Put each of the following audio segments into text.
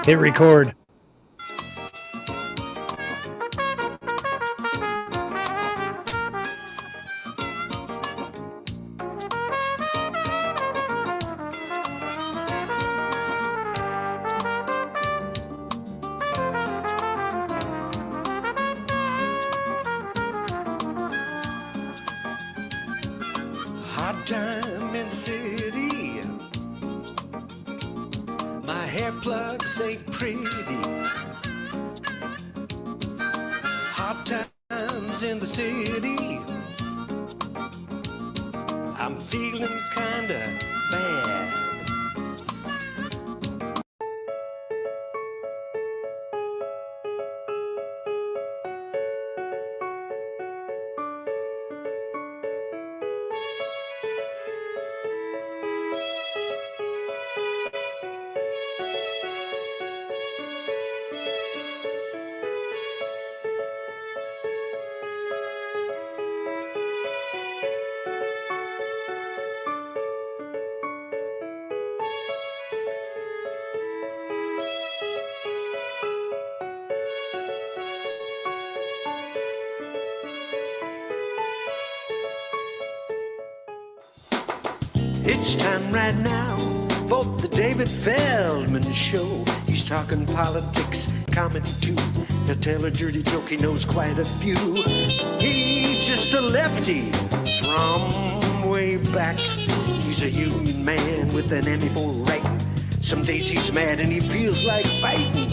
Hit record. Hot time in the city. My hair plugs ain't pretty. Hot times in the city. I'm feeling kinda bad. It's time right now for the David Feldman Show. He's talking politics, comedy too. He'll tell a dirty joke, he knows quite a few. He's just a lefty from way back. He's a union man with an Emmy for writing. Some days he's mad and he feels like fighting.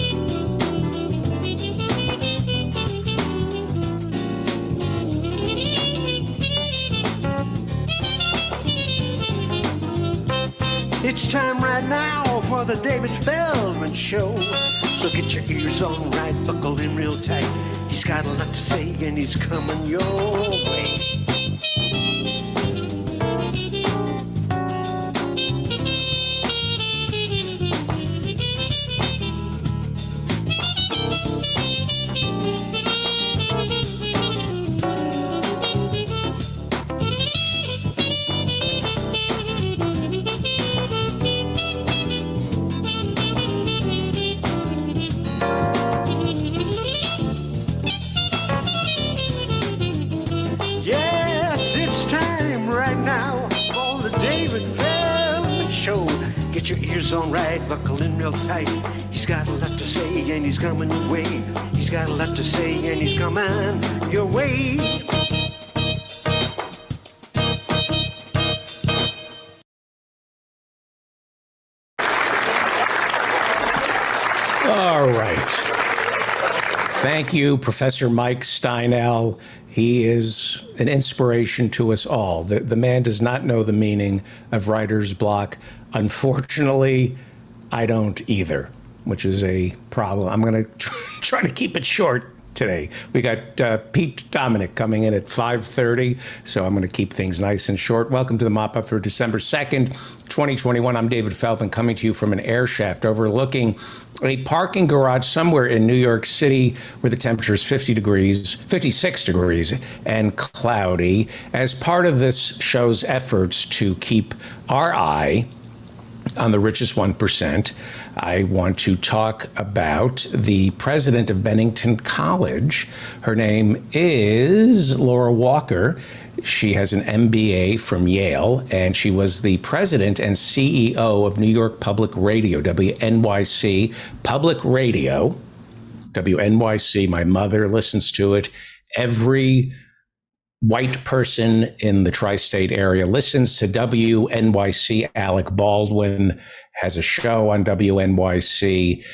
It's time right now for the David Feldman Show. So get your ears on right, buckle in real tight. He's got a lot to say and he's coming your way. Get your ears on right, buckle in real tight. He's got a lot to say and he's coming your way. He's got a lot to say and he's coming your way. All right. Thank you, Professor Mike Steinel. He is an inspiration to us all. The man does not know the meaning of writer's block. Unfortunately, I don't either, which is a problem. I'm going to try to keep it short today. We got Pete Dominic coming in at 5:30, so I'm going to keep things nice and short. Welcome to the Mop-Up for December 2nd, 2021. I'm David Feldman, coming to you from an air shaft overlooking a parking garage somewhere in New York City where the temperature is 56 degrees and cloudy, as part of this show's efforts to keep our eye on the richest 1%. I want to talk about the president of Bennington College. Her name is Laura Walker. She has an MBA from Yale, and she was the president and CEO of New York Public Radio, WNYC Public Radio. WNYC, my mother listens to it. Every white person in the tri-state area listens to WNYC. Alec Baldwin has a show on WNYC.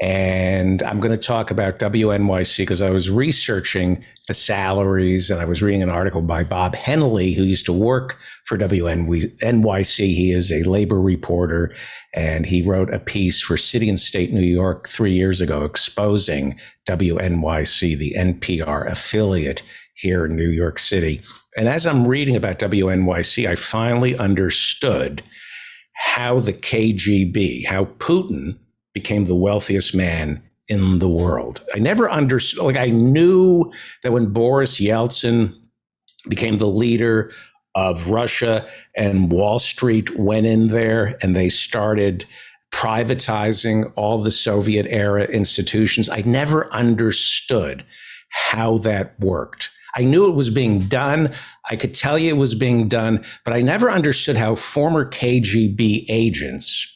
And I'm going to talk about WNYC because I was researching the salaries and I was reading an article by Bob Henley, who used to work for WNYC. He is a labor reporter, and he wrote a piece for City and State New York 3 years ago exposing WNYC, the NPR affiliate here in New York City. And as I'm reading about WNYC, I finally understood how the KGB, how Putin became the wealthiest man in the world. I never understood, like I knew that when Boris Yeltsin became the leader of Russia and Wall Street went in there and they started privatizing all the Soviet era institutions. I never understood how that worked. I knew it was being done. I could tell you it was being done, but I never understood how former KGB agents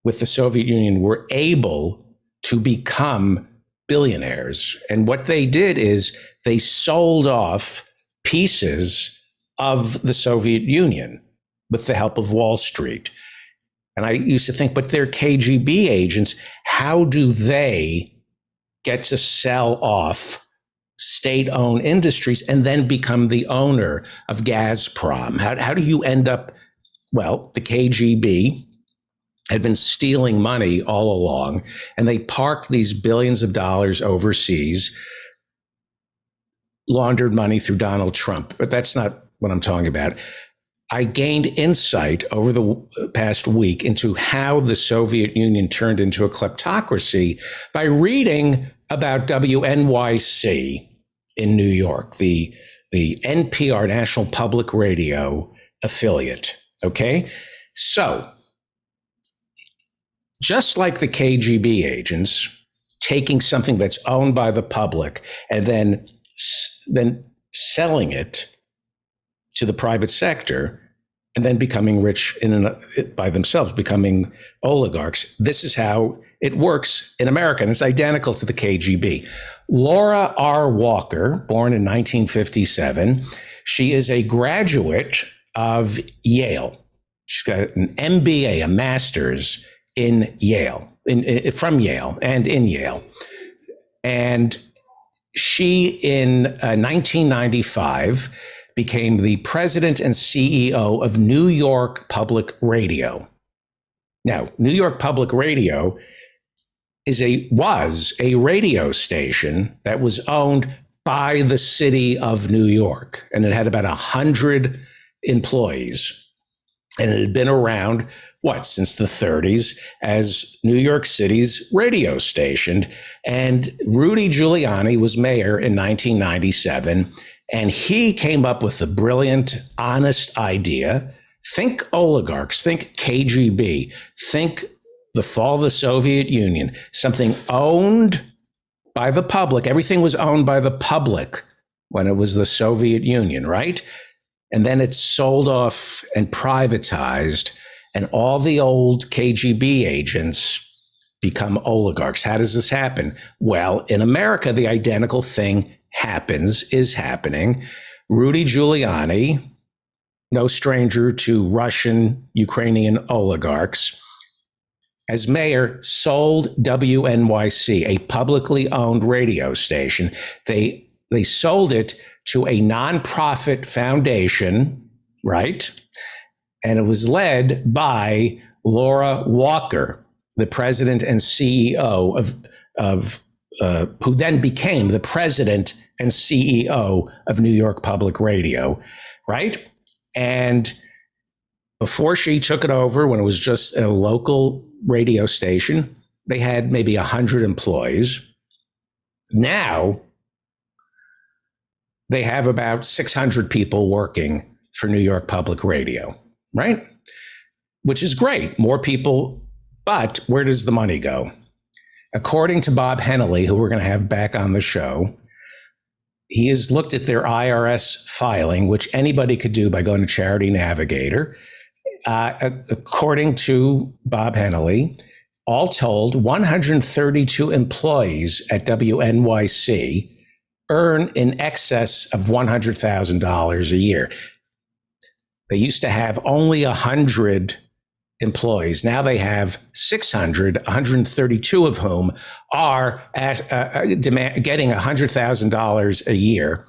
with the Soviet Union were able to become billionaires. And what they did is they sold off pieces of the Soviet Union with the help of Wall Street. And I used to think, but they're KGB agents. How do they get to sell off state-owned industries and then become the owner of Gazprom? How do you end up? Well, the KGB had been stealing money all along, and they parked these billions of dollars overseas, laundered money through Donald Trump. But that's not what I'm talking about. I gained insight over the past week into how the Soviet Union turned into a kleptocracy by reading about WNYC in New York, the NPR, National Public Radio affiliate. Okay? So, just like the KGB agents taking something that's owned by the public and then selling it to the private sector and then becoming rich by themselves, becoming oligarchs. This is how it works in America, and it's identical to the KGB. Laura R. Walker, born in 1957, she is a graduate of Yale. She's got an MBA, a master's in Yale, from Yale and in Yale. And she, in 1995, became the president and CEO of New York Public Radio. Now, New York Public Radio was a radio station that was owned by the city of New York, and it had about 100 employees. And it had been around, since the 30s as New York City's radio station. And Rudy Giuliani was mayor in 1997. And he came up with the brilliant, honest idea. Think oligarchs, think KGB, think the fall of the Soviet Union, something owned by the public. Everything was owned by the public when it was the Soviet Union, right? And then it's sold off and privatized, and all the old KGB agents become oligarchs. How does this happen? Well, in America, the identical thing is happening. Rudy Giuliani, no stranger to Russian, Ukrainian oligarchs, as mayor, sold WNYC, a publicly owned radio station. They sold it to a nonprofit foundation, right? And it was led by Laura Walker, the president and CEO who then became the president and CEO of New York Public Radio, right? And before she took it over, when it was just a local radio station, they had maybe 100 employees. Now, they have about 600 people working for New York Public Radio, right? Which is great, more people, but where does the money go? According to Bob Hennelly, who we're going to have back on the show, he has looked at their IRS filing, which anybody could do by going to Charity Navigator. According to Bob Hennelly, all told, 132 employees at WNYC earn in excess of $100,000 a year. They used to have only 100 employees. Now they have 600, 132 of whom are getting $100,000 a year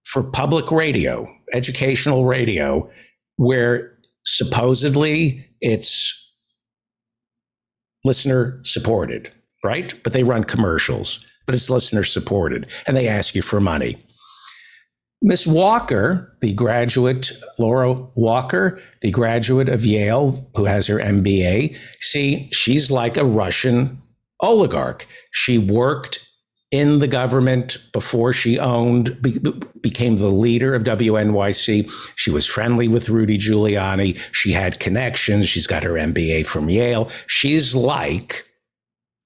for public radio, educational radio, where supposedly it's listener supported, right? But they run commercials, but it's listener supported, and they ask you for money. Miss Walker, the graduate, Laura Walker, the graduate of Yale, who has her MBA, see, she's like a Russian oligarch. She worked in the government before she became the leader of WNYC. She was friendly with Rudy Giuliani. She had connections. She's got her MBA from Yale. She's like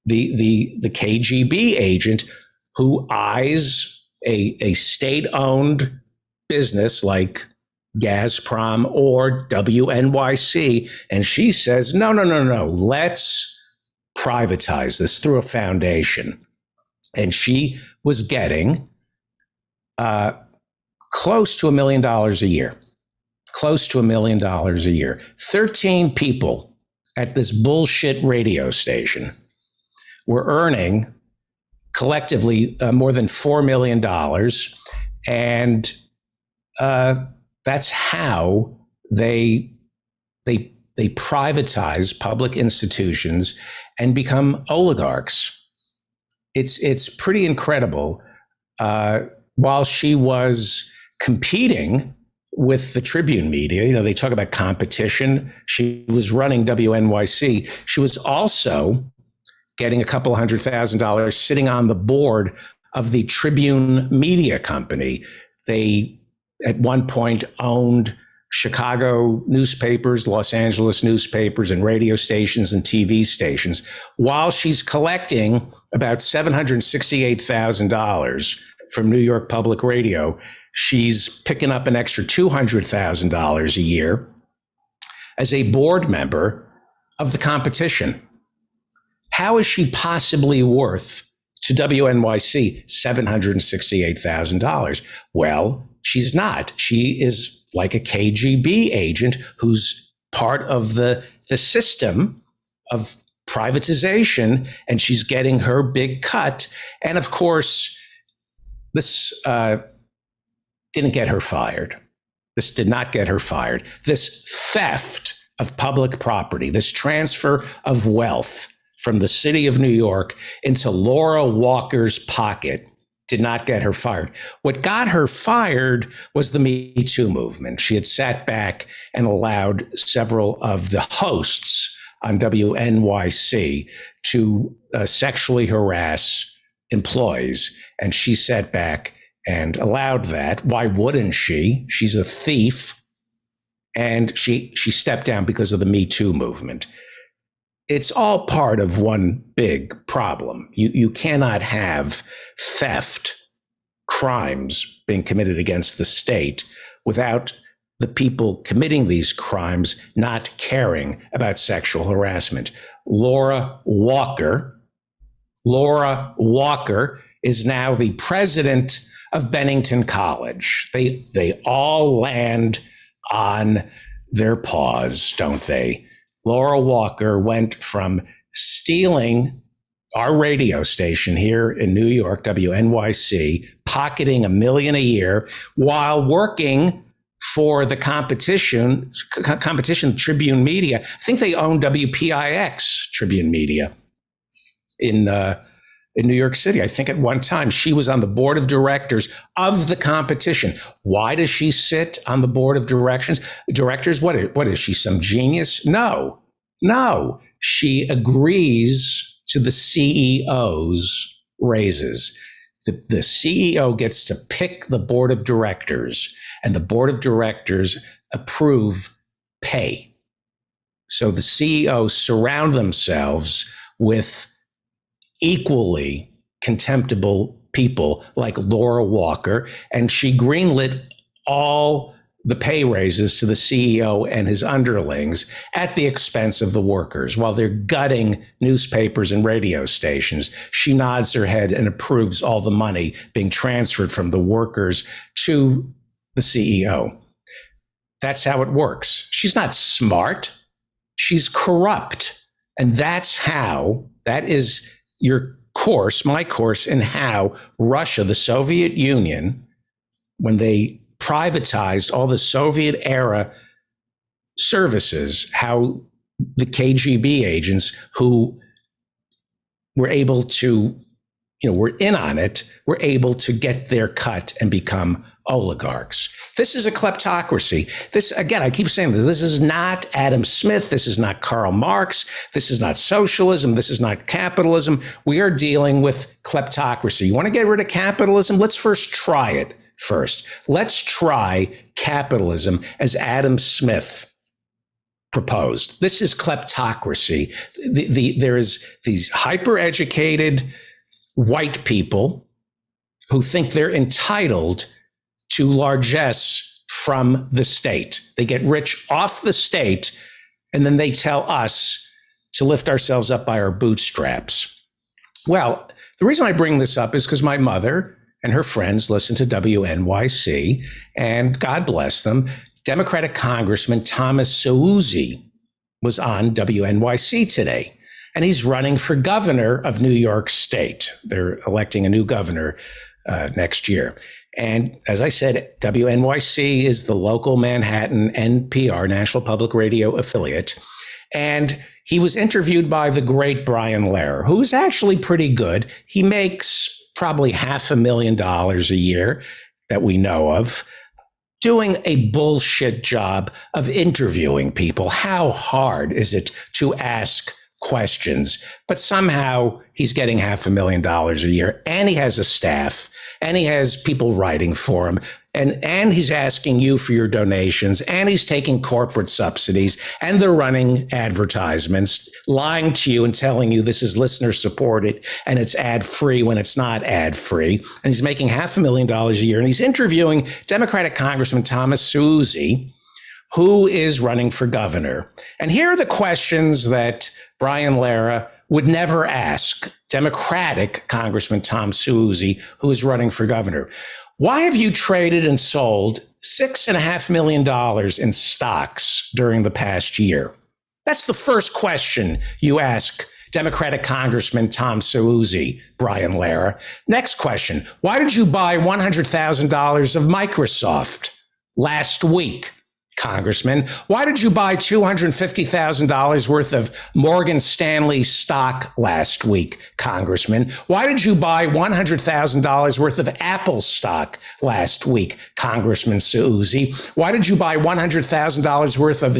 the KGB agent who eyes a state-owned business like Gazprom or WNYC, and she says, no, let's privatize this through a foundation. And she was getting close to $1 million a year. Close to $1 million a year. 13 people at this bullshit radio station were earning collectively more than $4 million. And that's how they privatize public institutions and become oligarchs. It's pretty incredible. While she was competing with the Tribune media, they talk about competition. She was running WNYC. She was also getting a couple $100,000 sitting on the board of the Tribune Media Company. They, at one point, owned Chicago newspapers, Los Angeles newspapers, and radio stations and TV stations, while she's collecting about $768,000 from New York Public Radio. She's picking up an extra $200,000 a year as a board member of the competition. How is she possibly worth to WNYC $768,000? Well, she's not. She is like a KGB agent who's part of the system of privatization, and she's getting her big cut. And of course, this didn't get her fired. This did not get her fired. This theft of public property, this transfer of wealth from the city of New York into Laura Walker's pocket did not get her fired. What got her fired was the Me Too movement. She had sat back and allowed several of the hosts on WNYC to sexually harass employees. And she sat back and allowed that. Why wouldn't she? She's a thief. And she stepped down because of the Me Too movement. It's all part of one big problem. You cannot have theft, crimes being committed against the state without the people committing these crimes not caring about sexual harassment. Laura Walker is now the president of Bennington College. They all land on their paws, don't they? Laura Walker went from stealing our radio station here in New York, WNYC, pocketing $1 million a year while working for the competition Tribune Media. I think they own WPIX Tribune Media in New York City. I think at one time she was on the board of directors of the competition. Why does she sit on the board of directors? What is she, some genius? No. She agrees to the CEO's raises. The CEO gets to pick the board of directors, and the board of directors approve pay. So the CEOs surround themselves with equally contemptible people like Laura Walker, and she greenlit all the pay raises to the CEO and his underlings at the expense of the workers. While they're gutting newspapers and radio stations, she nods her head and approves all the money being transferred from the workers to the CEO. That's how it works. She's not smart. She's corrupt. And that is your course, my course, in how Russia, the Soviet Union, when they privatized all the Soviet era services, how the KGB agents who were able to, were in on it, were able to get their cut and become oligarchs. This is a kleptocracy. This, again, I keep saying this is not Adam Smith. This is not Karl Marx. This is not socialism. This is not capitalism. We are dealing with kleptocracy. You want to get rid of capitalism? Let's first try it first. Let's try capitalism as Adam Smith proposed. This is kleptocracy. There is these hyper-educated white people who think they're entitled to largesse from the state. They get rich off the state, and then they tell us to lift ourselves up by our bootstraps. Well, the reason I bring this up is because my mother and her friends listen to WNYC, and God bless them, Democratic Congressman Thomas Suozzi was on WNYC today, and he's running for governor of New York State. They're electing a new governor next year. And as I said, WNYC is the local Manhattan NPR, National Public Radio affiliate. And he was interviewed by the great Brian Lehrer, who's actually pretty good. He makes probably $500,000 a year that we know of, doing a bullshit job of interviewing people. How hard is it to ask questions? But somehow he's getting $500,000 a year, and he has a staff, and he has people writing for him, and he's asking you for your donations, and he's taking corporate subsidies, and they're running advertisements, lying to you and telling you this is listener supported and it's ad free when it's not ad free. And he's making $500,000 a year, and he's interviewing Democratic Congressman Thomas Suozzi, who is running for governor. And here are the questions that Brian Lehrer would never ask Democratic Congressman Tom Suozzi, who is running for governor. Why have you traded and sold $6.5 million in stocks during the past year? That's the first question you ask Democratic Congressman Tom Suozzi, Brian Lehrer. Next question, why did you buy $100,000 of Microsoft last week? Congressman, why did you buy $250,000 worth of Morgan Stanley stock last week? Congressman, why did you buy $100,000 worth of Apple stock last week? Congressman Suozzi, why did you buy $100,000 worth of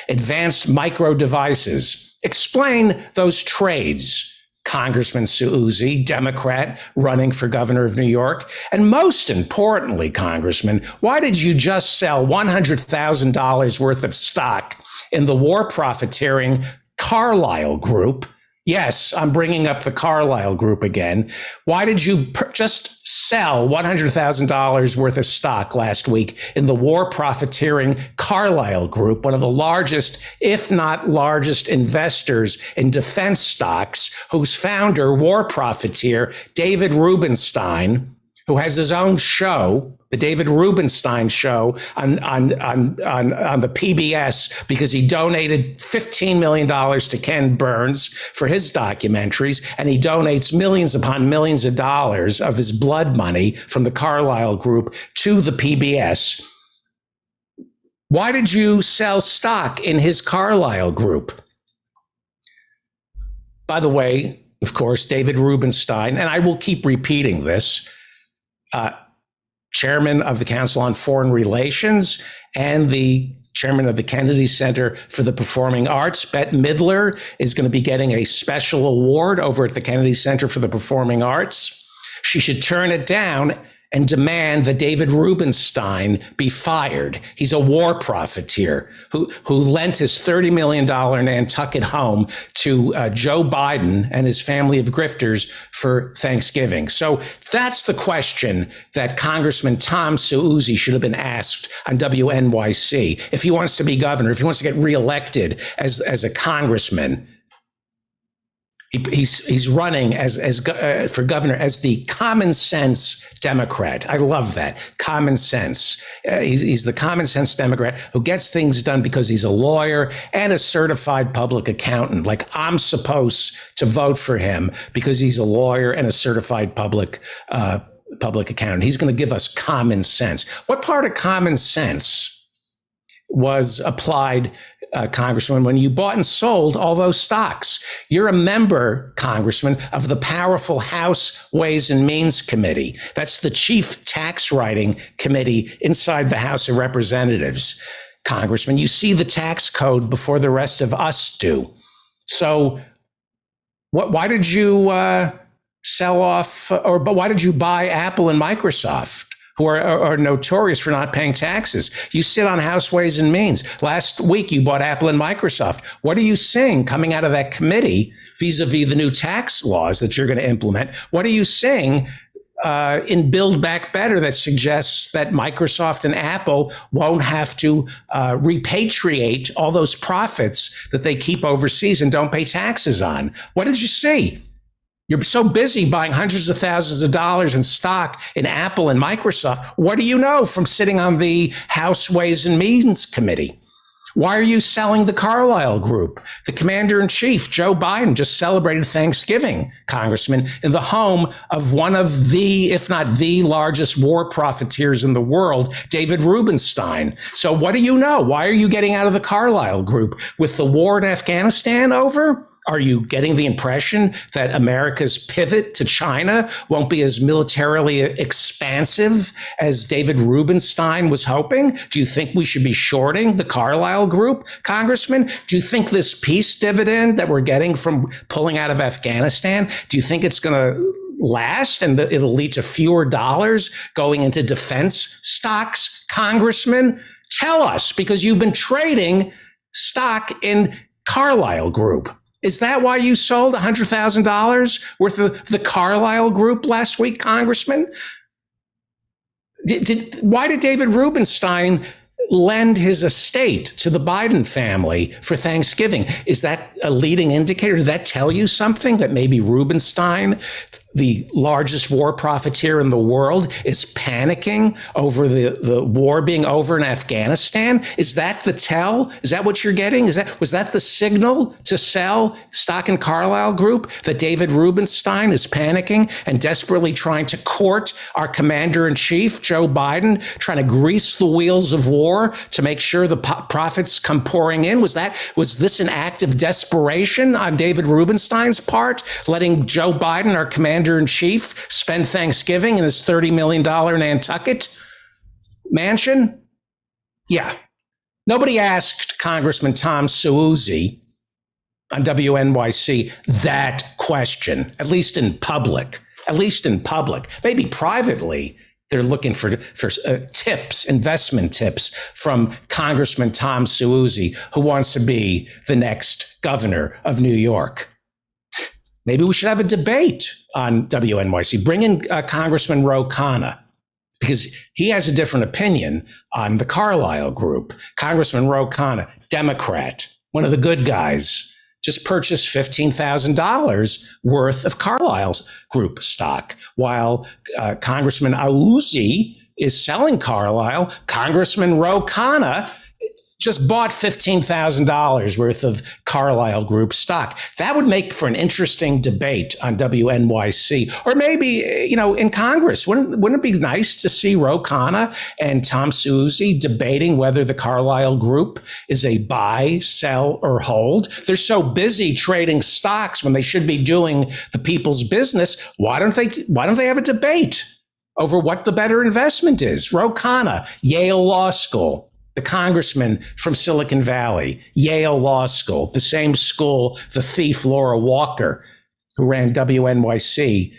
advanced micro devices? Explain those trades, Congressman Suozzi, Democrat running for governor of New York. And most importantly, Congressman, why did you just sell $100,000 worth of stock in the war profiteering Carlyle Group? Yes, I'm bringing up the Carlyle Group again. Why did you just sell $100,000 worth of stock last week in the war profiteering Carlyle Group, one of the largest, if not largest, investors in defense stocks, whose founder, war profiteer David Rubenstein, who has his own show, the David Rubenstein Show on the PBS, because he donated $15 million to Ken Burns for his documentaries, and he donates millions upon millions of dollars of his blood money from the Carlyle Group to the PBS. Why did you sell stock in his Carlyle Group? By the way, of course, David Rubenstein, and I will keep repeating this, chairman of the Council on Foreign Relations and the chairman of the Kennedy Center for the Performing Arts. Bette Midler is going to be getting a special award over at the Kennedy Center for the Performing Arts. She should turn it down and demand that David Rubenstein be fired. He's a war profiteer who lent his $30 million Nantucket home to Joe Biden and his family of grifters for Thanksgiving. So that's the question that Congressman Tom Suozzi should have been asked on WNYC. If he wants to be governor, if he wants to get reelected as a congressman, he's running for governor as the common sense Democrat. I love that. Common sense. He's the common sense Democrat who gets things done because he's a lawyer and a certified public accountant. Like, I'm supposed to vote for him because he's a lawyer and a certified public accountant. He's going to give us common sense. What part of common sense was applied, Congressman, when you bought and sold all those stocks. You're a member, Congressman, of the powerful House Ways and Means Committee. That's the chief tax writing committee inside the House of Representatives. Congressman, you see the tax code before the rest of us do. So why did you sell off, but why did you buy Apple and Microsoft, who are notorious for not paying taxes? You sit on House Ways and Means. Last week, you bought Apple and Microsoft. What are you seeing coming out of that committee vis-a-vis the new tax laws that you're going to implement? What are you seeing in Build Back Better that suggests that Microsoft and Apple won't have to repatriate all those profits that they keep overseas and don't pay taxes on? What did you see? You're so busy buying hundreds of thousands of dollars in stock in Apple and Microsoft. What do you know from sitting on the House Ways and Means Committee? Why are you selling the Carlyle Group? The commander-in-chief, Joe Biden, just celebrated Thanksgiving, Congressman, in the home of one of the, if not the largest war profiteers in the world, David Rubenstein. So what do you know? Why are you getting out of the Carlyle Group? With the war in Afghanistan over? Are you getting the impression that America's pivot to China won't be as militarily expansive as David Rubenstein was hoping? Do you think we should be shorting the Carlyle Group, Congressman? Do you think this peace dividend that we're getting from pulling out of Afghanistan, do you think it's going to last and it'll lead to fewer dollars going into defense stocks, Congressman? Tell us, because you've been trading stock in Carlyle Group. Is that why you sold $100,000 worth of the Carlyle Group last week, Congressman? Why did David Rubenstein lend his estate to the Biden family for Thanksgiving? Is that a leading indicator? Did that tell you something, that maybe Rubenstein, the largest war profiteer in the world, is panicking over the war being over in Afghanistan? Is that the tell? Is that what you're getting? Was that the signal to sell stock in Carlyle Group, that David Rubenstein is panicking and desperately trying to court our commander-in-chief, Joe Biden, trying to grease the wheels of war to make sure the profits come pouring in? Was this an act of desperation on David Rubenstein's part, letting Joe Biden, our commander-in-chief, spend Thanksgiving in his $30 million Nantucket mansion? Yeah. Nobody asked Congressman Tom Suozzi on WNYC that question, at least in public. Maybe privately, they're looking for tips, investment tips from Congressman Tom Suozzi, who wants to be the next governor of New York. Maybe we should have a debate on WNYC. Bring in Congressman Ro Khanna, because he has a different opinion on the Carlyle Group. Congressman Ro Khanna, Democrat, one of the good guys, just purchased $15,000 worth of Carlyle's Group stock, while Congressman Aouzzi is selling Carlyle. Congressman Ro Khanna just bought $15,000 worth of Carlyle Group stock. That would make for an interesting debate on WNYC, or maybe, in Congress. Wouldn't it be nice to see Ro Khanna and Tom Suozzi debating whether the Carlyle Group is a buy, sell, or hold? They're so busy trading stocks when they should be doing the people's business. Why don't they have a debate over what the better investment is? Ro Khanna, Yale Law School. The congressman from Silicon Valley, Yale Law School, the same school the thief Laura Walker, who ran WNYC,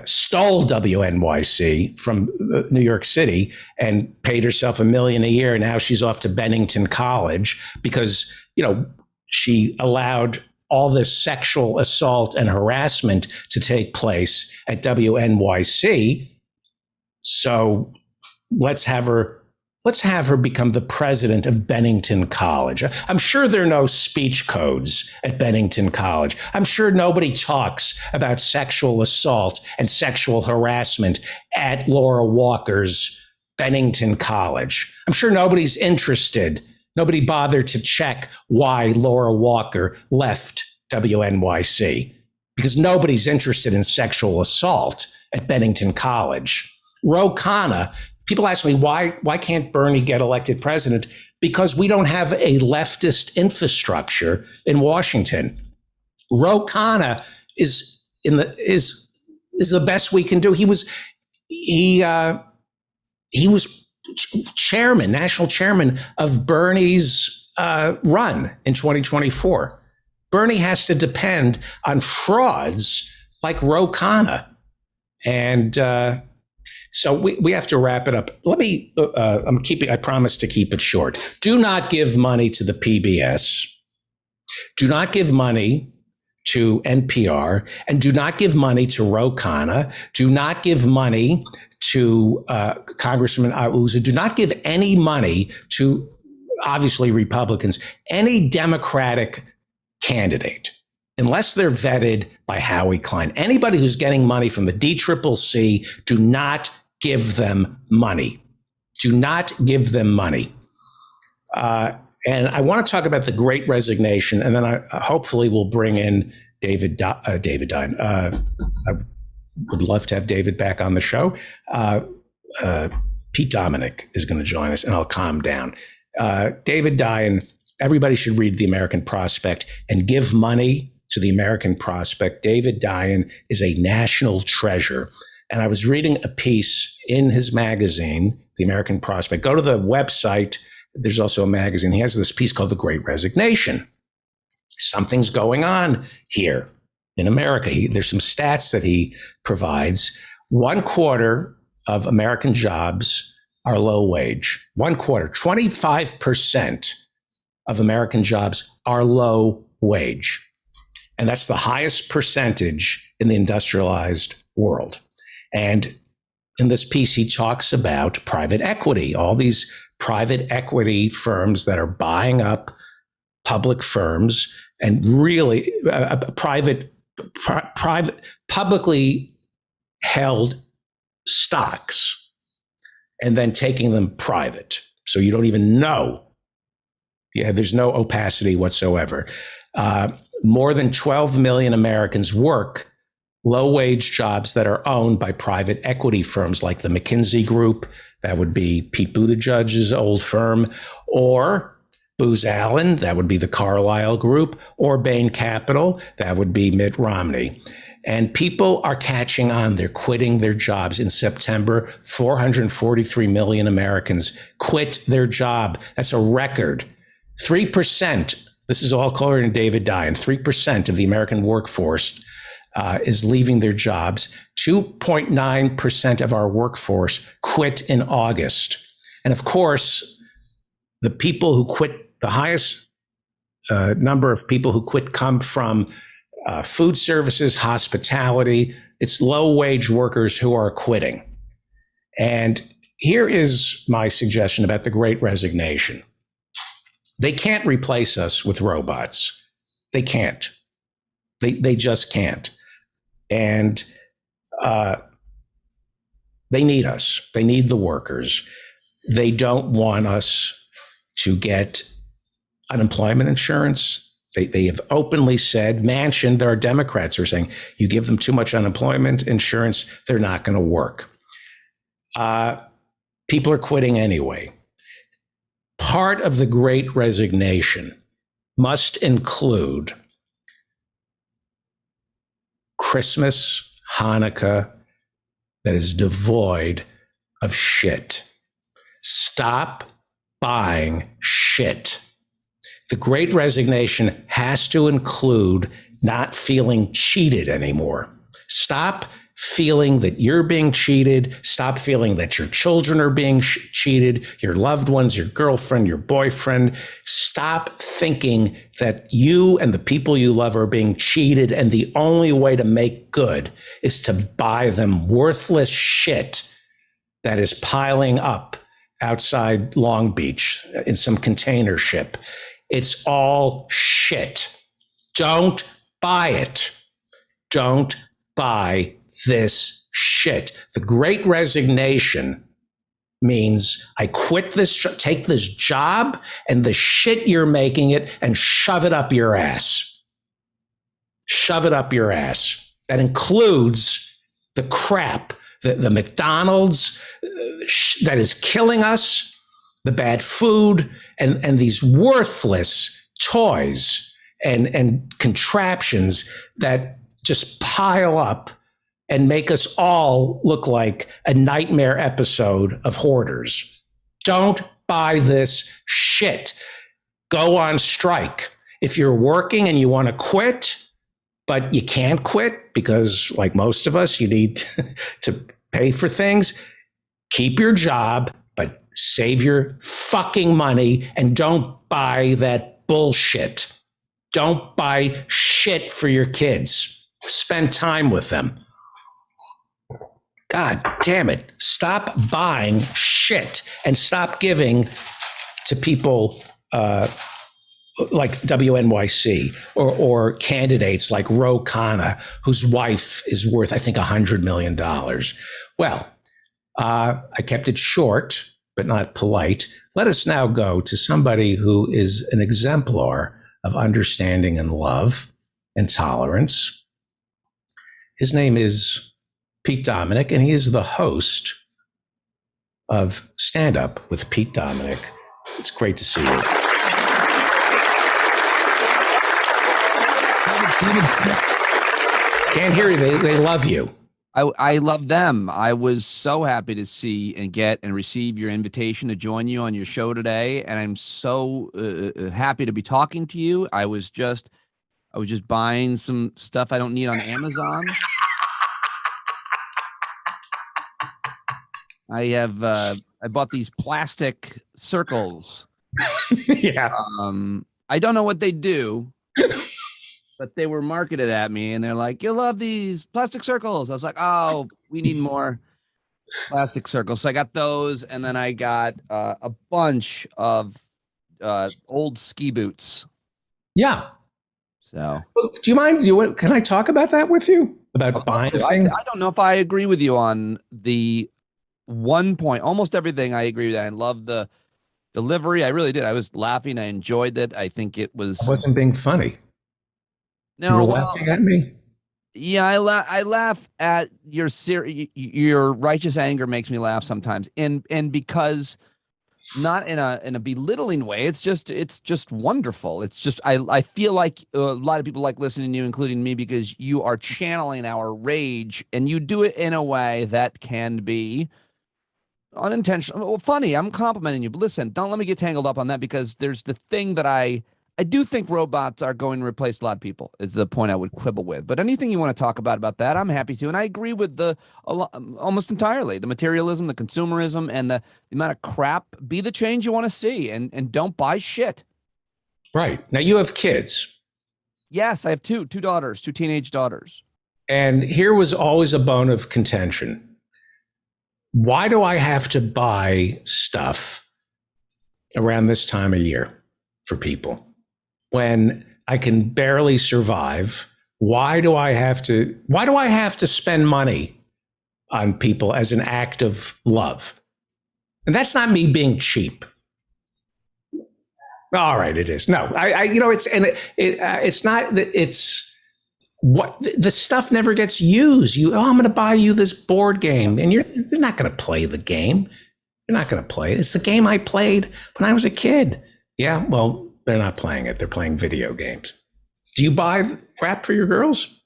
stole WNYC from New York City and paid herself $1 million a year. Now she's off to Bennington College because, she allowed all this sexual assault and harassment to take place at WNYC. So let's have her become the president of Bennington College. I'm sure there are no speech codes at Bennington College. I'm sure nobody talks about sexual assault and sexual harassment at Laura Walker's Bennington College. I'm sure nobody's interested. Nobody bothered to check why Laura Walker left WNYC, because nobody's interested in sexual assault at Bennington College. Ro Khanna, people ask me, why can't Bernie get elected president? because we don't have a leftist infrastructure in Washington. Ro Khanna is the best we can do. He was chairman, national chairman of Bernie's run in 2024. Bernie has to depend on frauds like Ro Khanna. And so we have to wrap it up. I promise to keep it short. Do not give money to the PBS. Do not give money to NPR, and do not give money to Ro Khanna. Do not give money to Congressman Auza. Do not give any money to, obviously, Republicans, any Democratic candidate, unless they're vetted by Howie Klein. Anybody who's getting money from the DCCC, do not give them money. Do not give them money. And I want to talk about the Great Resignation, and then I hopefully will bring in David Dine. I would love to have David back on the show. Pete Dominick is going to join us, and I'll calm down. David Dine, everybody should read The American Prospect and give money to The American Prospect. David Dine is a national treasure. And I was reading a piece in his magazine, The American Prospect. Go to the website. There's also a magazine. He has this piece called The Great Resignation. Something's going on here in America. There's some stats that he provides. 1/4 of American jobs are low wage. 1/4, 25% of American jobs are low wage. And that's the highest percentage in the industrialized world. And in this piece, he talks about private equity, all these private equity firms that are buying up public firms and really private publicly held stocks and then taking them private. So you don't even know. Yeah, there's no opacity whatsoever. More than 12 million Americans work low-wage jobs that are owned by private equity firms like the McKinsey Group, that would be Pete Buttigieg's old firm, or Booz Allen, that would be the Carlyle Group, or Bain Capital, that would be Mitt Romney. And people are catching on. They're quitting their jobs. In September, 443 million Americans quit their job. That's a record. 3%, this is all according to David Dine, 3% of the American workforce is leaving their jobs. 2.9% of our workforce quit in August. And of course, the people who quit, the highest number of people who quit come from food services, hospitality. It's low-wage workers who are quitting. And here is my suggestion about the Great Resignation. They can't replace us with robots. They can't. They just can't. And they need us. They need the workers. They don't want us to get unemployment insurance. They have openly said, Manchin, there are Democrats who are saying, you give them too much unemployment insurance, they're not going to work. People are quitting anyway. Part of the Great Resignation must include Christmas, Hanukkah, that is devoid of shit. Stop buying shit. The Great Resignation has to include not feeling cheated anymore. Stop feeling that you're being cheated. Stop feeling that your children are being cheated, your loved ones, your girlfriend, your boyfriend. Stop thinking that you and the people you love are being cheated, and the only way to make good is to buy them worthless shit that is piling up outside Long Beach in some container ship. It's all shit. Don't buy it. Don't buy this shit. The Great Resignation means I quit this, take this job and the shit you're making it and shove it up your ass. Shove it up your ass. That includes the crap, the McDonald's that is killing us, the bad food, and these worthless toys and contraptions that just pile up and make us all look like a nightmare episode of Hoarders. Don't buy this shit. Go on strike. If you're working and you want to quit, but you can't quit because, like most of us, you need to pay for things, keep your job, but save your fucking money and don't buy that bullshit. Don't buy shit for your kids. Spend time with them. God damn it. Stop buying shit and stop giving to people like WNYC or candidates like Ro Khanna, whose wife is worth, I think, $100 million. Well, I kept it short, but not polite. Let us now go to somebody who is an exemplar of understanding and love and tolerance. His name is Pete Dominick, and he is the host of Stand Up with Pete Dominick. It's great to see you. Can't hear you. They love you. I love them. I was so happy to see and get and receive your invitation to join you on your show today, and I'm so happy to be talking to you. I was just buying some stuff I don't need on Amazon. I bought these plastic circles. Yeah. I don't know what they do, but they were marketed at me, and they're like, "You'll love these plastic circles." I was like, "Oh, we need more plastic circles." So I got those, and then I got a bunch of old ski boots. Yeah. So, do you mind? Can I talk about that with you? About buying things? I don't know if I agree with you on the one point. Almost everything I agree with. I love the delivery. I really did. I was laughing. I enjoyed it. I think it was. I wasn't being funny. No, you were laughing at me. Yeah, I laugh at your righteous anger makes me laugh sometimes, and because not in a belittling way. It's just wonderful. It's just I feel like a lot of people like listening to you, including me, because you are channeling our rage, and you do it in a way that can be unintentional. Well, funny. I'm complimenting you, but listen, don't let me get tangled up on that, because there's the thing that I do think robots are going to replace a lot of people, is the point I would quibble with. But anything you want to talk about that, I'm happy to. And I agree with almost entirely the materialism, the consumerism, and the amount of crap. Be the change you want to see, and don't buy shit. Right. Now you have kids. Yes, I have two daughters, two teenage daughters. And here was always a bone of contention. Why do I have to buy stuff around this time of year for people when I can barely survive? Why do I have to spend money on people as an act of love? And that's not me being cheap. All right, it is. No, it's not that it's what the stuff never gets used. I'm going to buy you this board game, and you're not going to play the game. You're not going to play it. It's the game I played when I was a kid. Yeah, well, they're not playing it. They're playing video games. Do you buy crap for your girls?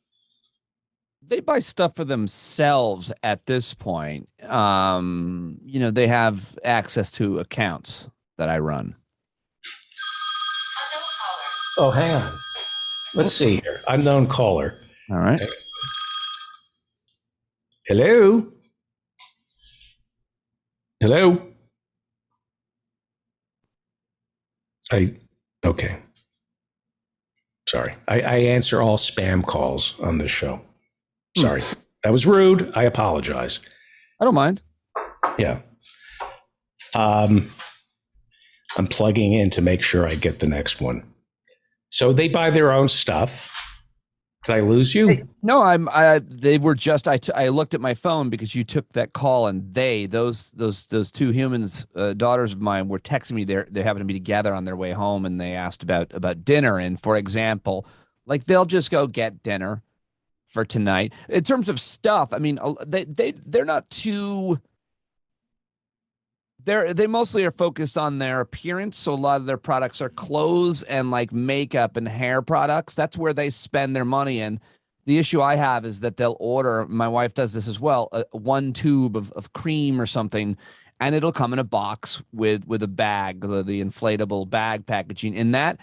They buy stuff for themselves at this point. They have access to accounts that I run. Oh, hang on. Let's see here. Unknown caller. All right. Hello? Hello? Okay. Sorry. I answer all spam calls on this show. Sorry. That was rude. I apologize. I don't mind. Yeah. I'm plugging in to make sure I get the next one. So they buy their own stuff. Did I lose you? No, they were just, I looked at my phone because you took that call, and those two humans, daughters of mine, were texting me. They happened to be together on their way home, and they asked about dinner. And for example, like, they'll just go get dinner for tonight. In terms of stuff, I mean, they're not too they mostly are focused on their appearance. So a lot of their products are clothes and like makeup and hair products. That's where they spend their money. And the issue I have is that they'll order, my wife does this as well, one tube of cream or something, and it'll come in a box with a bag, the inflatable bag packaging. And that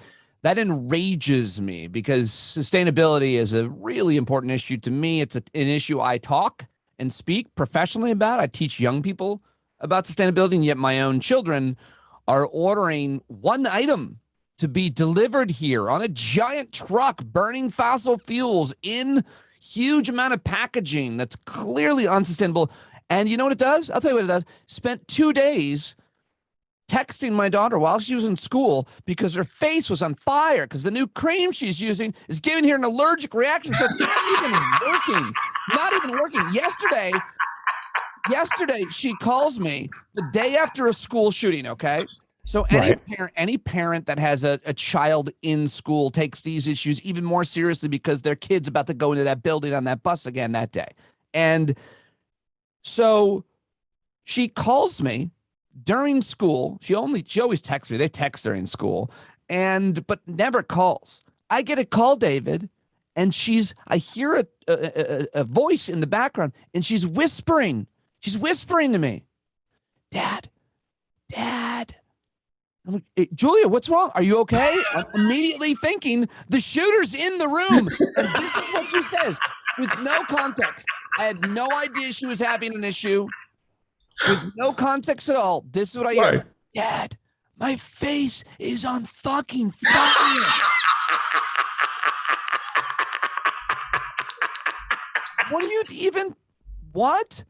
enrages me because sustainability is a really important issue to me. It's an issue I talk and speak professionally about. I teach young people about sustainability, and yet my own children are ordering one item to be delivered here on a giant truck, burning fossil fuels in huge amount of packaging that's clearly unsustainable. And you know what it does? I'll tell you what it does. Spent 2 days texting my daughter while she was in school because her face was on fire because the new cream she's using is giving her an allergic reaction. So it's not even working. Not even working. Yesterday, she calls me the day after a school shooting, okay? So any parent that has a child in school takes these issues even more seriously because their kid's about to go into that building on that bus again that day. And so she calls me during school. She always texts me. They text during school, but never calls. I get a call, David, and I hear a voice in the background, and she's whispering. She's whispering to me, Dad. I'm like, hey, Julia, what's wrong? Are you okay? I'm immediately thinking the shooter's in the room. And this is what she says with no context. I had no idea she was having an issue with no context at all. This is what I hear. Right. Dad, my face is on fucking fire. What do you even, what?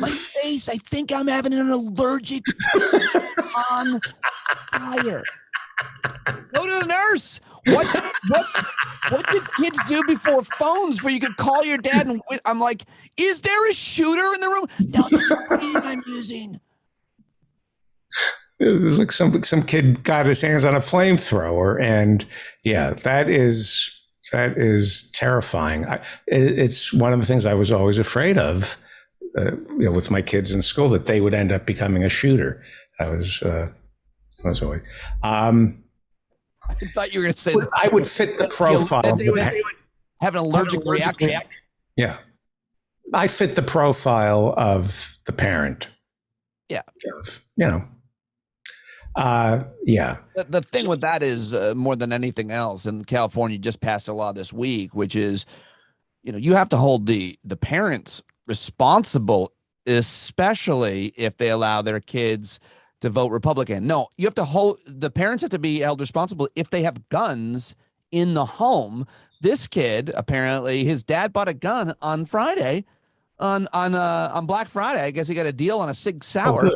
My face, I think I'm having an allergic on fire. Go to the nurse. What did kids do before phones where you could call your dad? And I'm like, is there a shooter in the room? No, this is the cream I'm using. It was like some kid got his hands on a flamethrower, and yeah, that is terrifying. It's one of the things I was always afraid of. With my kids in school, that they would end up becoming a shooter. I was always. I thought you were going to say that I would fit the profile. They would have an allergic reaction. Yeah, I fit the profile of the parent. Yeah. Yeah. The thing with that is more than anything else, and California just passed a law this week, which is, you have to hold the parents responsible, especially if they allow their kids to vote Republican. No, the parents have to be held responsible if they have guns in the home. This kid, apparently his dad bought a gun on Friday, on Black Friday. I guess he got a deal on a Sig Sauer,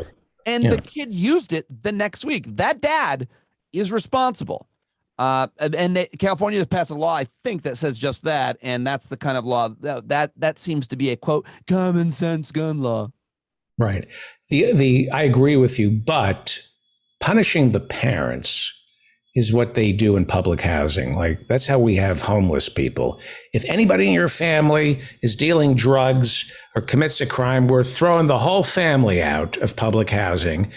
and the kid used it the next week. That dad is responsible. California has passed a law, I think, that says just that, and that's the kind of law that seems to be a quote common sense gun law. Right. I agree with you, but punishing the parents is what they do in public housing. Like, that's how we have homeless people. If anybody in your family is dealing drugs or commits a crime, we're throwing the whole family out of public housing.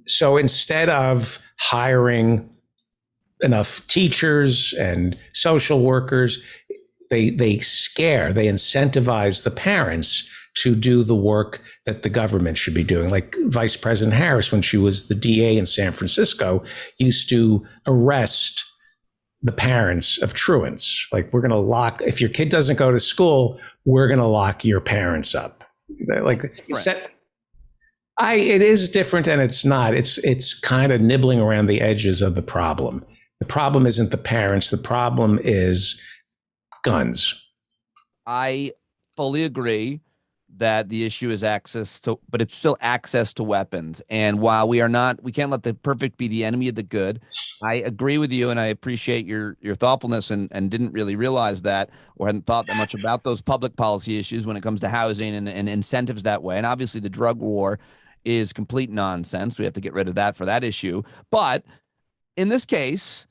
So instead of hiring enough teachers and social workers, they incentivize the parents to do the work that the government should be doing. Like Vice President Harris, when she was the DA in San Francisco, used to arrest the parents of truants. Like, we're going to if your kid doesn't go to school, we're going to lock your parents up. Like, it is different, and it's not. It's kind of nibbling around the edges of the problem. The problem isn't the parents. The problem is guns. I fully agree that the issue is but it's still access to weapons. And while we can't let the perfect be the enemy of the good. I agree with you, and I appreciate your thoughtfulness and didn't really realize that, or hadn't thought that much about those public policy issues when it comes to housing and incentives that way. And obviously the drug war is complete nonsense. We have to get rid of that for that issue. But in this case,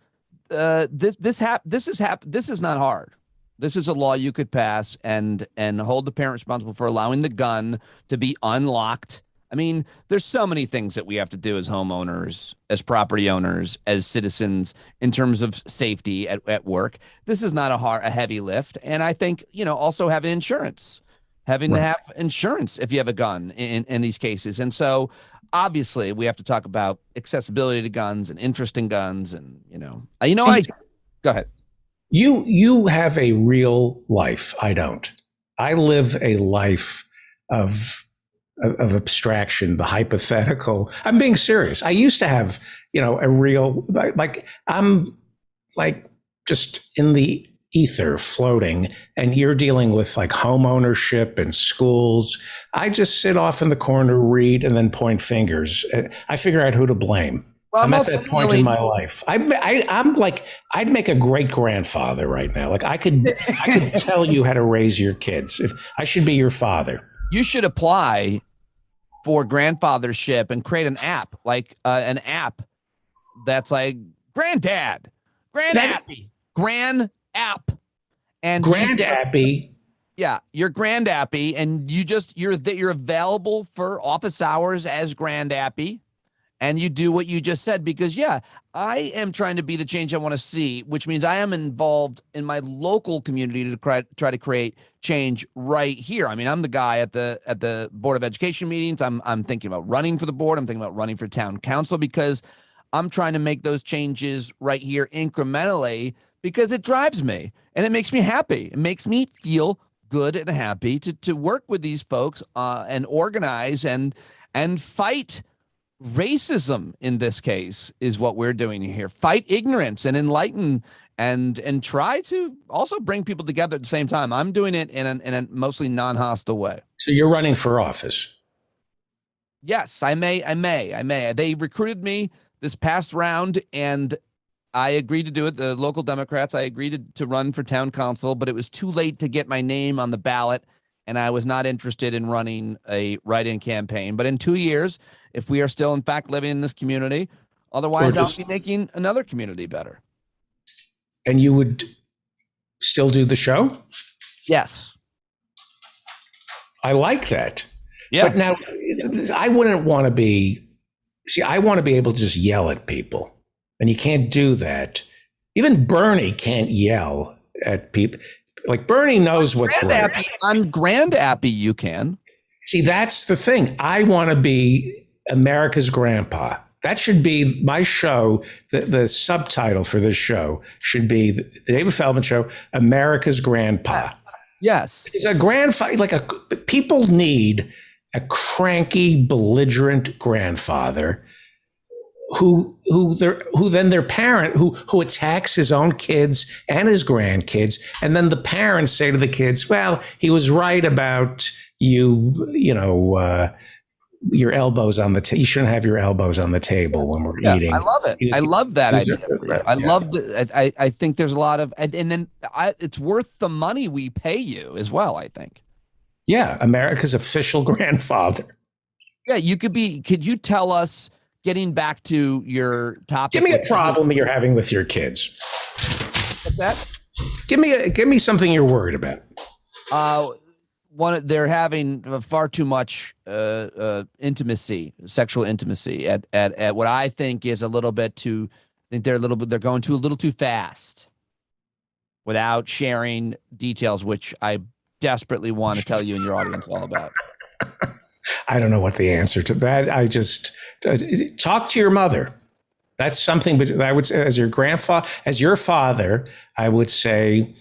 this is not hard. This is a law you could pass and hold the parent responsible for allowing the gun to be unlocked I mean, there's so many things that we have to do as homeowners, as property owners, as citizens in terms of safety at work. This is not a heavy lift. And I think, also having insurance, having to have insurance if you have a gun in these cases. And so obviously we have to talk about accessibility to guns and interest in guns. And, go ahead. You have a real life. I don't. I live a life of abstraction, the hypothetical. I'm being serious. I used to have, a real, I'm like just in the ether floating, and you're dealing with like home ownership and schools. I just sit off in the corner, read, and then point fingers. I figure out who to blame. Well, I'm at that point in my life. I'm like, I'd make a great grandfather right now. Like I could tell you how to raise your kids. If I should be your father. You should apply for grandfathership and create an app, like an app that's like Granddad, Grand App, and Grandappy. Yeah, your Grandappy, and you're available for office hours as Grandappy, and you do what you just said because I am trying to be the change I want to see, which means I am involved in my local community to try to create change right here. I mean, I'm the guy at the Board of Education meetings. I'm thinking about running for the board. I'm thinking about running for town council because I'm trying to make those changes right here incrementally because it drives me and it makes me happy. It makes me feel good and happy to work with these folks and organize and fight racism. In this case is what we're doing here. Fight ignorance and enlighten and try to also bring people together at the same time. I'm doing it in a mostly non-hostile way. So you're running for office? Yes, I may. They recruited me this past round and I agreed to do it. The local Democrats, I agreed to run for town council, but it was too late to get my name on the ballot. And I was not interested in running a write-in campaign. But in 2 years, if we are still, in fact, living in this community, otherwise I'll be making another community better. And you would still do the show? Yes. I like that. Yeah. But now, I wouldn't want to be, I want to be able to just yell at people. And you can't do that. Even Bernie can't yell at people. Like Bernie knows what's right. On Grandappy, you can. See, that's the thing. I want to be America's grandpa. That should be my show. The subtitle for this show should be the David Feldman Show, America's Grandpa. Yes. It's a grandfather, people need a cranky, belligerent grandfather who then their parent who attacks his own kids and his grandkids, and then the parents say to the kids, well, he was right about your elbows on the table. You shouldn't have your elbows on the table when we're eating. I love it. I love that idea. I love that. I think there's a lot of, and then it's worth the money we pay you as well, I think. Yeah. America's official grandfather. Yeah. Could you tell us, getting back to your topic? Give me a problem you're having with your kids. What's that? Give me something you're worried about. They're having far too much intimacy, sexual intimacy at what I think is a little bit too. I think they're going a little too fast without sharing details, which I desperately want to tell you and your audience all about. I don't know what the answer to that. I just talk to your mother. That's something. But I would say, as your father, I would say,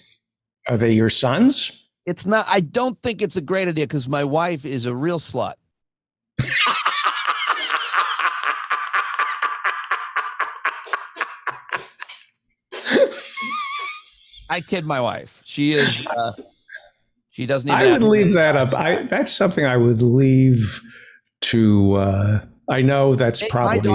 are they your sons? It's not. I don't think it's a great idea because my wife is a real slut. I kid my wife. She is. She doesn't even. I would leave that up. That's something I would leave to. I know that's probably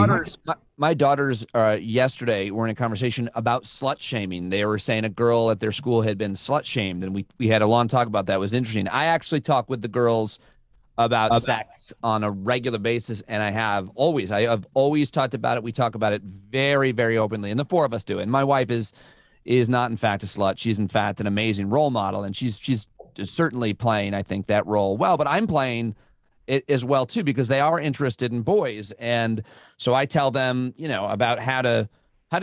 my daughters. Yesterday were in a conversation about slut shaming. They were saying a girl at their school had been slut shamed, and we had a long talk about that. It was interesting. I actually talk with the girls about sex on a regular basis, and I have always talked about it. We talk about it very, very openly, and the four of us do. And my wife is not in fact a slut. She's in fact an amazing role model, and she's certainly playing, I think, that role well. But I'm playing as well too, because they are interested in boys. And so I tell them, about how to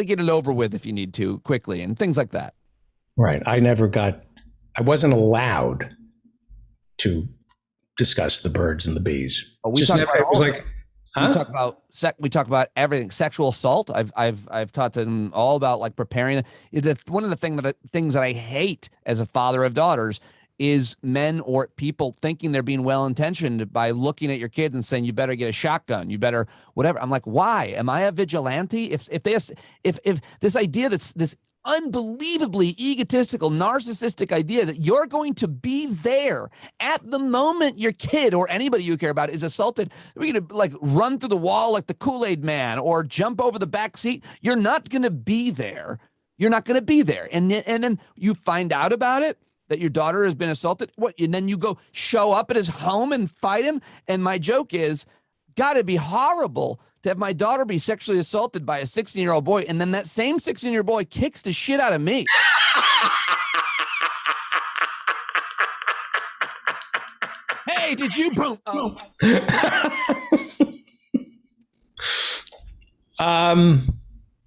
get it over with if you need to quickly and things like that. Right. I wasn't allowed to discuss the birds and the bees. Oh, we Just talk never, about it was all like, huh? we talk about everything. Sexual assault. I've taught them all about like preparing. One of the things that I hate as a father of daughters is men or people thinking they're being well intentioned by looking at your kids and saying you better get a shotgun, you better whatever. I'm like, why? Am I a vigilante? If this idea that's this unbelievably egotistical, narcissistic idea that you're going to be there at the moment your kid or anybody you care about is assaulted, we're going to like run through the wall like the Kool-Aid man or jump over the back seat. You're not going to be there. You're not going to be there. And then you find out about it, that your daughter has been assaulted. And then you go show up at his home and fight him. And my joke is, got to be horrible to have my daughter be sexually assaulted by a 16-year-old boy, and then that same 16-year-old boy kicks the shit out of me. Hey, did you boom?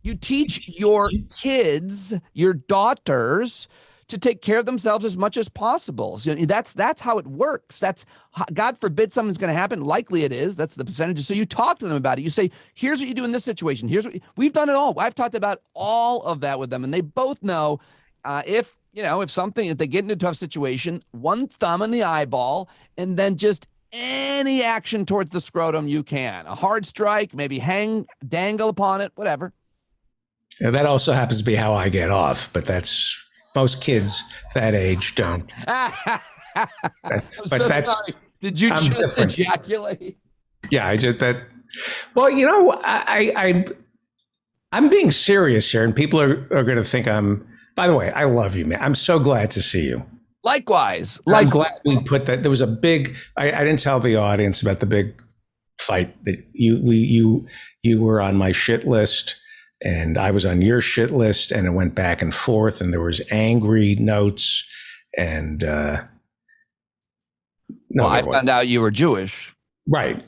You teach your kids, your daughters, to take care of themselves as much as possible. So that's how it works. God forbid something's going to happen. Likely it is. That's the percentages. So you talk to them about it. You say, here's what you do in this situation. Here's what we've done it all. I've talked about all of that with them, and they both know if they get into a tough situation, one thumb in the eyeball, and then just any action towards the scrotum you can. A hard strike, maybe dangle upon it, whatever. Yeah, that also happens to be how I get off, but that's. Most kids that age don't. Sorry. Did you just ejaculate? Yeah, I did that. Well, I'm being serious here, and people are going to think I'm. By the way, I love you, man. I'm so glad to see you. Likewise. I'm glad we put that. There was a big. I didn't tell the audience about the big fight that you were on my shit list. And I was on your shit list, and it went back and forth, and there was angry notes, and I found out you were Jewish, right?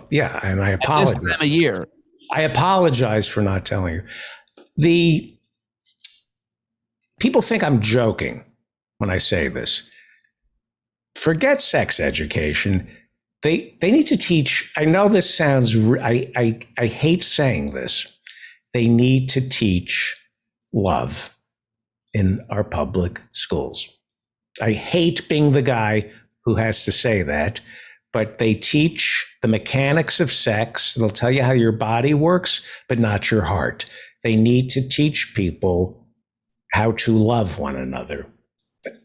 Yeah, and I apologize. This time of year, I apologize for not telling you. People think I'm joking when I say this. Forget sex education. They need to teach. I know this sounds. I hate saying this. They need to teach love in our public schools. I hate being the guy who has to say that, but they teach the mechanics of sex. They'll tell you how your body works, but not your heart. They need to teach people how to love one another,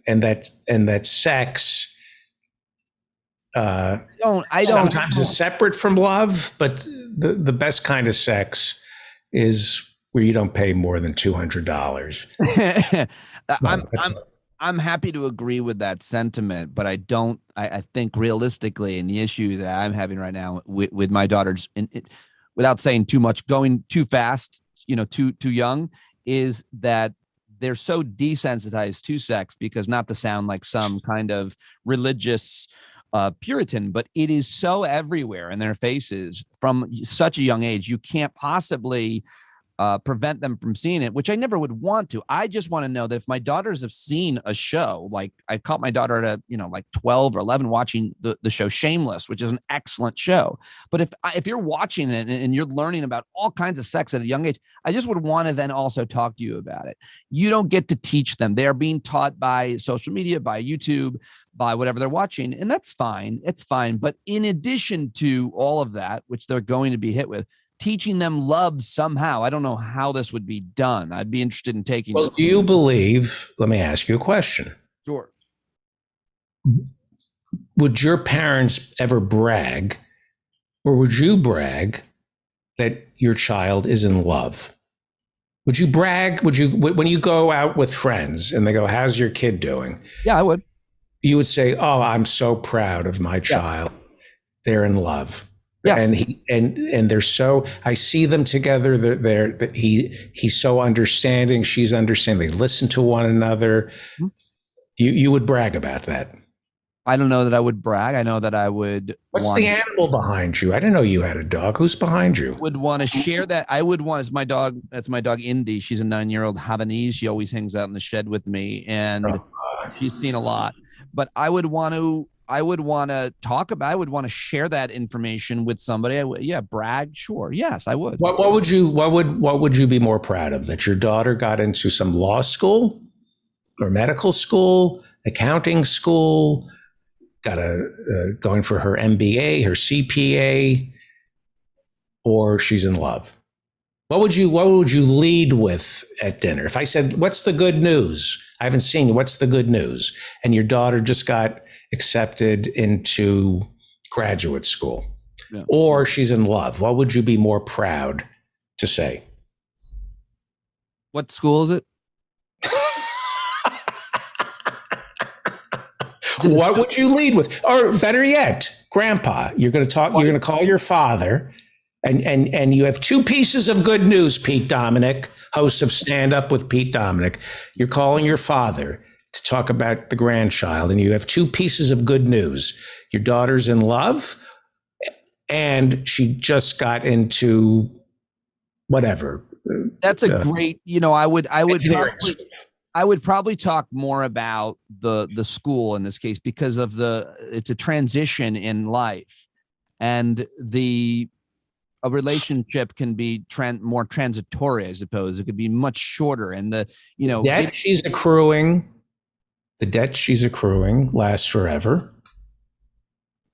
and that sex. I don't. Sometimes is separate from love, but the best kind of sex is where you don't pay more than $200. I'm happy to agree with that sentiment, but I think realistically, and the issue that I'm having right now with my daughters, without saying too much, going too fast, too young, is that they're so desensitized to sex, because not to sound like some kind of religious Puritan, but it is so everywhere in their faces from such a young age. You can't possibly prevent them from seeing it, which I never would want to. I just want to know that if my daughters have seen a show, like I caught my daughter at like 12 or 11 watching the show Shameless, which is an excellent show. But if you're watching it and you're learning about all kinds of sex at a young age, I just would want to then also talk to you about it. You don't get to teach them. They're being taught by social media, by YouTube, by whatever they're watching. And that's fine. It's fine. But in addition to all of that, which they're going to be hit with, teaching them love somehow. I don't know how this would be done. I'd be interested in taking. Well, do you believe, let me ask you a question. Sure. Would your parents ever brag, or would you brag that your child is in love? Would you brag? When you go out with friends and they go, how's your kid doing? Yeah, I would. You would say, oh, I'm so proud of my child. Yes. They're in love. Yes. And they're so, I see them together. He's so understanding. She's understanding. They listen to one another. Mm-hmm. You would brag about that. I don't know that I would brag. I know that I would What's want the animal behind you? I didn't know you had a dog. Who's behind you? would want to share that. I would want as my dog. That's my dog Indy. She's a 9-year-old Havanese. She always hangs out in the shed with me, and she's seen a lot. But I would want to. I would want to talk about. I would want to share that information with somebody. Yeah, brag. Sure. Yes, I would. What would you what would you be more proud of? That your daughter got into some law school or medical school, accounting school, got going for her MBA, her CPA, or she's in love? What would you lead with at dinner? If I said, "What's the good news?" I haven't seen you. What's the good news? And your daughter just got accepted into graduate school, or she's in love. What would you be more proud to say? What school is it? What would you lead with? Or better yet, grandpa, you're going to talk, you're going to call your father, and you have two pieces of good news, Pete Dominic, host of Stand Up with Pete Dominic. You're calling your father to talk about the grandchild, and you have two pieces of good news. Your daughter's in love, and she just got into whatever. That's a great, I would probably talk more about the school in this case, because of it's a transition in life, and a relationship can be more transitory, I suppose. It could be much shorter, and the debt she's accruing lasts forever.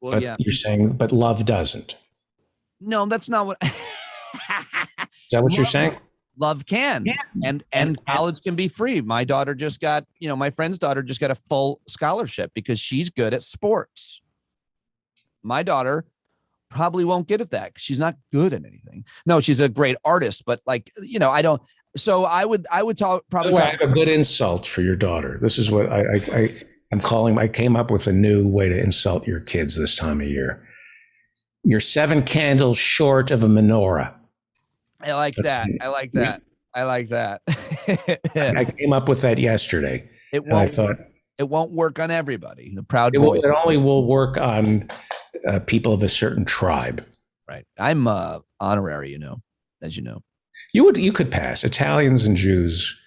Well, but yeah, you're saying, but love doesn't. No, that's not what. Is that what you're saying? Love can, and college can be free. My daughter just got, my friend's daughter just got a full scholarship because she's good at sports. My daughter probably won't get at that because she's not good at anything. No, she's a great artist, but I don't. So I would talk probably. I have a good insult for your daughter. This is what I'm calling. I came up with a new way to insult your kids this time of year. You're 7 candles short of a menorah. I like that. I like that. I came up with that yesterday. It won't work on everybody. The Proud Boys. It only will work on people of a certain tribe. Right. I'm honorary, as you know. You could pass. Italians and Jews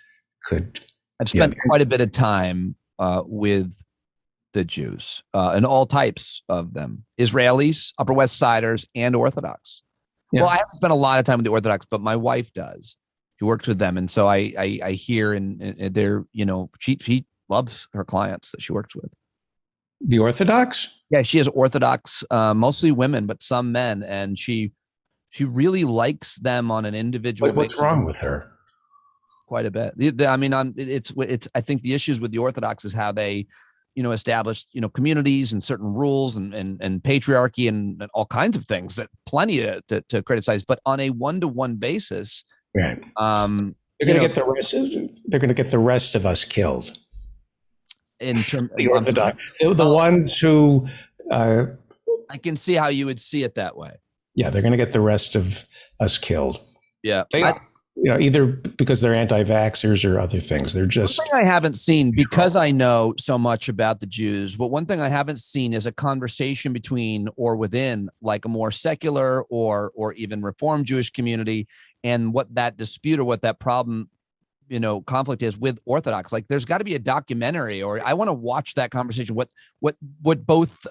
could. I've spent quite a bit of time with the Jews and all types of them: Israelis, Upper West Siders, and Orthodox. Yeah. Well, I haven't spent a lot of time with the Orthodox, but my wife does. She works with them, and so I hear and they're she loves her clients that she works with. The Orthodox? Yeah, she has Orthodox, mostly women, but some men, and she really likes them on an individual. What's wrong with her? Quite a bit. It's. I think the issues with the Orthodox is how they, established, communities and certain rules and patriarchy and all kinds of things that plenty to criticize, but on a one-to-one basis, right. They're going to get the rest. They're going to get the rest of us killed. In terms, the Orthodox, the ones who. I can see how you would see it that way. Yeah, they're going to get the rest of us killed. Yeah. Either because they're anti-vaxxers or other things. They're just. One thing I haven't seen, because I know so much about the Jews, but one thing I haven't seen is a conversation between or within like a more secular or even Reform Jewish community, and what that dispute or what that problem, conflict is with Orthodox. Like, there's got to be a documentary, or I want to watch that conversation. What both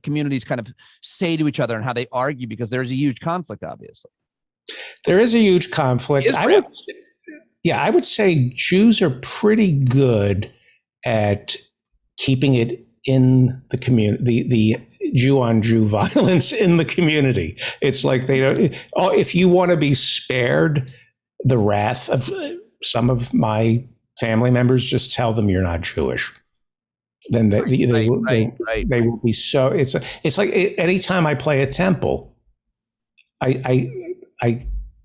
communities kind of say to each other and how they argue, because there's a huge conflict, obviously. There is a huge conflict. I would say Jews are pretty good at keeping it in the community, the Jew-on-Jew violence in the community. It's like they don't. If you want to be spared the wrath of some of my family members, just tell them you're not Jewish. Then they will be so. It's like anytime I play a temple,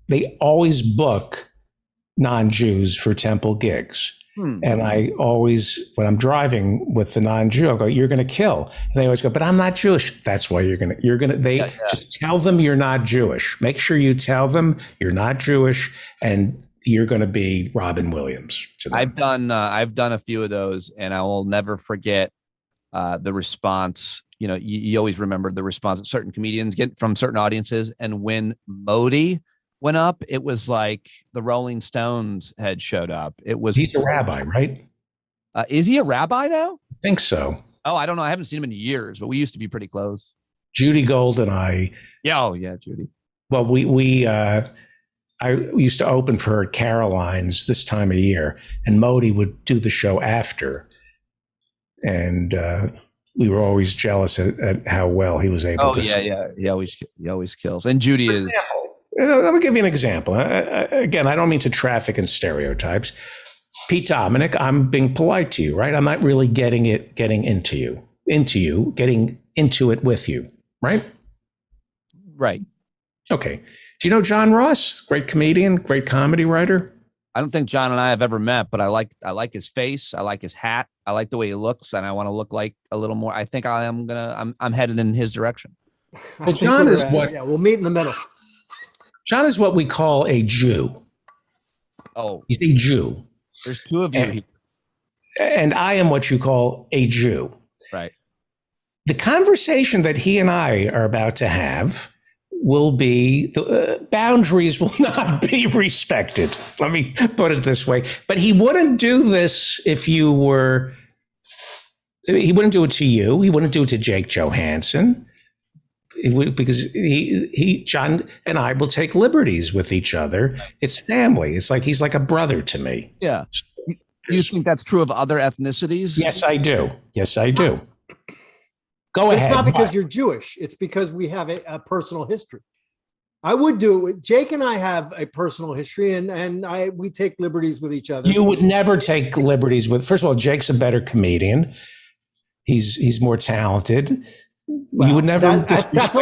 they always book non-Jews for temple gigs. And I always, when I'm driving with the non-Jew, I go, "You're going to kill." And they always go, "But I'm not Jewish." That's why just tell them you're not Jewish. Make sure you tell them you're not Jewish, and you're going to be Robin Williams to them. I've done a few of those, and I will never forget the response. You know, you always remember the response that certain comedians get from certain audiences. And when Modi went up, it was like the Rolling Stones had showed up. It was. He's a rabbi, right? Is he a rabbi now? I think so. Oh, I don't know. I haven't seen him in years, but we used to be pretty close. Judy Gold and I. Yeah. Oh, yeah, Judy. Well, I used to open for her at Caroline's this time of year, and Modi would do the show after, and we were always jealous at how well he was able to. Oh yeah. He always kills. And Judy is. Let me give you an example. Again, I don't mean to traffic in stereotypes. Pete Dominic, I'm being polite to you, right? I'm not really getting into it with you, right? Right. Okay. Do you know John Ross? Great comedian, great comedy writer. I don't think John and I have ever met, but I like his face. I like his hat. I like the way he looks, and I want to look like a little more. I think I'm headed in his direction. Well, John is what? Yeah, we'll meet in the middle. John is what we call a Jew. Oh, He's a Jew. there's two of you. And I am what you call a Jew. Right. The conversation that he and I are about to have will be, the boundaries will not be respected. Let me put it this way. But he wouldn't do this if you were, he wouldn't do it to you. He wouldn't do it to Jake Johansson. Because John and I will take liberties with each other. It's family. It's like he's like a brother to me. Yeah. Do you think that's true of other ethnicities? Yes, I do. Yes, I do. Go It's ahead. not because you're Jewish. It's because we have a personal history. I would do it with Jake, and I have a personal history, and we take liberties with each other. You would never take liberties with. First of all, Jake's a better comedian. He's more talented. Well, you would never. That's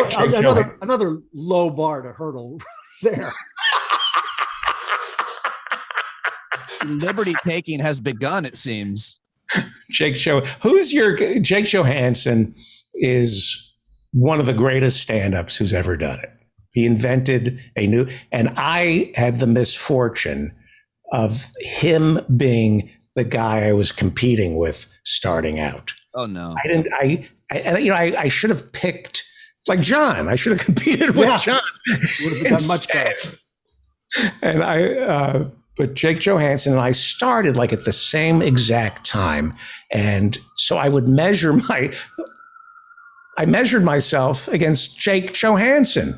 another low bar to hurdle there. Liberty taking has begun, it seems. Jake Johansson is one of the greatest stand-ups who's ever done it. He invented and I had the misfortune of him being the guy I was competing with starting out. Oh no. I should have picked like John. I should have competed with John. Would have become much better. And but Jake Johansson and I started like at the same exact time. And so I would measured myself against Jake Johansson.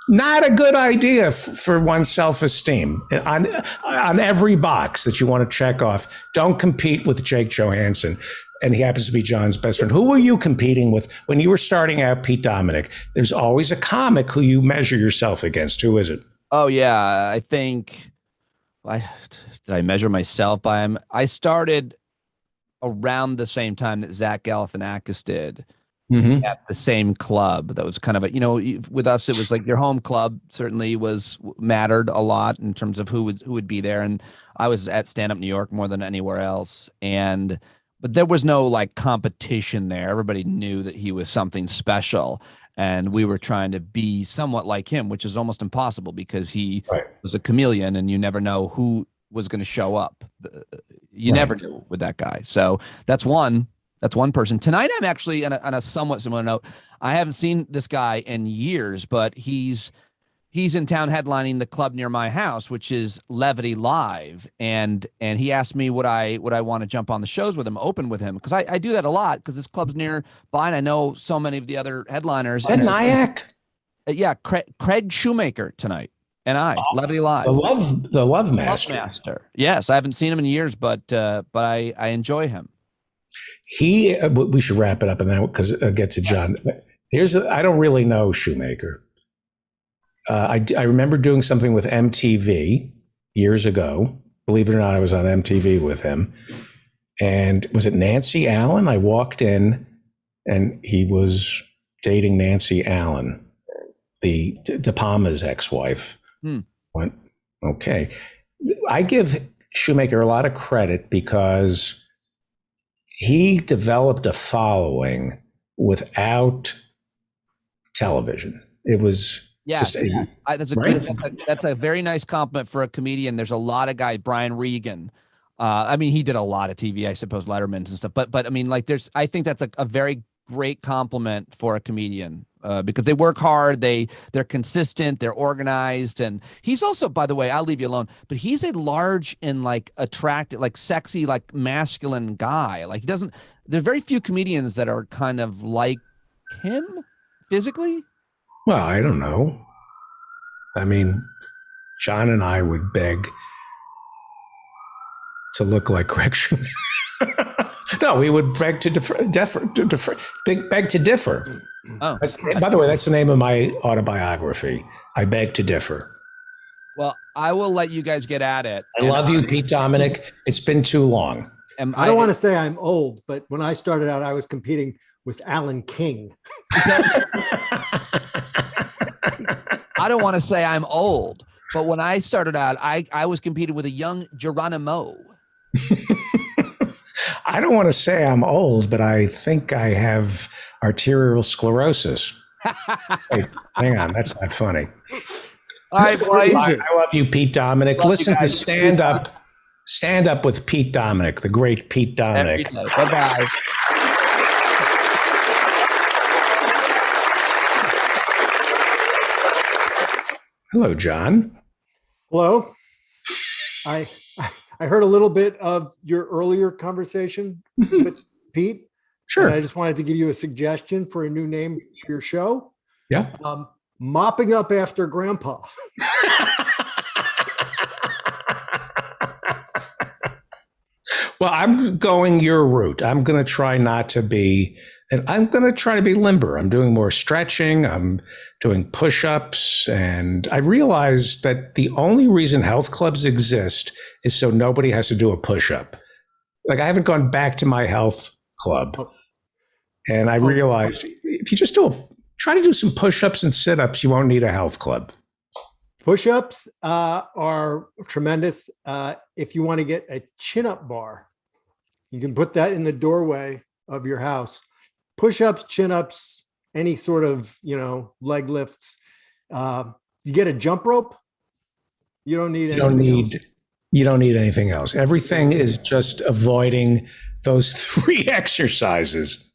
Not a good idea for one's self-esteem. On every box that you want to check off, don't compete with Jake Johansson. And he happens to be John's best friend. Who were you competing with when you were starting out, Pete Dominic? There's always a comic who you measure yourself against. Who is it? Oh yeah, I think did I measure myself by him? I started around the same time that Zach Galifianakis did at the same club. That was kind of with us, it was like your home club certainly mattered a lot in terms of who would be there. And I was at Stand Up New York more than anywhere else. But there was no like competition there. Everybody knew that he was something special. And we were trying to be somewhat like him, which is almost impossible because he was a chameleon and you never know who was going to show up. You never knew with that guy. So that's one person. Tonight, I'm actually on a somewhat similar note. I haven't seen this guy in years, but he's in town headlining the club near my house, which is Levity Live. And he asked me would I want to jump on the shows with him, open with him. Because I do that a lot because this club's nearby and I know so many of the other headliners. And Nyack? Yeah, Craig Shoemaker tonight. And Levity Live. The Love Master. Yes, I haven't seen him in years, but I enjoy him. We should wrap it up and then because I'll get to John. I don't really know Shoemaker. I remember doing something with MTV years ago. Believe it or not, I was on MTV with him. And was it Nancy Allen? I walked in and he was dating Nancy Allen, the De Palma's ex-wife. Went, okay. I give Shoemaker a lot of credit because he developed a following without television. It was that's a very nice compliment for a comedian. There's a lot of guys, Brian Regan, I mean, he did a lot of TV, I suppose, Letterman's and stuff. But I mean, like, I think that's a very great compliment for a comedian because they work hard, they're consistent, they're organized, and he's also, by the way, I'll leave you alone, but he's a large and like attractive, like sexy, like masculine guy. Like there's very few comedians that are kind of like him physically. Well, I don't know. I mean, John and I would beg to look like Greg Schumann. No, we would beg to beg to differ. Oh, By the way, that's the name of my autobiography. I beg to differ. well, I will let you guys get at it. I love you, Pete Dominic. It's been too long. And I don't want to say I'm old, but when I started out, I was competing with Alan King. I don't want to say I'm old, but when I started out, I was competing with a young Geronimo. I don't want to say I'm old, but I think I have arterial sclerosis. Wait, hang on, that's not funny. All right, boys. I love you, Pete Dominic. Love you Listen to guys. Stand Up with Pete Dominic, the great Pete Dominic. Bye-bye. Hello, John. Hello. I heard a little bit of your earlier conversation with Pete. Sure. And I just wanted to give you a suggestion for a new name for your show. Yeah. Mopping Up After Grandpa. Well, I'm going your route. I'm going to try not to be, and I'm going to try to be limber. I'm doing more stretching. I'm doing push-ups. And I realize that the only reason health clubs exist is so nobody has to do a push-up. Like, I haven't gone back to my health club. And I realized if you just try to do some push-ups and sit-ups, you won't need a health club. Push-ups are tremendous. If you want to get a chin-up bar, you can put that in the doorway of your house. Push-ups, chin-ups, any sort of, leg lifts. You get a jump rope. You don't need anything. You don't need anything else. Everything is just avoiding those 3 exercises.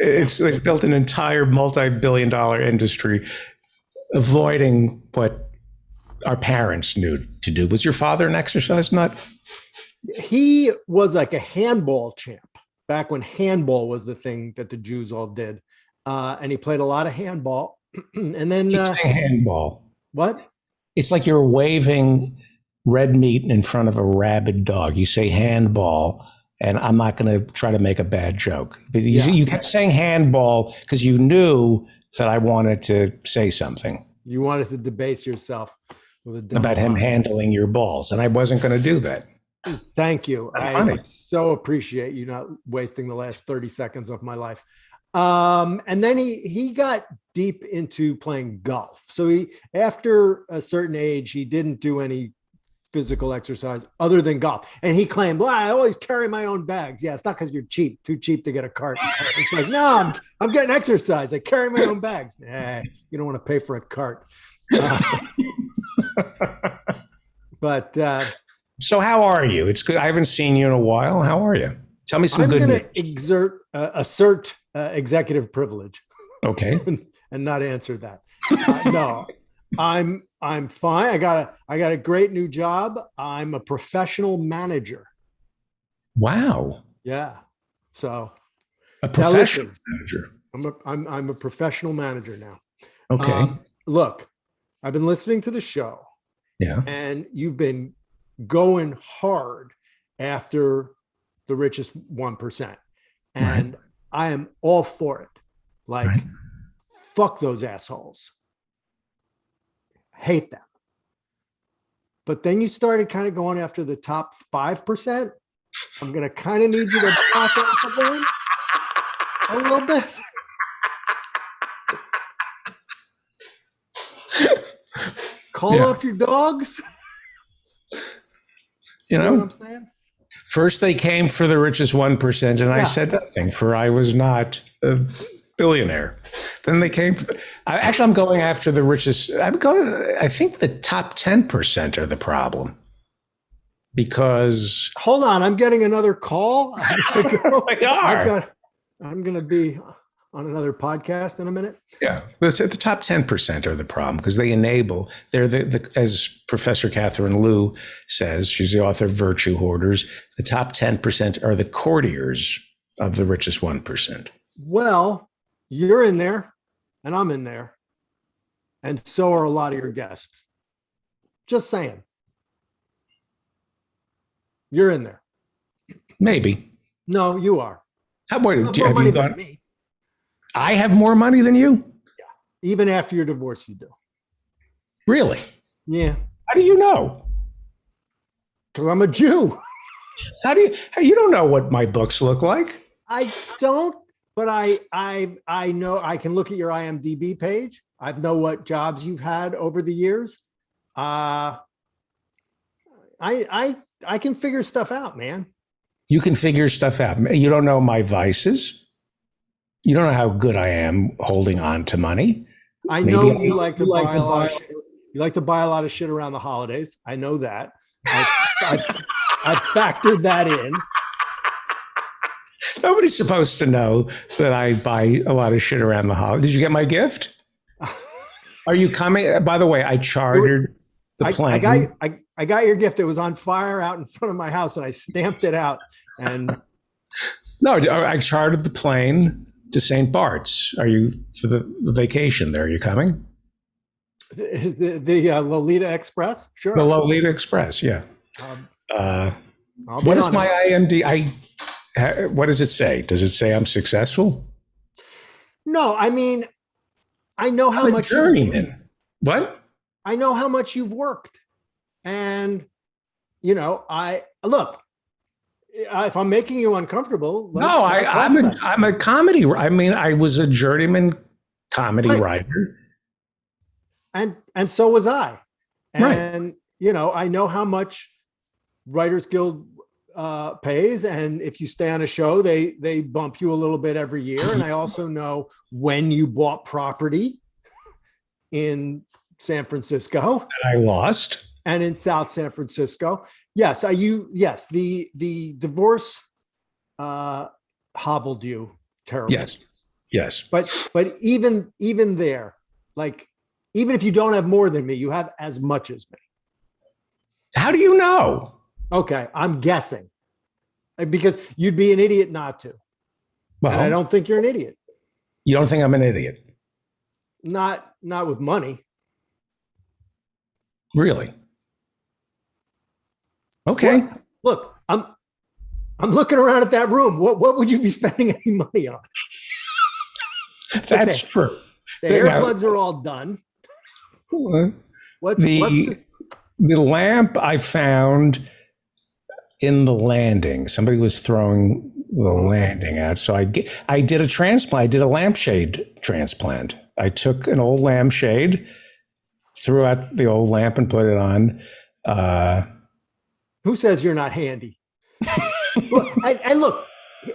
They've built an entire multi-billion-dollar industry avoiding what our parents knew to do. Was your father an exercise nut? He was like a handball champ back when handball was the thing that the Jews all did. And he played a lot of handball. And then handball. What? It's like you're waving red meat in front of a rabid dog. You say handball, and I'm not going to try to make a bad joke. But you kept saying handball because you knew that I wanted to say something. You wanted to debase yourself with about him handling your balls, and I wasn't going to do that. Thank you. I so appreciate you not wasting the last 30 seconds of my life. And then he got deep into playing golf. So after a certain age, he didn't do any physical exercise other than golf. And he claimed, well, I always carry my own bags. Yeah, it's not because you're too cheap to get a cart. It's like, no, I'm getting exercise. I carry my own bags. Nah, you don't want to pay for a cart. But so how are you? It's good. I haven't seen you in a while. How are you? Tell me some good news. I'm going to assert executive privilege. Okay. And not answer that. No, I'm fine. I got a great new job. I'm a professional manager. Wow. Yeah. So a professional manager. I'm a professional manager now. Okay. Look, I've been listening to the show. Yeah. And you've been going hard after the richest 1%. And right. I am all for it. Like, right. Fuck those assholes. Hate them. But then you started kind of going after the top 5%. I'm going to kind of need you to back off again a little bit. Call off your dogs. You know what I'm saying? First, they came for the richest 1%, and I said nothing, for I was not a billionaire. Then they came. I'm going after the richest. I think the top 10% are the problem. because Hold on, I'm getting another call. they are. I'm going to be on another podcast in a minute. Yeah, the top 10% are the problem because they enable. They're as Professor Catherine Liu says, she's the author of Virtue Hoarders. The top 10% are the courtiers of the richest 1%. Well, you're in there, and I'm in there, and so are a lot of your guests. Just saying, you're in there. Maybe. No, you are. How about You have you? more Have money you than gone? me. I have more money than you. Even after your divorce, you do. Really? Yeah, How do you know? because I'm a Jew. How do you don't know what my books look like? I don't, but I know I can look at your IMDb page. I know what jobs you've had over the years. I can figure stuff out, man. You can figure stuff out. You don't know my vices. You don't know how good I am holding on to money. I Maybe know I- you like to buy a lot of shit. You like to buy a lot of shit around the holidays. I know that. I've factored that in. Nobody's supposed to know that I buy a lot of shit around the holidays. Did you get my gift? Are you coming? By the way, I chartered the plane. I got your gift. It was on fire out in front of my house, and I stamped it out. And No, I chartered the plane to St. Bart's. Are you for the vacation there? Are you coming? the Lolita Express, sure. The Lolita Express, yeah. I'll be What is on my it. what does it say? Does it say I'm successful? No, I mean, I know how I'm a much journeyman. What? I know how much you've worked, and I look. If I'm making you uncomfortable, let's No, talk about it. I'm a comedy. I mean, I was a journeyman comedy Right. writer. and so was I. Right. And I know how much Writers Guild pays, and if you stay on a show, they bump you a little bit every year. And I also know when you bought property in San Francisco And I lost. and in South San Francisco. Yes, the divorce hobbled you terribly. Yes. But even there, like, even if you don't have more than me, you have as much as me. How do you know? Okay, I'm guessing because you'd be an idiot not to. Well, And I don't think you're an idiot. you don't think I'm an idiot, Not with money. really? Okay. Look, I'm looking around at that room. What would you be spending any money on? That's true. The Yeah. hair plugs are all done. What's this? The lamp I found in the landing. Somebody was throwing the landing out. So I did a transplant. I did a lampshade transplant. I took an old lampshade, threw out the old lamp and put it on. Who says you're not handy? Look,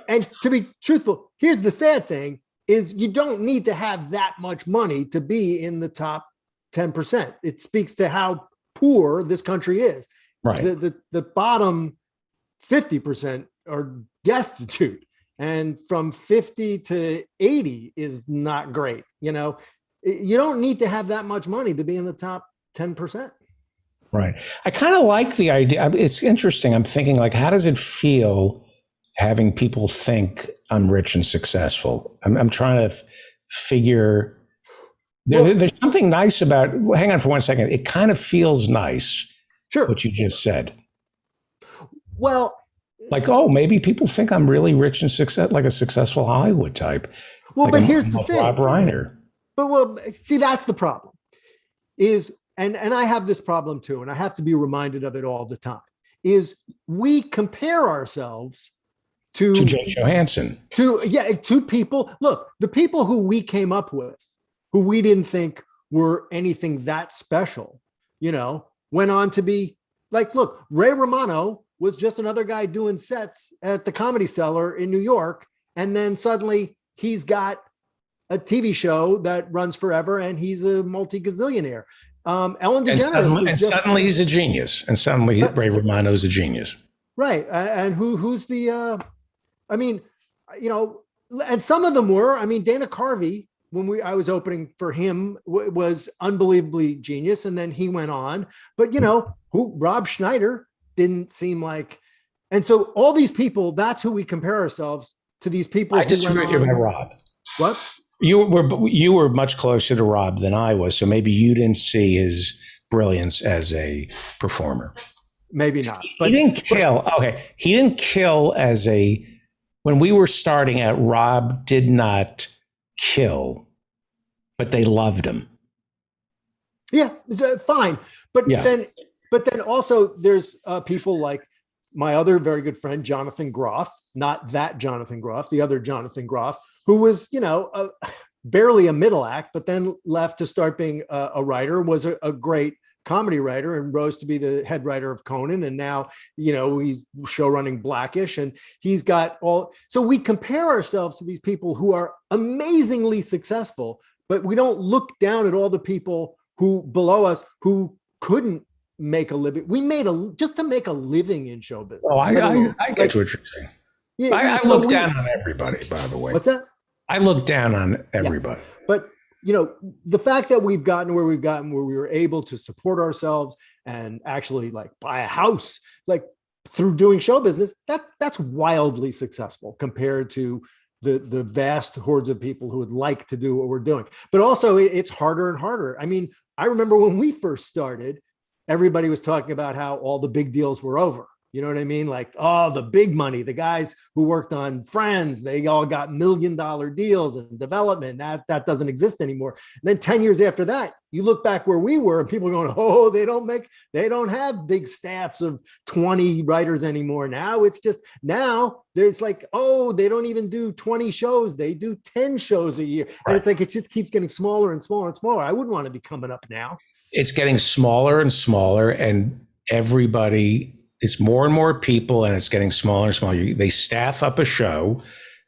and to be truthful, here's the sad thing is you don't need to have that much money to be in the top 10%. It speaks to how poor this country is. Right. The bottom 50% are destitute, and from 50 to 80 is not great. You don't need to have that much money to be in the top 10%. Right. I kind of like the idea. It's interesting. I'm thinking, like, how does it feel having people think I'm rich and successful? I'm trying to figure. There's something nice about. Hang on for 1 second. It kind of feels nice. Sure. What you just said. Well, Like, oh, maybe people think I'm really rich and like a successful Hollywood type. well, Like but I'm here's the like thing. Rob Reiner. But see, that's the problem. And I have this problem too, and I have to be reminded of it all the time. Is we compare ourselves to Jake Johansson. to people. Look, the people who we came up with, who we didn't think were anything that special, went on to be like, look, Ray Romano was just another guy doing sets at the Comedy Cellar in New York, and then suddenly he's got a TV show that runs forever, and he's a multi-gazillionaire. Ellen And DeGeneres suddenly, was and just suddenly he's a genius. And suddenly Ray Romano is a genius. right. And who's the? I mean, you know, and some of them were. I mean, Dana Carvey, when I was opening for him, was unbelievably genius, and then he went on. But you know, Rob Schneider didn't seem like, and so all these people, that's who we compare ourselves to. These people. I disagree with you about Rob. What? You were much closer to Rob than I was, so maybe you didn't see his brilliance as a performer. Maybe not. But He didn't kill. Okay, he didn't kill as a. When we were starting out, Rob did not kill, but they loved him. yeah, fine. But Yeah. then also there's people like my other very good friend Jonathan Groff, not that Jonathan Groff, the other Jonathan Groff, who was, you know, barely a middle act, but then left to start being a writer, was a great comedy writer and rose to be the head writer of Conan. And now, you know, he's show running Blackish, and he's got all. So we compare ourselves to these people who are amazingly successful, but we don't look down at all the people who below us who couldn't make a living. We made just to make a living in show business. Oh, I get what you're saying. Yeah, I look down on everybody, by the way. What's that? I look down on everybody. Yes. But you know, the fact that we've gotten where we've gotten, where we were able to support ourselves and actually like buy a house, like through doing show business, that's wildly successful compared to the vast hordes of people who would like to do what we're doing. But also it's harder and harder. I mean, I remember when we first started, everybody was talking about how all the big deals were over. You know what I mean? Like, oh, the big money, the guys who worked on Friends, they all got $1 million deals and development. That doesn't exist anymore. And then 10 years after that, you look back where we were and people are going, oh, they don't have big staffs of 20 writers anymore. Now it's just, now there's like, oh, they don't even do 20 shows. They do 10 shows a year. And it's like, it just keeps getting smaller and smaller and smaller. I wouldn't want to be coming up now. It's getting smaller and smaller, and everybody, it's more and more people, and it's getting smaller and smaller. They staff up a show,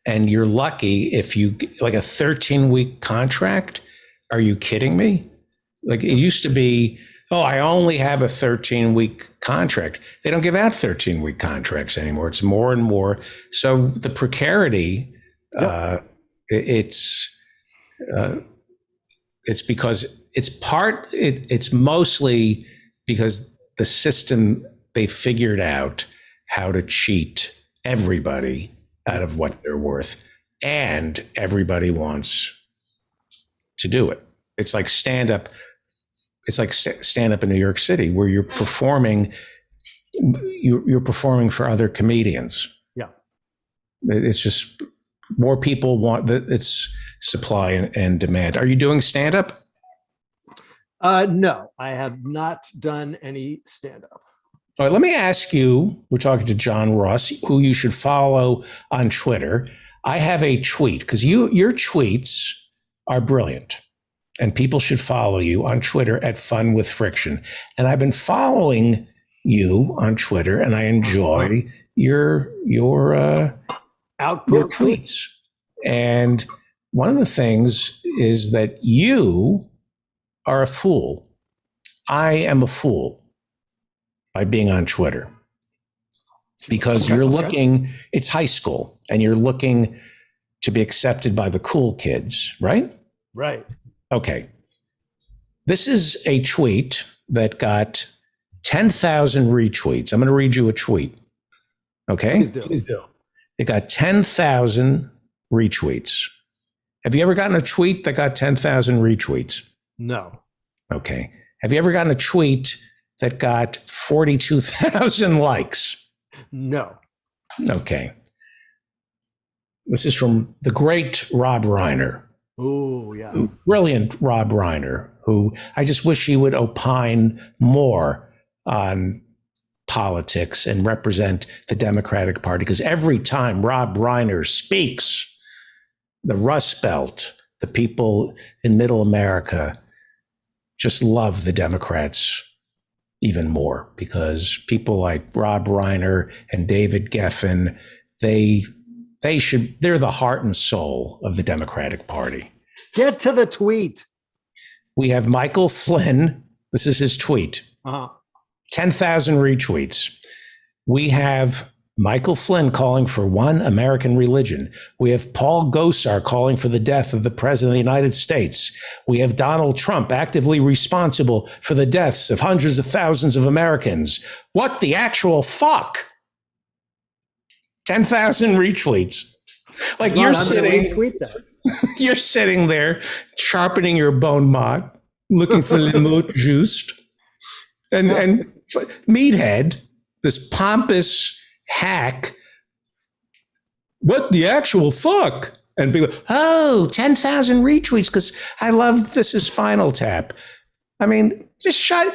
and you're lucky if you like a 13-week contract. Are you kidding me? Like it used to be, oh, I only have a 13-week contract. They don't give out 13-week contracts anymore. It's more and more. So the precarity, it's because it's mostly because the system, they figured out how to cheat everybody out of what they're worth, and everybody wants to do it. It's like stand up. It's like stand up in New York City, where you're performing for other comedians. Yeah. It's just more people want that. It's supply and demand. Are you doing stand up? No, I have not done any stand up. All right, let me ask you, we're talking to John Ross, who you should follow on Twitter. I have a tweet, because your tweets are brilliant, and people should follow you on Twitter at Fun with Friction. And I've been following you on Twitter, and I enjoy your Output. your tweets. And one of the things is that you are a fool. I am a fool by being on Twitter, because you're looking, it's high school, and you're looking to be accepted by the cool kids, right? Right. Okay. This is a tweet that got 10,000 retweets. I'm going to read you a tweet. Okay. Please do. It got 10,000 retweets. Have you ever gotten a tweet that got 10,000 retweets? No. Okay. Have you ever gotten a tweet that got 42,000 likes? No. Okay. This is from the great Rob Reiner. Oh, yeah. Brilliant Rob Reiner, who I just wish he would opine more on politics and represent the Democratic Party, because every time Rob Reiner speaks, the Rust Belt, the people in Middle America just love the Democrats even more, because people like Rob Reiner and David Geffen, they're the heart and soul of the Democratic Party. Get to the tweet. We have Michael Flynn, This is his tweet. Uh-huh. 10,000 retweets. We have Michael Flynn calling for one American religion. We have Paul Gosar calling for the death of the President of the United States. We have Donald Trump actively responsible for the deaths of hundreds of thousands of Americans. What the actual fuck? 10,000 retweets. Like Ron, you're I'm gonna sitting, retweet that. you're sitting there sharpening your bon mot, looking for le mot juste. And Meathead, this pompous hack, what the actual fuck? And people, 10,000 retweets because I love This Is Spinal Tap. I mean, just shut,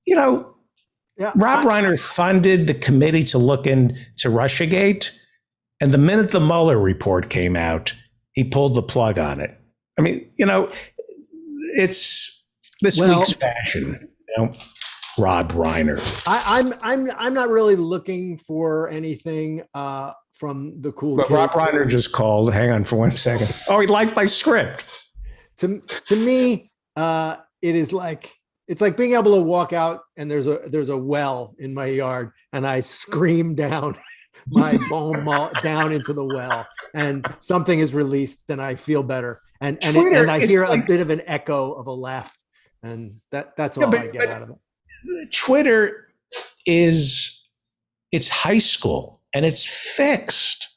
Yeah, Rob Reiner funded the committee to look into Russiagate. And the minute the Mueller report came out, he pulled the plug on it. I mean, it's this week's fashion, Rob Reiner. I'm not really looking for anything from the cool But kid. Rob Reiner just called. Hang on for 1 second. Oh, he liked my script. To me, it is like it's like being able to walk out and there's a well in my yard and I scream down my bone down into the well and something is released and I feel better and I hear a bit of an echo of a laugh and that's all I get out of it. Twitter it's high school and it's fixed.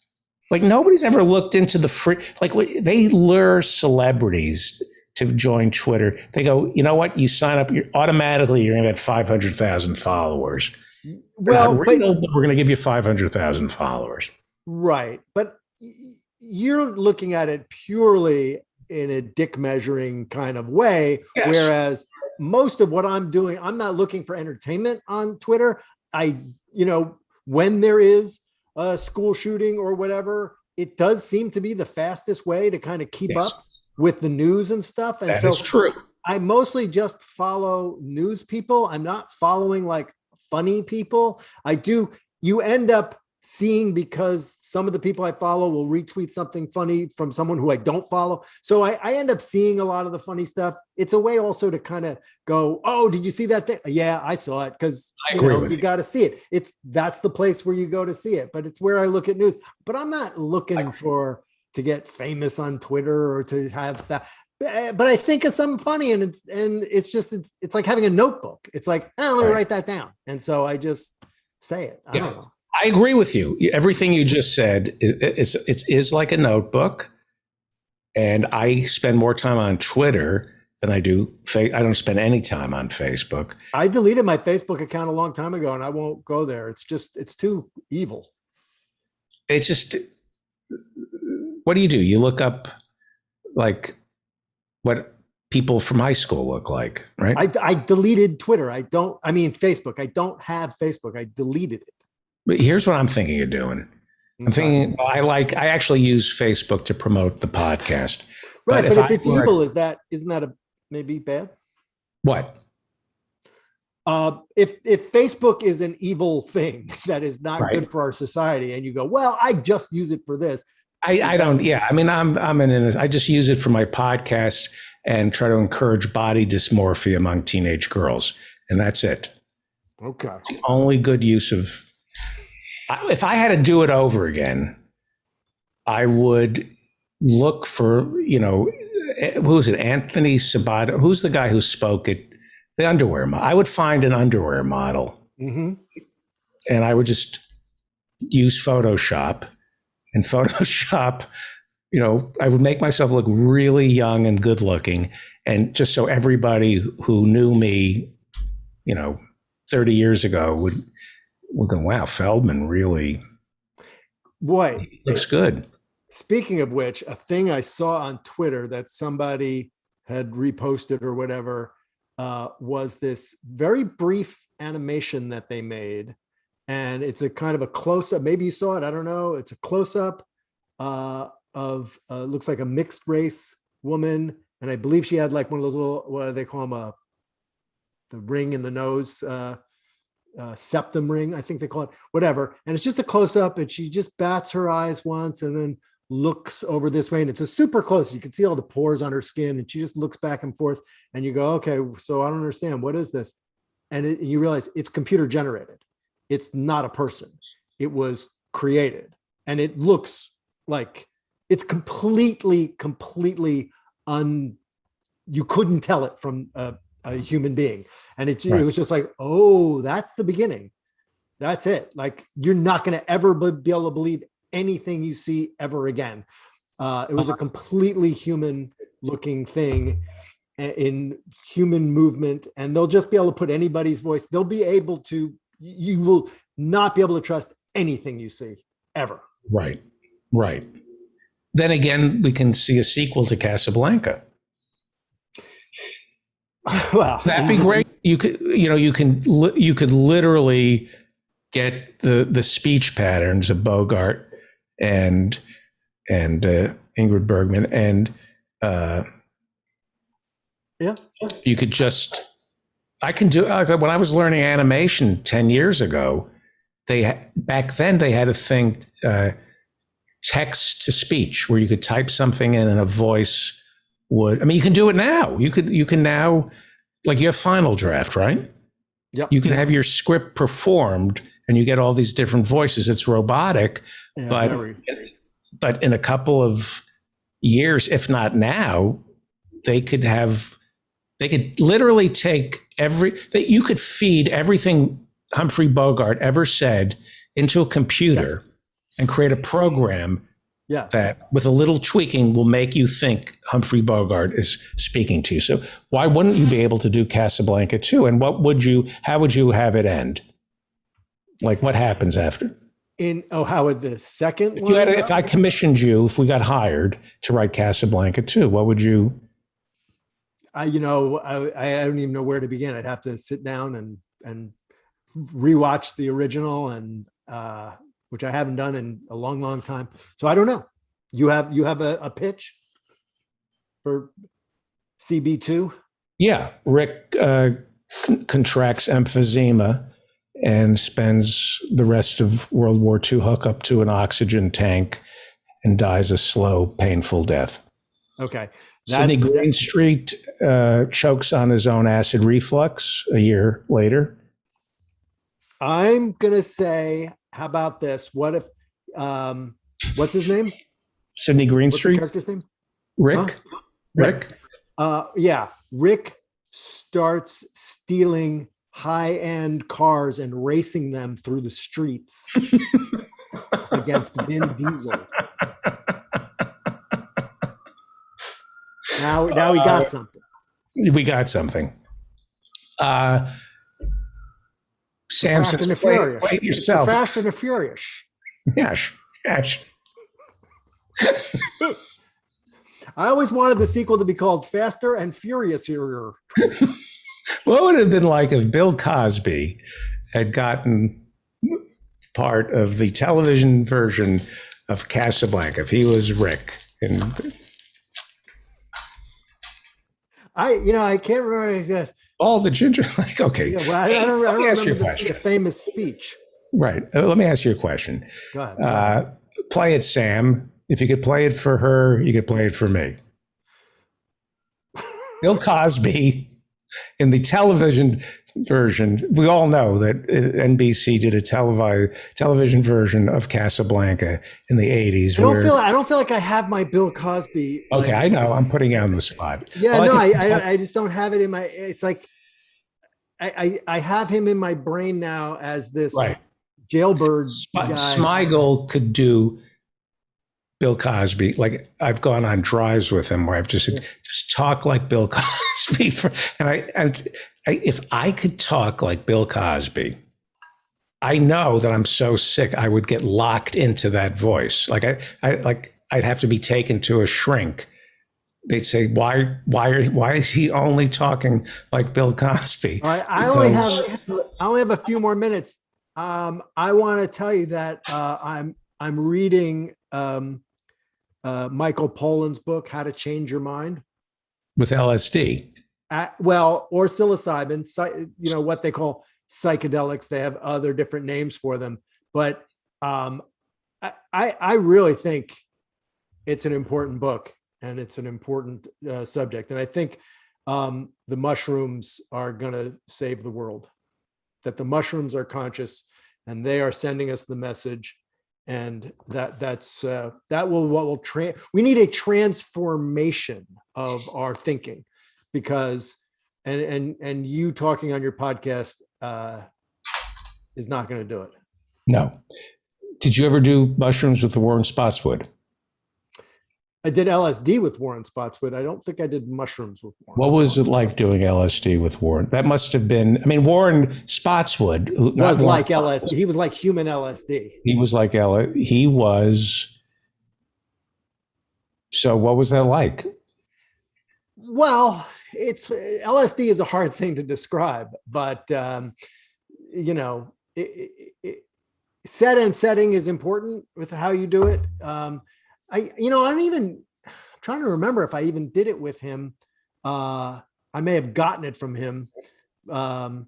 Like nobody's ever looked into the free, like they lure celebrities to join Twitter. They go, you know what? You sign up, you're going to get 500,000 followers. Well, we're going to give you 500,000 followers. Right. But you're looking at it purely in a dick measuring kind of way. Yes. Whereas most of what I'm doing, I'm not looking for entertainment on Twitter. When there is a school shooting or whatever, it does seem to be the fastest way to kind of keep up with the news and stuff. And that is true. I mostly just follow news people. I'm not following like funny people. You end up seeing because some of the people I follow will retweet something funny from someone who I don't follow. So I end up seeing a lot of the funny stuff. It's a way also to kind of go, oh, did you see that thing? Yeah, I saw it because you got to see it. That's the place where you go to see it, but it's where I look at news. But I'm not looking to get famous on Twitter or to have that. But I think of something funny and it's like having a notebook. It's like, let me write that down. And so I just say it. I don't know. I agree with you. Everything you just said is like a notebook. And I spend more time on Twitter than I do. I don't spend any time on Facebook. I deleted my Facebook account a long time ago and I won't go there. It's too evil. It's just, what do? You look up like what people from high school look like, right? I deleted Twitter. Facebook. I don't have Facebook. I deleted it. But here's what I'm thinking of doing. I'm thinking I actually use Facebook to promote the podcast. Right, but if it's evil, isn't that maybe bad? What? If Facebook is an evil thing that is not good for our society, and you go, well, I just use it for this. I don't. Yeah, I mean, I just use it for my podcast and try to encourage body dysmorphia among teenage girls, and that's it. Okay, it's the only good use of. If I had to do it over again, I would look for, who is it? Anthony Sabato. Who's the guy who spoke at the underwear model? I would find an underwear model, and I would just use Photoshop. And Photoshop, I would make myself look really young and good looking. And just so everybody who knew me, 30 years ago would go, wow, Feldman really looks good. Speaking of which, a thing I saw on Twitter that somebody had reposted or whatever was this very brief animation that they made. And it's a kind of a close-up. Maybe you saw it. I don't know. It's a close-up of looks like a mixed race woman. And I believe she had like one of those little, what do they call them? The ring in the nose, septum ring, I think they call it, whatever. And it's just a close-up and she just bats her eyes once and then looks over this way, and it's a super close. You can see all the pores on her skin, and she just looks back and forth. And you go, okay, so I don't understand. What is this? And you realize it's computer generated. It's not a person. It was created, and it looks like it's completely you couldn't tell it from a human being. And it was just like, oh, that's the beginning. That's it. Like, you're not going to ever be able to believe anything you see ever again. It was a completely human looking thing in human movement, and they'll just be able to put anybody's voice. They'll be able to, you will not be able to trust anything you see ever. Right. Then again, we can see a sequel to Casablanca. Well, that'd be great. You could literally get the speech patterns of Bogart and Ingrid Bergman, and you could just. I can do. When I was learning animation 10 years ago, back then they had a thing, text to speech, where you could type something in and a voice would. I mean, you can do it now. You can now, like, you have Final Draft, right? Yep. You can have your script performed, and you get all these different voices. It's robotic, but in a couple of years, if not now, they could literally take you could feed everything Humphrey Bogart ever said into a computer and create a program that, with a little tweaking, will make you think Humphrey Bogart is speaking to you. So why wouldn't you be able to do Casablanca too? And how would you have it end? Like, what happens after? How would the second one? If I commissioned you, if we got hired to write Casablanca too, what would you? I don't even know where to begin. I'd have to sit down and rewatch the original, and which I haven't done in a long time. So I don't know. You have a pitch for CB2? Yeah, Rick contracts emphysema and spends the rest of World War II hooked up to an oxygen tank and dies a slow, painful death. Okay. Sidney Greenstreet chokes on his own acid reflux a year later. I'm going to say, how about this? What if, what's his name? Sidney Greenstreet. What's the character's name? Rick. Huh? Rick. Rick starts stealing high-end cars and racing them through the streets against Vin Diesel. Now we got something. We got something. Sam Fast and the Furious. It's the Fast and the Furious. Yes. I always wanted the sequel to be called Faster and Furious here. What would it have been like if Bill Cosby had gotten part of the television version of Casablanca, if he was Rick? I can't remember. All the ginger, like, okay. Yeah, well, I don't remember the famous speech. Right. Let me ask you a question. Go ahead. Play it, Sam. If you could play it for her, you could play it for me. Bill Cosby, in the television version, we all know that NBC did a television version of Casablanca in the 80s. I don't feel like I have my Bill Cosby. Okay, I know. I'm putting you on the spot. Yeah, I just don't have it in my. It's like I have him in my brain now as this jailbird guy. Smigel could do Bill Cosby. Like, I've gone on drives with him where I've just talk like Bill Cosby. If I could talk like Bill Cosby, I know that I'm so sick I would get locked into that voice. Like I'd have to be taken to a shrink. They'd say, why is he only talking like Bill Cosby? All right, I only have a few more minutes. I want to tell you that I'm reading Michael Pollan's book, How to Change Your Mind. With LSD. Or psilocybin, what they call psychedelics. They have other different names for them. But I really think it's an important book and it's an important subject. And I think the mushrooms are going to save the world, that the mushrooms are conscious and they are sending us the message. And we need a transformation of our thinking, because, and you talking on your podcast is not going to do it. No. Did you ever do mushrooms with the Warren Spotswood? I did LSD with Warren Spotswood. I don't think I did mushrooms with Warren. What was it like doing LSD with Warren? That must have been, I mean, Warren Spotswood was like LSD. He was like human LSD. He was like he was. So what was that like? Well, LSD is a hard thing to describe, but you know, setting is important with how you do it. I'm trying to remember if I even did it with him. I may have gotten it from him. You're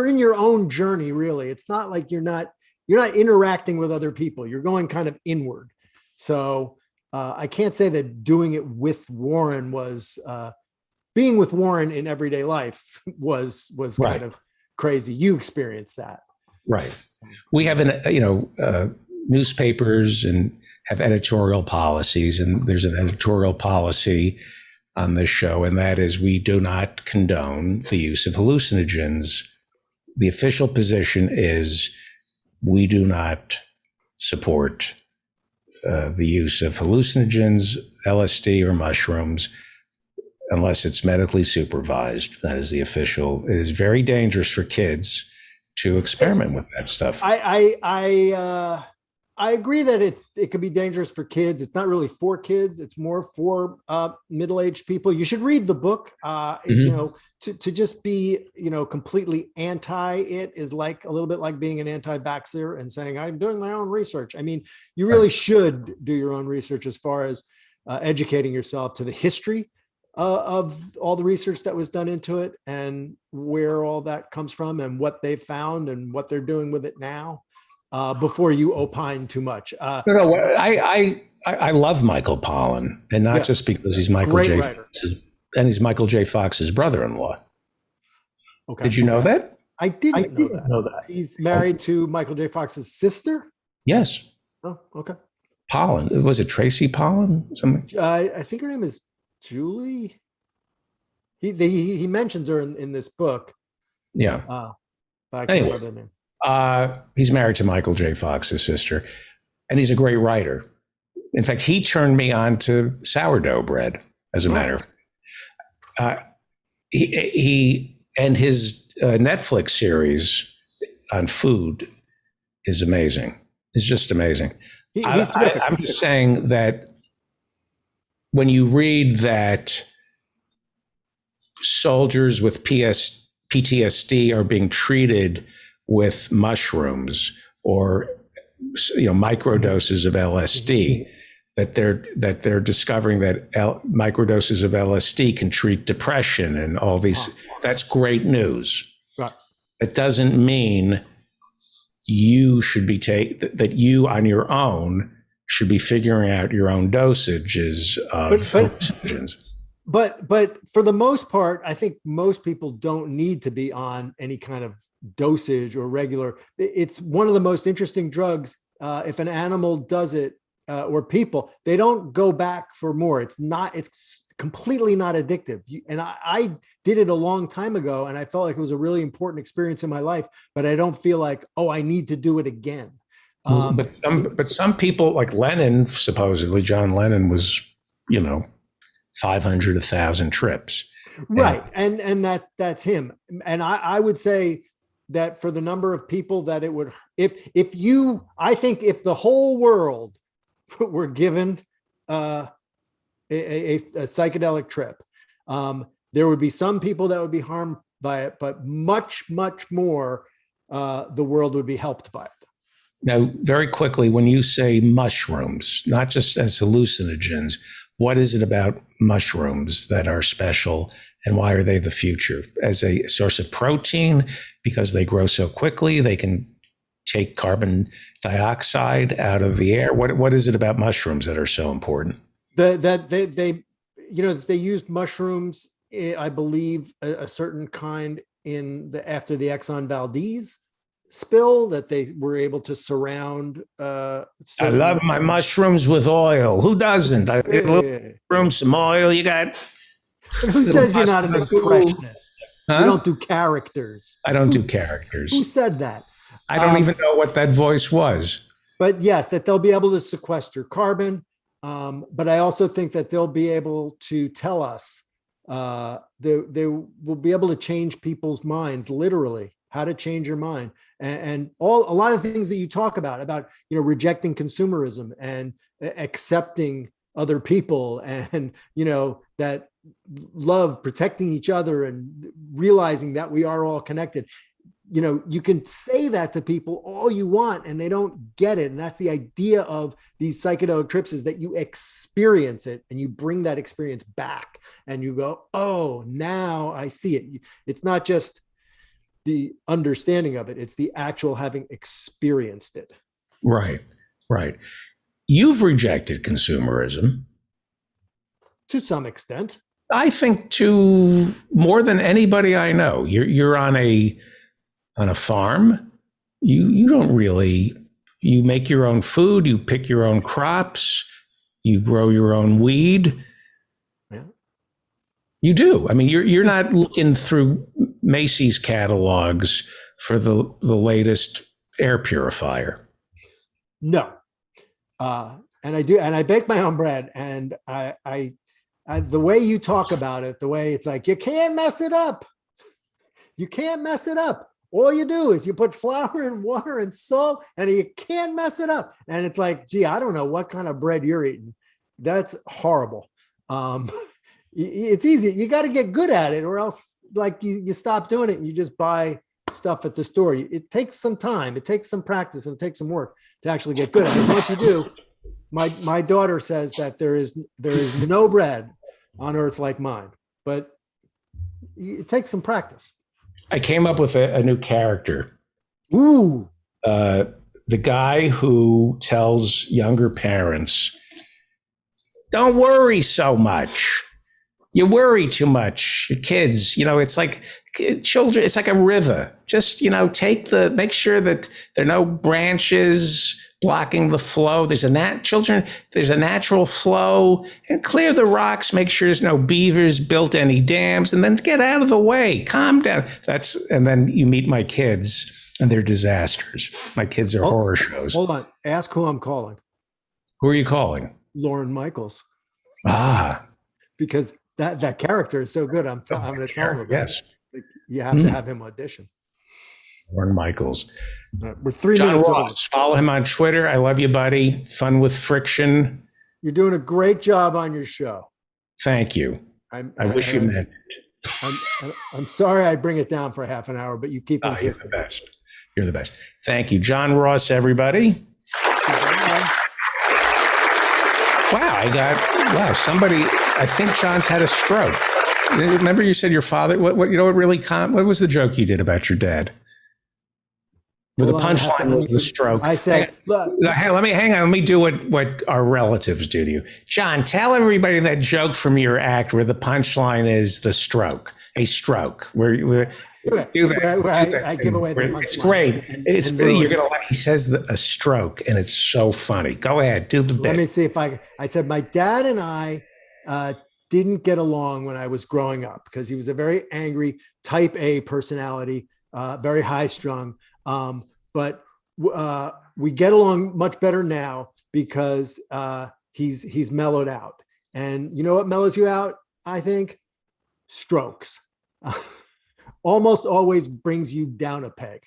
in your own journey, really. It's not like you're not interacting with other people. You're going kind of inward. So I can't say that doing it with Warren was being with Warren in everyday life was right. Kind of crazy. You experienced that. Right. We have newspapers and have editorial policies, and there's an editorial policy on this show, and that is we do not condone the use of hallucinogens. The official position is we do not support the use of hallucinogens, LSD or mushrooms, unless it's medically supervised. That is the official. It is very dangerous for kids to experiment with that stuff. I agree that it could be dangerous for kids. It's not really for kids. It's more for middle-aged people. You should read the book. To just be, completely anti it is like a little bit like being an anti-vaxxer and saying, I'm doing my own research. I mean, you really should do your own research as far as educating yourself to the history of all the research that was done into it and where all that comes from and what they found and what they're doing with it now. Before you opine too much. No, I love Michael Pollan, and not just because he's Michael J. Fox's, and he's Michael J. Fox's brother-in-law. Okay. Did you know that? I didn't know that. He's married to Michael J. Fox's sister? Yes. Oh, okay. Pollan. Was it Tracy Pollan? Something? I think her name is Julie. He mentions her in this book. Yeah. But I can't remember the name. He's married to Michael J. Fox's sister, and he's a great writer. In fact, he turned me on to sourdough bread, as a matter of he and his Netflix series on food is amazing. It's just amazing. He's terrific. I'm just saying that when you read that soldiers with PTSD are being treated with mushrooms or microdoses of LSD, that they're discovering that microdoses of LSD can treat depression and all these. That's great news. Right. It doesn't mean you should be that you on your own should be figuring out your own dosages of hallucinogens. But for the most part, I think most people don't need to be on any kind of dosage or regular. It's one of the most interesting drugs. If an animal does it or people, they don't go back for more. It's completely not addictive. And I did it a long time ago, and I felt like it was a really important experience in my life, but I don't feel like, I need to do it again. But some people, like Lennon, supposedly John Lennon was, 500, 1,000 trips. Right. And that's him. And I would say that for the number of people that it would, I think if the whole world were given a psychedelic trip, there would be some people that would be harmed by it, but much, much more, the world would be helped by it. Now, very quickly, when you say mushrooms, not just as hallucinogens, what is it about mushrooms that are special, and why are they the future? As a source of protein, because they grow so quickly, they can take carbon dioxide out of the air. What is it about mushrooms that are so important? That they used mushrooms, I believe, a certain kind after the Exxon Valdez spill, that they were able to surround. I love my mushrooms with oil. Who doesn't? Some oil. You got. Who says you're not an impressionist? Huh? You don't do characters. I don't do characters. Who said that? I don't even know what that voice was. But yes, that they'll be able to sequester carbon. But I also think that they'll be able to tell us, they will be able to change people's minds, literally, how to change your mind. And a lot of things that you talk about, rejecting consumerism and accepting other people, and, that love, protecting each other, and realizing that we are all connected. You can say that to people all you want and they don't get it. And that's the idea of these psychedelic trips, is that you experience it and you bring that experience back and you go, oh, now I see it. It's not just the understanding of it. It's the actual having experienced it. Right. You've rejected consumerism. To some extent. I think to more than anybody I know. You're on a farm. You don't really, you make your own food, you pick your own crops, you grow your own weed. Yeah. You do. I mean, you're not looking through Macy's catalogs for the latest air purifier. No. And I do, and I bake my own bread, and I the way you talk about it, the way it's like, you can't mess it up. You can't mess it up. All you do is you put flour and water and salt, and you can't mess it up. And it's like, gee, I don't know what kind of bread you're eating. That's horrible. It's easy. You got to get good at it, or else like you stop doing it and you just buy stuff at the store. It takes some time. It takes some practice, and it takes some work to actually get good at it. Once you do, my daughter says that there is no bread on earth like mine, but it takes some practice. I came up with a new character. Ooh. The guy who tells younger parents, don't worry so much. You worry too much. Your kids, it's like children, it's like a river. Just, make sure that there are no branches blocking the flow. There's a natural flow, and clear the rocks. Make sure there's no beavers built any dams, and then get out of the way. Calm down. And then you meet my kids, and they're disasters. My kids are horror shows. Hold on. Ask who I'm calling. Who are you calling? Lorne Michaels. Because that character is so good. I'm going to tell him about yes. it. You have to have him audition. Lorne Michaels. We're 3 John minutes Ross, follow him on Twitter. I love you, buddy. Fun with Friction. You're doing a great job on your show. Thank you. I wish you meant it. I'm sorry I bring it down for half an hour, but you keep insisting. You're the best. Thank you. John Ross, everybody. Wow, somebody, I think John's had a stroke. Remember you said your father, what was the joke you did about your dad? With the punchline was the stroke. I said, hey, let me do what our relatives do to you. John, tell everybody that joke from your act where the punchline is the stroke, a stroke. Where I give away the punchline. It's great. You're gonna like. He says a stroke, and it's so funny. Go ahead, do the bit. Let me see if I said my dad and I didn't get along when I was growing up because he was a very angry type A personality, very high strung. But we get along much better now because he's mellowed out. And you know what mellows you out? I think strokes. Almost always brings you down a peg.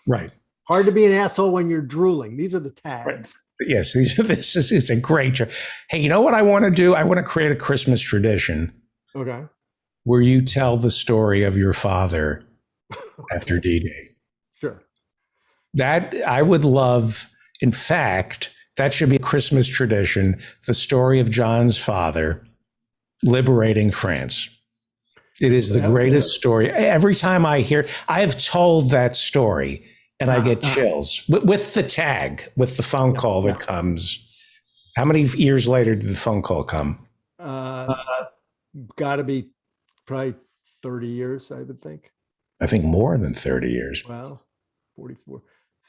Right. Hard to be an asshole when you're drooling. These are the tags. Right. Yes, it's a great joke. Hey, you know what I want to do? I want to create a Christmas tradition. Okay. Where you tell the story of your father after D-Day. Sure. That I would love. In fact, that should be a Christmas tradition. The story of John's father liberating France. It is the greatest story. Every time I have told that story, and I get chills with the tag, with the phone call that comes. How many years later did the phone call come? Got to be probably 30 years, I would think. I think more than 30 years. Well, 44,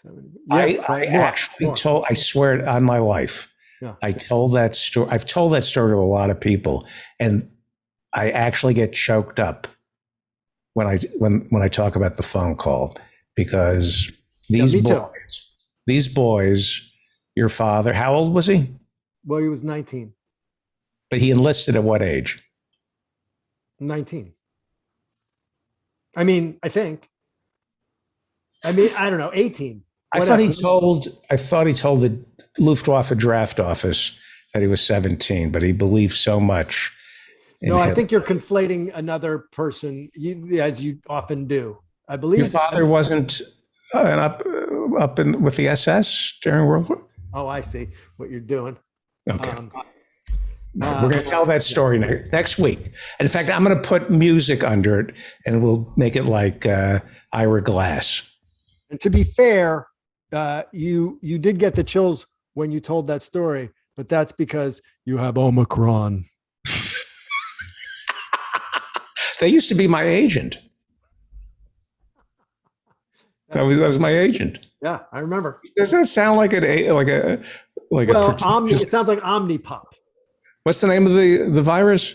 70. I right, actually told, I swear it on my life, I told that story. I've told that story to a lot of people, and I actually get choked up when I talk about the phone call, because these boys, your father, how old was he? Well, he was 19. But he enlisted at what age? 19. I mean, I don't know, 18. I thought he told the Luftwaffe draft office that he was 17, but he believed so much. No, I think you're conflating another person, as you often do. I believe your father wasn't up with the SS during World War. Oh, I see what you're doing. Okay. We're going to tell that story next week. In fact, I'm going to put music under it, and we'll make it like Ira Glass. And to be fair, you did get the chills when you told that story, but that's because you have Omicron. They used to be my agent. That was my agent. Yeah, I remember. Does that sound like it sounds like Omnipop. What's the name of the virus?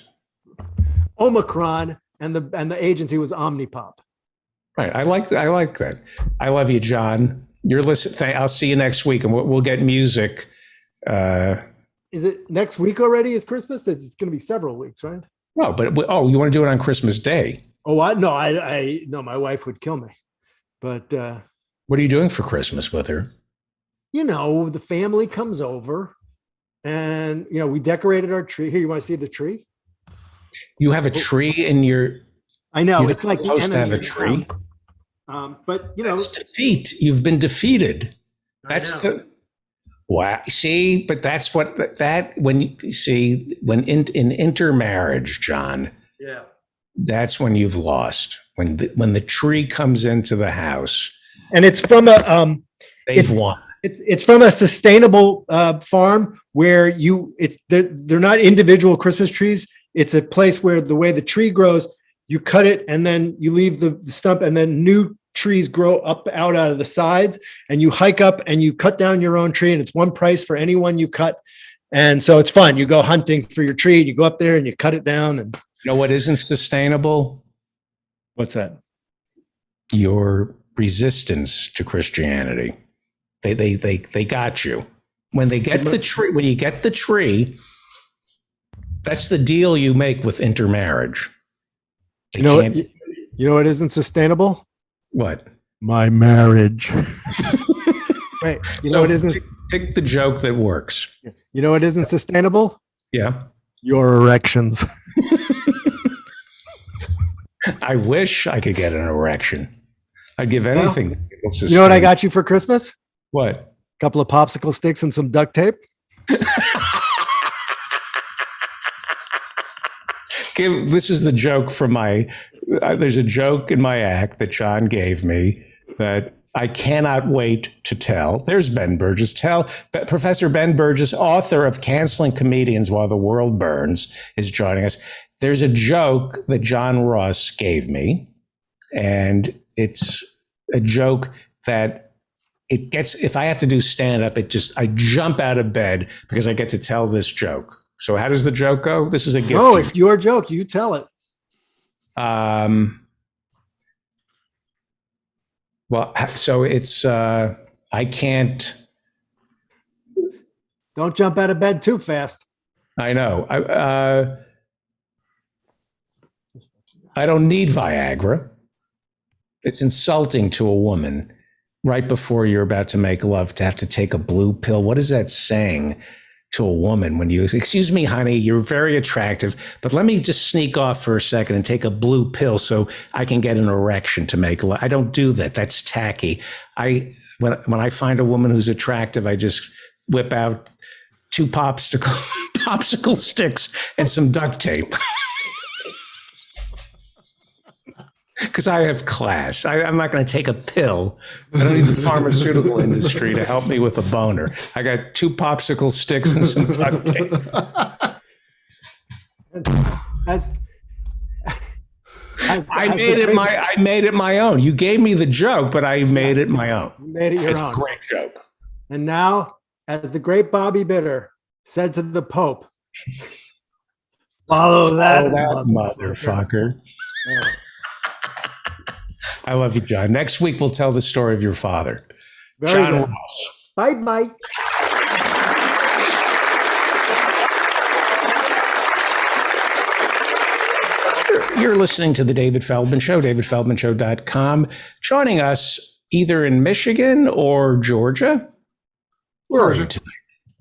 Omicron, and the agency was Omnipop. Right. I like that. I love you, John. You're listening. I'll see you next week, and we'll get music. Is it next week already? Is Christmas? It's going to be several weeks, right? No, but you want to do it on Christmas Day? Oh, I no, my wife would kill me. But what are you doing for Christmas with her? The family comes over, and we decorated our tree. Here, you want to see the tree? You have a tree in your. I know, it's like the enemy to have a tree. But that's defeat. You've been defeated. That's the. Wow. See, but that's what when you see when in intermarriage, John. Yeah. That's when you've lost. When the tree comes into the house, and it's from they've won. It's from a sustainable farm where they're not individual Christmas trees. It's a place where the way the tree grows, you cut it and then you leave the stump, and then new trees grow up out of the sides, and you hike up and you cut down your own tree, and it's one price for anyone you cut. And so it's fun. You go hunting for your tree, and you go up there and you cut it down. And you know what isn't sustainable? What's that? Your resistance to Christianity. They got you. When they get the tree, when you get the tree, that's the deal you make with intermarriage. You know what isn't sustainable? What? My marriage. Wait, what isn't? Pick the joke that works. You know what isn't sustainable? Yeah. Your erections. I wish I could get an erection. I'd give anything. You know what I got you for Christmas? What? A couple of popsicle sticks and some duct tape. This is the joke from there's a joke in my act that John gave me that I cannot wait to tell. There's Ben Burgis. Professor Ben Burgis, author of Canceling Comedians While the World Burns, is joining us. There's a joke that John Ross gave me, and it's a joke that if I have to do stand-up, I jump out of bed because I get to tell this joke. So how does the joke go? This is a gift. Oh, it's your joke. You tell it. Well, so it's, I can't. Don't jump out of bed too fast. I know. I don't need Viagra. It's insulting to a woman right before you're about to make love to have to take a blue pill. What is that saying to a woman when excuse me, honey, you're very attractive, but let me just sneak off for a second and take a blue pill so I can get an erection to make love. I don't do that. That's tacky. When I find a woman who's attractive, I just whip out 2 popsicle sticks and some duct tape. Because I have class. I'm not going to take a pill. I don't need the pharmaceutical industry to help me with a boner. I got 2 popsicle sticks and some duct tape. I made it my own. You gave me the joke, but I made it my own. You made it your It's own. a great joke. And now, as the great Bobby Bitter said to the Pope, follow that motherfucker. Yeah. I love you, John. Next week, we'll tell the story of your father. Very John good. Ross. Bye-bye. You're listening to The David Feldman Show, davidfeldmanshow.com. Joining us either in Michigan or Georgia. Where are you tonight?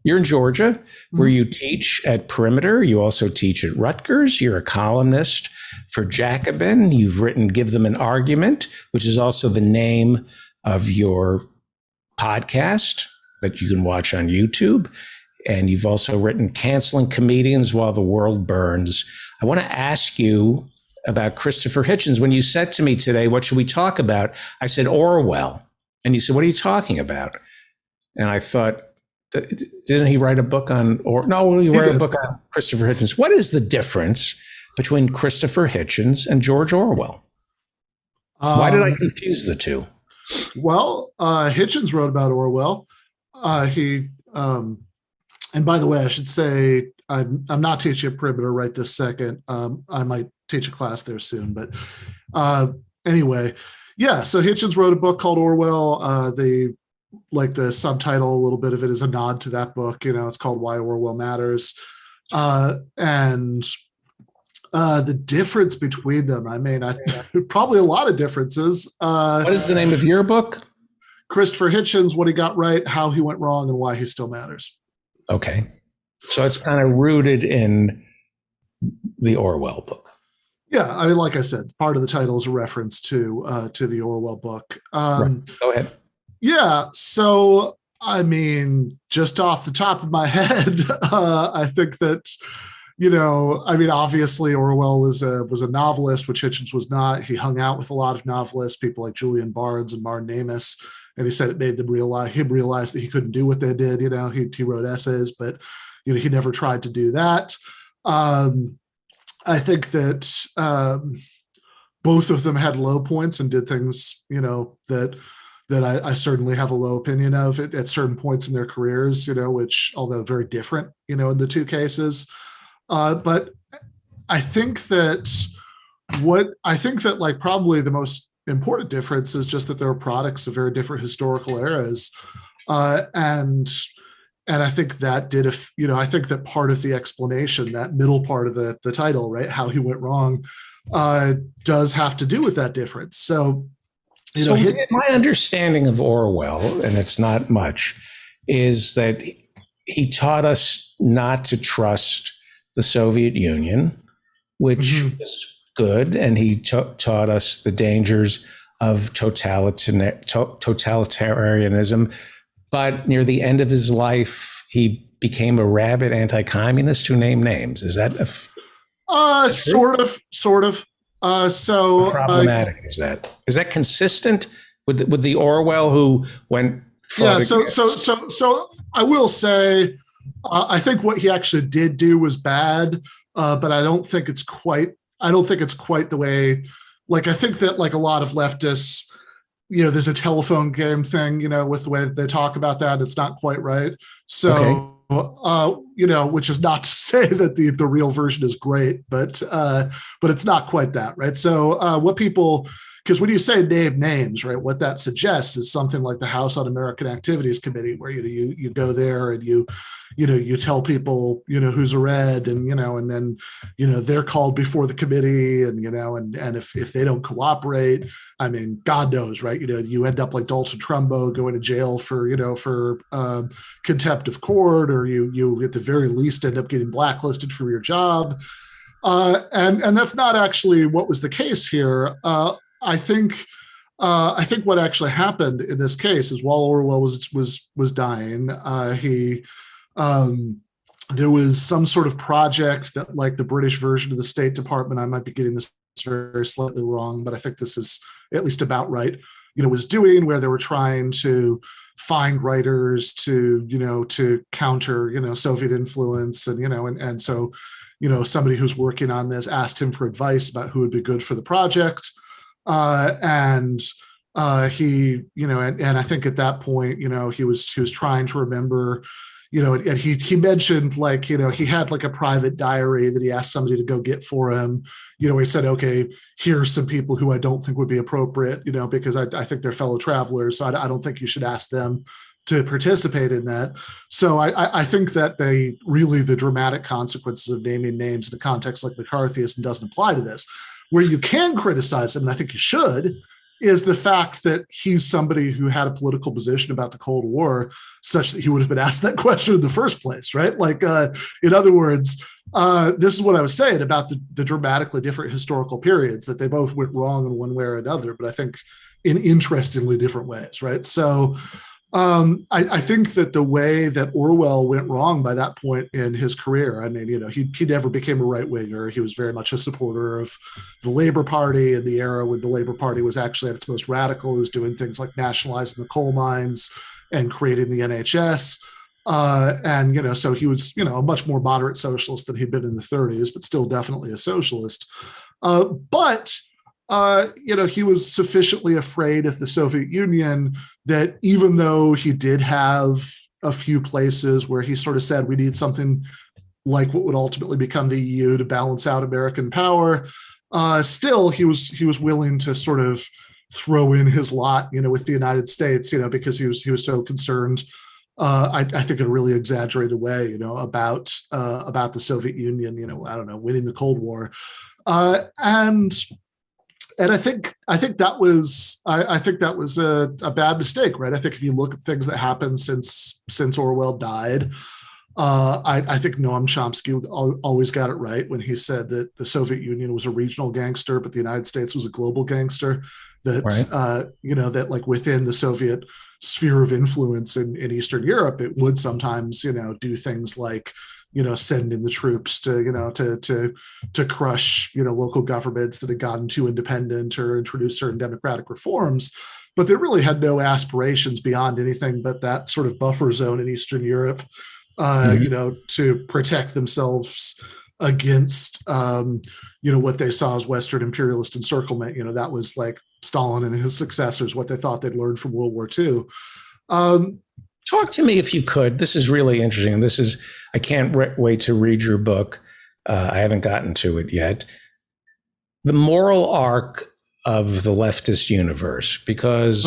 You're in Georgia, where you teach at Perimeter. You also teach at Rutgers. You're a columnist for Jacobin. You've written Give Them an Argument, which is also the name of your podcast that you can watch on YouTube. And you've also written Canceling Comedians While the World Burns. I want to ask you about Christopher Hitchens. When you said to me today, what should we talk about? I said Orwell. And you said, what are you talking about? And I thought, didn't he write a book on, he wrote a book on Christopher Hitchens. What is the difference between Christopher Hitchens and George Orwell? Why did I confuse the two? Well, Hitchens wrote about Orwell. And by the way, I should say, I'm not teaching at Perimeter right this second. I might teach a class there soon, but anyway, yeah. So Hitchens wrote a book called Orwell. The subtitle, a little bit of it is a nod to that book. It's called Why Orwell Matters. And the difference between them, probably a lot of differences. What is the name of your book? Christopher Hitchens, What He Got Right, How He Went Wrong, and Why He Still Matters. Okay. So it's kind of rooted in the Orwell book. Yeah, like I said, part of the title is a reference to the Orwell book. Right. Go ahead. Yeah, so just off the top of my head, I think that obviously Orwell was a novelist, which Hitchens was not. He hung out with a lot of novelists, people like Julian Barnes and Martin Amis, and he said it made them realize that he couldn't do what they did. He wrote essays, but he never tried to do that. I think that both of them had low points and did things, that I certainly have a low opinion of at certain points in their careers, which, although very different, in the two cases. But I think that probably the most important difference is just that they're products of very different historical eras. And I think that I think that part of the explanation, that middle part of the title, right, How He Went Wrong, does have to do with that difference. So my understanding of Orwell, and it's not much, is that he taught us not to trust the Soviet Union, which is good, and he taught us the dangers of totalitarianism. But near the end of his life, he became a rabid anti-communist who named names. Is that sort of? So how problematic is that? Is that consistent with the Orwell who went? Yeah. So I will say, I think what he actually did do was bad, but I don't think it's quite the way. I think that a lot of leftists, there's a telephone game thing, with the way that they talk about that. It's not quite right. So, okay. Which is not to say that the real version is great, but it's not quite that, right? So because when you say name names, right, what that suggests is something like the House Un-American Activities Committee, where you go there and you tell people who's a red, and and then they're called before the committee, and and if they don't cooperate, God knows, right? You end up like Dalton Trumbo going to jail for contempt of court, or you at the very least end up getting blacklisted from your job, and that's not actually what was the case here. I think what actually happened in this case is, while Orwell was dying, there was some sort of project that, like the British version of the State Department, I might be getting this very slightly wrong, but I think this is at least about right, was doing, where they were trying to find writers to, to counter, Soviet influence. And so, somebody who's working on this asked him for advice about who would be good for the project. He, and I think at that point, he was trying to remember, and he mentioned, like, he had like a private diary that he asked somebody to go get for him. He said, okay, here's some people who I don't think would be appropriate, because I think they're fellow travelers. So I don't think you should ask them to participate in that. So I think that the dramatic consequences of naming names in a context like McCarthyism doesn't apply to this. Where you can criticize him, and I think you should, is the fact that he's somebody who had a political position about the Cold War such that he would have been asked that question in the first place, right? Like, in other words, this is what I was saying about the dramatically different historical periods, that they both went wrong in one way or another, but I think in interestingly different ways, right? So I think that the way that Orwell went wrong by that point in his career, I mean, he never became a right winger. He was very much a supporter of the Labor Party in the era when the Labor Party was actually at its most radical. He was doing things like nationalizing the coal mines and creating the NHS. So he was, a much more moderate socialist than he'd been in the 30s, but still definitely a socialist. He was sufficiently afraid of the Soviet Union that even though he did have a few places where he sort of said we need something like what would ultimately become the EU to balance out American power, still he was willing to sort of throw in his lot, with the United States, because he was so concerned. I think in a really exaggerated way, about the Soviet Union, winning the Cold War, And I think that was a bad mistake, right? I think if you look at things that happened since Orwell died, I think Noam Chomsky always got it right when he said that the Soviet Union was a regional gangster, but the United States was a global gangster. That right. That like within the Soviet sphere of influence in Eastern Europe, it would sometimes do things like sending the troops to crush local governments that had gotten too independent or introduce certain democratic reforms, but they really had no aspirations beyond anything but that sort of buffer zone in Eastern Europe, to protect themselves against what they saw as Western imperialist encirclement. That was like Stalin and his successors, what they thought they'd learned from World War II. Talk to me, if you could. This is really interesting. I can't wait to read your book. I haven't gotten to it yet. The moral arc of the leftist universe, because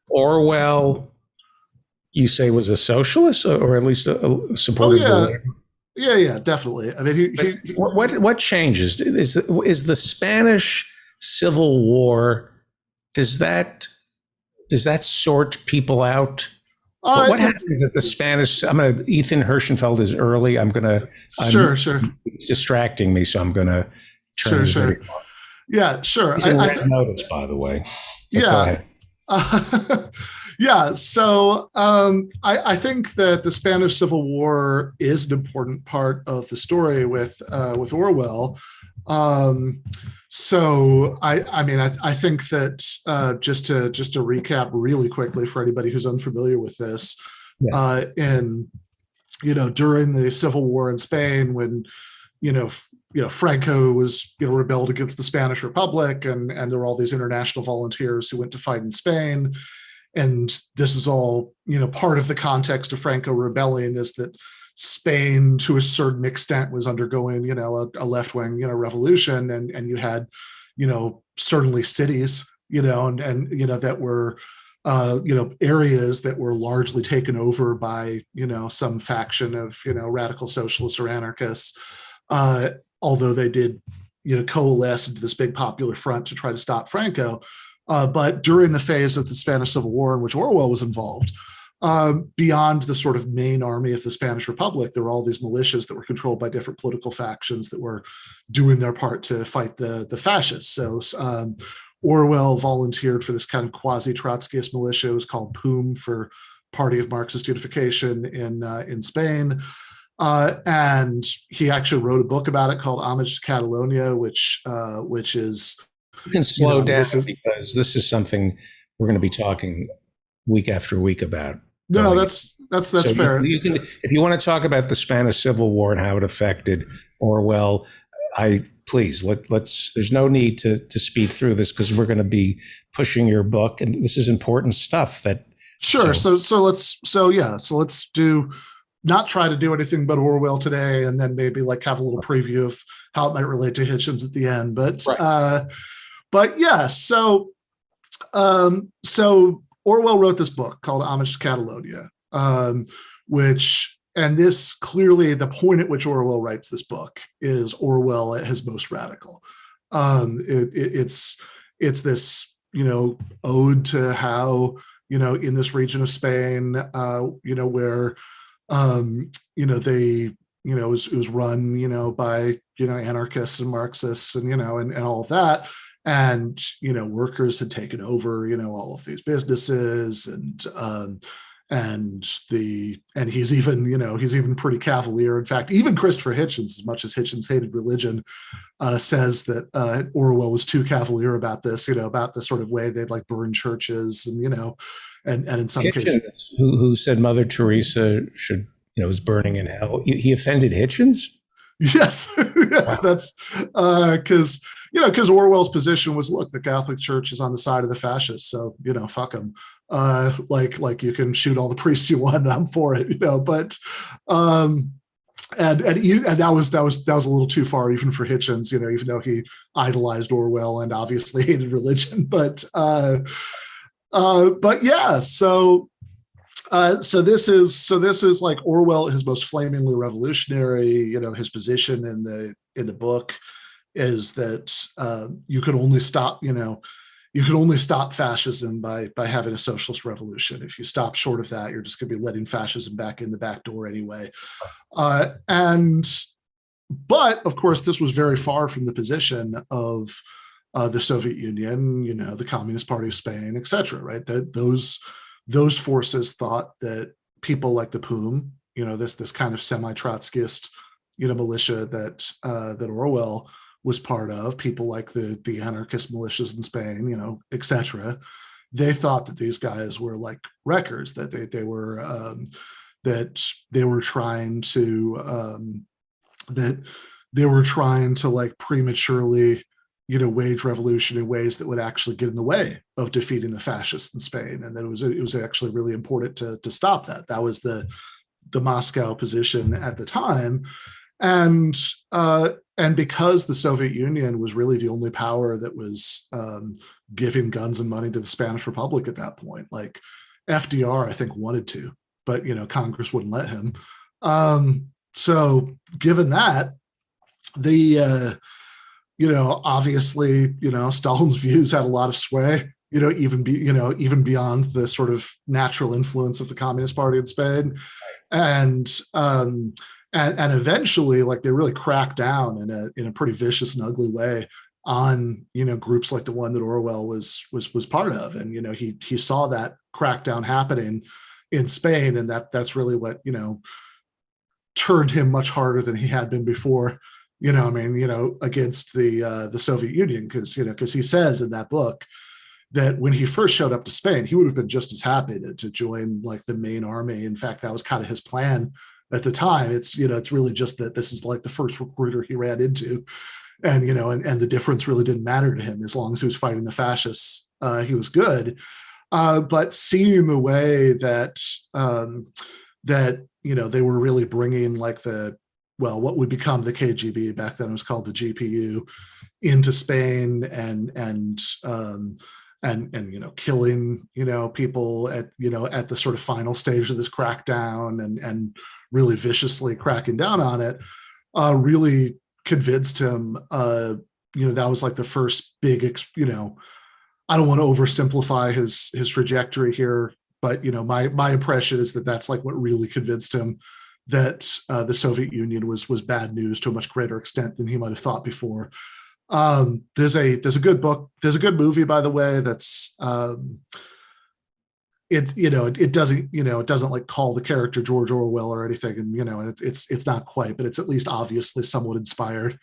Orwell, you say, was a socialist, or at least a supporter of the Yeah, definitely. I mean, what changes? Is the Spanish Civil War, does that sort people out? What happens at the Spanish? Ethan Hirschenfeld is early. Sure. It's distracting me, so I'm going to turn this very far. Yeah, sure. He's in Red Notice, by the way. But yeah. So I think that the Spanish Civil War is an important part of the story with Orwell. So I think that just to recap really quickly for anybody who's unfamiliar with this, during the Civil War in Spain, when Franco was rebelled against the Spanish Republic, and there were all these international volunteers who went to fight in Spain, and this is all part of the context of Franco rebelling is that Spain, to a certain extent, was undergoing, a left-wing, revolution, and you had, certainly cities, and that were, areas that were largely taken over by, some faction of, radical socialists or anarchists, although they did, coalesce into this big popular front to try to stop Franco. But during the phase of the Spanish Civil War in which Orwell was involved, beyond the sort of main army of the Spanish Republic, there were all these militias that were controlled by different political factions that were doing their part to fight the fascists. So Orwell volunteered for this kind of quasi-Trotskyist militia. It was called POUM, for Party of Marxist Unification in Spain. And he actually wrote a book about it called Homage to Catalonia, which is, You can slow down this is, because this is something we're going to be talking week after week about. no, that's So fair. You can, if you want to talk about the Spanish Civil War and how it affected Orwell, please let's. There's no need to speed through this because we're going to be pushing your book, and this is important stuff. Sure. So let's do not try to do anything but Orwell today, and then maybe like have a little preview of how it might relate to Hitchens at the end. But yeah. So Orwell wrote this book called Homage to Catalonia, and this clearly, the point at which Orwell writes this book is Orwell at his most radical. It's this, ode to how, in this region of Spain, where, they, it was run, by, anarchists and Marxists and, and all of that. And, workers had taken over, all of these businesses and he's even pretty cavalier. In fact, even Christopher Hitchens, as much as Hitchens hated religion, says that Orwell was too cavalier about this, about the sort of way they'd like burn churches and in some cases, who said Mother Teresa should, was burning in hell. He offended Hitchens? Yes, yes, that's because Orwell's position was, look, the Catholic Church is on the side of the fascists, so fuck them. Like you can shoot all the priests you want, and I'm for it, but and that was a little too far even for Hitchens, even though he idolized Orwell and obviously hated religion, but yeah, so this is like Orwell, his most flamingly revolutionary. His position in the book is that you could only stop fascism by having a socialist revolution. If you stop short of that, you're just going to be letting fascism back in the back door anyway. But of course, this was very far from the position of the Soviet Union, the Communist Party of Spain, etc. Right? That those forces thought that people like the POUM, this kind of semi-Trotskyist, militia that Orwell was part of, people like the anarchist militias in Spain, etc. They thought that these guys were like wreckers, that they were trying to like prematurely wage revolution in ways that would actually get in the way of defeating the fascists in Spain, and that it was actually really important to stop that. That was the Moscow position at the time, and because the Soviet Union was really the only power that was giving guns and money to the Spanish Republic at that point. Like FDR, I think, wanted to, but Congress wouldn't let him. So given that, obviously, Stalin's views had a lot of sway, even beyond the sort of natural influence of the Communist Party in Spain. And eventually, like, they really cracked down in a pretty vicious and ugly way on, groups like the one that Orwell was part of. And, he saw that crackdown happening in Spain, and that's really what, turned him much harder than he had been before, against the Soviet Union, because he says in that book that when he first showed up to Spain, he would have been just as happy to join like the main army. In fact, that was kind of his plan at the time. It's really just that this is like the first recruiter he ran into, and and the difference really didn't matter to him as long as he was fighting the fascists. He was good, but seeing the way that they were really bringing like what would become the KGB, back then it was called the GPU, into Spain, and killing people at at the sort of final stage of this crackdown, and really viciously cracking down on it, really convinced him. That was like the first big, I don't want to oversimplify his trajectory here, but my impression is that that's like what really convinced him that the Soviet Union was bad news to a much greater extent than he might have thought before. There's a good book. There's a good movie, by the way, that's it doesn't, it doesn't like call the character George Orwell or anything, and and it's not quite, but it's at least obviously somewhat inspired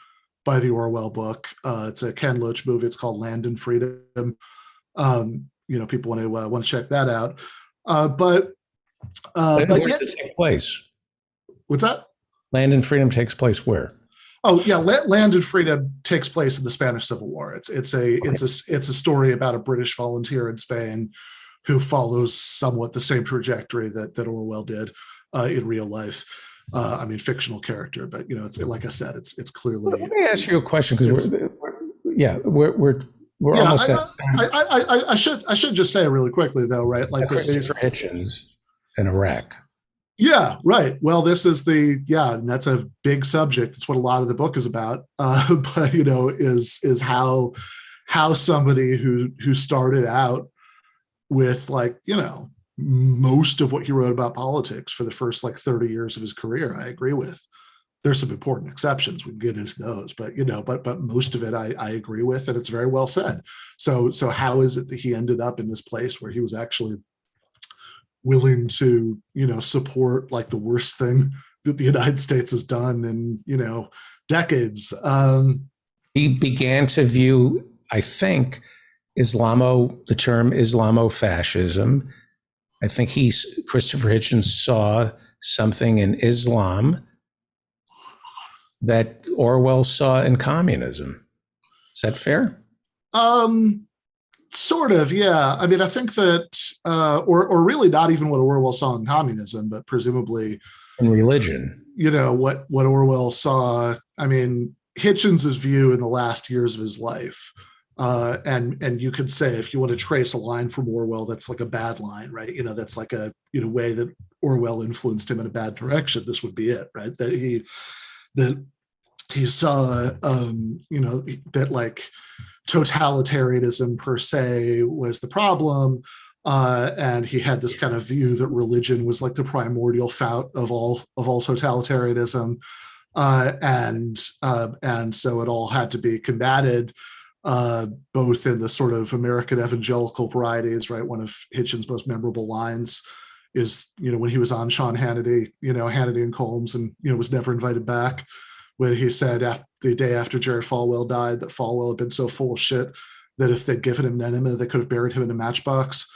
by the Orwell book. It's a Ken Loach movie. It's called Land and Freedom. People want to check that out. But where does it take place? What's that? Land and Freedom takes place where? Oh yeah, Land and Freedom takes place in the Spanish Civil War. It's a story about a British volunteer in Spain who follows somewhat the same trajectory that Orwell did in real life. I mean, fictional character, but it's like I said, it's clearly. Let me ask you a question, because we're almost. I should just say really quickly though, right? Like Christopher Hitchens in Iraq. Yeah, right. Well, this is and that's a big subject. It's what a lot of the book is about. But is how somebody who started out with most of what he wrote about politics for the first 30 years of his career, I agree with. There's some important exceptions. We can get into those, but but most of it I agree with, and it's very well said. So how is it that he ended up in this place where he was actually willing to support the worst thing that the United States has done in decades? He began to view, I think, the term Islamofascism. I think Christopher Hitchens saw something in Islam that Orwell saw in communism. Is that fair? Sort of, yeah. I mean, I think that, or really not even what Orwell saw in communism, but presumably in religion. What Orwell saw. I mean, Hitchens's view in the last years of his life. And you could say, if you want to trace a line from Orwell, that's like a bad line, right? That's like a way that Orwell influenced him in a bad direction. This would be it, right? That he saw, that totalitarianism per se was the problem, and he had this kind of view that religion was the primordial fount of all totalitarianism, and so it all had to be combated. Both in the sort of American evangelical varieties, right? One of Hitchens' most memorable lines is, when he was on Sean Hannity, Hannity and Colmes, and, was never invited back, when he said the day after Jerry Falwell died that Falwell had been so full of shit that if they'd given him an enema, they could have buried him in a matchbox.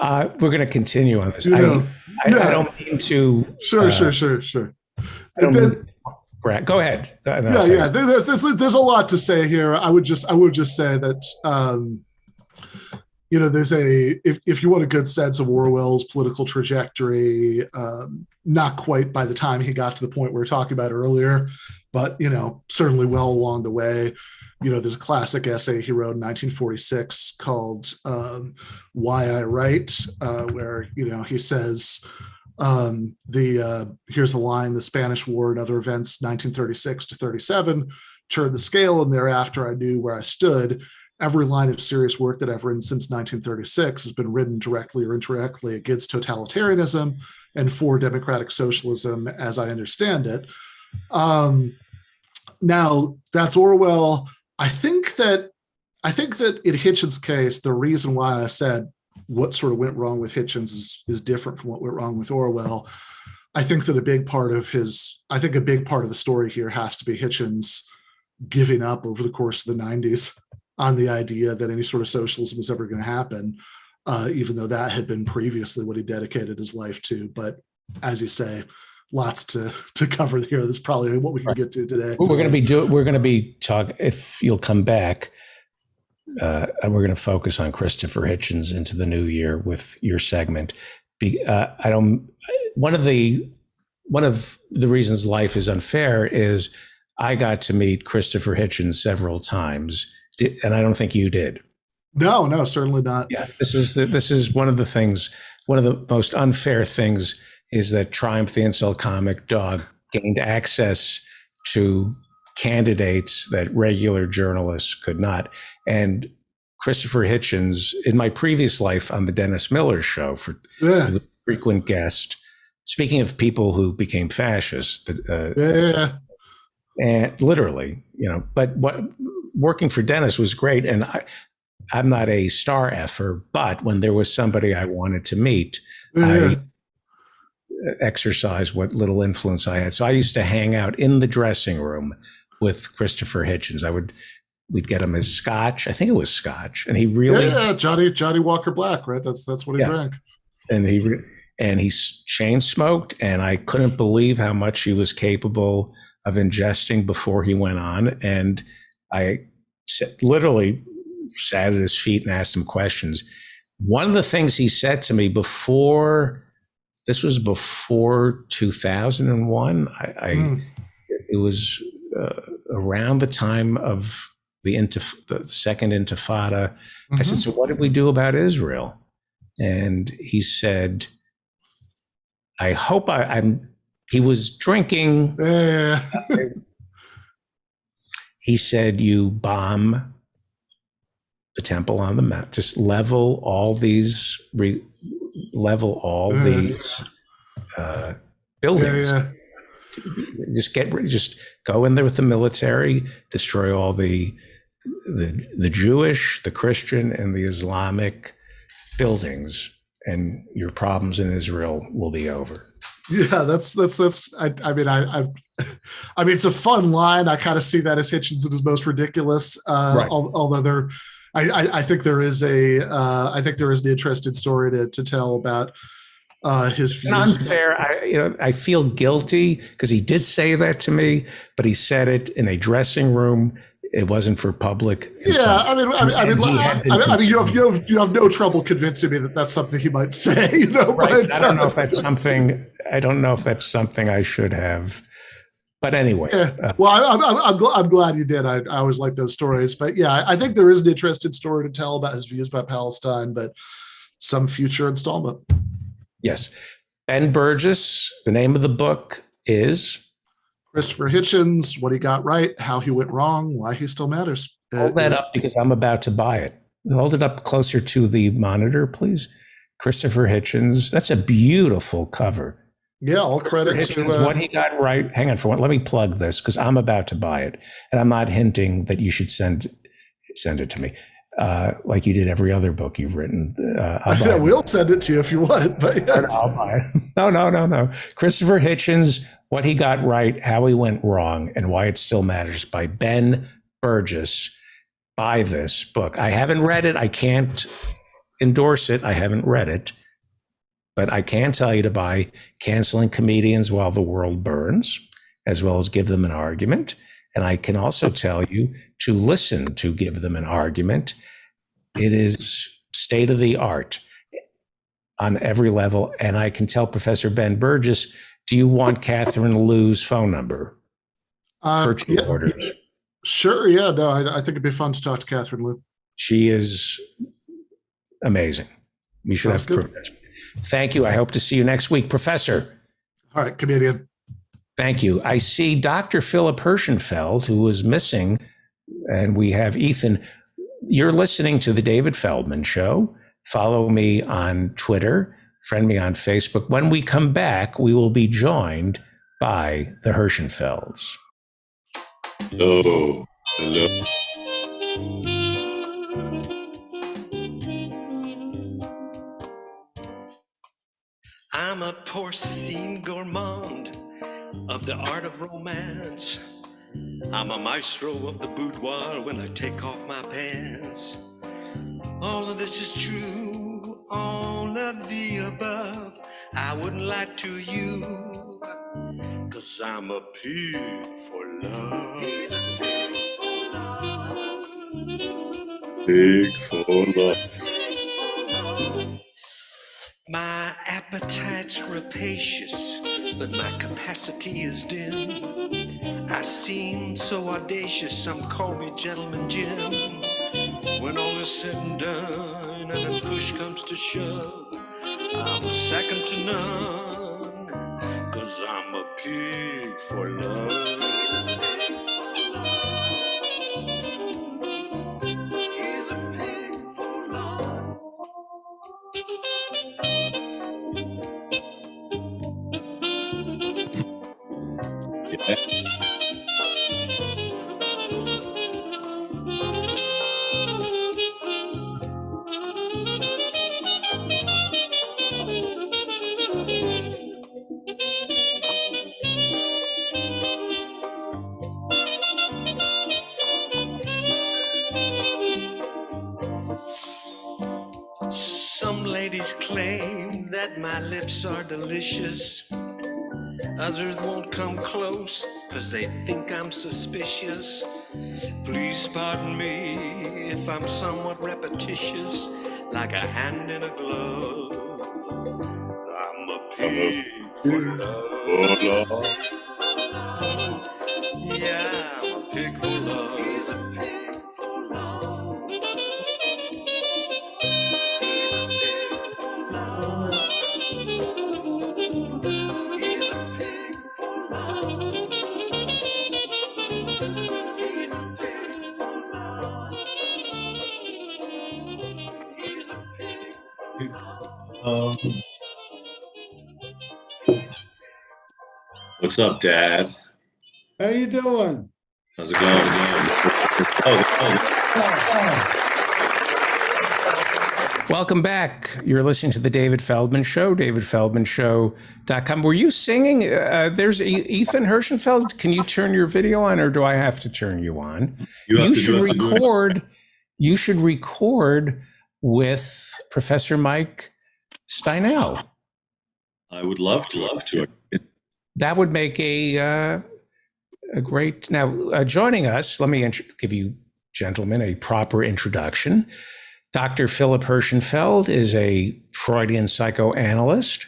We're going to continue on this. I don't mean to. Sure. Go ahead. Yeah. There's a lot to say here. I would just say that there's if you want a good sense of Orwell's political trajectory, not quite by the time he got to the point we were talking about earlier, but certainly well along the way. There's a classic essay he wrote in 1946 called "Why I Write," where he says. Here's the line: the Spanish War and other events, 1936 to 37, turned the scale, and thereafter I knew where I stood. Every line of serious work that I've written since 1936 has been written directly or indirectly against totalitarianism and for democratic socialism, as I understand it. Now that's Orwell. I think that in Hitchens' case, the reason why I said what sort of went wrong with Hitchens is different from what went wrong with Orwell. I think that a big part of the story here has to be Hitchens giving up over the course of the 90s on the idea that any sort of socialism was ever going to happen, even though that had been previously what he dedicated his life to. But as you say, lots to cover here. That's probably what we can get to today. We're going to be talking, if you'll come back, and we're going to focus on Christopher Hitchens into the new year with your segment. One of the reasons life is unfair is I got to meet Christopher Hitchens several times, and I don't think you did. No, certainly not. Yeah, this is one of the things. One of the most unfair things is that Triumph the Incel Comic Dog gained access to candidates that regular journalists could not. And Christopher Hitchens, in my previous life on the Dennis Miller Show, for a frequent guest, speaking of people who became fascists, and literally, but what working for Dennis was great. And I'm not a star effer, but when there was somebody I wanted to meet, Yeah. I exercised what little influence I had. So I used to hang out in the dressing room with Christopher Hitchens. We'd get him his scotch. I think it was scotch, and he really Johnny Walker Black, right? That's what he drank. And he chain smoked, and I couldn't believe how much he was capable of ingesting before he went on. And I literally sat at his feet and asked him questions. One of the things he said to me before 2001, it was around the time of the second Intifada. I said, so what did we do about Israel? And he said, I hope he was drinking. Yeah. He said, you bomb the Temple on the Mount, just level all these buildings. Yeah. Just go in there with the military, destroy all the Jewish, the Christian, and the Islamic buildings, and your problems in Israel will be over. Yeah, that's. I mean, it's a fun line. I kind of see that as Hitchens at his most ridiculous. Right. Although I think there is an interesting story to tell about his views. Unfair. I feel guilty because he did say that to me, but he said it in a dressing room. It wasn't for public. Yeah, I mean, you have no trouble convincing me that that's something he might say. Right. But, I don't know if that's something. I don't know if that's something I should have. But anyway. Yeah. Well, I'm glad you did. I always like those stories. But yeah, I think there is an interesting story to tell about his views about Palestine, but some future installment. Yes. Ben Burgess, the name of the book is Christopher Hitchens, What He Got Right, How He Went Wrong, Why He Still Matters. Hold that up because I'm about to buy it. Hold it up closer to the monitor, please. Christopher Hitchens. That's a beautiful cover. Yeah, all credit to What He Got Right. Hang on for one. Let me plug this because I'm about to buy it, and I'm not hinting that you should send it to me like you did every other book you've written. We'll send it to you if you want. But yes. I'll buy it. No. Christopher Hitchens, What He Got Right, How He Went Wrong, and Why It Still Matters by Ben Burgess. Buy this book. I haven't read it. I can't endorse it. I haven't read it. But I can tell you to buy Canceling Comedians While the World Burns, as well as Give Them an Argument. And I can also tell you to listen to Give Them an Argument. It is state of the art on every level. And I can tell Professor Ben Burgess, do you want Catherine Liu's phone number for orders? Sure. Yeah. No, I think it'd be fun to talk to Catherine Liu. She is amazing. We should have proof. Thank you. I hope to see you next week. Professor. All right, comedian. Thank you. I see Dr. Philip Hirschenfeld, who was missing, and we have Ethan. You're listening to The David Feldman Show. Follow me on Twitter, friend me on Facebook. When we come back, we will be joined by the Hirschenfelds. Hello. I'm a porcine gourmand of the art of romance. I'm a maestro of the boudoir when I take off my pants. All of this is true, all of the above. I wouldn't lie to you, 'cause I'm a pig for love. Pig for love. My appetite's rapacious, but my capacity is dim. I seem so audacious, some call me Gentleman Jim. When all is said and done, and a push comes to shove, I'm second to none, 'cause I'm a pig for love. He's a pig for love. that my lips are delicious. Others won't come close, 'cause they think I'm suspicious. Please pardon me if I'm somewhat repetitious, like a hand in a glove. I'm a pig for love. Yeah, I'm a pig for love. He's a pig for love. He's a pig for love. He's a pig for love. He's a pig for love. What's up, Dad? How you doing? How's it going? Welcome back. You're listening to The David Feldman Show, davidfeldmanshow.com. Were you singing? There's Ethan Hirschenfeld. Can you turn your video on, or do I have to turn you on? You should record. You should record with Professor Mike Steinel. I would love to. That would make a great. Now, joining us, let me give you, gentlemen, a proper introduction. Dr. Philip Hirschenfeld is a Freudian psychoanalyst.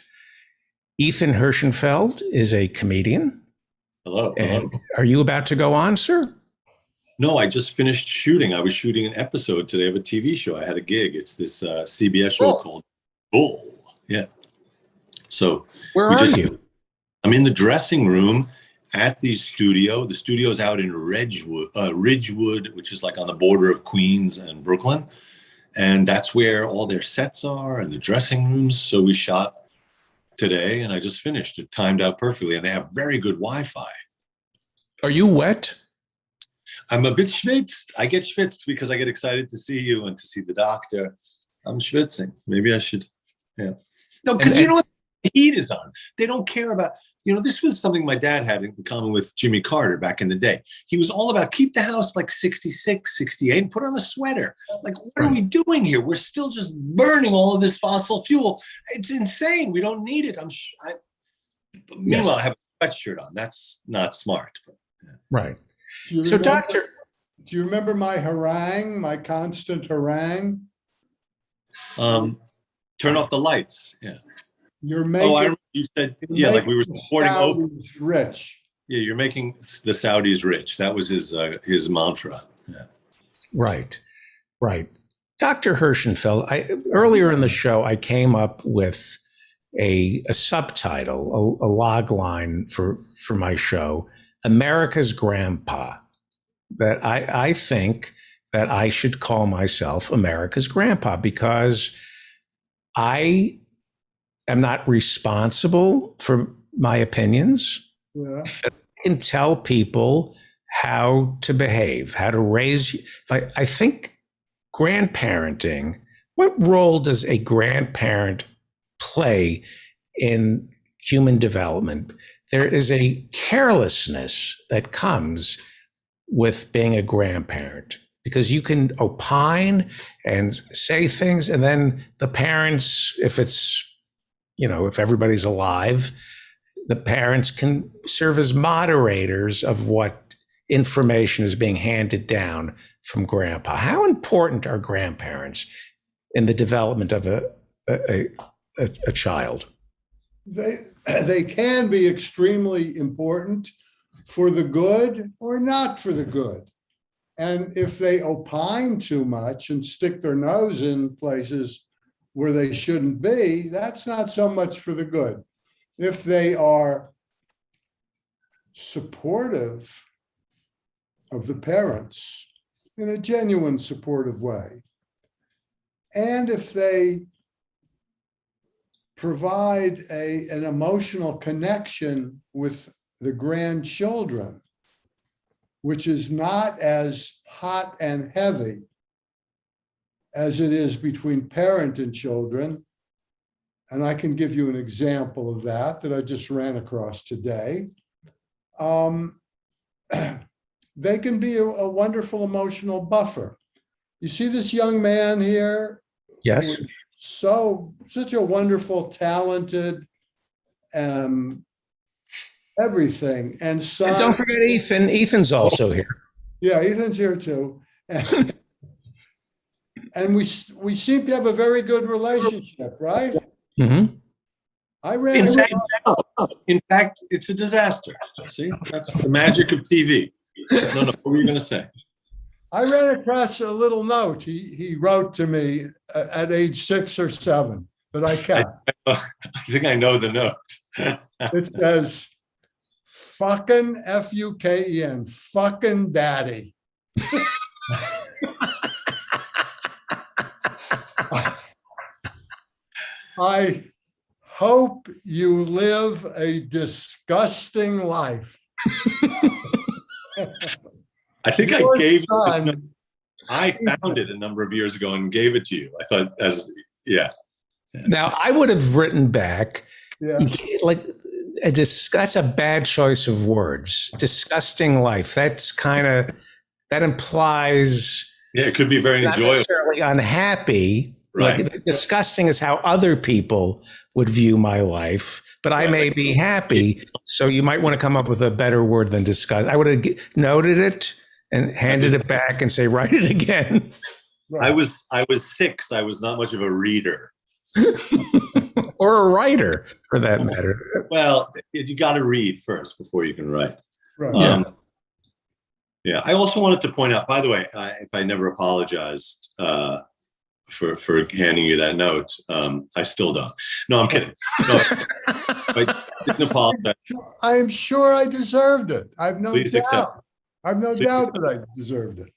Ethan Hirschenfeld is a comedian. Hello. And are you about to go on, sir? No, I just finished shooting. I was shooting an episode today of a TV show. I had a gig. It's this CBS show called Bull. Yeah. So where are you? I'm in the dressing room at the studio. The studio's out in Ridgewood, which is like on the border of Queens and Brooklyn. And that's where all their sets are and the dressing rooms. So we shot today and I just finished. It timed out perfectly and they have very good Wi-Fi. Are you wet? I'm a bit schwitzed. I get schwitzed because I get excited to see you and to see the doctor. I'm schwitzing. Maybe I should, yeah. No, because you know what? The heat is on. They don't care about, this was something my dad had in common with Jimmy Carter back in the day. He was all about keep the house like 66, 68, and put on a sweater. Like, what are we doing here? We're still just burning all of this fossil fuel. It's insane. We don't need it. Meanwhile, I have a sweatshirt on. That's not smart. But, yeah. Right. Do you remember my harangue, my constant harangue? Turn off the lights. Yeah. You're making. You said, like we were supporting Saudis rich. Yeah, you're making the Saudis rich. That was his mantra. Yeah. Right. Dr. Hirschenfeld, earlier in the show, I came up with a subtitle, a log line for my show, America's Grandpa, that I think that I should call myself America's Grandpa because I am not responsible for my opinions. Yeah. I can tell people how to behave, how to raise. I think grandparenting, what role does a grandparent play in human development? There is a carelessness that comes with being a grandparent because you can opine and say things, and then the parents, if everybody's alive, the parents can serve as moderators of what information is being handed down from grandpa. How important are grandparents in the development of a child? They can be extremely important for the good or not for the good. And if they opine too much and stick their nose in places where they shouldn't be, that's not so much for the good. If they are supportive of the parents in a genuine supportive way, and if they provide an emotional connection with the grandchildren, which is not as hot and heavy as it is between parent and children. And I can give you an example of that I just ran across today. They can be a wonderful emotional buffer. You see this young man here? Yes. Who such a wonderful, talented, everything. And And son, don't forget Ethan. Ethan's also here. yeah, Ethan's here too. And we seem to have a very good relationship, right? Mhm. I ran In fact, it's a disaster. See, that's the magic of TV. No, what were you going to say? I ran across a little note he wrote to me at age 6 or 7 that I kept. I think I know the note. It says, fucking Fuken, fucking daddy. I hope you live a disgusting life. I think I Your gave son- I found it a number of years ago and gave it to you. I thought, Now, I would have written back, Yeah. like, that's a bad choice of words. Disgusting life. That implies yeah, it could be very not enjoyable. necessarily unhappy. Right. Like, disgusting is how other people would view my life, but I may be happy. So you might want to come up with a better word than disgust. I would have noted it and handed it back and say, write it again. I was 6. I was not much of a reader. Or a writer, for that matter. Well, you got to read first before you can write. Right. Yeah. I also wanted to point out, by the way, if I never apologized for handing you that note, I still don't. No, I'm kidding. No, I didn't apologize. I am sure I deserved it. I've no Please accept doubt. I've no Please doubt that I deserved it.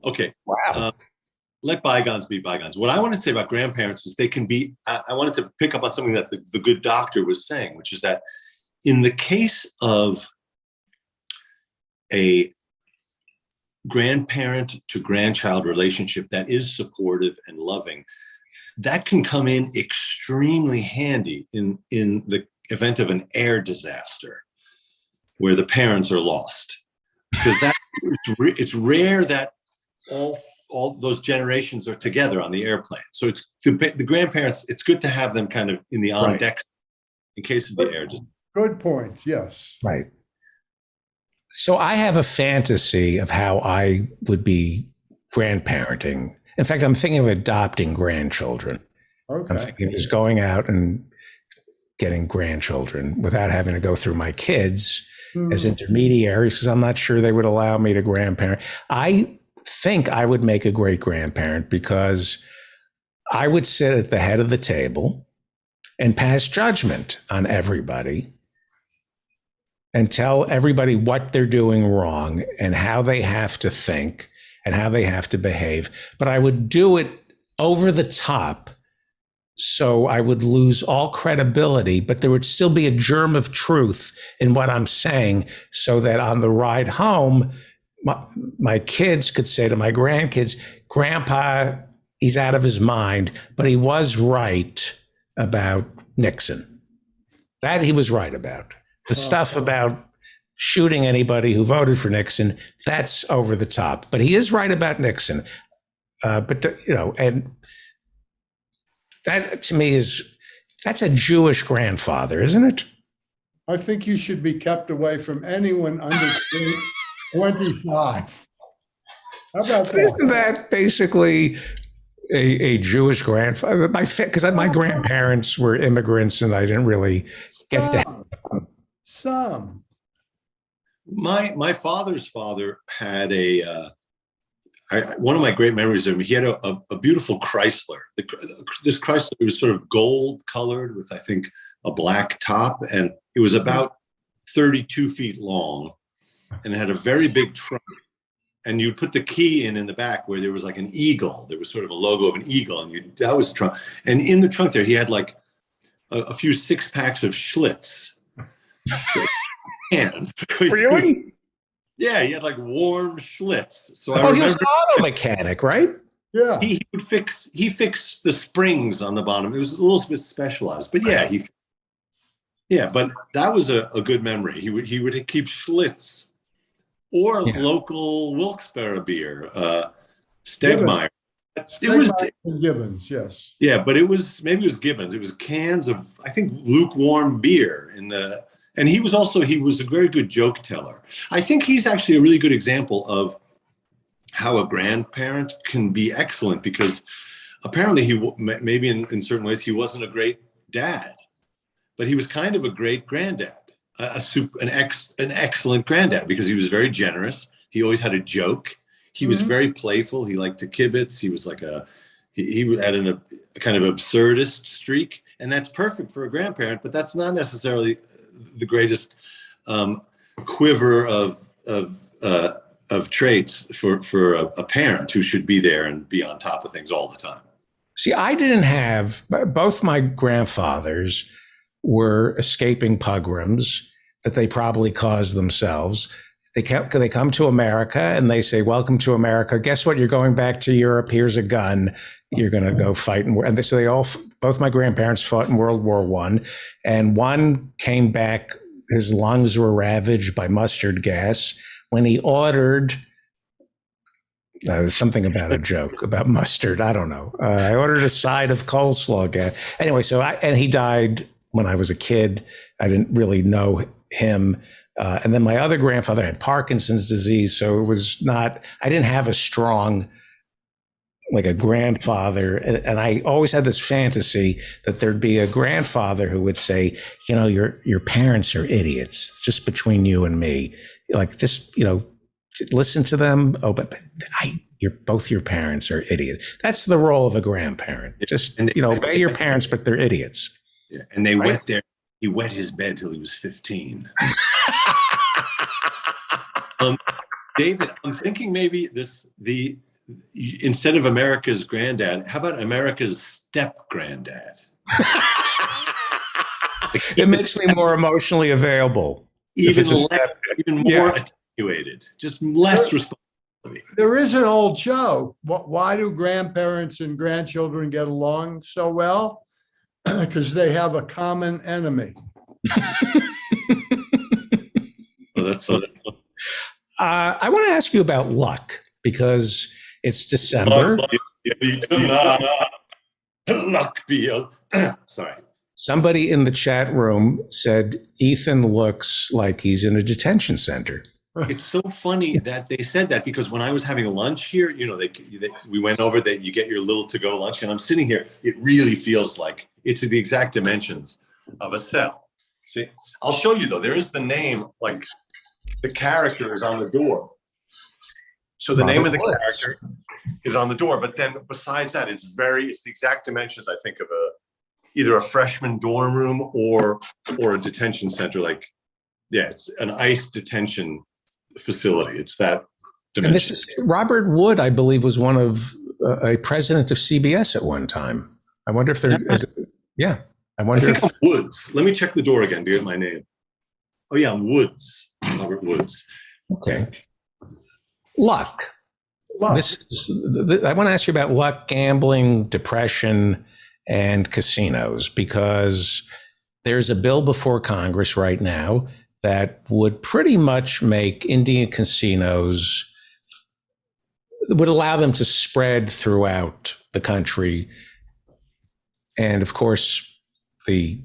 Okay. Wow. Let bygones be bygones. What I want to say about grandparents is they can be, I wanted to pick up on something that the good doctor was saying, which is that in the case of a grandparent to grandchild relationship that is supportive and loving, that can come in extremely handy in the event of an air disaster where the parents are lost. Because it's rare that all those generations are together on the airplane. So it's the grandparents, it's good to have them kind of in the on deck in case of the air disaster. Good point. Yes. Right. So I have a fantasy of how I would be grandparenting. In fact, I'm thinking of adopting grandchildren. I'm Okay. thinking of just going out and getting grandchildren without having to go through my kids as intermediaries, because I'm not sure they would allow me to grandparent. I think I would make a great grandparent because I would sit at the head of the table and pass judgment on everybody and tell everybody what they're doing wrong and how they have to think and how they have to behave. But I would do it over the top, so I would lose all credibility, but there would still be a germ of truth in what I'm saying, so that on the ride home, my kids could say to my grandkids, Grandpa, he's out of his mind, but he was right about Nixon. That he was right about. The stuff about shooting anybody who voted for Nixon, that's over the top. But he is right about Nixon. And that to me that's a Jewish grandfather, isn't it? I think you should be kept away from anyone under 25. How about Isn't that? that basically a Jewish grandfather? Because my grandparents were immigrants, and I didn't really get that. Some. My father's father had one of my great memories of him. He had a beautiful Chrysler. This Chrysler was sort of gold colored with, I think, a black top, and it was about 32 feet long, and it had a very big trunk. And you'd put the key in the back where there was like an eagle. There was sort of a logo of an eagle, and that was the trunk. And in the trunk there, he had like a few 6-packs of Schlitz. Hands. Really? Yeah, he had like warm Schlitz. So He was an auto mechanic, right? Yeah. he fixed the springs on the bottom. It was a little bit specialized, but yeah, but that was a good memory. He would keep Schlitz or local Wilkes-Barre beer, Stegmeyer. It was, Gibbons, yes. yeah, but it was, maybe it was Gibbons. It was cans of, I think, lukewarm beer and he was a very good joke teller. I think he's actually a really good example of how a grandparent can be excellent, because apparently maybe in certain ways he wasn't a great dad, but he was kind of a great granddad, an excellent granddad, because he was very generous. He always had a joke. He was very playful. He liked to kibitz. He was like he had a kind of absurdist streak, and that's perfect for a grandparent, but that's not necessarily the greatest quiver of traits for a parent who should be there and be on top of things all the time. See, I didn't have, both my grandfathers were escaping pogroms that they probably caused themselves. They come to America and they say, welcome to America. Guess what? You're going back to Europe. Here's a gun. You're going to go fight. And so both my grandparents fought in World War I. And one came back, his lungs were ravaged by mustard gas. When he ordered, something about a joke about mustard. I don't know. I ordered a side of coleslaw gas. Anyway, and he died when I was a kid. I didn't really know him. And then my other grandfather had Parkinson's disease. So it was I didn't have a strong, like a grandfather. And I always had this fantasy that there'd be a grandfather who would say, your parents are idiots, just between you and me. Like, just, listen to them. Oh, but both your parents are idiots. That's the role of a grandparent. Just, obey your parents, but they're idiots. Yeah. And he wet his bed till he was 15. David, I'm thinking maybe instead of America's granddad, how about America's step granddad? It makes me more emotionally available. Even more attenuated, just less responsibility. There is an old joke. Why do grandparents and grandchildren get along so well? Because they have a common enemy. Oh, that's funny. I want to ask you about luck, because it's December. Luck be sorry. Somebody in the chat room said Ethan looks like he's in a detention center. It's so funny that they said that, because when I was having lunch here, we went over that you get your little to-go lunch, and I'm sitting here. It really feels like it's the exact dimensions of a cell. See, I'll show you though. There is the name, like the character is on the door. So the name of the character is on the door, but then besides that, it's the exact dimensions, I think, of either a freshman dorm room or a detention center. Like, yeah, it's an ICE detention facility. It's that dimension. And this is Robert Wood, I believe, was one of a president of CBS at one time. I wonder if there is. Yeah, I wonder if I'm Woods. Let me check the door again to get my name. Oh yeah, I'm Woods. Robert Woods. Okay. Luck. I want to ask you about luck, gambling, depression, and casinos, because there's a bill before Congress right now that would pretty much make Indian casinos, would allow them to spread throughout the country. And of course, the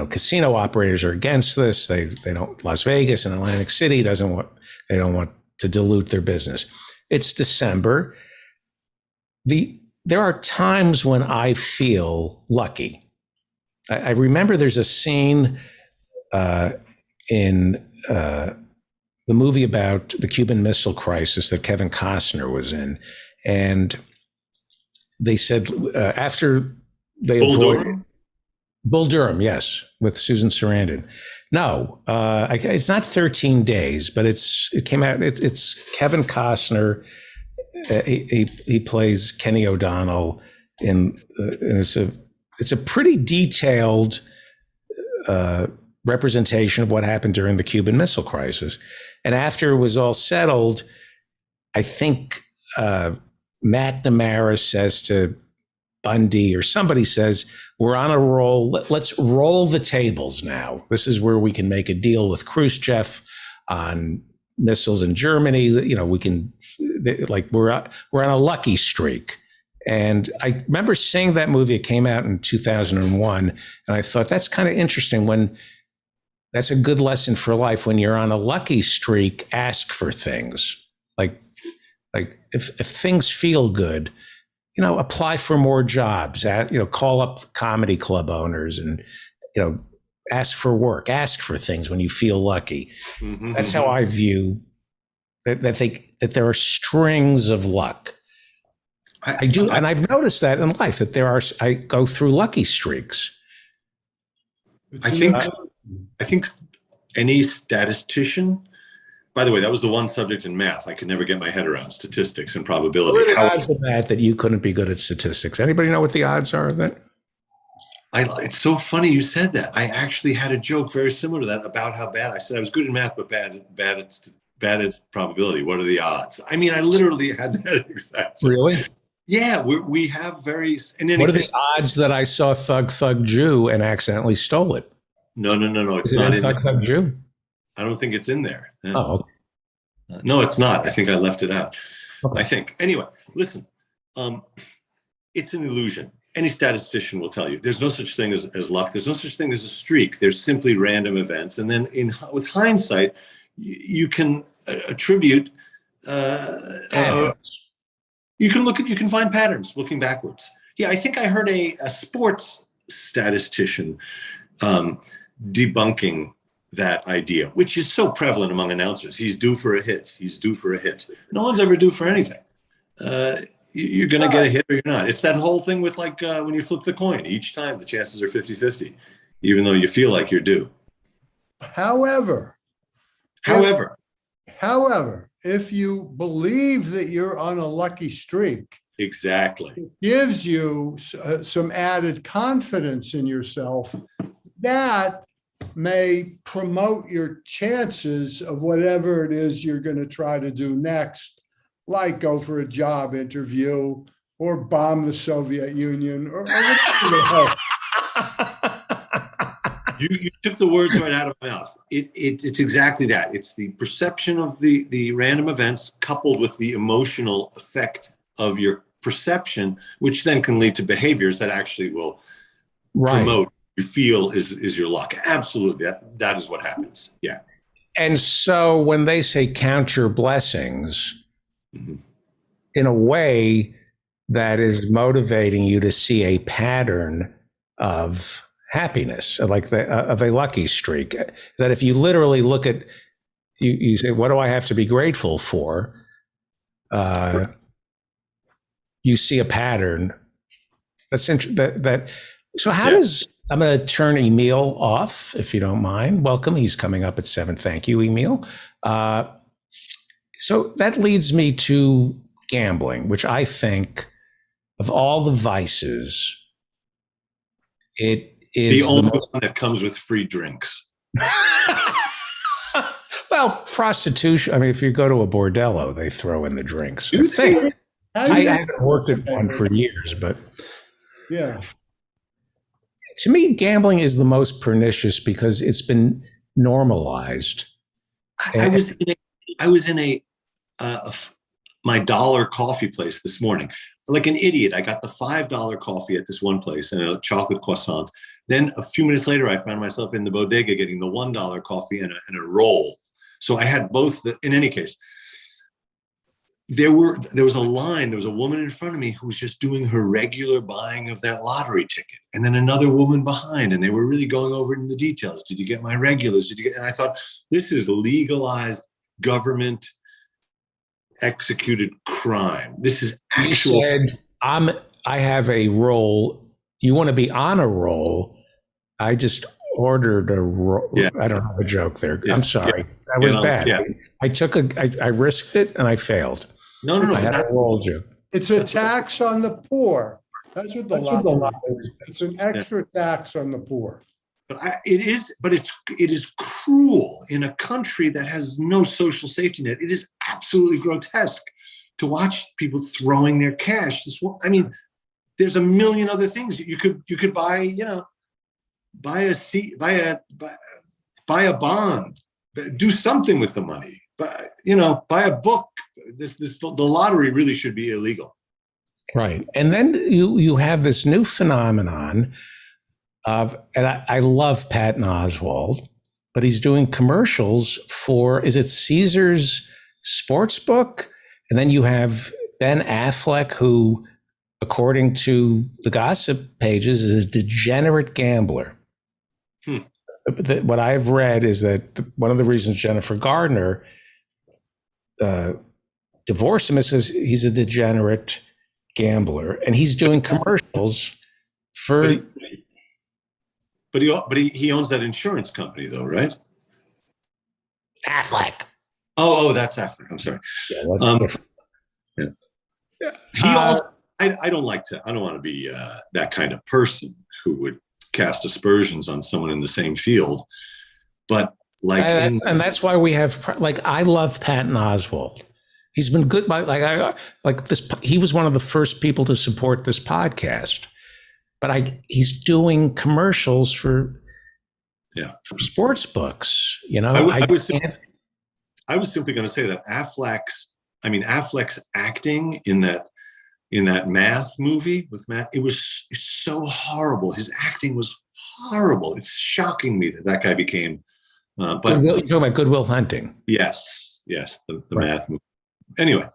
casino operators are against this. They don't. Las Vegas and Atlantic City they don't want to dilute their business. It's December. There are times when I feel lucky. I remember there's a scene in the movie about the Cuban Missile Crisis that Kevin Costner was in, and they said after they avoided Bull Durham, yes, with Susan Sarandon. No, it's not 13 Days, but it came out. It's Kevin Costner. He plays Kenny O'Donnell, and it's a pretty detailed representation of what happened during the Cuban Missile Crisis. And after it was all settled, I think McNamara says to Bundy, or somebody says, we're on a roll. Let's roll the tables now. This is where we can make a deal with Khrushchev on missiles in Germany. We can like we're on a lucky streak. And I remember seeing that movie. It came out in 2001, and I thought that's kind of interesting. When that's a good lesson for life. When you're on a lucky streak, ask for things. Like if things feel good, apply for more jobs. Call up comedy club owners and ask for work. Ask for things when you feel lucky. Mhm. That's how I view that there are strings of luck. I do, and I've noticed that in life that I go through lucky streaks. I think any statistician. By the way, that was the one subject in math I could never get my head around: statistics and probability. What are the odds of that you couldn't be good at statistics? Anybody know what the odds are of that? It's so funny you said that. I actually had a joke very similar to that about how bad I said I was good in math, but bad at probability. What are the odds? I mean, I literally had that exact. Really? Yeah, we have very. What are the odds that I saw Thug Thug Jew and accidentally stole it? No. It's Is it not in in Thug there. Thug Jew? I don't think it's in there. Yeah. Oh, No, it's not. I think I left it out. Okay. I think. Anyway, listen. It's an illusion. Any statistician will tell you there's no such thing as luck. There's no such thing as a streak. There's simply random events. And then with hindsight, you can attribute. You can find patterns looking backwards. Yeah, I think I heard a sports statistician debunking that idea, which is so prevalent among announcers. He's due for a hit. He's due for a hit. No one's ever due for anything. You're going to get a hit or you're not. It's that whole thing with when you flip the coin. Each time the chances are 50-50, even though you feel like you're due. However, if you believe that you're on a lucky streak, exactly, it gives you some added confidence in yourself that may promote your chances of whatever it is you're going to try to do next, like go for a job interview or bomb the Soviet Union or whatever. You took the words right out of my mouth. It's exactly that. It's the perception of the random events coupled with the emotional effect of your perception, which then can lead to behaviors that actually will promote you feel is your luck. Absolutely. That is what happens. Yeah. And so when they say count your blessings, Mm-hmm. in a way that is motivating you to see a pattern of happiness, like of a lucky streak, that if you literally look at, you say, what do I have to be grateful for? You see a pattern. That's interesting. So how does, I'm going to turn Emil off, if you don't mind. Welcome. He's coming up at 7. Thank you, Emil. So that leads me to gambling, which I think of all the vices, it is the only one that comes with free drinks. Well, prostitution. I mean, if you go to a bordello, they throw in the drinks. I haven't worked at one for years, but Yeah. To me, gambling is the most pernicious because it's been normalized. I was in my dollar coffee place this morning. Like an idiot, I got the $5 coffee at this one place and a chocolate croissant. Then a few minutes later, I found myself in the bodega getting the $1 coffee and a roll. So I had both. In any case, there was a line. There was a woman in front of me who was just doing her regular buying of that lottery ticket, and then another woman behind, and they were really going over in the details. Did you get my regulars? Did you get? And I thought, this is legalized government executed crime. This is actual. You said, I have a roll. You want to be on a roll? I just ordered a roll. Yeah. I don't have a joke there. Yeah. I'm sorry. Yeah. That was bad. Yeah. I risked it and I failed. No. I had a roll joke. It's a tax on the poor. That's what the lottery is. It's an extra tax on the poor. But it is cruel in a country that has no social safety net. It is absolutely grotesque to watch people throwing their cash. I mean, there's a million other things you could buy. Buy a seat, buy a bond, do something with the money. buy a book. The lottery really should be illegal. Right. And then you have this new phenomenon of, and I love Patton Oswalt, but he's doing commercials for, is it Caesars Sportsbook? And then you have Ben Affleck, who, according to the gossip pages, is a degenerate gambler. What I've read is that one of the reasons Jennifer Gardner divorced him is because he's a degenerate gambler, and he's doing commercials for. But he owns that insurance company, though, right? Affleck. Oh, that's Affleck. I'm sorry. Yeah, that's different. Yeah. He also. I don't want to be that kind of person who would cast aspersions on someone in the same field, but and that's why we have I love Patton Oswalt. He's been good. He was one of the first people to support this podcast, but he's doing commercials for sports books. I was simply going to say that Affleck's acting in that Math movie with Matt, it's so horrible. His acting was horrible. It's shocking me that guy became. But you're talking about Good Will Hunting. Yes, the Math movie. Anyway,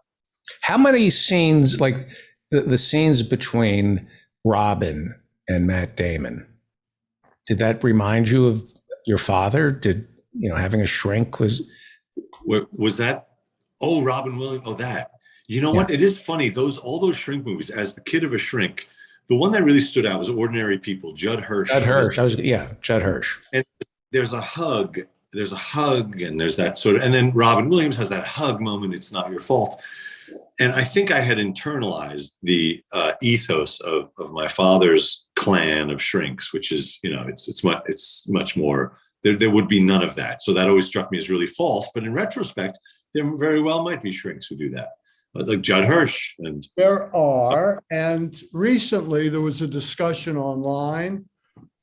how many scenes, like the scenes between Robin and Matt Damon, did that remind you of your father? Did having a shrink was that? Oh, Robin Williams. Oh, that. You know what? It is funny. All those shrink movies. As the kid of a shrink, the one that really stood out was Ordinary People. Judd Hirsch. Judd Hirsch. And there's a hug. And there's that sort of. And then Robin Williams has that hug moment. It's not your fault. And I think I had internalized the ethos of my father's clan of shrinks, which is it's much more. There would be none of that. So that always struck me as really false. But in retrospect, there very well might be shrinks who do that. Like Judd Hirsch. And there are. And recently there was a discussion online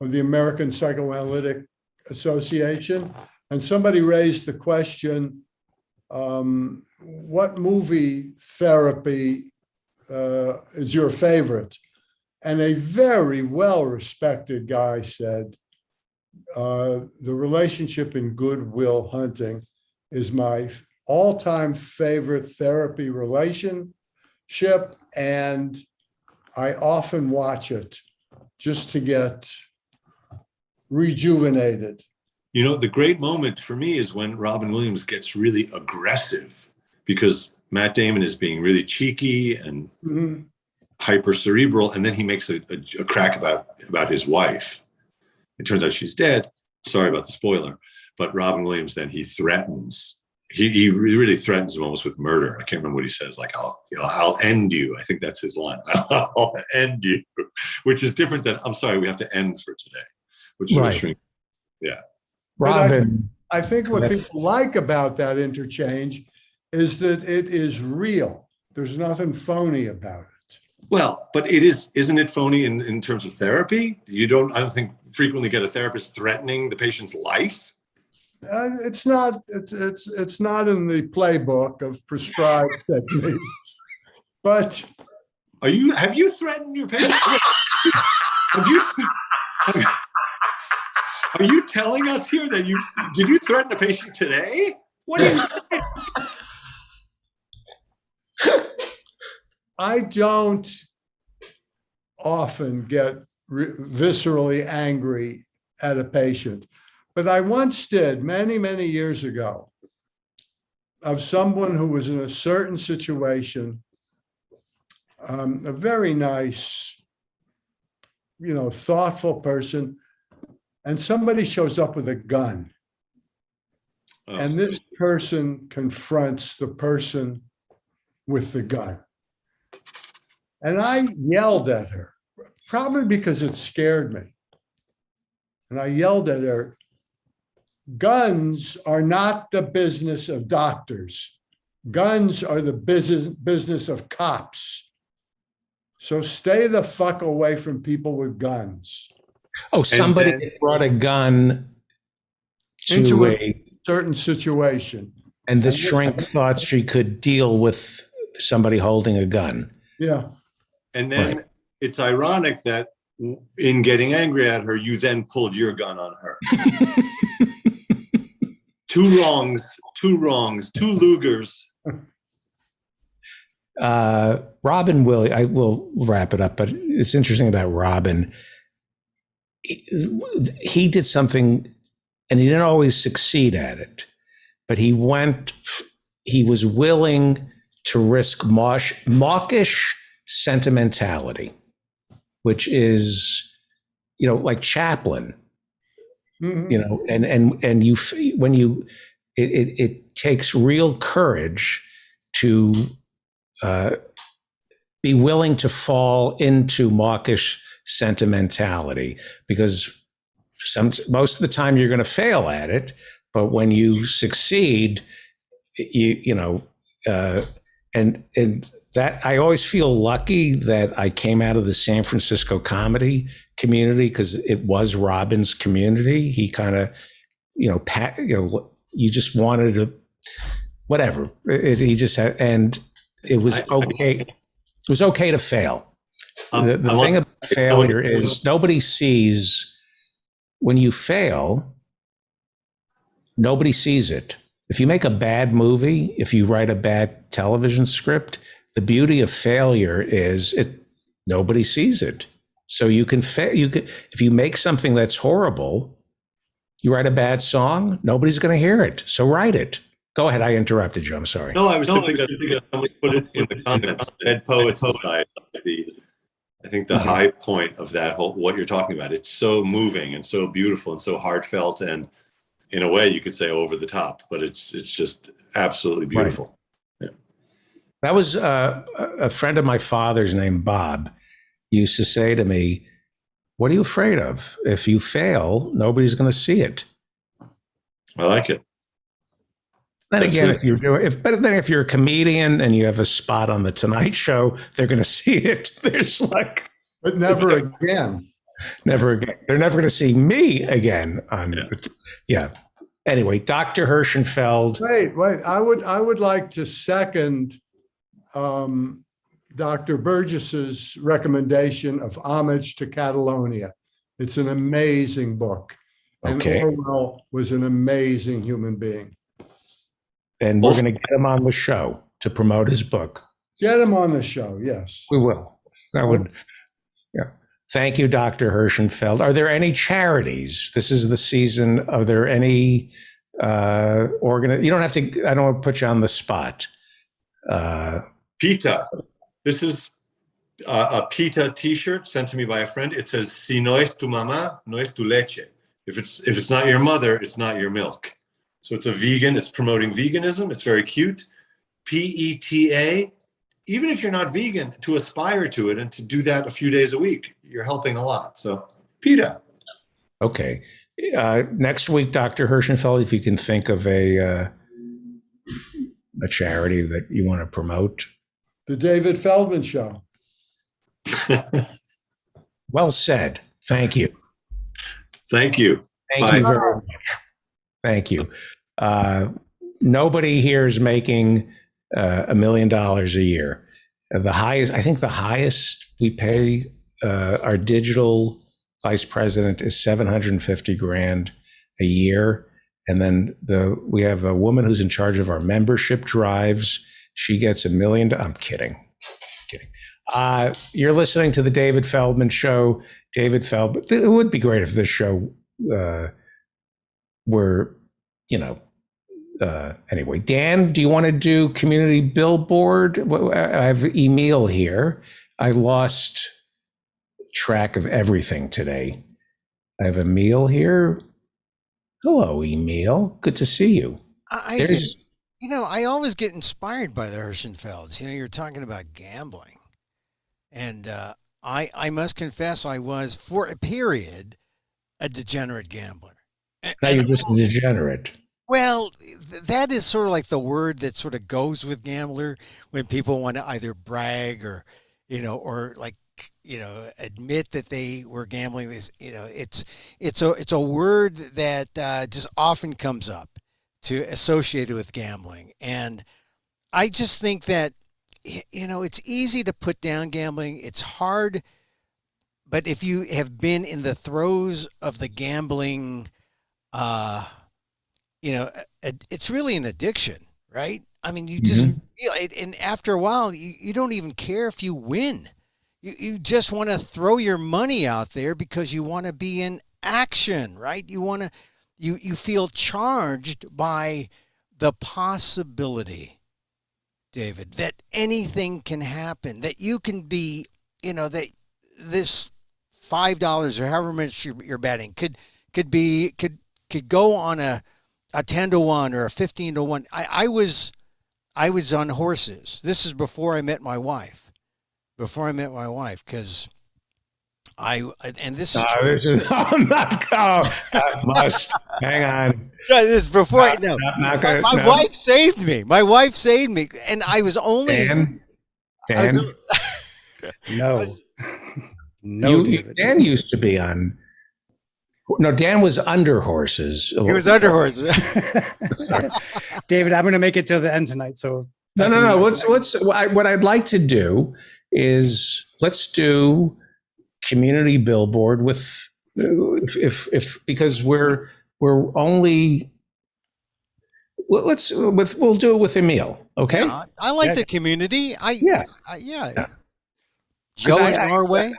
of the American Psychoanalytic Association, and somebody raised the question, what movie therapy is your favorite? And a very well-respected guy said, the relationship in Good Will Hunting is my all-time favorite therapy relationship, and I often watch it just to get rejuvenated. The great moment for me is when Robin Williams gets really aggressive because Matt Damon is being really cheeky and hyper cerebral, and then he makes a crack about his wife. It turns out she's dead. Sorry about the spoiler, but Robin Williams then he threatens. He really threatens him almost with murder. I can't remember what he says. Like I'll end you. I think that's his line. I'll end you, which is different than I'm sorry. We have to end for today, which is right. Yeah. Robin. I think what people like about that interchange is that it is real. There's nothing phony about it. Well, but isn't it phony in terms of therapy? I don't think frequently get a therapist threatening the patient's life. It's not in the playbook of prescribed techniques. But have you threatened your patient? Are you telling us here that did you threaten a patient today? What are you saying? I don't often get viscerally angry at a patient, but I once did many, many years ago of someone who was in a certain situation, a very nice, thoughtful person, and somebody shows up with a gun. Oh, and this person confronts the person with the gun. And I yelled at her, probably because it scared me. And I yelled at her, guns are not the business of doctors. Guns are the business of cops. So stay the fuck away from people with guns. Oh, somebody brought a gun into a certain situation. And the shrink thought she could deal with somebody holding a gun. Yeah. And then it's ironic that in getting angry at her, you then pulled your gun on her. Two wrongs, two Lugers. Robin Williams, I will wrap it up, but it's interesting about Robin. He did something, and he didn't always succeed at it, but he was willing to risk mawkish sentimentality, which is, like Chaplin, and it takes real courage to be willing to fall into mawkish sentimentality, because most of the time you're going to fail at it, but when you succeed, and that I always feel lucky that I came out of the San Francisco comedy community, because it was Robin's community. He kind of, you just wanted to, whatever. He just had, and it was okay. It was okay to fail. The thing about failure is nobody sees when you fail. Nobody sees it. If you make a bad movie, if you write a bad television script, the beauty of failure is nobody sees it. So you can fail. If you make something that's horrible, you write a bad song, nobody's going to hear it. So write it. Go ahead. I interrupted you. I'm sorry. No, I was simply going to put it in the comments. Dead Poets Society. I think the high point of that whole, what you're talking about, it's so moving and so beautiful and so heartfelt, and in a way you could say over the top, but it's just absolutely beautiful. Right. Yeah. That was a friend of my father's named Bob used to say to me, "What are you afraid of? If you fail, nobody's going to see it." I like it. Then again, if you're a comedian and you have a spot on the Tonight Show, they're going to see it. There's but never again. Never again. They're never going to see me again. Anyway, Dr. Hirschenfeld. Wait. I would like to second Dr. Burgess's recommendation of Homage to Catalonia. It's an amazing book. And Orwell was an amazing human being. And we're going to get him on the show to promote his book. Get him on the show, yes. We will. Thank you, Dr. Hirschenfeld. Are there any charities? This is the season. Are there any you don't have to, I don't want to put you on the spot. PETA. This is a PETA t-shirt sent to me by a friend. It says, "Si no es tu mamá, no es tu leche." If it's not your mother, it's not your milk. So it's a vegan, it's promoting veganism. It's very cute. PETA. Even if you're not vegan, to aspire to it and to do that a few days a week, you're helping a lot. So PETA. Okay. Next week, Dr. Hirschenfeld, if you can think of a charity that you want to promote. The David Feldman Show. Well said. Thank you. Thank you. Thank you very much. Thank you. Nobody here is making $1 million a year. The highest we pay our digital vice president is $750,000 a year. And then we have a woman who's in charge of our membership drives. She gets $1 million. I'm kidding. You're listening to the David Feldman Show. David Feldman. It would be great if this show were, anyway. Dan, do you want to do community billboard? I have Emil here. I lost track of everything today. I have Emil here. Hello, Emil. Good to see you. I always get inspired by the Hirschenfelds. You're talking about gambling. And I must confess I was, for a period, a degenerate gambler. Now you're just a degenerate. Well, that is sort of like the word that sort of goes with gambler when people want to either brag or admit that they were gambling. It's a word that just often comes up associated with gambling. And I just think that, it's easy to put down gambling. It's hard. But if you have been in the throes of the gambling, it's really an addiction, right? I mean, you just feel it. And after a while, you don't even care if you win. You just want to throw your money out there because you want to be in action, right? You feel charged by the possibility, David, that anything can happen, that you can be, that this $5 or however much you're betting could go on a 10-1 or a 15-1. I was on horses. This is before I met my wife. Because this is true. I'm not. I must hang on. No, this is before. My wife saved me. My wife saved me, and I was only. Dan? No. No, Dan used to be on. No, Dan was under horses. He was under horses. David, I'm going to make it to the end tonight. So no. What I'd like to do is let's do community billboard with because we're only. We'll do it with Emil. Okay. Yeah, I like the community. Yeah. Joe in Norway.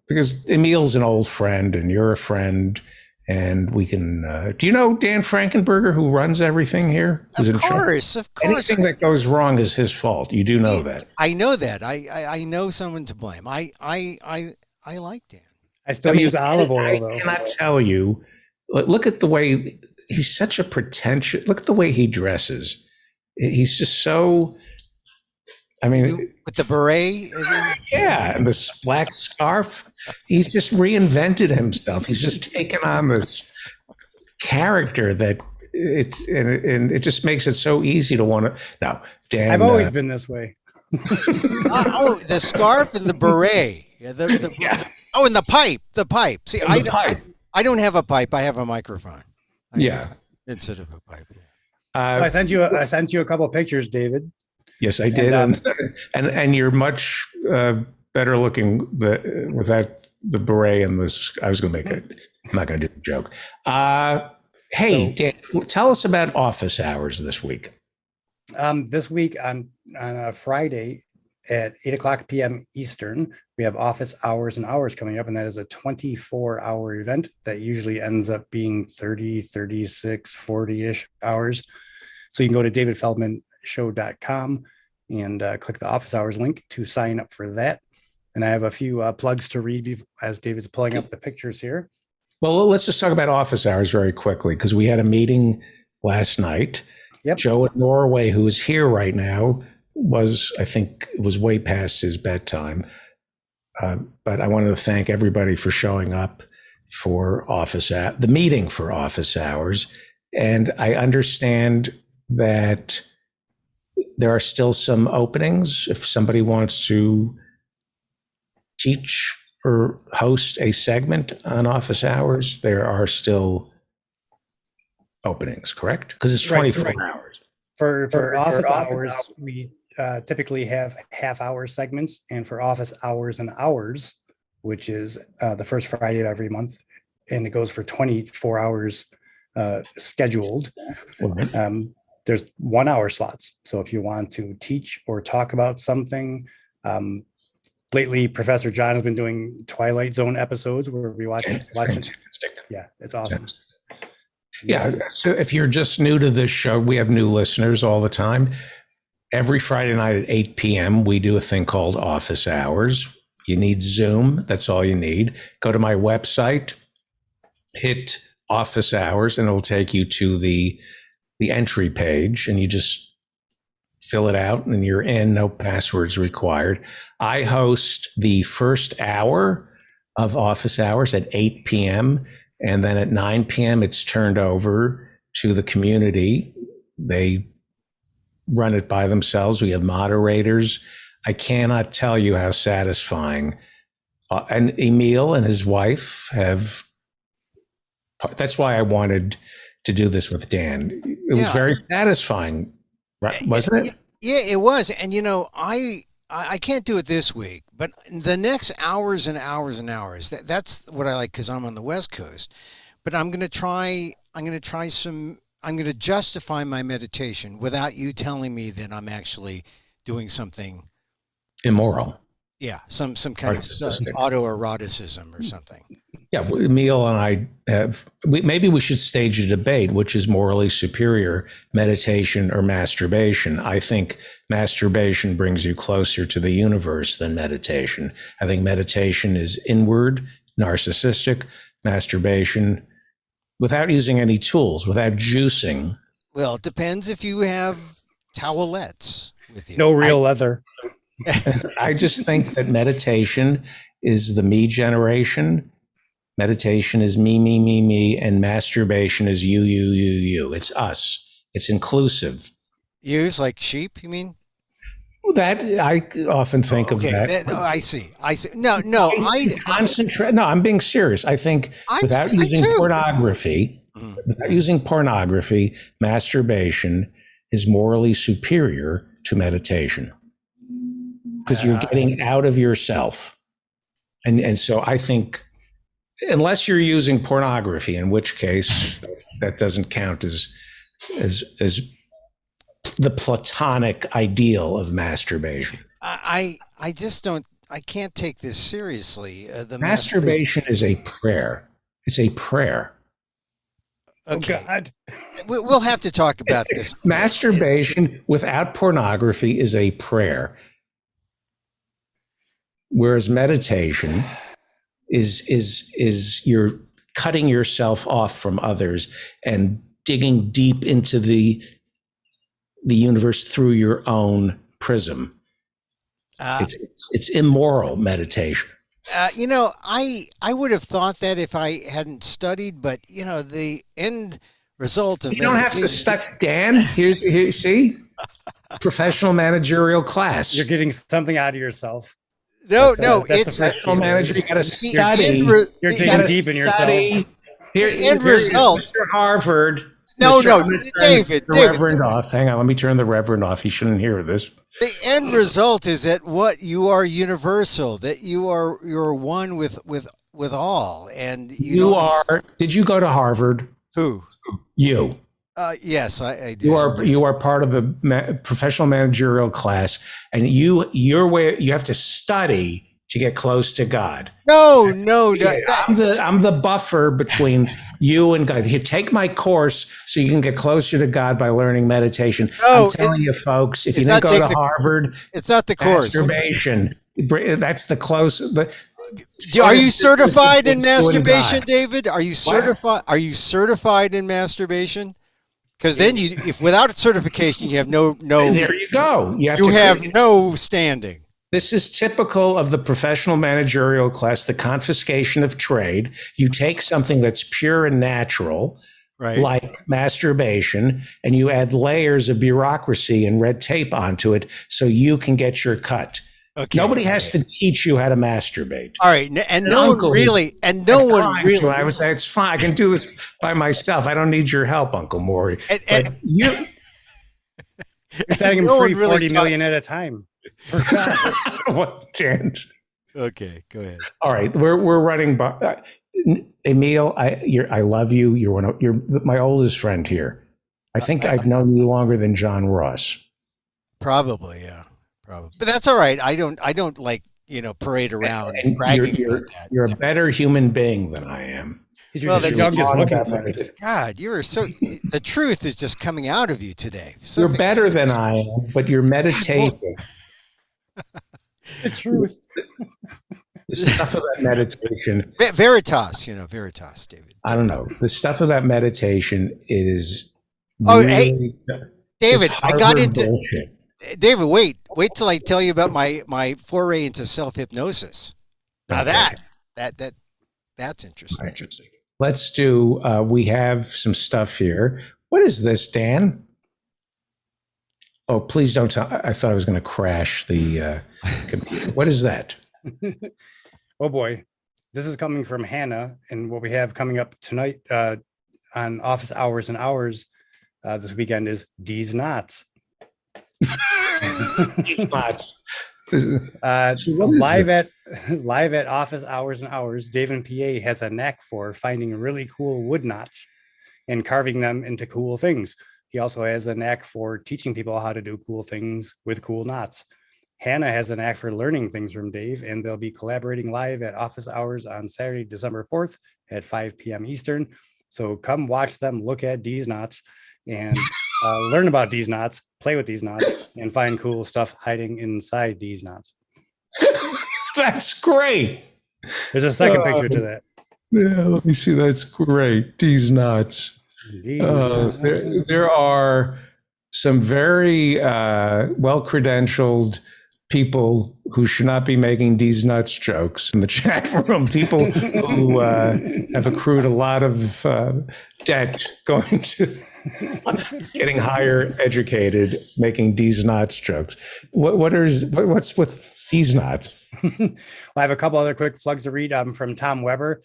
Because Emil's an old friend and you're a friend, and we can. Do you know Dan Frankenberger, who runs everything here? Of course. Anything that goes wrong is his fault. You do know that. I know that. I know someone to blame. I like Dan. I still use olive oil, though. I cannot tell you. Look at the way he's such a pretentious. Look at the way he dresses. He's just so. I mean, with the beret, and this black scarf, he's just reinvented himself. He's just taken on this character that it just makes it so easy to want to. No, Dan. I've always been this way. The scarf and the beret. Oh, and the pipe. The pipe. See, I don't have a pipe. I have a microphone. Instead of a pipe. I sent you a couple of pictures, David. Yes, I did, and you're much better looking with the beret and this. I was going to make it. I'm not going to do a joke. Hey, Dan, tell us about office hours this week. This week on a Friday at 8:00 p.m. Eastern, we have office hours and hours coming up, and that is a 24-hour event that usually ends up being 30, 36, 40-ish hours. So you can go to davidfeldmanshow.com and click the office hours link to sign up for that. And I have a few plugs to read as David's pulling up the pictures here. Well, let's just talk about office hours very quickly, because we had a meeting last night. Yep. Joe in Norway, who is here right now, was way past his bedtime. But I wanted to thank everybody for showing up for the meeting for office hours. And I understand that there are still some openings. If somebody wants to teach or host a segment on office hours, there are still openings, correct? Because it's 24 hours. For office hours, we typically have half-hour segments, and for office hours and hours, which is the first Friday of every month, and it goes for 24 hours scheduled. There's 1 hour slots. So if you want to teach or talk about something, lately Professor John has been doing Twilight Zone episodes where we watch it. Yeah, it's awesome. Yeah. So if you're just new to this show, we have new listeners all the time. Every Friday night at 8 p.m., we do a thing called office hours. You need Zoom. That's all you need. Go to my website, hit office hours, and it'll take you to the entry page, and you just fill it out and you're in. No passwords required. I host the first hour of office hours at 8 p.m. And then at 9 p.m., it's turned over to the community. They run it by themselves. We have moderators. I cannot tell you how satisfying. And Emil and his wife that's why I wanted to do this with Dan. It was Yeah. very satisfying, right? Wasn't it? Yeah, it was. And I can't do it this week, but the next hours and hours and hours. That's what I like because I'm on the West Coast. But I'm going to try some. I'm going to justify my meditation without you telling me that I'm actually doing something Immoral. Yeah, some kind of Narcissistic. autoeroticism or something. Yeah, Emil and I maybe we should stage a debate, which is morally superior, meditation or masturbation. I think masturbation brings you closer to the universe than meditation. I think meditation is inward, narcissistic. Masturbation, without using any tools, without juicing. Well, it depends if you have towelettes with you. No real leather. I just think that meditation is the me generation. Meditation is me, and masturbation is you. It's us. It's inclusive. Use like sheep, you mean? That I often think of that. I see. No, I concentrate. No, I'm being serious. I think without using pornography, masturbation is morally superior to meditation because you're getting out of yourself. And so I think, unless you're using pornography, in which case that doesn't count as the platonic ideal of masturbation. I just don't. I can't take this seriously. The masturbation is a prayer. It's a prayer. Okay. Oh God. We'll have to talk about this. Masturbation without pornography is a prayer. Whereas meditation is you're cutting yourself off from others and digging deep into the universe through your own prism. It's immoral meditation. I would have thought that if I hadn't studied, but the end result of you don't have to study. Dan, here, see, professional managerial class. You're getting something out of yourself. That's it's professional manager. You got to study. You're digging deep in yourself. End result. Mr. Harvard. No, David. Reverend off. Hang on, let me turn the Reverend off. He shouldn't hear this. The end result is that what you are universal. That you're one with all, and you are. Did you go to Harvard? Who? You. Yes, I did. You are part of the professional managerial class, and you have to study to get close to God. No. I'm the buffer between you and God. Here, take my course so you can get closer to God by learning meditation. No, I'm telling you, folks, if you didn't go to Harvard, it's not the course. Masturbation. That's the close. Are you certified in masturbation, David? Are you certified? Are you certified in masturbation? Because then if without certification, you have no. There you go. You have no standing. This is typical of the professional managerial class, the confiscation of trade. You take something that's pure and natural, right, like masturbation, and you add layers of bureaucracy and red tape onto it so you can get your cut. Okay. Nobody has to teach you how to masturbate. All right, and no one really. I would say it's fine. I can do this by myself. I don't need your help, Uncle Maury. You're setting him free 40 million at a time. What chance? Okay, go ahead. All right, we're running by. Emil, I love you. You're my oldest friend here. I think I've known you longer than John Ross. Probably, yeah. Probably. But that's all right. I don't like, parade around and bragging about that. You're a better human being than I am. Well, the dog is looking for it. God, the truth is just coming out of you today. You're better than I am, but you're meditating. The truth. The stuff about meditation. Veritas, David. I don't know. The stuff about meditation is. Hey, David, I got into. Bullshit. David, wait till I tell you about my foray into self-hypnosis. Now that's interesting. Let's do, we have some stuff here. What is this, Dan? Oh, please don't tell. I thought I was going to crash the computer. What is that? Oh boy. This is coming from Hannah, and what we have coming up tonight, on office hours and hours this weekend is D's Knots. Live at office hours and hours, Dave and PA has a knack for finding really cool wood knots and carving them into cool things. He also has a knack for teaching people how to do cool things with cool knots. Hannah has a knack for learning things from Dave, and they'll be collaborating live at office hours on Saturday, December 4th at 5 p.m. Eastern. So come watch them look at D's knots and learn about D's knots, play with these knots, and find cool stuff hiding inside these knots. That's great. There's a second picture to that. Yeah, let me see. That's great. These knots. There are some very well-credentialed people who should not be making these nuts jokes in the chat room. People who have accrued a lot of debt going to getting higher educated, making these nuts jokes. What's with these nuts? Well, I have a couple other quick plugs to read from Tom Weber.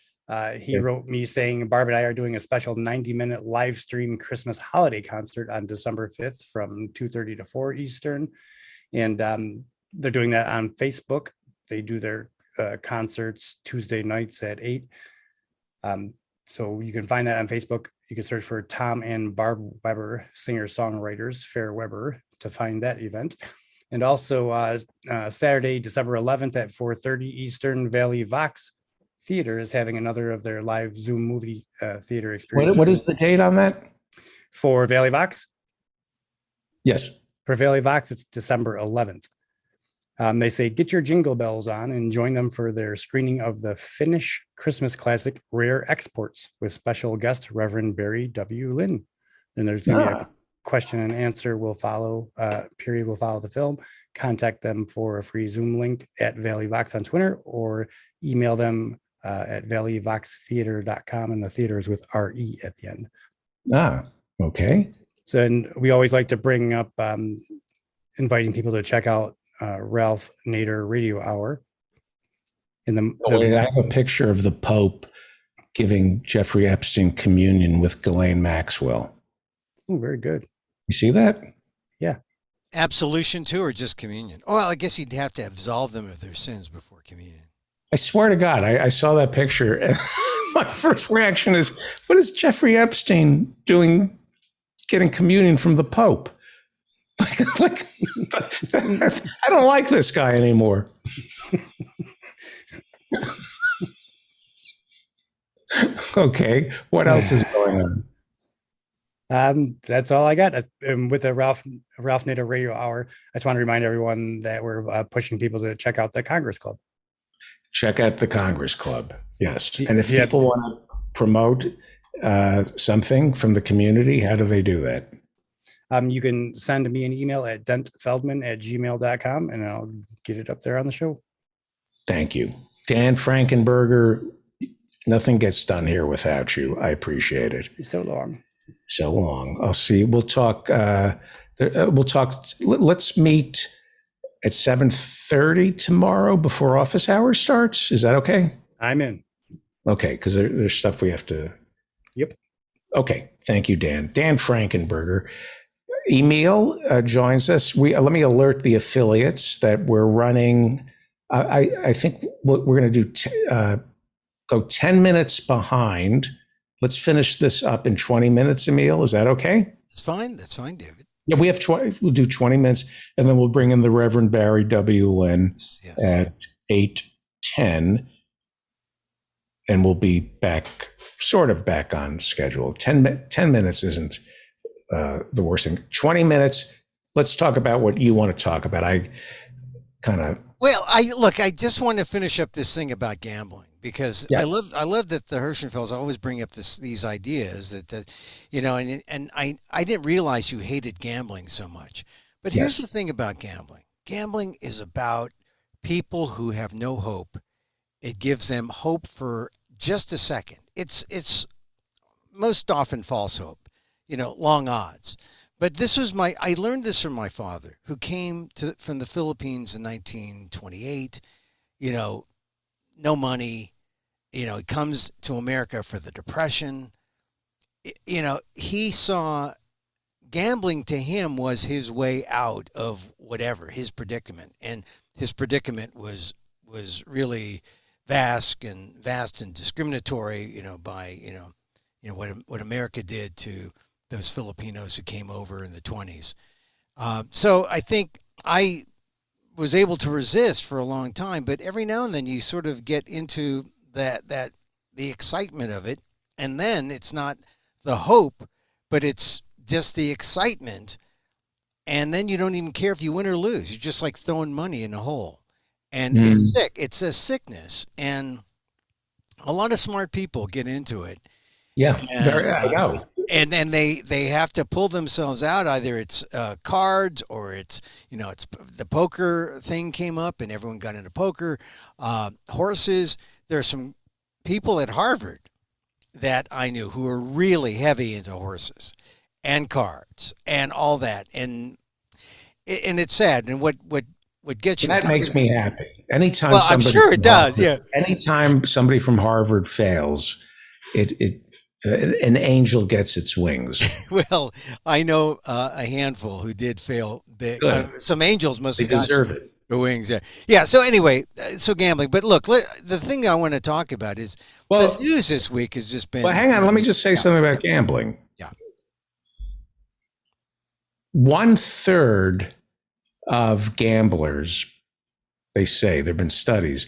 He wrote me saying Barb and I are doing a special 90-minute live stream Christmas holiday concert on December 5th from 2:30 to 4 Eastern. And they're doing that on Facebook. They do their concerts Tuesday nights at 8. So you can find that on Facebook. You can search for Tom and Barb Weber, singer-songwriters, Fair Weber, to find that event. And also Saturday, December 11th at 4:30 Eastern, Valley Vox Theater is having another of their live Zoom movie theater experiences. What is the date on that? For Valley Vox? Yes. For Valley Vox, it's December 11th. They say, get your jingle bells on and join them for their screening of the Finnish Christmas classic, Rare Exports, with special guest Reverend Barry W. Lynn. And there's going to be a question and answer will follow, period will follow the film. Contact them for a free Zoom link at Valley Vox on Twitter or email them at valleyvoxtheater.com, and the theater is with RE at the end. Okay. So, and we always like to bring up inviting people to check out Ralph Nader Radio Hour. In I have a picture of the Pope giving Jeffrey Epstein communion with Ghislaine Maxwell. Oh, very good. You see that? Yeah. Absolution too, or just communion? Oh, well, I guess you'd have to absolve them of their sins before communion. I swear to God, I saw that picture. And my first reaction is, what is Jeffrey Epstein doing getting communion from the Pope? I don't like this guy anymore. Okay, what else is going on? That's all I got. With the Ralph Nader Radio Hour, I just want to remind everyone that we're pushing people to check out the Congress Club. Check out the Congress Club. Yes. And if people want to promote something from the community, how do they do that? You can send me an email at dentfeldman@gmail.com and I'll get it up there on the show. Thank you. Dan Frankenberger, nothing gets done here without you. I appreciate it. So long. So long. I'll see. We'll talk. Let's meet at 7:30 tomorrow before office hours starts. Is that okay? I'm in. Okay, because there's stuff we have to. Yep. Okay. Thank you, Dan. Dan Frankenberger. Emil joins us. Let me alert the affiliates that we're running. I think what we're going to do go 10 minutes behind. Let's finish this up in 20 minutes, Emil. Is that okay? It's fine. That's fine, David. Yeah, we have 20. We'll do 20 minutes, and then we'll bring in the Reverend Barry W. Lynn at 8:10, and we'll be back on schedule. 10 minutes isn't the worst thing. 20 minutes. Let's talk about what you want to talk about. I just want to finish up this thing about gambling because I love that the Hirschenfelds always bring up these ideas that and I didn't realize you hated gambling so much. But here's the thing about gambling. Gambling is about people who have no hope. It gives them hope for just a second. It's most often false hope, long odds. But I learned this from my father, who came from the Philippines in 1928, no money, he comes to America for the Depression. you know, he saw gambling to him was his way out of whatever his predicament, and his predicament was really vast and discriminatory. You know, by what America did to those Filipinos who came over in the 20s. So I think I was able to resist for a long time, but every now and then you sort of get into that the excitement of it, and then it's not the hope, but it's just the excitement, and then you don't even care if you win or lose. You're just like throwing money in a hole, and it's sick. It's a sickness, and a lot of smart people get into it. Yeah, And, there I go. and then they have to pull themselves out. Either it's cards, or it's it's the poker thing came up and everyone got into poker. Horses. There's some people at Harvard that I knew who were really heavy into horses and cards and all that, and it's sad. And what gets you, That makes me happy. Anytime Well, I'm somebody sure it from does, Harvard- yeah. Anytime somebody from Harvard fails, an angel gets its wings. Well, I know a handful who did fail big. Good. Some angels must They have gotten deserve it. the wings. Yeah. So anyway, so gambling. But look, the thing I want to talk about is Well, the news this week has just been. well, hang on. Let me just say something about gambling. Yeah. 1/3 of gamblers, they say, there have been studies,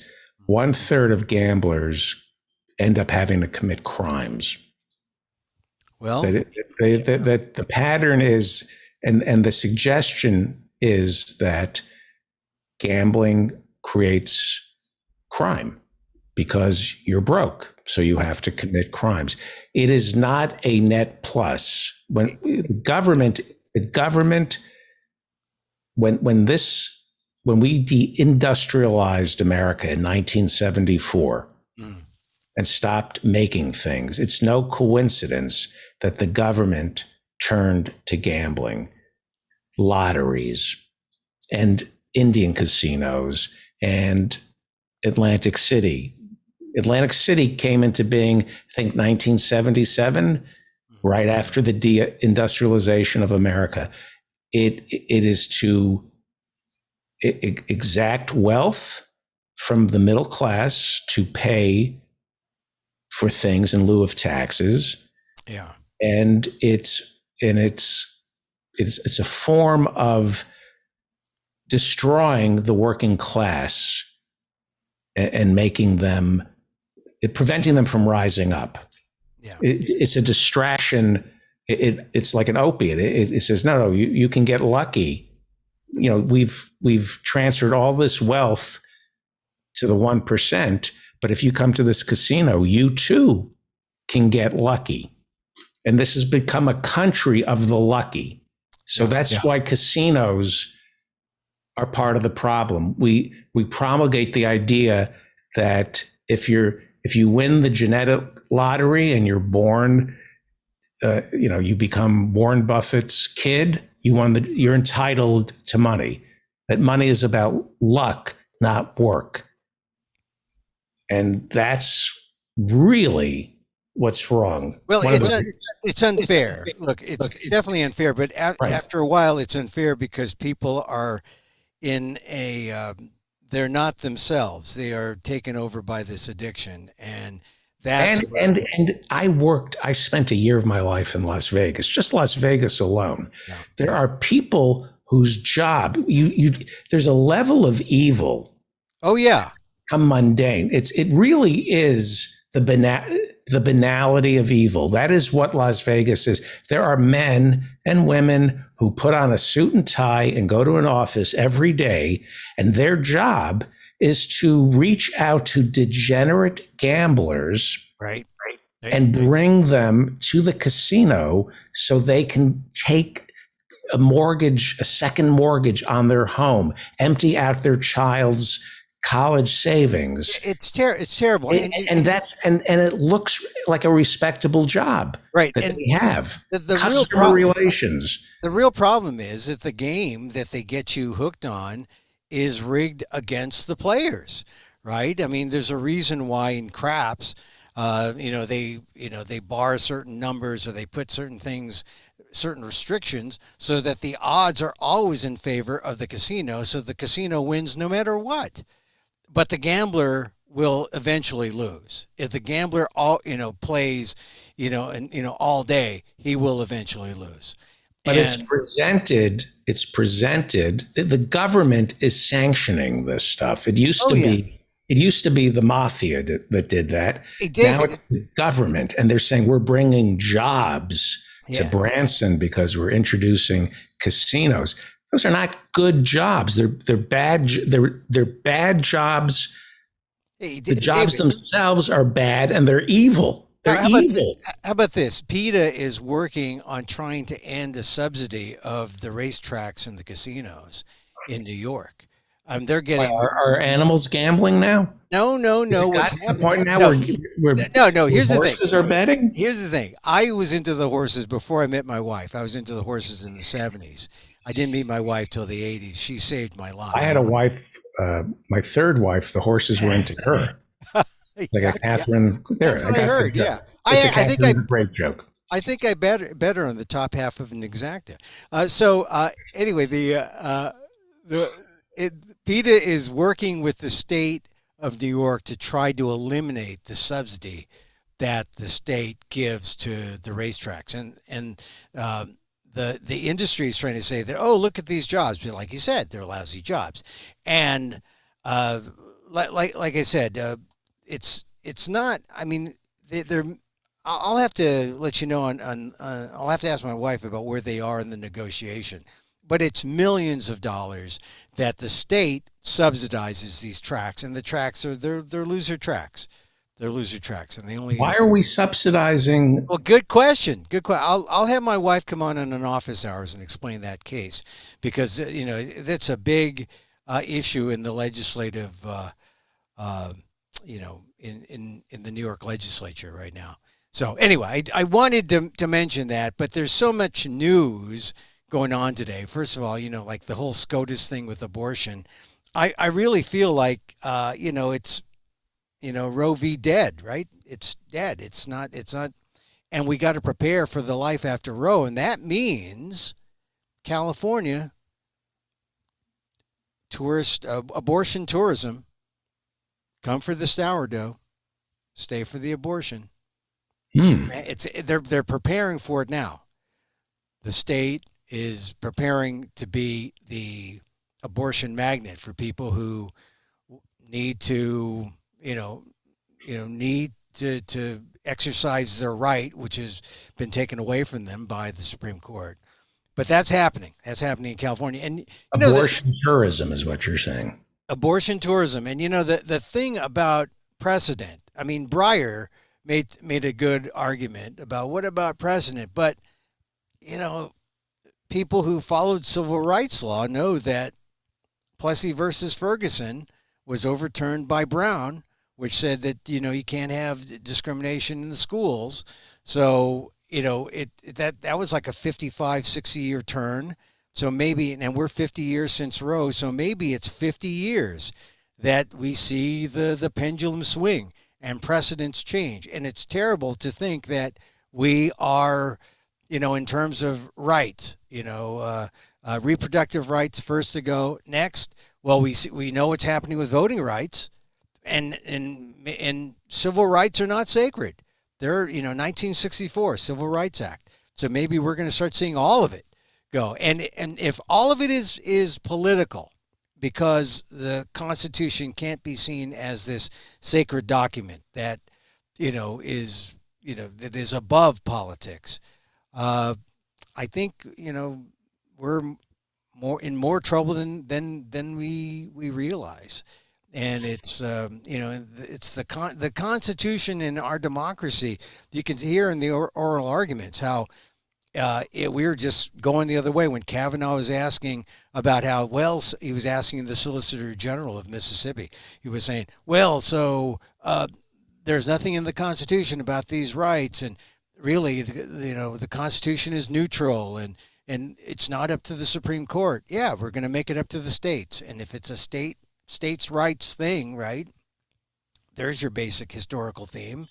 1/3 of gamblers end up having to commit crimes. Well, That the pattern is, and the suggestion is that gambling creates crime because you're broke, so you have to commit crimes. It is not a net plus. When the government, when we deindustrialized America in 1974 and stopped making things, it's no coincidence that the government turned to gambling, lotteries, and Indian casinos, and Atlantic City. Atlantic City came into being, I think, 1977, right after the deindustrialization of America. It is to exact wealth from the middle class to pay for things in lieu of taxes. yeah. And it's a form of destroying the working class and making them, preventing them from rising up. Yeah. It's a distraction. It's like an opiate. It says, no, you can get lucky. You know, we've transferred all this wealth to the 1%, but if you come to this casino, you too can get lucky. And this has become a country of the lucky. So that's why casinos are part of the problem. We promulgate the idea that if you win the genetic lottery and you're born, you become Warren Buffett's kid, you're entitled to money. That money is about luck, not work. And that's really what's wrong. Well, it's unfair. Look, it's definitely unfair, but after a while, it's unfair because people are in they're not themselves. They are taken over by this addiction. And that's and I spent a year of my life in Las Vegas, just Las Vegas alone. Yeah. There are people whose job, there's a level of evil. Oh yeah. Become mundane. It really is the banality of evil. That is what Las Vegas is. There are men and women who put on a suit and tie and go to an office every day, and their job is to reach out to degenerate gamblers, right, and bring them to the casino so they can take a second mortgage on their home, empty out their child's college savings. It's terrible, and it looks like a respectable job, right? That and they have the customer relations. The real problem is that the game that they get you hooked on is rigged against the players, right? I mean, there's a reason why in craps They bar certain numbers or they put certain things, certain restrictions, so that the odds are always in favor of the casino. So the casino wins no matter what. But the gambler will eventually lose. If the gambler plays, all day, he will eventually lose. But it's presented, the government is sanctioning this stuff. It used to be the mafia that did that. It did. Now it's the government, and they're saying we're bringing jobs to Branson because we're introducing casinos. Those are not good jobs. They're bad. They're bad jobs. Hey, the jobs themselves are bad, and they're evil. They're evil. How about this? PETA is working on trying to end a subsidy of the racetracks and the casinos in New York. They're getting. Are animals gambling now? No. What's happening? happening? Point now No. Here's the thing. Horses are betting. Here's the thing. I was into the horses before I met my wife. I was into the horses in the 70s. I didn't meet my wife till the 80s. She saved my life. I had a wife, my third wife. The horses were into her. Like a Catherine. That's what I heard. Yeah, I think a great joke. I think I bet her on the top half of an exacta. Anyway, PETA is working with the state of New York to try to eliminate the subsidy that the state gives to the racetracks, and the industry is trying to say that, oh, look at these jobs, but like you said, they're lousy jobs, and like I said, it's not. I mean, they're. I'll have to let you know I'll have to ask my wife about where they are in the negotiation, but it's millions of dollars that the state subsidizes these tracks, and the tracks are they're loser tracks. They're loser tracks, and they only. Why are we subsidizing? Well, good question. Good question. I'll have my wife come on in an office hours and explain that case, because that's a big issue in the legislative, in the New York legislature right now. So anyway, I wanted to mention that, but there's so much news going on today. First of all, like the whole SCOTUS thing with abortion. I really feel like it's. Roe v. dead, right? It's dead. It's not, and we got to prepare for the life after Roe. And that means California abortion tourism, come for the sourdough, stay for the abortion. They're preparing for it now. The state is preparing to be the abortion magnet for people who need to, need to exercise their right, which has been taken away from them by the Supreme Court. But that's happening. That's happening in California. And abortion tourism is what you're saying. Abortion tourism. And the thing about precedent, I mean, Breyer made a good argument about what about precedent, but people who followed civil rights law know that Plessy versus Ferguson was overturned by Brown, which said that, you can't have discrimination in the schools. So, that was like a 55, 60 year turn. So maybe, and we're 50 years since Roe. So maybe it's 50 years that we see the pendulum swing and precedents change. And it's terrible to think that we are, in terms of rights, reproductive rights first to go next. Well, we know what's happening with voting rights, and civil rights are not sacred. They're 1964 Civil Rights Act. So maybe we're going to start seeing all of it go. And if all of it is political, because the Constitution can't be seen as this sacred document that that is above politics. I think we're in more trouble than we realize, and it's it's the Constitution in our democracy. You can hear in the oral arguments how we were just going the other way when Kavanaugh was asking about how he was asking the Solicitor General of Mississippi. He was saying, there's nothing in the Constitution about these rights, and really, the Constitution is neutral, and it's not up to the Supreme Court. Yeah, we're going to make it up to the states. And if it's a states' rights thing, right, there's your basic historical theme.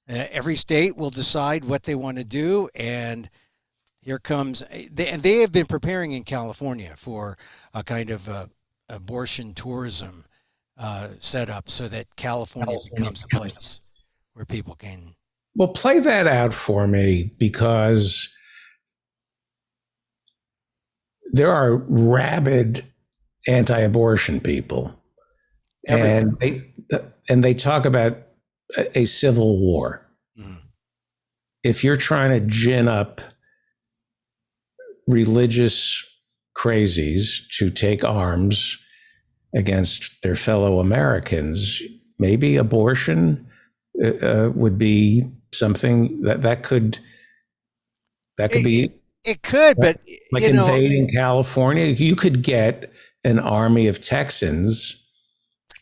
Every state will decide what they want to do, and here comes. They have been preparing in California for a kind of abortion tourism setup, so that California becomes a place where people can. Well, play that out for me, because there are rabid anti-abortion people, and they talk about a civil war. Mm. If you're trying to gin up religious crazies to take arms against their fellow Americans, maybe abortion would be something that could be. It could, but like invading California, you could get an army of Texans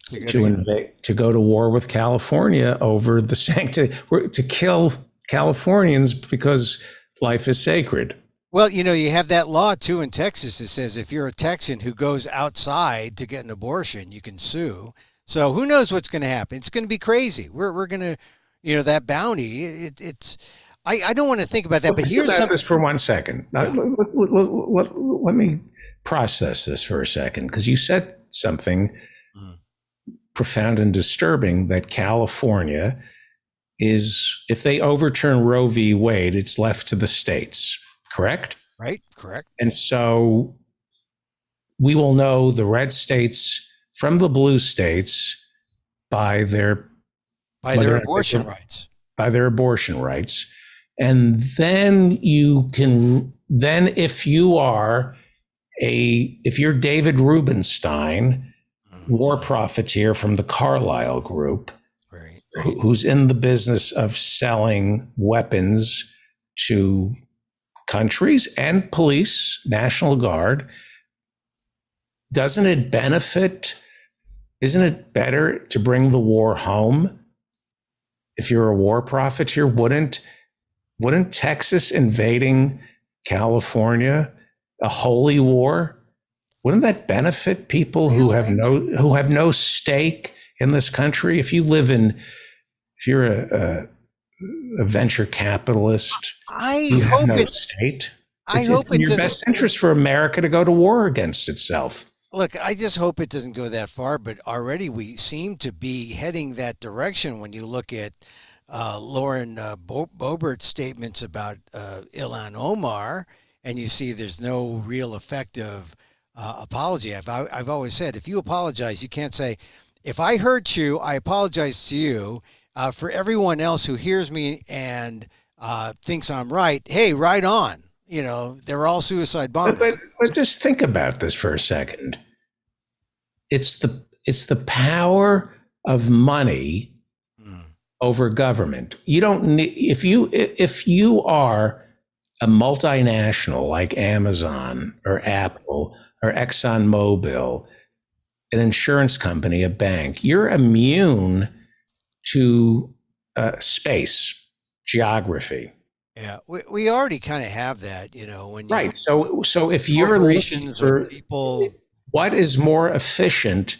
to go to war with California over the sanctity, to kill Californians because life is sacred. Well, you have that law too in Texas that says if you're a Texan who goes outside to get an abortion, you can sue. So who knows what's going to happen? It's going to be crazy. We're going to, that bounty. It's. I don't want to think about that, but here's something. This for 1 second. Let me process this for a second, because you said something profound and disturbing, that California is, if they overturn Roe v. Wade, it's left to the states, correct? Right, correct. And so we will know the red states from the blue states by their abortion rights. By their abortion rights. And then if you're David Rubenstein, war profiteer from the Carlyle Group, right, who's in the business of selling weapons to countries and police, National Guard, isn't it better to bring the war home? If you're a war profiteer, wouldn't Texas invading California, a holy war, wouldn't that benefit people who have no stake in this country? If you're a venture capitalist, you have no state. It's in your best interest for America to go to war against itself. Look, I just hope it doesn't go that far, but already we seem to be heading that direction when you look at Lauren Boebert's statements about Ilhan Omar, and you see there's no real effective apology. I've always said, if you apologize, you can't say, if I hurt you, I apologize to you. For everyone else who hears me and thinks I'm right, hey, right on. They're all suicide bombers. But just think about this for a second. It's the power of money over government. You don't need, if you are a multinational like Amazon or Apple or ExxonMobil, an insurance company, a bank, you're immune to space, geography. Yeah, we already kind of have that, when right. So if you're looking for people, what is more efficient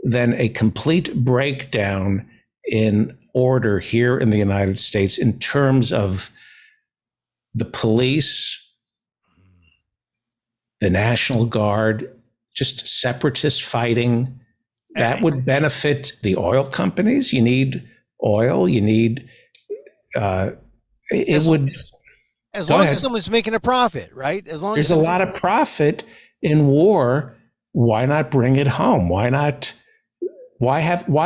than a complete breakdown in order here in the United States in terms of the police, the National Guard, just separatist fighting? That would benefit the oil companies. You need oil. You need. As long as someone's making a profit, right? As long there's a lot of profit in war, why not bring it home? Why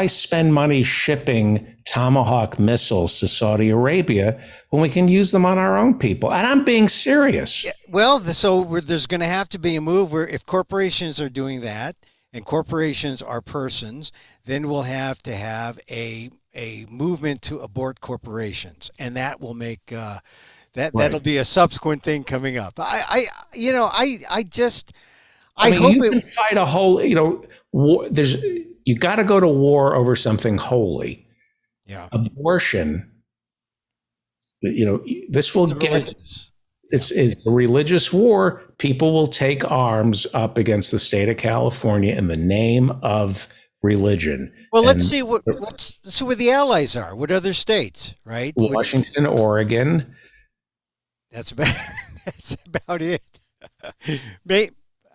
spend money shipping Tomahawk missiles to Saudi Arabia when we can use them on our own people? And I'm being serious. Yeah, well, there's going to have to be a move where if corporations are doing that, and corporations are persons, then we'll have to have a movement to abort corporations, and that will make that'll be a subsequent thing coming up. I hope you can fight a whole war. You got to go to war over something holy. Yeah, abortion. This will It's a religious war. People will take arms up against the state of California in the name of religion. Well, let's And see let's see where the allies are. What other states, right? Washington, Oregon. That's about that's about it.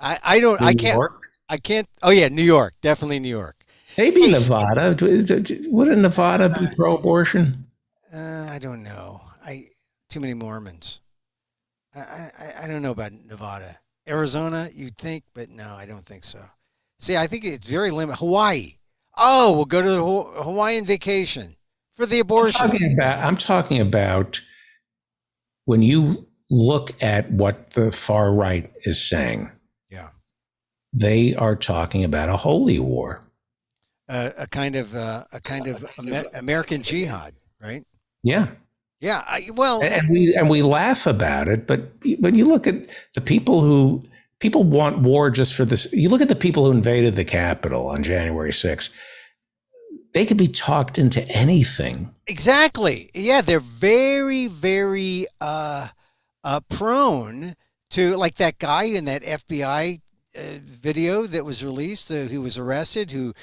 I don't. I New can't. York. I can't. Oh yeah, New York. Definitely New York. Maybe Nevada. Wouldn't Nevada be pro-abortion? I don't know. Too many Mormons. I don't know about Nevada. Arizona, you'd think, but no, I don't think so. See, I think it's very limited. Hawaii. Oh, we'll go to the Hawaiian vacation for the abortion. I'm talking about when you look at what the far right is saying. Yeah. They are talking about a holy war. A kind of American jihad, right? Yeah. Yeah. Well, And we laugh about it, but when you look at the people want war just for this. You look at the people who invaded the Capitol on January 6th. They could be talked into anything. exactly. Yeah, they're very, very prone to, like that guy in that FBI video that was released, who was arrested, who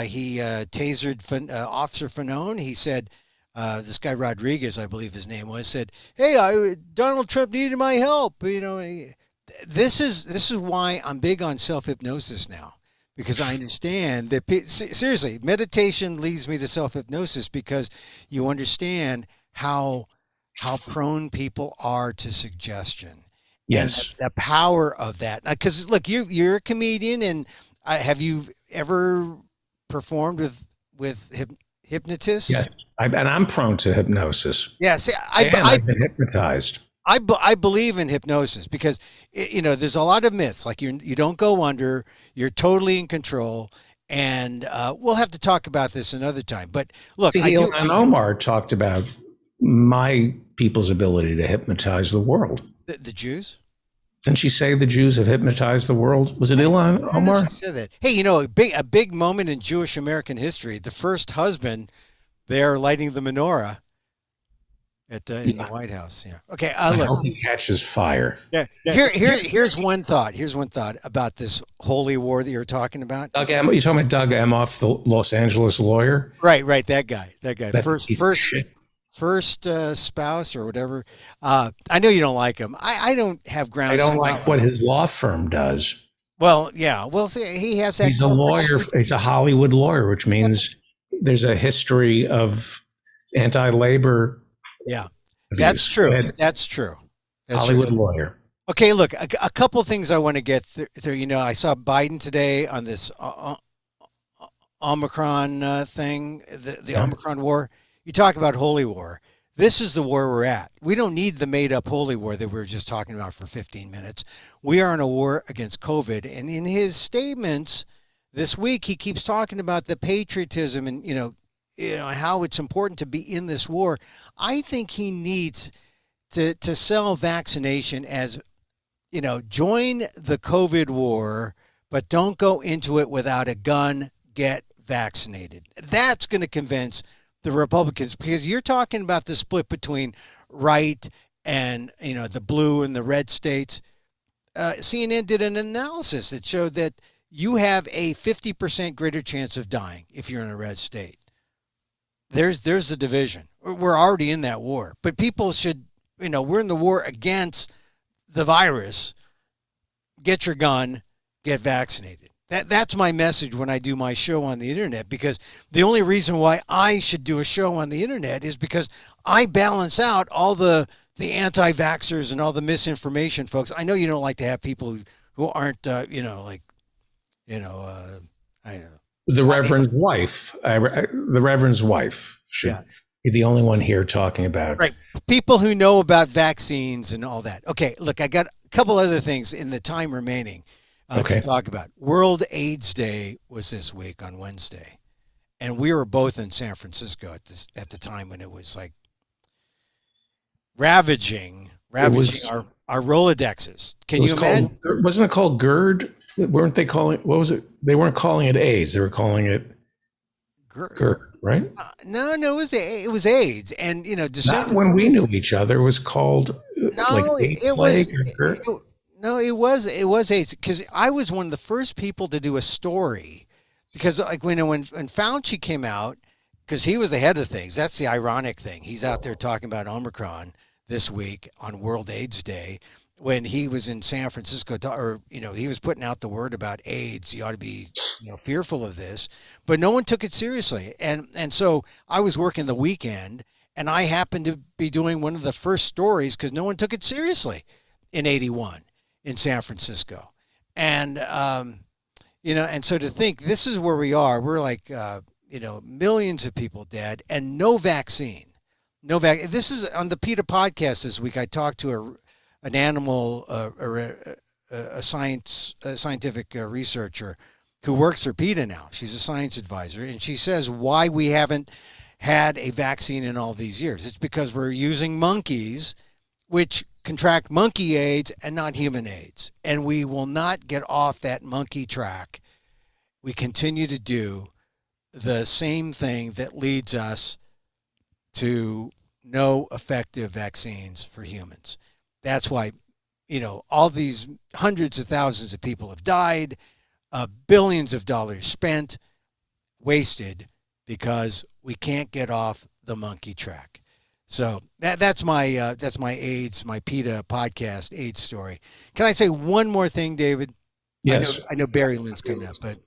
he tasered Officer Fanone. He said, this guy Rodriguez, I believe his name was, said, "Hey, Donald Trump needed my help." This is why I'm big on self-hypnosis now, because I understand that seriously, meditation leads me to self-hypnosis, because you understand how prone people are to suggestion. Yes, and the power of that. Because look, you're a comedian, and have you ever performed with hypnotists? yes, and I'm prone to hypnosis. Yeah. See, I've been hypnotized. I believe in hypnosis because there's a lot of myths, like you don't go under, you're totally in control, and we'll have to talk about this another time. But look, Ilhan Omar talked about my people's ability to hypnotize the world. The Jews? Didn't she say the Jews have hypnotized the world? Was it Ilhan Omar? Hey, a big moment in Jewish American history. The first husband there lighting the menorah in the White House. Yeah. Okay. I Look. hope he catches fire. Yeah. Here's one thought. Here's one thought about this holy war that you're talking about. Doug Emhoff, you talking about Doug Emhoff, the Los Angeles lawyer? Right. That guy. That First spouse or whatever. I know you don't like him. I don't have grounds. I don't like what his law firm does. Well, yeah. Well, see, he has that. He's a lawyer. He's a Hollywood lawyer, which means there's a history of anti-labor. Yeah, abuse. That's true. That's true. Hollywood lawyer. Okay, look, a couple things I want to get through. I saw Biden today on this Omicron thing, the Omicron war. You talk about holy war. This is the war we're at. We don't need the made-up holy war that we were just talking about for 15 minutes. We are in a war against COVID. And in his statements this week, he keeps talking about the patriotism and, how it's important to be in this war. I think he needs to sell vaccination as, join the COVID war, but don't go into it without a gun, get vaccinated. That's going to convince the Republicans, because you're talking about the split between right and, the blue and the red states. CNN did an analysis that showed that you have a 50% greater chance of dying if you're in a red state. There's the division. We're already in that war, but people should, we're in the war against the virus. Get your gun, get vaccinated. That's my message when I do my show on the internet, because the only reason why I should do a show on the internet is because I balance out all the anti-vaxxers and all the misinformation folks. I know you don't like to have people who aren't, I don't know. The Reverend's wife. The Reverend's wife should be the only one here talking about. Right. People who know about vaccines and all that. Okay, look, I got a couple other things in the time remaining to talk about. World AIDS Day was this week on Wednesday. And we were both in San Francisco at the time when it was like ravaging our Rolodexes. Can you imagine? Wasn't it called GERD? Weren't they calling it? What was it? They weren't calling it AIDS. They were calling it GERD, right? No, it was AIDS. And December. Not when we knew each other. It was called it was AIDS, because I was one of the first people to do a story because like when Fauci came out, because he was the head of things. That's the ironic thing. He's out there talking about Omicron this week on World AIDS Day, when he was in San Francisco, or he was putting out the word about AIDS. You ought to be fearful of this, but no one took it seriously. And so I was working the weekend, and I happened to be doing one of the first stories because no one took it seriously in '81 in San Francisco, and and so to think this is where we are. We're like millions of people dead and no vaccine. This is on the PETA podcast this week. I talked to an animal or a scientific researcher who works for PETA now. She's a science advisor, and she says why we haven't had a vaccine in all these years. It's because we're using monkeys, which contract monkey AIDS and not human AIDS, and we will not get off that monkey track. We continue to do the same thing that leads us to no effective vaccines for humans. That's why, all these hundreds of thousands of people have died, billions of dollars spent, wasted, because we can't get off the monkey track. So that's my AIDS, my PETA podcast AIDS story. Can I say one more thing, David? Yes. I know Barry Lynn's coming up, but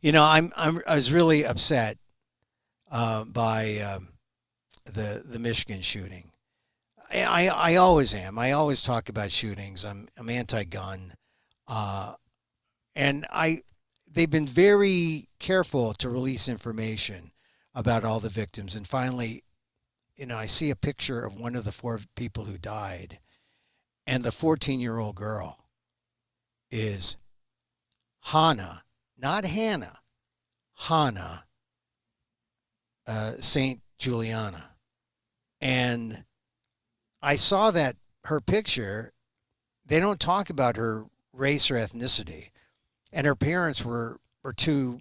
I was really upset by the Michigan shooting. I always am. I always talk about shootings. I'm anti-gun, and they've been very careful to release information about all the victims. And finally, I see a picture of one of the 4 people who died, and the 14-year-old girl is Hannah, not Hannah, Hannah St. Juliana. And I saw that her picture, they don't talk about her race or ethnicity. And her parents were too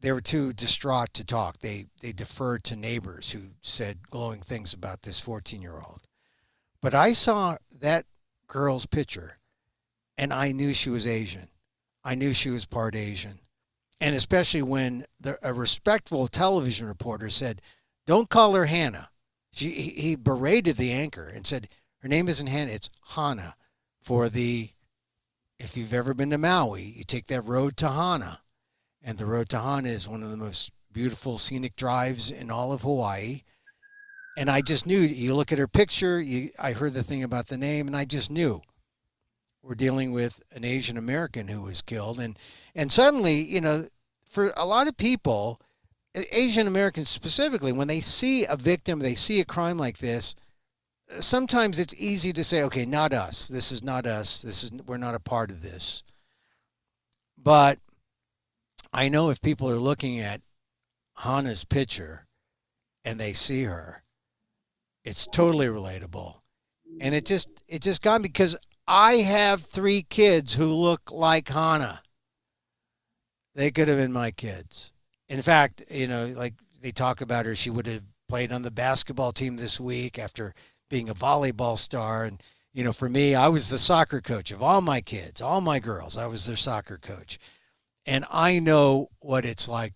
distraught to talk. They deferred to neighbors who said glowing things about this 14-year-old. But I saw that girl's picture, and I knew she was Asian. I knew she was part Asian. And especially when a respectful television reporter said, "Don't call her Hannah." He berated the anchor and said, "Her name isn't Hannah, it's Hana." If you've ever been to Maui, you take that road to Hana. And the road to Hana is one of the most beautiful scenic drives in all of Hawaii. And I just knew, you look at her picture, I heard the thing about the name, and I just knew we're dealing with an Asian American who was killed. And suddenly, for a lot of people, Asian Americans specifically, when they see a victim, they see a crime like this, sometimes it's easy to say, okay, not us. This is not us. We're not a part of this. But I know if people are looking at Hannah's picture and they see her, it's totally relatable. And it just got me, because I have 3 kids who look like Hannah. They could have been my kids. In fact, like they talk about her, she would have played on the basketball team this week after being a volleyball star. And, for me, I was the soccer coach of all my kids, all my girls. I was their soccer coach. And I know what it's like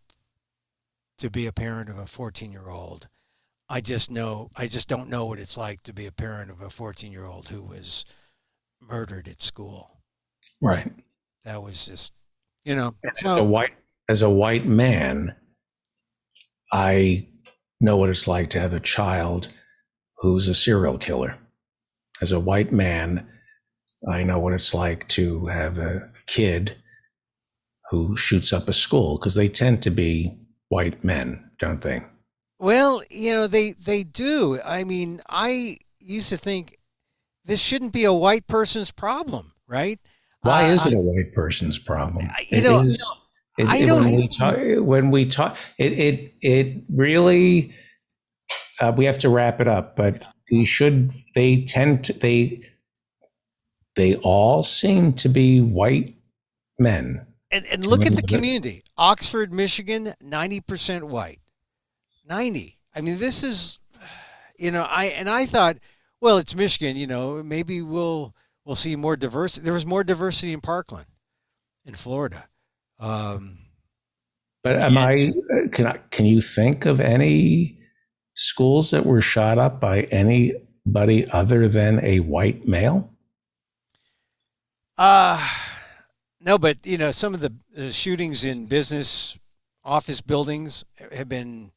to be a parent of a 14-year-old. I just don't know what it's like to be a parent of a 14-year-old who was murdered at school. Right. That was just, As a white man, I know what it's like to have a child who's a serial killer. As a white man, I know what it's like to have a kid who shoots up a school, because they tend to be white men, don't they? Well, they do. I mean, I used to think this shouldn't be a white person's problem, right? Why is it a white person's problem? When we talk, it really, we have to wrap it up, but they all seem to be white men. And look at the community. Oxford, Michigan, 90% white. 90. I mean, this is, I thought, well, it's Michigan, maybe we'll see more diversity. There was more diversity in Parkland, in Florida. But can you think of any schools that were shot up by anybody other than a white male? No, but some of the shootings in business office buildings have been,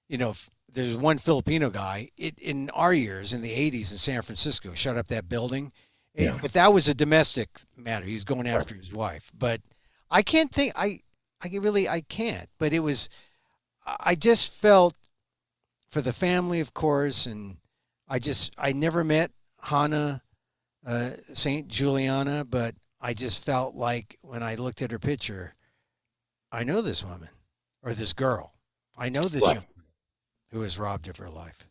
there's one Filipino guy in our years in the 80s in San Francisco shut up that building. Yeah. But that was a domestic matter. He's going after his wife. But I can't think, I can't. But I just felt for the family, of course. And I never met Hannah St. Juliana, but I just felt like when I looked at her picture, I know this woman or this girl. I know this young woman who was robbed of her life.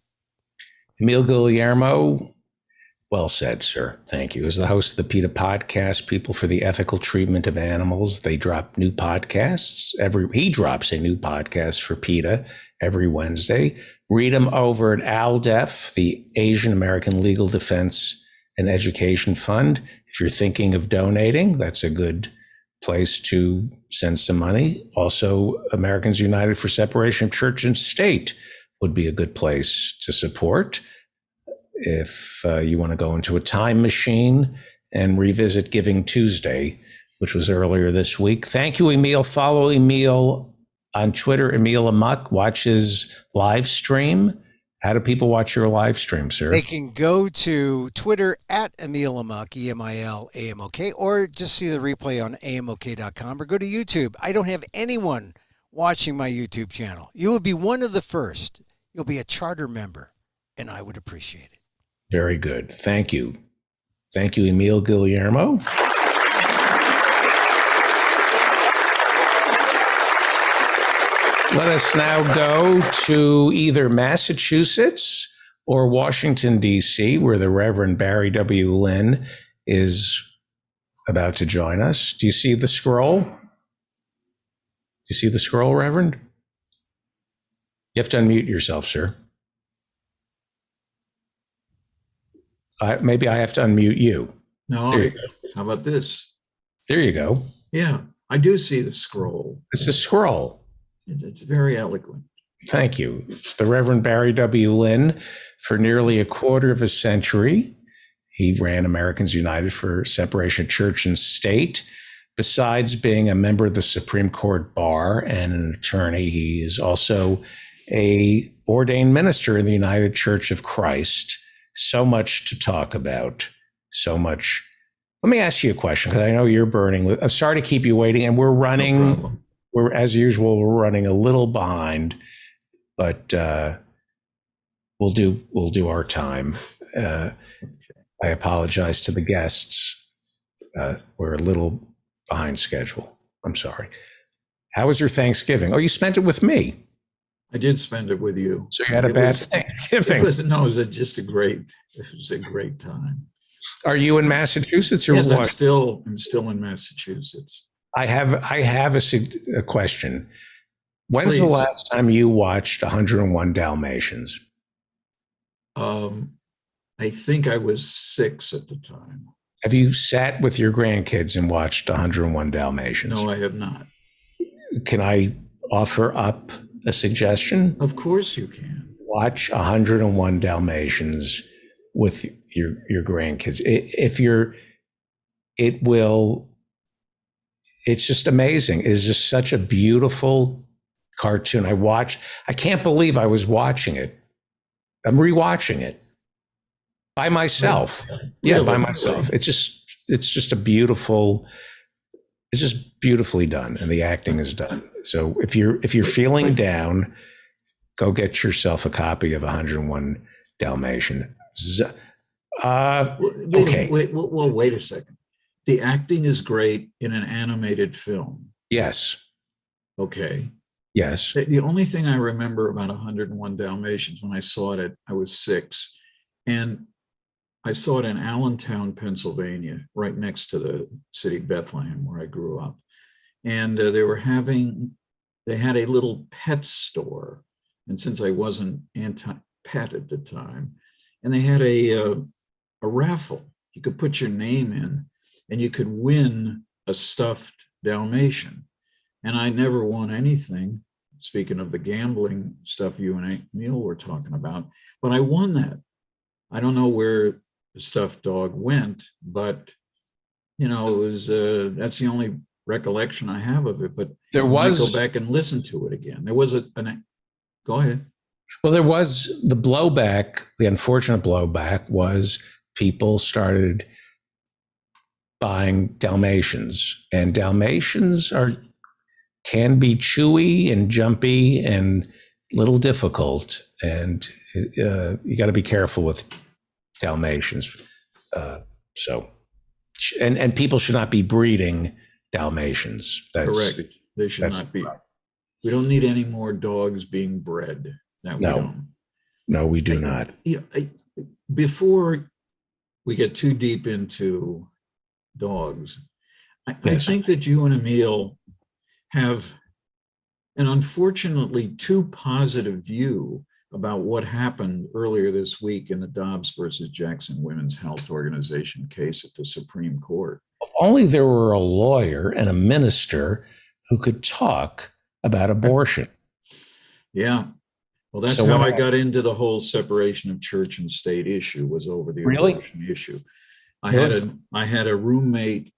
Emil Guillermo, well said, sir. Thank you. As the host of the PETA podcast, People for the Ethical Treatment of Animals, they drop new podcasts. He drops a new podcast for PETA every Wednesday. Read them over at ALDEF, the Asian American Legal Defense and Education Fund. If you're thinking of donating, that's a good place to send some money. Also, Americans United for Separation of Church and State would be a good place to support. If you want to go into a time machine and revisit Giving Tuesday, which was earlier this week. Thank you, Emil. Follow Emil on Twitter, Emil Amok. Watch his live stream. How do people watch your live stream, sir? They can go to Twitter at Emil Amok, EMIL-AMOK, or just see the replay on AMOK.com or go to YouTube. I don't have anyone watching my YouTube channel. You will be one of the first. You'll be a charter member, and I would appreciate it. Very good. Thank you. Thank you, Emil Guillermo. Let us now go to either Massachusetts or Washington, D.C., where the Reverend Barry W. Lynn is about to join us. Do you see the scroll? Do you see the scroll, Reverend? You have to unmute yourself, sir. Maybe I have to unmute you. No, how about this? There you go. Yeah, I do see the scroll. It's a scroll. It's very eloquent. Thank you. The Reverend Barry W. Lynn, for nearly a quarter of a century, he ran Americans United for Separation of Church and State. Besides being a member of the Supreme Court Bar and an attorney, he is also a ordained minister in the United Church of Christ. So much to talk about. So much. Let me ask you a question, because I know you're burning. I'm sorry to keep you waiting, and we're running. No problem. We're, as usual, we're running a little behind, but we'll do our time. I apologize to the guests. We're a little behind schedule. I'm sorry. How was your Thanksgiving? Oh, you spent it with me. I did spend it with you. So you had a bad Thanksgiving. It was a great time. Are you in Massachusetts or yes, what? I'm still in Massachusetts. I have a question. When's Please. the last time you watched 101 Dalmatians? I think I was 6 at the time. Have you sat with your grandkids and watched 101 Dalmatians? No, I have not. Can I offer up a suggestion? Of course you can. Watch 101 Dalmatians with your grandkids. It's just amazing. It is just such a beautiful cartoon. I can't believe I was watching it. I'm rewatching it by myself. Yeah, by myself. It's just beautifully done, and the acting is done. So if you're feeling down, go get yourself a copy of 101 Dalmatians. Okay. Wait a second. The acting is great in an animated film. Yes. Okay. Yes. The only thing I remember about 101 Dalmatians, when I saw it, I was 6, and I saw it in Allentown, Pennsylvania, right next to the city of Bethlehem, where I grew up. And they had a little pet store. And since I wasn't anti-pet at the time, and they had a raffle. You could put your name in, and you could win a stuffed Dalmatian. and I never won anything. Speaking of the gambling stuff you and Neil were talking about, but I won that. I don't know where the stuffed dog went, but you know, it was that's the only recollection I have of it. But There I might was- go back and listen to it again. There was go ahead. Well, there was the blowback. The unfortunate blowback was people started buying Dalmatians, and Dalmatians can be chewy and jumpy and a little difficult, and you got to be careful with Dalmatians. And people should not be breeding Dalmatians. That's Correct. They should that's- not be. We don't need any more dogs being bred. That we No. don't. No, we do not. You know, before we get too deep into dogs, I Yes. think that you and Emil have an unfortunately too positive view about what happened earlier this week in the Dobbs versus Jackson Women's Health Organization case at the Supreme Court. Only there were a lawyer and a minister who could talk about abortion. Yeah. Well, that's So how what I got into the whole separation of church and state issue, was over the Really? abortion issue. I Really? had a roommate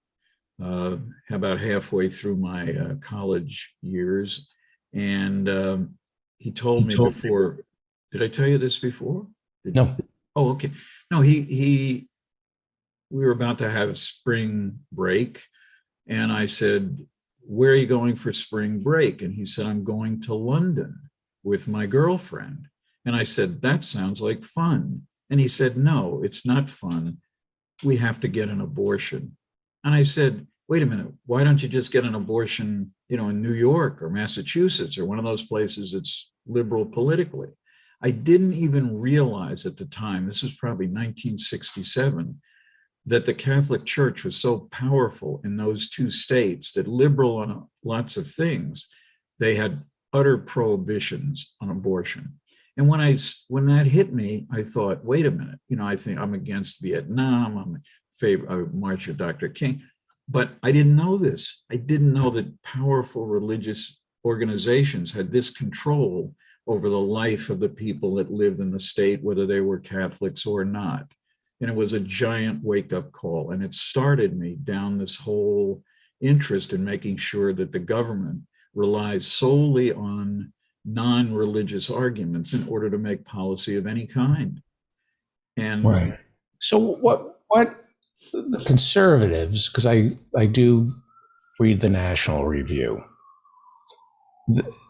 about halfway through my college years, and he told me before. Did I tell you this before? No. Oh, okay. No, we were about to have spring break, and I said, "Where are you going for spring break?" And he said, "I'm going to London with my girlfriend." And I said, "That sounds like fun." And he said, "No, it's not fun. We have to get an abortion." And I said, "Wait a minute, why don't you just get an abortion, in New York or Massachusetts or one of those places that's liberal politically?" I didn't even realize at the time, this was probably 1967, that the Catholic Church was so powerful in those two states that, liberal on lots of things, they had utter prohibitions on abortion. And when that hit me, I thought, wait a minute, I think I'm against Vietnam, I'm in favor of March of Dr. King, but I didn't know this. I didn't know that powerful religious organizations had this control over the life of the people that lived in the state, whether they were Catholics or not. And it was a giant wake-up call. And it started me down this whole interest in making sure that the government relies solely on non-religious arguments in order to make policy of any kind. And Right. So what the conservatives, because I do read the National Review,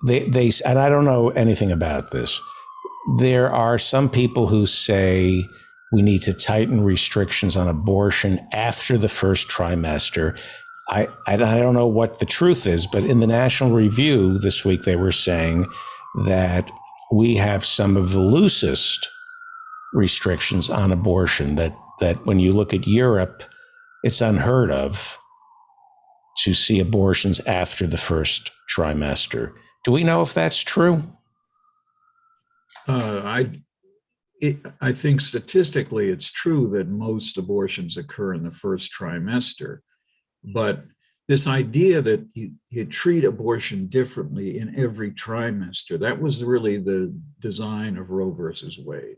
they and I don't know anything about this. There are some people who say we need to tighten restrictions on abortion after the first trimester. I don't know what the truth is, but in the National Review this week, they were saying that we have some of the loosest restrictions on abortion, that when you look at Europe, it's unheard of to see abortions after the first trimester. Do we know if that's true? I think statistically it's true that most abortions occur in the first trimester, but this idea that you treat abortion differently in every trimester, that was really the design of Roe versus Wade.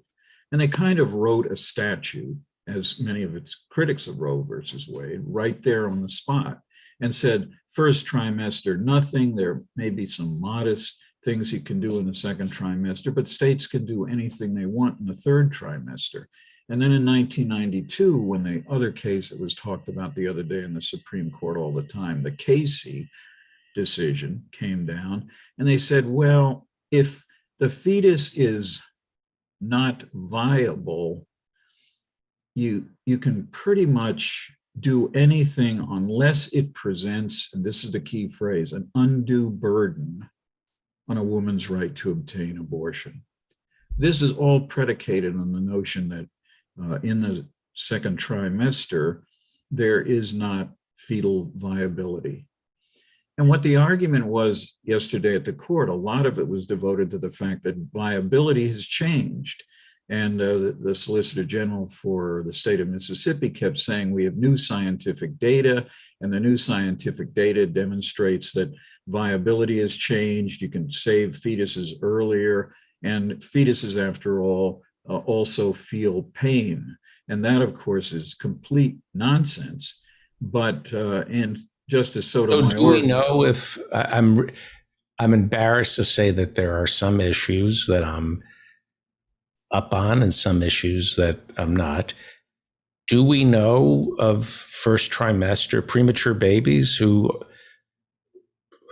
And they kind of wrote a statute, as many of its critics of Roe versus Wade, right there on the spot, and said, first trimester, nothing. There may be some modest things you can do in the second trimester, but states can do anything they want in the third trimester. And then in 1992, when the other case that was talked about the other day in the Supreme Court all the time, the Casey decision came down, and they said, well, if the fetus is not viable, you can pretty much do anything unless it presents, and this is the key phrase, an undue burden on a woman's right to obtain abortion. This is all predicated on the notion that in the second trimester, there is not fetal viability. And what the argument was yesterday at the court, a lot of it was devoted to the fact that viability has changed. And the Solicitor General for the state of Mississippi kept saying, we have new scientific data, and the new scientific data demonstrates that viability has changed. You can save fetuses earlier, and fetuses, after all, also feel pain. And that, of course, is complete nonsense. But and Justice Sotomayor— So do we know if I'm embarrassed to say that there are some issues that I'm up on and some issues that I'm not. Do we know of first trimester premature babies who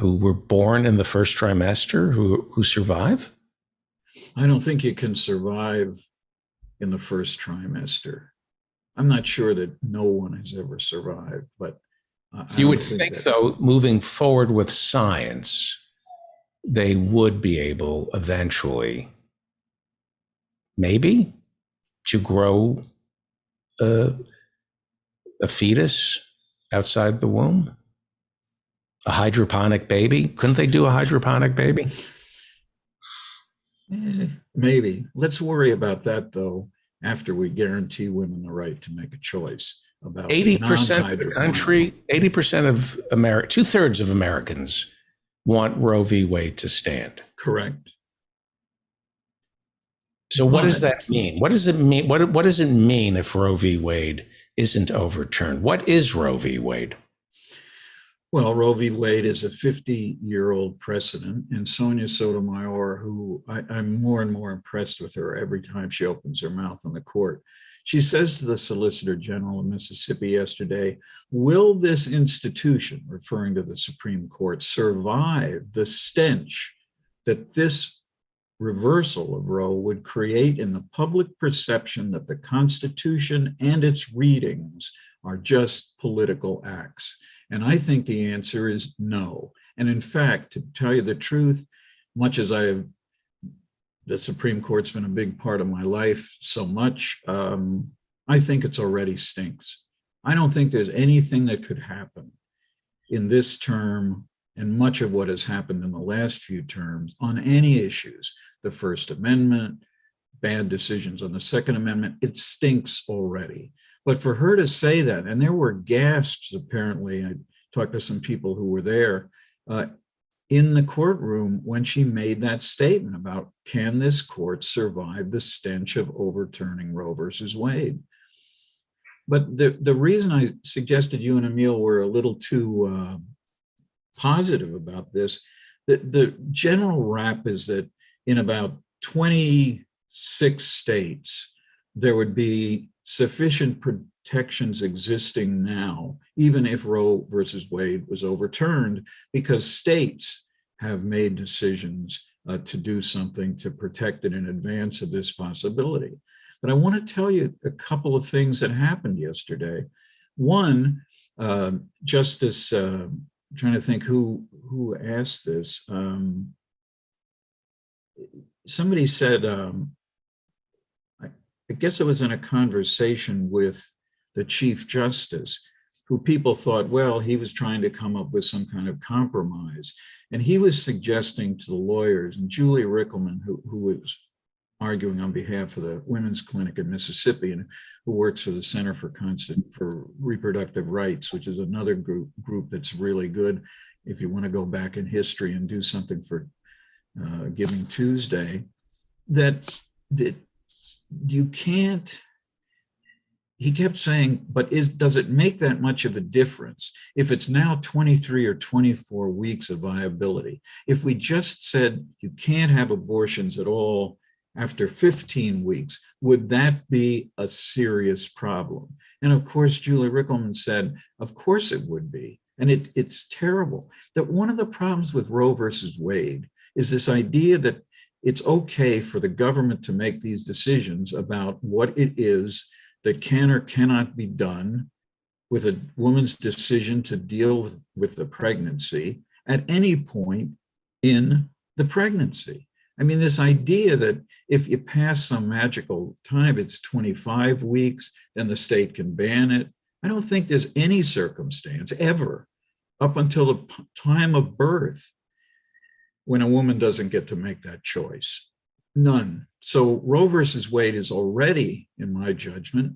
were born in the first trimester who survive? I don't think you can survive in the first trimester. I'm not sure that no one has ever survived, but you would think, though, moving forward with science, they would be able eventually, maybe, to grow a fetus outside the womb? A hydroponic baby? Couldn't they do a hydroponic baby? Maybe. Let's worry about that, though, after we guarantee women the right to make a choice about 80% of the country, 80% of America, 2/3 of Americans want Roe v. Wade to stand. Correct. So what does that mean? What does it mean? What does it mean if Roe v. Wade isn't overturned? What is Roe v. Wade? Well, Roe v. Wade is a 50-year-old precedent, and Sonia Sotomayor, who I'm more and more impressed with her every time she opens her mouth in the court, she says to the Solicitor General of Mississippi yesterday, will this institution, referring to the Supreme Court, survive the stench that this reversal of Roe would create in the public perception that the Constitution and its readings are just political acts? And I think the answer is no. And in fact, to tell you the truth, much as the Supreme Court's been a big part of my life so much, I think it's already stinks. I don't think there's anything that could happen in this term and much of what has happened in the last few terms on any issues, the First Amendment, bad decisions on the Second Amendment, it stinks already. But for her to say that, and there were gasps, apparently, I talked to some people who were there in the courtroom when she made that statement about, can this court survive the stench of overturning Roe versus Wade? But the reason I suggested you and Emil were a little too positive about this, the general rap is that in about 26 states, there would be sufficient protections existing now, even if Roe versus Wade was overturned, because states have made decisions to do something to protect it in advance of this possibility. But I want to tell you a couple of things that happened yesterday. One, Justice, trying to think who asked this. Somebody said, I guess it was in a conversation with the Chief Justice, who people thought, well, he was trying to come up with some kind of compromise. And he was suggesting to the lawyers, and Julie Rickleman, who was arguing on behalf of the Women's Clinic in Mississippi and who works for the Center for Reproductive Rights, which is another group that's really good if you want to go back in history and do something for Giving Tuesday, that you can't, he kept saying, but does it make that much of a difference if it's now 23 or 24 weeks of viability? If we just said you can't have abortions at all after 15 weeks, would that be a serious problem? And of course, Julie Rickleman said, of course it would be. And it's terrible that one of the problems with Roe versus Wade is this idea that it's okay for the government to make these decisions about what it is that can or cannot be done with a woman's decision to deal with the pregnancy at any point in the pregnancy. I mean, this idea that if you pass some magical time, it's 25 weeks, then the state can ban it. I don't think there's any circumstance ever up until the time of birth when a woman doesn't get to make that choice. None. so Roe versus Wade is already, in my judgment,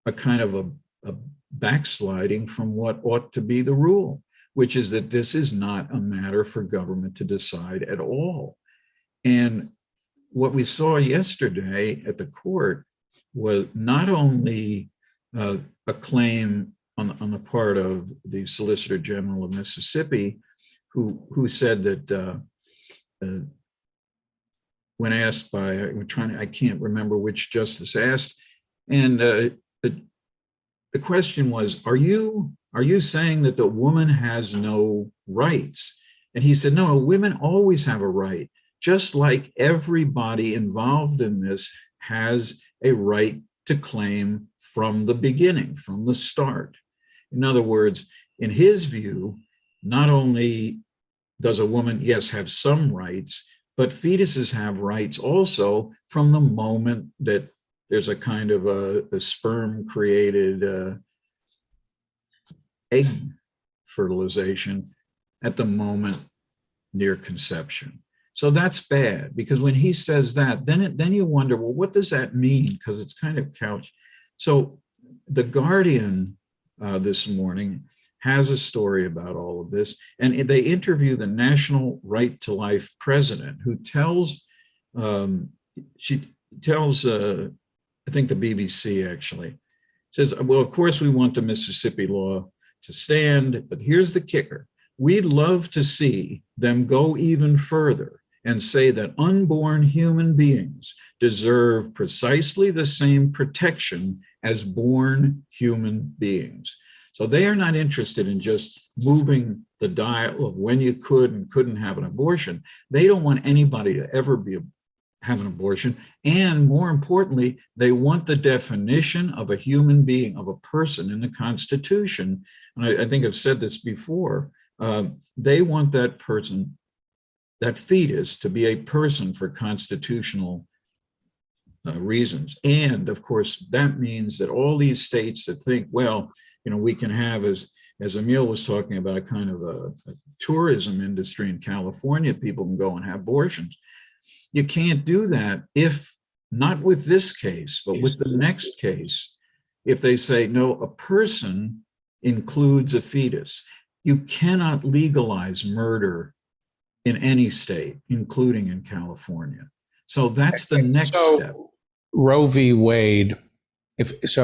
a kind of a backsliding from what ought to be the rule, which is that this is not a matter for government to decide at all. And what we saw yesterday at the court was not only a claim on the part of the Solicitor General of Mississippi, who said that when asked by, I can't remember which justice asked, and the question was, are you saying that the woman has no rights? And he said, no, women always have a right, just like everybody involved in this has a right to claim from the beginning, from the start. In other words, in his view, not only does a woman, yes, have some rights, but fetuses have rights also from the moment that there's a kind of a sperm created egg fertilization at the moment near conception. So that's bad, because when he says that, then you wonder, well, what does that mean? Because it's kind of couch. So the Guardian this morning has a story about all of this, and they interview the National Right to Life president, who tells, she tells, I think the BBC actually, says, well, of course we want the Mississippi law to stand, but here's the kicker. We'd love to see them go even further and say that unborn human beings deserve precisely the same protection as born human beings. So they are not interested in just moving the dial of when you could and couldn't have an abortion. They don't want anybody to ever have an abortion. And more importantly, they want the definition of a human being, of a person in the Constitution. And I think I've said this before. They want that person, that fetus, to be a person for constitutional reasons. And of course, that means that all these states that think, well, we can have, as Emil was talking about, a kind of a tourism industry in California, people can go and have abortions. You can't do that if, not with this case, but with the next case, if they say, no, a person includes a fetus. You cannot legalize murder in any state, including in California. So that's the next step. Roe v. Wade, as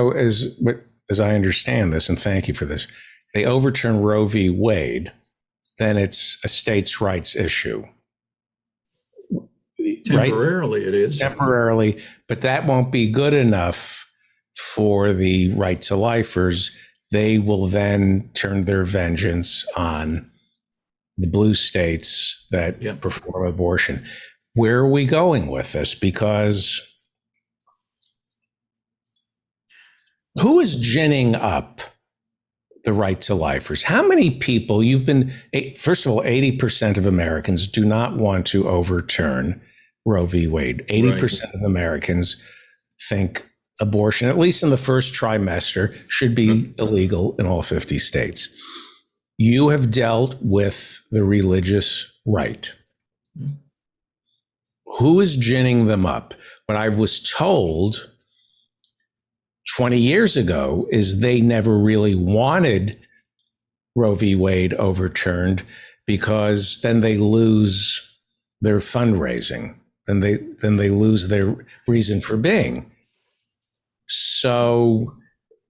I understand this, and thank you for this, they overturn Roe v. Wade, then it's a states' rights issue. Temporarily, right? It is. Temporarily, but that won't be good enough for the right to lifers. They will then turn their vengeance on the blue states that perform abortion. Where are we going with this? Because who is ginning up the right to lifers? How many people first of all, 80% of Americans do not want to overturn Roe v. Wade. 80% of Americans think abortion, at least in the first trimester, should be illegal in all 50 states. You have dealt with the religious right. Who is ginning them up? What I was told 20 years ago is they never really wanted Roe v. Wade overturned, because then they lose their fundraising. Then they lose their reason for being. So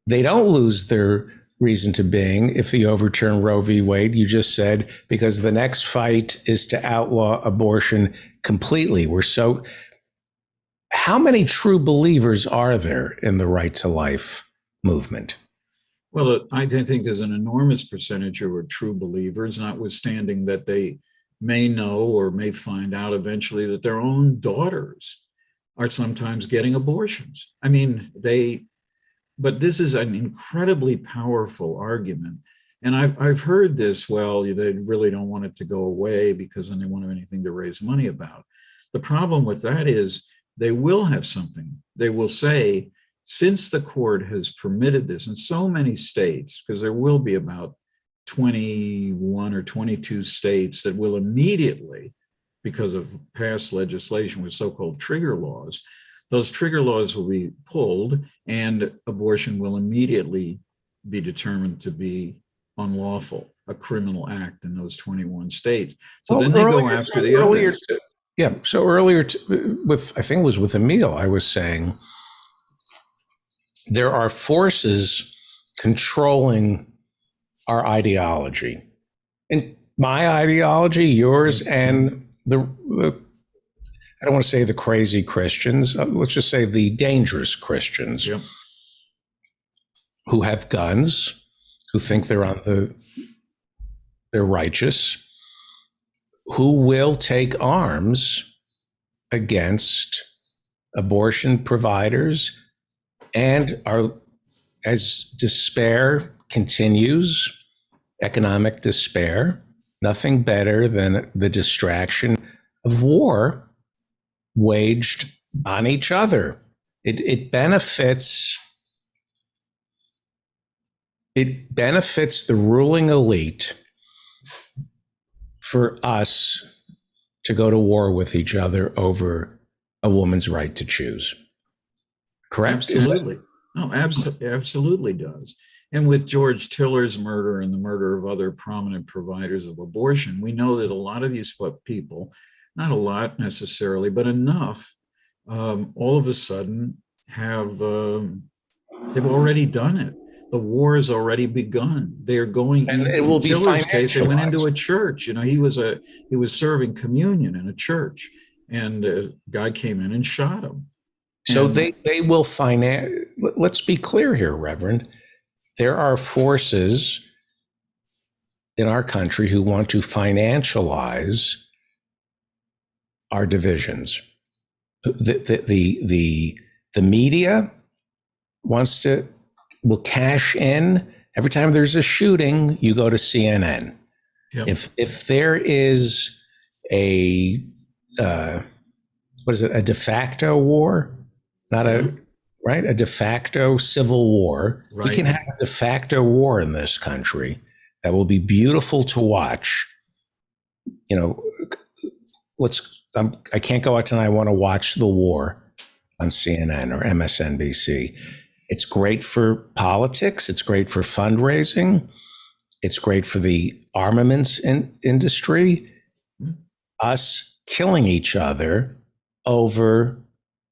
they don't lose their reason to being if they overturn Roe v. Wade, you just said, because the next fight is to outlaw abortion completely. How many true believers are there in the right to life movement? Well, I think there's an enormous percentage who are true believers, notwithstanding that they may know or may find out eventually that their own daughters are sometimes getting abortions. I mean, but this is an incredibly powerful argument. And I've heard this, well, they really don't want it to go away because then they won't have anything to raise money about. The problem with that is they will have something. They will say, since the court has permitted this in so many states, because there will be about 21 or 22 states that will immediately because of past legislation with so-called trigger laws. Those trigger laws will be pulled and abortion will immediately be determined to be unlawful, a criminal act in those 21 states. So then they go after the others. Yeah. So earlier with, I think it was with Emil, I was saying there are forces controlling our ideology. And my ideology, yours, and the I don't want to say the crazy Christians, let's just say the dangerous Christians, Yep. who have guns, who think they're righteous, who will take arms against abortion providers, and are, as despair continues, economic despair, nothing better than the distraction of war waged on each other. It benefits the ruling elite for us to go to war with each other over a woman's right to choose. Correct? Absolutely. No, absolutely does. And with George Tiller's murder and the murder of other prominent providers of abortion, we know that a lot of these people, not a lot necessarily, but enough, all of a sudden they've already done it. The war has already begun. They are going into, it will be Tiller's case, they went financialized. into a church. You know, he was serving communion in a church, and a guy came in and shot him. So And- they will finance. Let's be clear here, Reverend. There are forces in our country who want to financialize our divisions. The media will cash in. Every time there's a shooting, you go to CNN. Yep. If there is a a de facto war, not a de facto civil war. We Right. can have a de facto war in this country that will be beautiful to watch. You know, I can't go out tonight. I want to watch the war on CNN or MSNBC. It's great for politics. It's great for fundraising. It's great for the armaments industry. Us killing each other over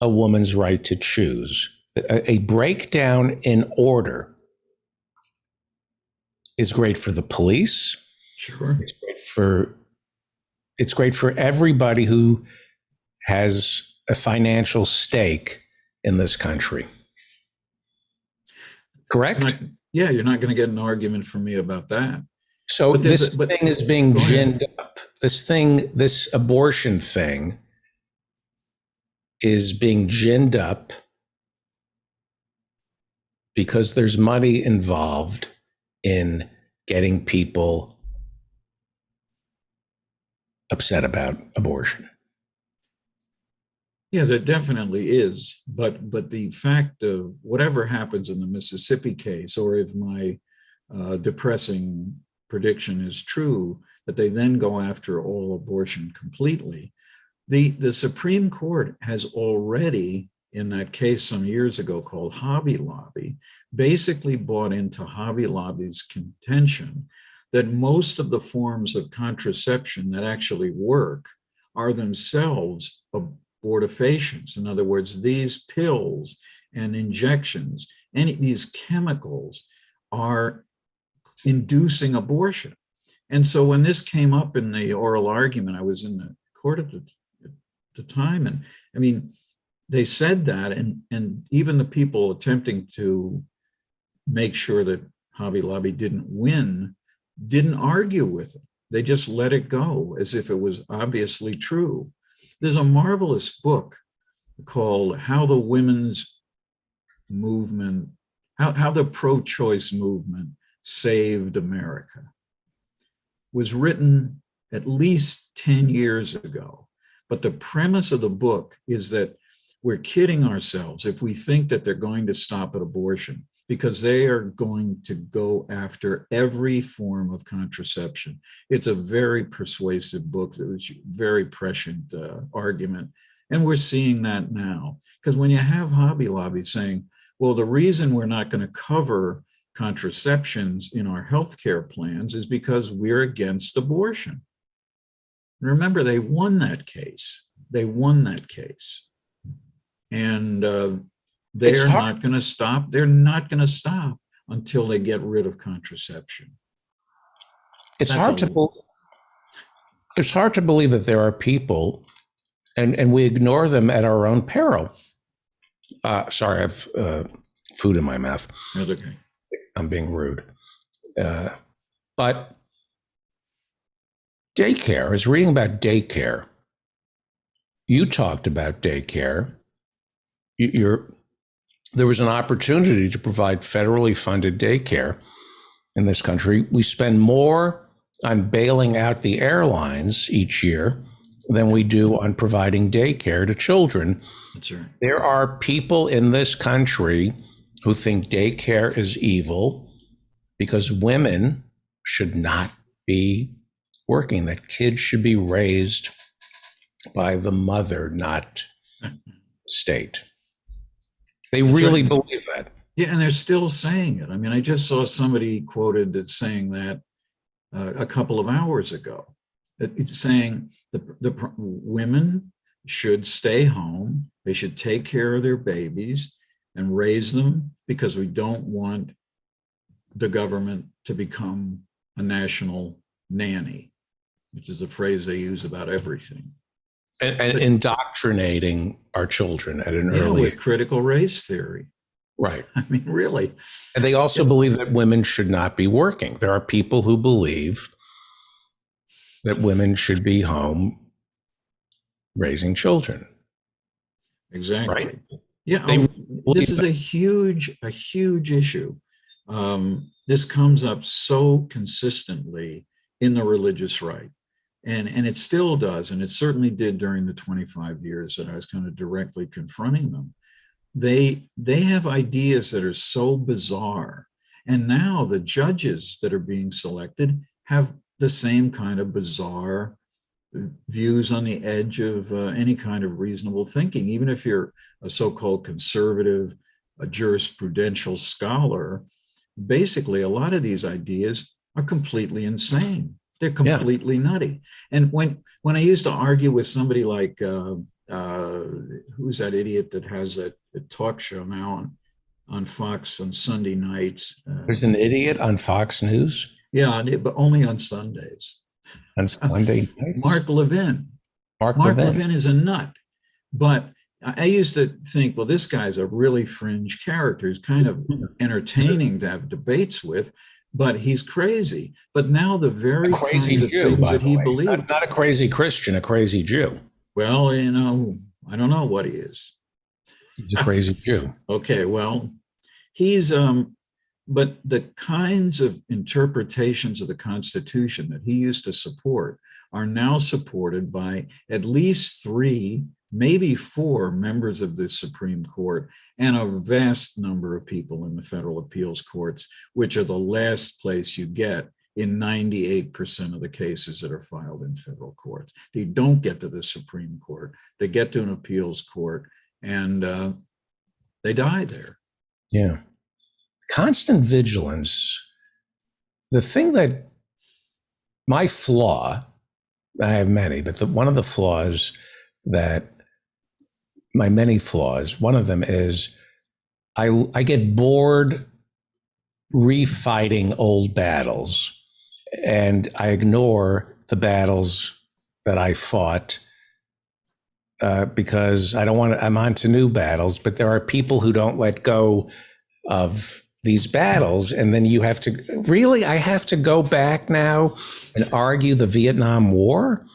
a woman's right to choose. A breakdown in order is great for the police. Sure. It's great for everybody who has a financial stake in this country. Correct? Yeah, you're not going to get an argument from me about that. So But this but- thing is being Go ahead. ginned up. This abortion thing is being ginned up because there's money involved in getting people upset about abortion. Yeah, there definitely is. But the fact of whatever happens in the Mississippi case, or if my depressing prediction is true, that they then go after all abortion completely. The Supreme Court has already, in that case some years ago called Hobby Lobby, basically bought into Hobby Lobby's contention that most of the forms of contraception that actually work are themselves abortifacients. In other words, these pills and injections, these chemicals are inducing abortion. And so when this came up in the oral argument, I was in the court at the time, and I mean, they said that, and even the people attempting to make sure that Hobby Lobby didn't win didn't argue with it. They just let it go as if it was obviously true. There's a marvelous book called How the Women's Movement, how the pro-choice movement saved America. It was written at least 10 years ago. But the premise of the book is that we're kidding ourselves if we think that they're going to stop at abortion. because they are going to go after every form of contraception. It's a very persuasive book. It was very prescient argument. And we're seeing that now. Because when you have Hobby Lobby saying, well, the reason we're not going to cover contraceptions in our healthcare plans is because we're against abortion. Remember, they won that case. They won that case. And they're not going to stop. They're not going to stop until they get rid of contraception. It's hard to believe that there are people, and we ignore them at our own peril. Sorry, I have food in my mouth. That's okay. I'm being rude. But daycare, I was reading about daycare. You talked about daycare. There was an opportunity to provide federally funded daycare in this country. We spend more on bailing out the airlines each year than we do on providing daycare to children. That's right. There are people in this country who think daycare is evil because women should not be working, that kids should be raised by the mother, not state. They really believe that. Yeah, and they're still saying it. I mean, I just saw somebody quoted as saying that a couple of hours ago. It's saying the women should stay home. They should take care of their babies and raise them because we don't want the government to become a national nanny, which is a phrase they use about everything. And indoctrinating our children at an early with critical race theory. Right. I mean, really. And they also believe that women should not be working. There are people who believe that women should be home raising children. Exactly. Right. Yeah. This is a huge issue. This comes up so consistently in the religious right. And it still does, and it certainly did during the 25 years that I was kind of directly confronting them. They have ideas that are so bizarre. And now the judges that are being selected have the same kind of bizarre views on the edge of any kind of reasonable thinking. Even if you're a so-called conservative, a jurisprudential scholar, basically a lot of these ideas are completely insane. They're completely nutty. And when I used to argue with somebody like, who's that idiot that has that talk show now on Fox on Sunday nights? There's an idiot on Fox News? Yeah, but only on Sundays. On Sunday night? Mark Levin. Mark Levin is a nut. But I used to think, well, this guy's a really fringe character. He's kind of entertaining to have debates with. But he's crazy. But now the very kinds of things that he believes. Not a crazy Christian, a crazy Jew. Well, I don't know what he is. He's a crazy Jew. Okay, well, he's, but the kinds of interpretations of the Constitution that he used to support are now supported by at least 3, maybe 4 members of the Supreme Court and a vast number of people in the federal appeals courts, which are the last place you get in 98% of the cases that are filed in federal courts. They don't get to the Supreme Court. They get to an appeals court and they die there. Yeah. Constant vigilance. The thing that my flaw, I have many, but one of the flaws that my many flaws, one of them is I get bored refighting old battles and I ignore the battles that I fought because I don't want to, I'm on to new battles, but there are people who don't let go of these battles. And then you have to, really, I have to go back now and argue the Vietnam War,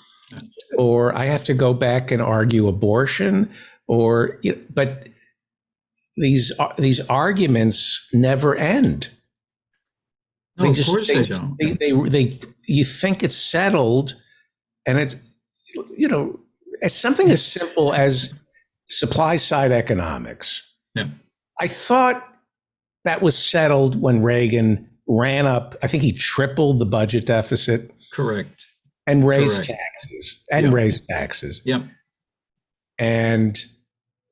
or I have to go back and argue abortion, or, but these arguments never end. No, of course they don't. They you think it's settled, and it's, it's something as simple as supply side economics. Yeah. I thought that was settled when Reagan ran up. I think he tripled the budget deficit Correct. and raised Correct. taxes and Yep. raised taxes. Yep. And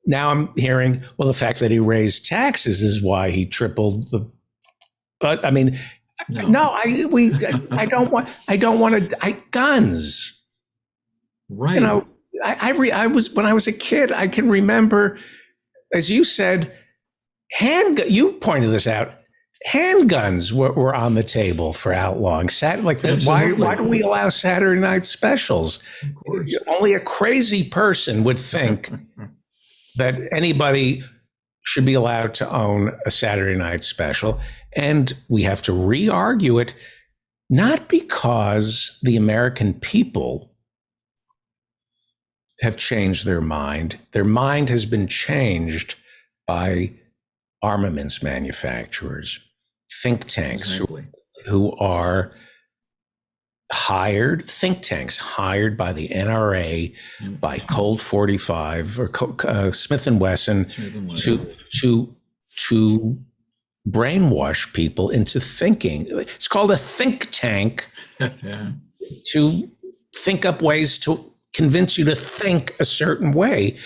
now I'm hearing, well, the fact that he raised taxes is why he tripled the. But I mean, no, I don't want to. Guns. Right. You know, I was when I was a kid. I can remember, as you said, you pointed this out. Handguns were on the table for outlawing. Why do we allow Saturday night specials? Of course. Only a crazy person would think that anybody should be allowed to own a Saturday night special. And we have to re-argue it, not because the American people have changed their mind. Their mind has been changed by armaments manufacturers, think tanks Exactly. who are hired by the NRA, by Colt 45 or Smith and Wesson, Smith and Wesson. to brainwash people into thinking. It's called a think tank Yeah. to think up ways to convince you to think a certain way.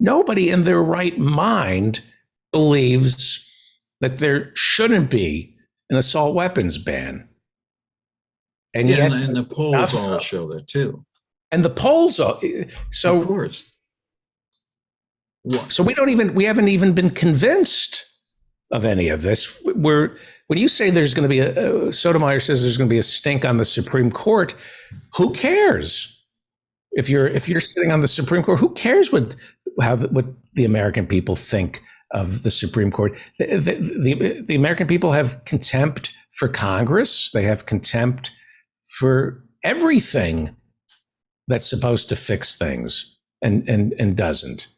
Nobody in their right mind believes that there shouldn't be an assault weapons ban. And Yeah, yet, and the polls all show that too. and the polls are, Of so course. so we haven't even been convinced of any of this. When you say there's going to be Sotomayor says there's going to be a stink on the Supreme Court, who cares? If you're sitting on the Supreme Court, who cares what the American people think of the Supreme Court? The American people have contempt for Congress. They have contempt for everything that's supposed to fix things and doesn't.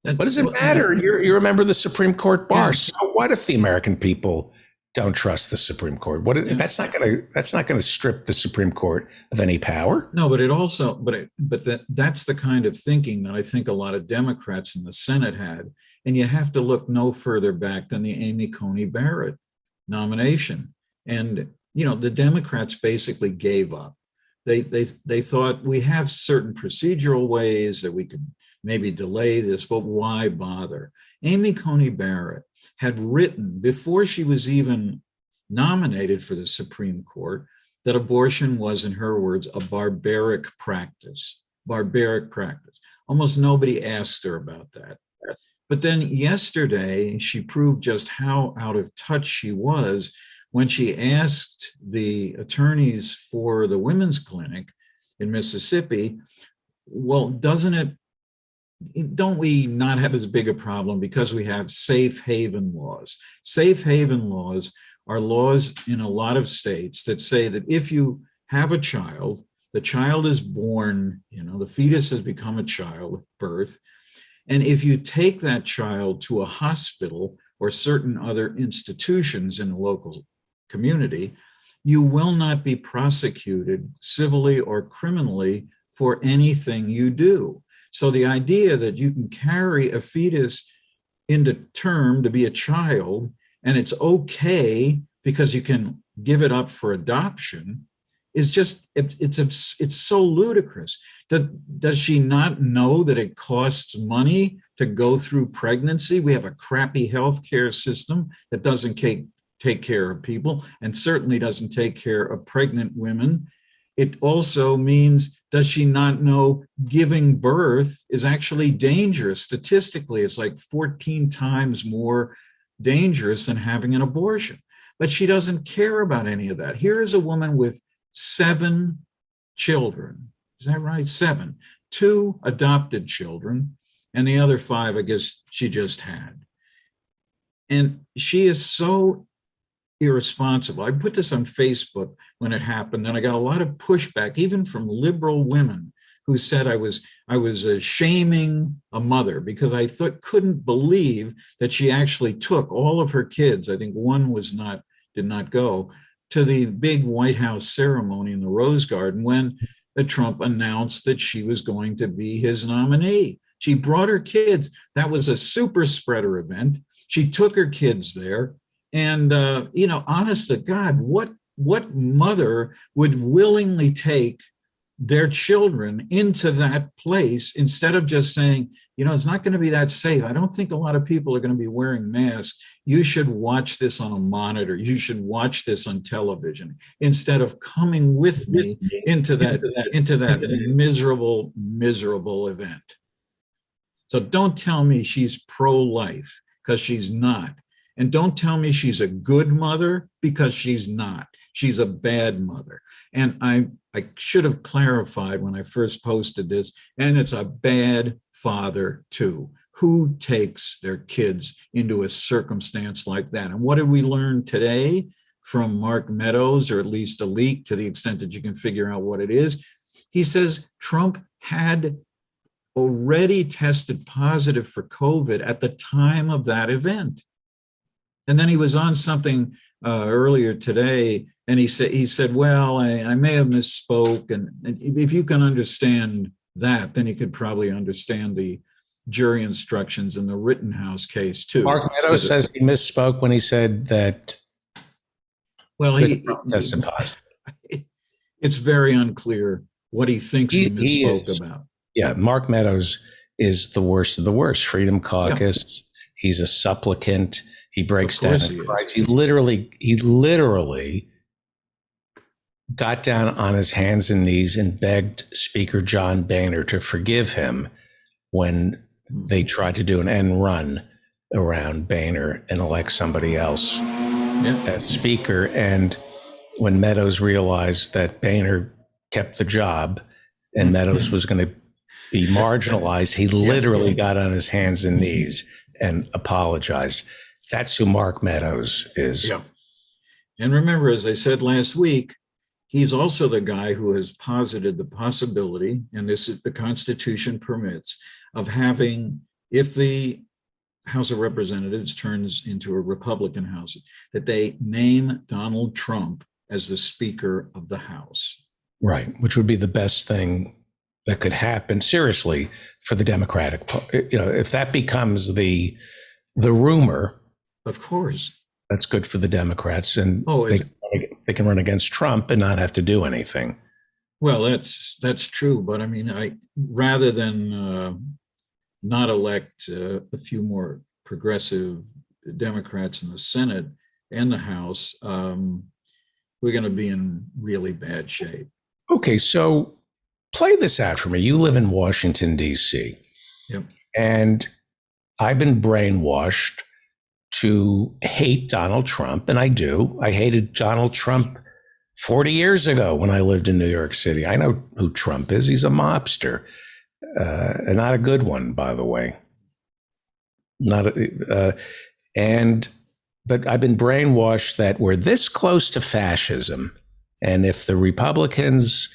What does it matter? You're a member of the Supreme Court bar. So what if the American people don't trust the Supreme Court? That's not going to strip the Supreme Court of any power. No, but it also, that's the kind of thinking that I think a lot of Democrats in the Senate had. And you have to look no further back than the Amy Coney Barrett nomination. And, the Democrats basically gave up. They thought we have certain procedural ways that we could maybe delay this, but why bother? Amy Coney Barrett had written before she was even nominated for the Supreme Court that abortion was, in her words, a barbaric practice. Almost nobody asked her about that. But then yesterday, she proved just how out of touch she was when she asked the attorneys for the women's clinic in Mississippi, well, don't we not have as big a problem because we have safe haven laws? Safe haven laws are laws in a lot of states that say that if you have a child, the child is born, the fetus has become a child at birth. And if you take that child to a hospital or certain other institutions in the local community, you will not be prosecuted civilly or criminally for anything you do. So the idea that you can carry a fetus into term to be a child, and it's okay because you can give it up for adoption, is just, it's so ludicrous. Does she not know that it costs money to go through pregnancy? We have a crappy healthcare system that doesn't take care of people and certainly doesn't take care of pregnant women. It also means, does she not know giving birth is actually dangerous? Statistically, it's like 14 times more dangerous than having an abortion. But she doesn't care about any of that. Here is a woman with 7 children. Is that right? 7. 2 adopted children, and the other 5, I guess, she just had. And she is so irresponsible. I put this on Facebook when it happened, and I got a lot of pushback, even from liberal women who said I was shaming a mother because I couldn't believe that she actually took all of her kids. I think one did not go to the big White House ceremony in the Rose Garden when Trump announced that she was going to be his nominee. She brought her kids. That was a super spreader event. She took her kids there. And, honest to God, what mother would willingly take their children into that place instead of just saying, it's not going to be that safe. I don't think a lot of people are going to be wearing masks. You should watch this on a monitor. You should watch this on television instead of coming with me into that miserable event. So don't tell me she's pro-life, because she's not. And don't tell me she's a good mother, because she's not. She's a bad mother. And I should have clarified when I first posted this, and it's a bad father too. Who takes their kids into a circumstance like that? And what did we learn today from Mark Meadows, or at least a leak to the extent that you can figure out what it is? He says Trump had already tested positive for COVID at the time of that event. And then he was on something earlier today, and he said, well, I may have misspoke. And if you can understand that, then you could probably understand the jury instructions in the Rittenhouse case too. Mark Meadows says he misspoke when he said that. Well, he tested positive. It's very unclear what he thinks he misspoke about. Yeah, Mark Meadows is the worst of the worst. Freedom Caucus. Yeah. He's a supplicant. He breaks down and cries. He literally got down on his hands and knees and begged Speaker John Boehner to forgive him when they tried to do an end run around Boehner and elect somebody else as Speaker. And when Meadows realized that Boehner kept the job and Meadows was going to be marginalized, he literally got on his hands and knees and apologized. That's who Mark Meadows is. Yeah. And remember, as I said last week, he's also the guy who has posited the possibility, and this is the Constitution permits, of having, if the House of Representatives turns into a Republican House, that they name Donald Trump as the Speaker of the House. Right, which would be the best thing that could happen, seriously, for the Democratic Party. If that becomes the rumor, of course, that's good for the Democrats, and they can run against Trump and not have to do anything. Well, that's true, but I mean, rather than not elect a few more progressive Democrats in the Senate and the House, we're going to be in really bad shape. Okay, so play this out for me. You live in Washington, D.C. Yep. And I've been brainwashed to hate Donald Trump, and I do. I hated Donald Trump 40 years ago when I lived in New York City. I know who Trump is. He's a mobster, and not a good one, by the way. But I've been brainwashed that we're this close to fascism, and if the Republicans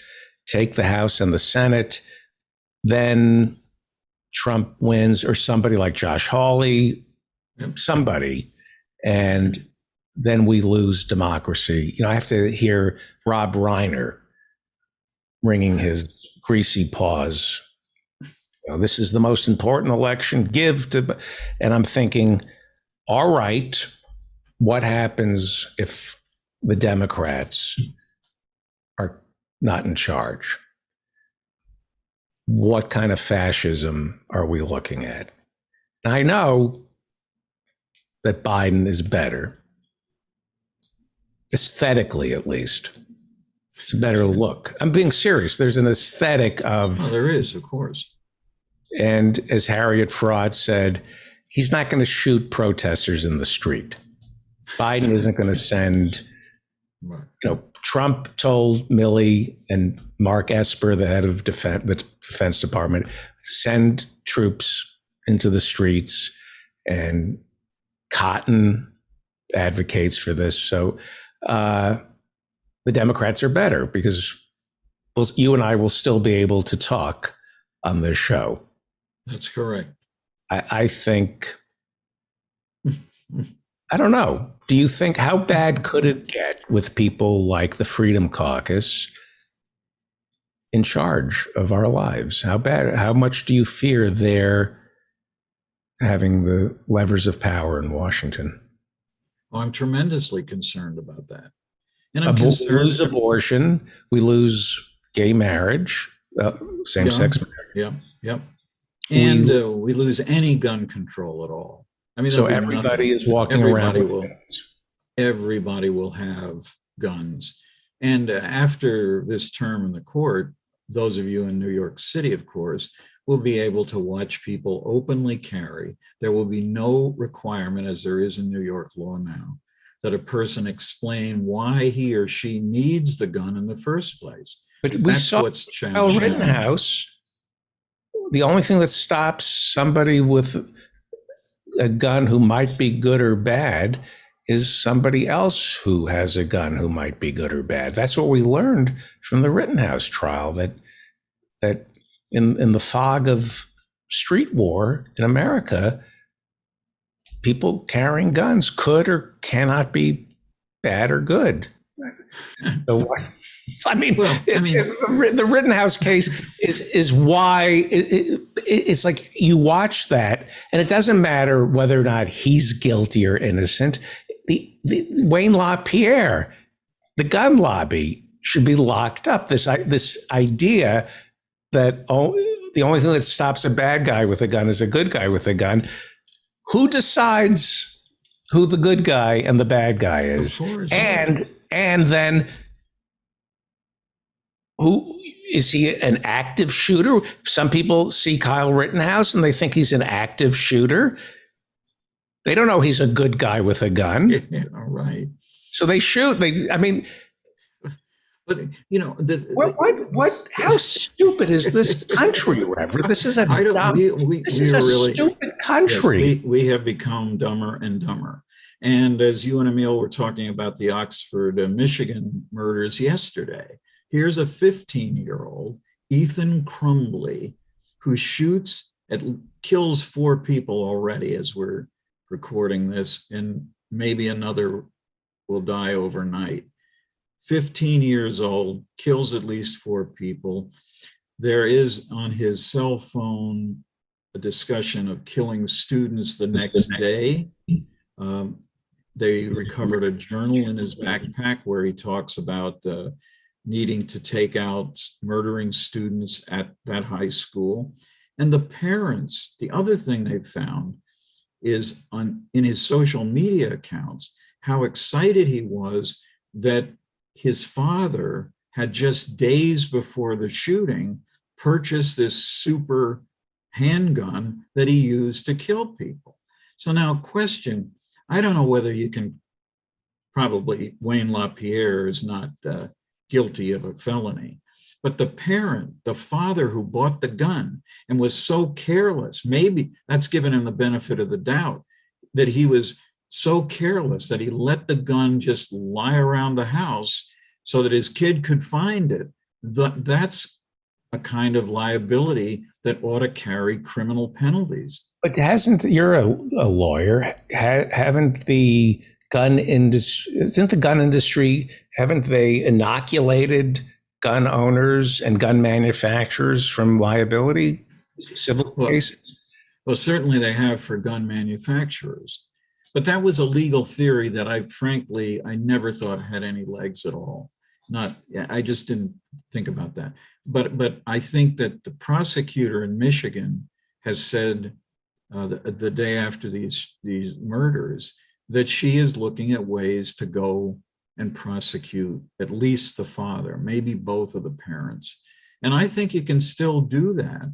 take the House and the Senate, then Trump wins, or somebody like Josh Hawley, somebody, and then we lose democracy. I have to hear Rob Reiner wringing his greasy paws. This is the most important election. And I'm thinking, all right, what happens if the Democrats are not in charge? What kind of fascism are we looking at? Now, I know that Biden is better, aesthetically at least. It's a better look. I'm being serious. There's an aesthetic of... Well, there is, of course. And as Harriet Fraud said, he's not going to shoot protesters in the street. Biden isn't going to send... Trump told Milley and Mark Esper, the head of the Defense Department, send troops into the streets, and Cotton advocates for this. So the Democrats are better because you and I will still be able to talk on this show. That's correct. I think, I don't know. Do you think, how bad could it get with people like the Freedom Caucus in charge of our lives? How much do you fear they're having the levers of power in Washington? Well, I'm tremendously concerned about that. And We lose abortion, we lose gay marriage, same-sex marriage. Yep. And we lose any gun control at all. I mean, so everybody is walking around with guns. Everybody will have guns. And after this term in the court, those of you in New York City, of course, will be able to watch people openly carry. There will be no requirement, as there is in New York law now, that a person explain why he or she needs the gun in the first place. But we saw Kyle Rittenhouse. The only thing that stops somebody with a gun who might be good or bad is somebody else who has a gun who might be good or bad. That's what we learned from the Rittenhouse trial, that in the fog of street war in America, people carrying guns could or cannot be bad or good. So, I mean, the Rittenhouse case is why it's like you watch that, and it doesn't matter whether or not he's guilty or innocent. The Wayne LaPierre, the gun lobby, should be locked up. This idea that the only thing that stops a bad guy with a gun is a good guy with a gun. Who decides who the good guy and the bad guy is? And then who is he? An active shooter? Some people see Kyle Rittenhouse and they think he's an active shooter. They don't know he's a good guy with a gun. Yeah, right. So they shoot. But you know, what? How stupid is this country, Reverend? This is a stupid country. Yes, we have become dumber and dumber. And as you and Emil were talking about the Oxford, Michigan murders yesterday, here's a 15-year-old, Ethan Crumbley, who kills 4 people already as we're recording this, and maybe another will die overnight. 15 years old, kills at least 4 people. There is on his cell phone a discussion of killing students the next day. They recovered a journal in his backpack where he talks about needing to take out murdering students at that high school. And the parents, the other thing they've found is in his social media accounts, how excited he was that his father had just days before the shooting purchased this super handgun that he used to kill people. So now question, I don't know whether you can, probably Wayne LaPierre is not guilty of a felony, but the parent, the father who bought the gun and was so careless, maybe that's given him the benefit of the doubt, that he was so careless that he let the gun just lie around the house so that his kid could find it. That's a kind of liability that ought to carry criminal penalties. But you're a lawyer, haven't the gun industry, haven't they inoculated gun owners and gun manufacturers from liability, civil cases? Well, certainly they have for gun manufacturers. But that was a legal theory that I never thought had any legs at all. I just didn't think about that. But I think that the prosecutor in Michigan has said the day after these murders that she is looking at ways to go and prosecute at least the father, maybe both of the parents. And I think you can still do that.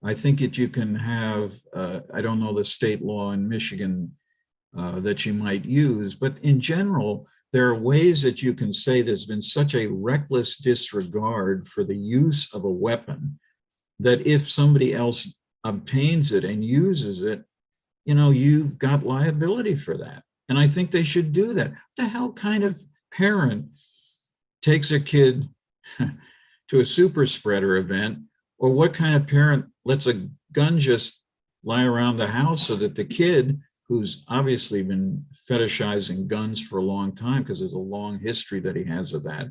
I think that you can have, I don't know the state law in Michigan that you might use, but in general, there are ways that you can say there's been such a reckless disregard for the use of a weapon that if somebody else obtains it and uses it, you've got liability for that. And I think they should do that. What the hell kind of parent takes a kid to a super spreader event, or what kind of parent lets a gun just lie around the house so that the kid, who's obviously been fetishizing guns for a long time because there's a long history that he has of that,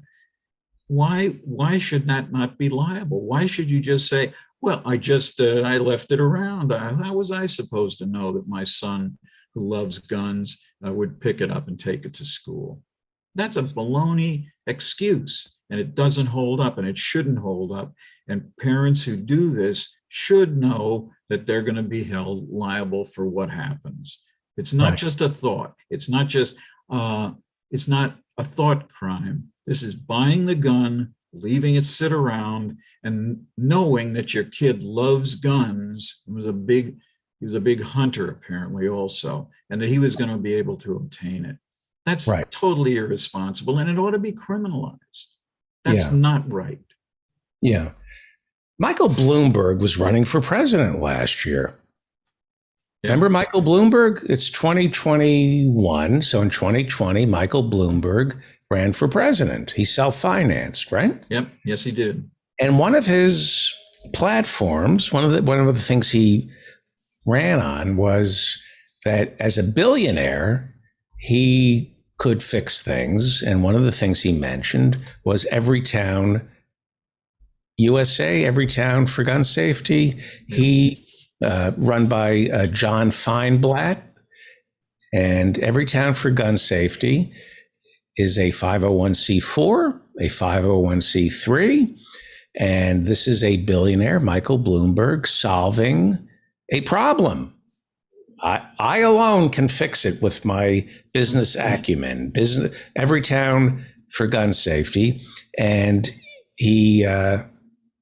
why should that not be liable? Why should you just say, well, I left it around. How was I supposed to know that my son who loves guns would pick it up and take it to school? That's a baloney excuse, and it doesn't hold up, and it shouldn't hold up. And parents who do this should know that they're going to be held liable for what happens. It's not just a thought. It's not a thought crime. This is buying the gun, leaving it sit around, and knowing that your kid loves guns. He was a big hunter, apparently, also, and that he was going to be able to obtain it. That's totally irresponsible, and it ought to be criminalized. That's not right. Yeah. Michael Bloomberg was running for president last year. Remember Michael Bloomberg? It's 2021. So in 2020, Michael Bloomberg ran for president. He self-financed, right? Yep. Yes, he did. And one of his platforms, one of the things he ran on was that as a billionaire, he could fix things. And one of the things he mentioned was Everytown USA, Everytown for gun safety. He run by John Feinblatt, and Everytown for gun safety is a 501c4, a 501c3, and this is a billionaire, Michael Bloomberg, solving a problem. I alone can fix it with my business acumen. Everytown for gun safety, and he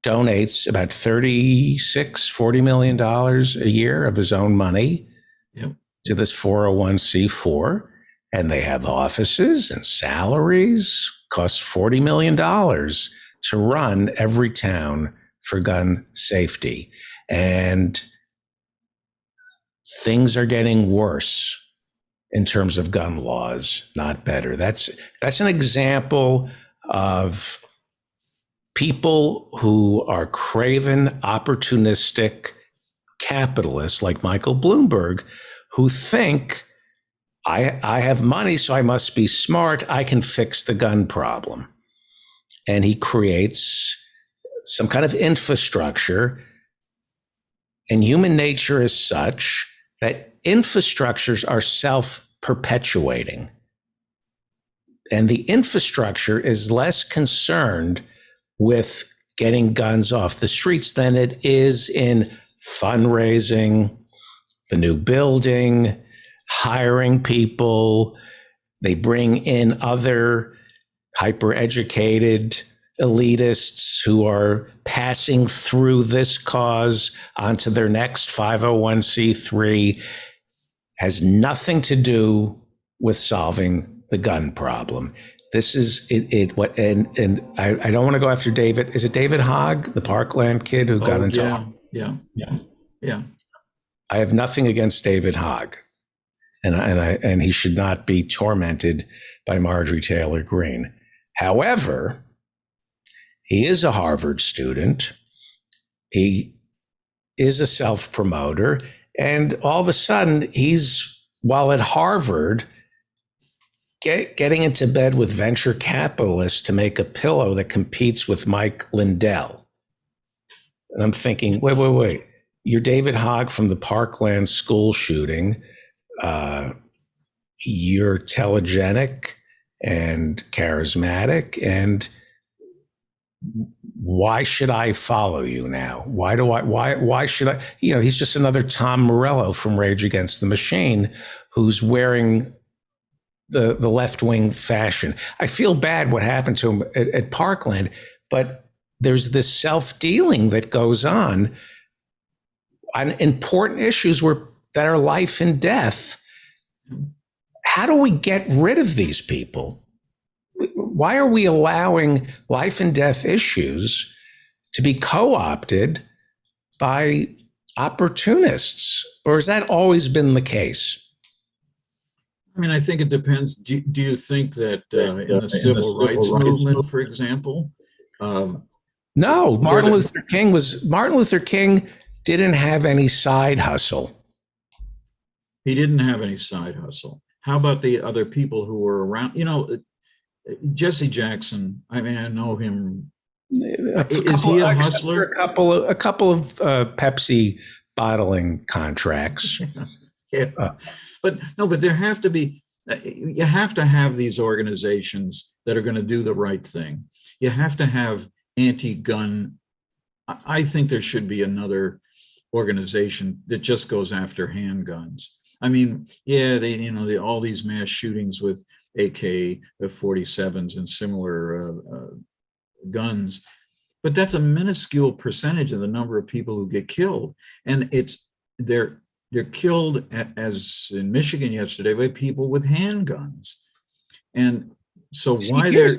donates about $40 million a year of his own money to this 401c4. And they have offices and salaries, costs $40 million to run Everytown for gun safety. And things are getting worse in terms of gun laws, not better. That's an example of people who are craven, opportunistic capitalists like Michael Bloomberg, who think, I have money, so I must be smart. I can fix the gun problem. And he creates some kind of infrastructure. And human nature is such that infrastructures are self-perpetuating. And the infrastructure is less concerned with getting guns off the streets than it is in fundraising, the new building, hiring people. They bring in other hyper-educated elitists who are passing through this cause onto their next 501c3. Has nothing to do with solving the gun problem. This is it. What and I don't want to go after David. Is it David Hogg, the Parkland kid who got into? Yeah. I have nothing against David Hogg, and he should not be tormented by Marjorie Taylor Greene. However, he is a Harvard student. He is a self-promoter, and all of a sudden, while at Harvard, getting into bed with venture capitalists to make a pillow that competes with Mike Lindell. And I'm thinking, wait. You're David Hogg from the Parkland school shooting. You're telegenic and charismatic. And why should I follow you now? Why should I? He's just another Tom Morello from Rage Against the Machine who's wearing the left-wing fashion. I feel bad what happened to him at Parkland, but there's this self-dealing that goes on important issues that are life and death. How do we get rid of these people? Why are we allowing life and death issues to be co-opted by opportunists? Or has that always been the case? I mean, I think it depends. Do you think that in the civil rights movement, for example? No, Martin Luther King didn't have any side hustle. He didn't have any side hustle. How about the other people who were around? Jesse Jackson, I mean, I know him. A Is he a hustler? A couple of Pepsi bottling contracts. Yeah. But there have to be, you have to have these organizations that are going to do the right thing. You have to have anti-gun. I think there should be another organization that just goes after handguns. I mean, yeah, all these mass shootings with AK-47s and similar guns, but that's a minuscule percentage of the number of people who get killed. And they're killed, as in Michigan yesterday, by people with handguns. And so here's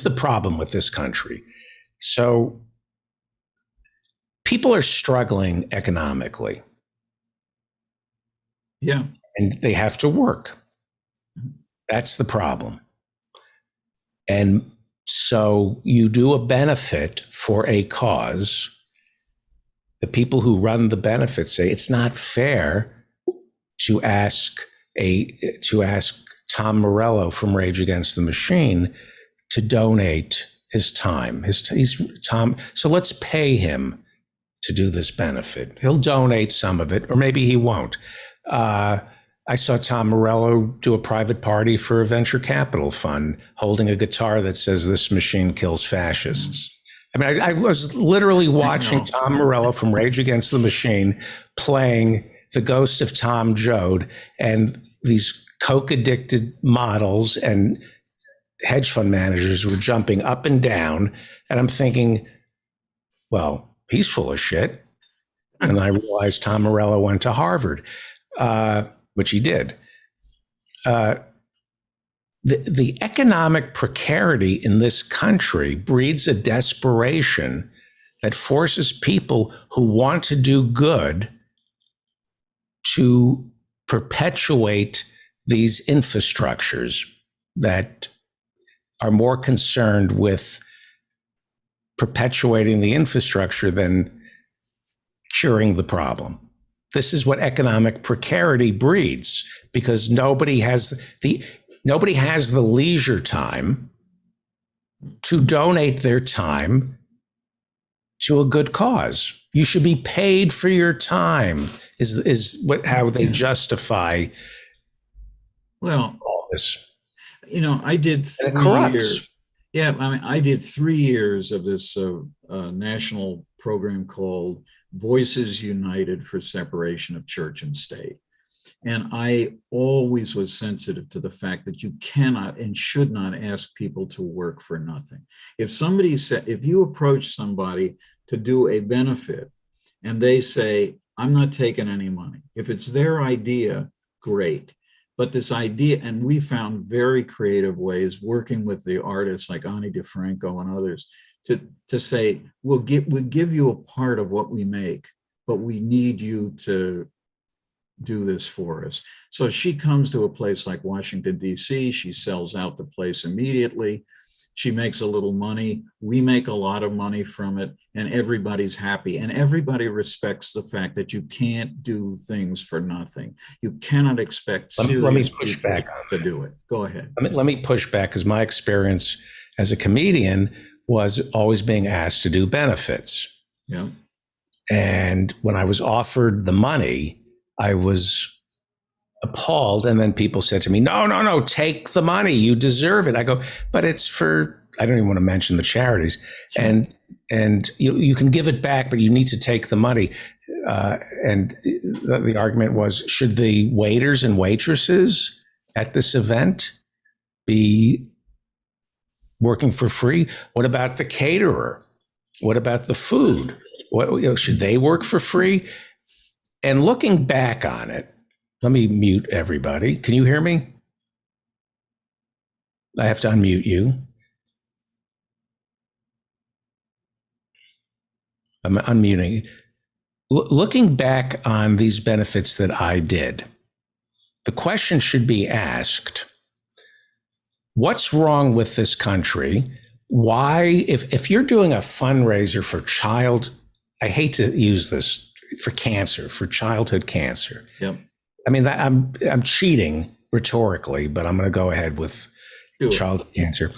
the problem with this country. So people are struggling economically. Yeah. And they have to work. That's the problem. And so you do a benefit for a cause. The people who run the benefits say it's not fair to ask Tom Morello from Rage Against the Machine to donate his time. He's Tom. So let's pay him to do this benefit. He'll donate some of it, or maybe he won't. I saw Tom Morello do a private party for a venture capital fund, holding a guitar that says "This machine kills fascists." I mean, I was literally watching Tom Morello from Rage Against the Machine playing "The Ghost of Tom Joad," and these coke-addicted models and hedge fund managers were jumping up and down. And I'm thinking, well, he's full of shit. And I realized Tom Morello went to Harvard, which he did. The economic precarity in this country breeds a desperation that forces people who want to do good to perpetuate these infrastructures that are more concerned with perpetuating the infrastructure than curing the problem. This is what economic precarity breeds, because nobody has the leisure time to donate their time to a good cause. You should be paid for your time, how they justify all this. I did 3 years. Yeah, I mean, I did 3 years of this national program called Voices United for Separation of Church and State. And I always was sensitive to the fact that you cannot and should not ask people to work for nothing. If you approach somebody to do a benefit and they say, I'm not taking any money, if it's their idea, great. But this idea, and we found very creative ways working with the artists like Ani DeFranco and others to say, we'll give you a part of what we make, but we need you to do this for us. So she comes to a place like Washington, D.C., she sells out the place immediately. She makes a little money. We make a lot of money from it, and everybody's happy. And everybody respects the fact that you can't do things for nothing. You cannot expect serious people to do it. Go ahead. Let me push back, because my experience as a comedian was always being asked to do benefits. Yeah. And when I was offered the money, I was appalled. And then people said to me, no, take the money. You deserve it. I go, but it's for, I don't even want to mention the charities. Sure. And you can give it back, but you need to take the money. And the argument was, should the waiters and waitresses at this event be working for free? What about the caterer? What about the food? Should they work for free? And looking back on it, let me mute everybody. Can you hear me? I have to unmute you. I'm unmuting. Looking back on these benefits that I did, the question should be asked, what's wrong with this country? Why, if you're doing a fundraiser for I hate to use this, for cancer, for childhood cancer. Yep. I mean, I'm cheating rhetorically, but I'm going to go ahead with childhood cancer.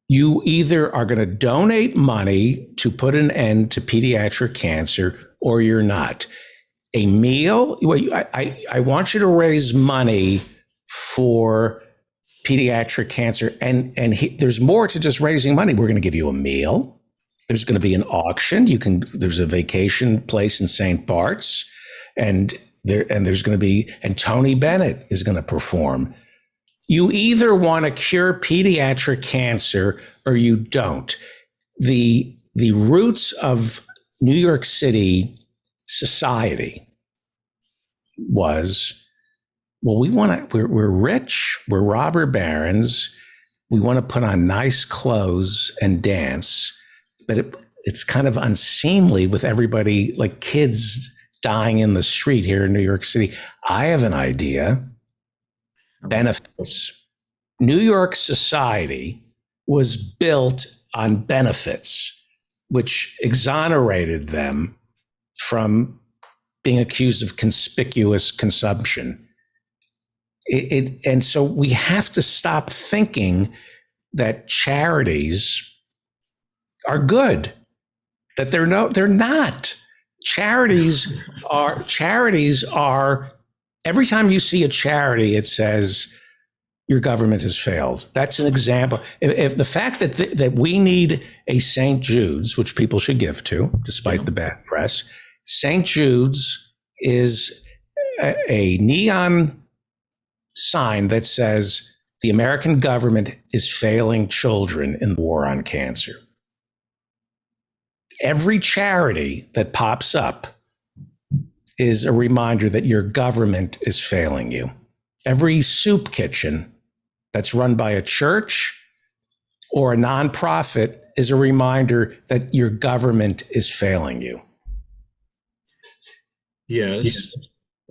You either are going to donate money to put an end to pediatric cancer, or you're not. A meal, I want you to raise money for pediatric cancer, and there's more to just raising money. We're going to give you a meal. There's going to be an auction. There's a vacation place in St. Bart's, and there's going to be, and Tony Bennett is going to perform. You either want to cure pediatric cancer or you don't. The roots of New York City society was, well, we're rich, we're robber barons, we want to put on nice clothes and dance, but it's kind of unseemly with everybody, like kids dying in the street here in New York City. I have an idea. Benefits. New York society was built on benefits, which exonerated them from being accused of conspicuous consumption. And so we have to stop thinking that charities are good, that they're not. Charities are, every time you see a charity, it says your government has failed. That's an example. If the fact that we need a St. Jude's, which people should give to, despite the bad press, St. Jude's is a neon sign that says the American government is failing children in the war on cancer. Every charity that pops up is a reminder that your government is failing you. Every soup kitchen that's run by a church or a nonprofit is a reminder that your government is failing you. Yes,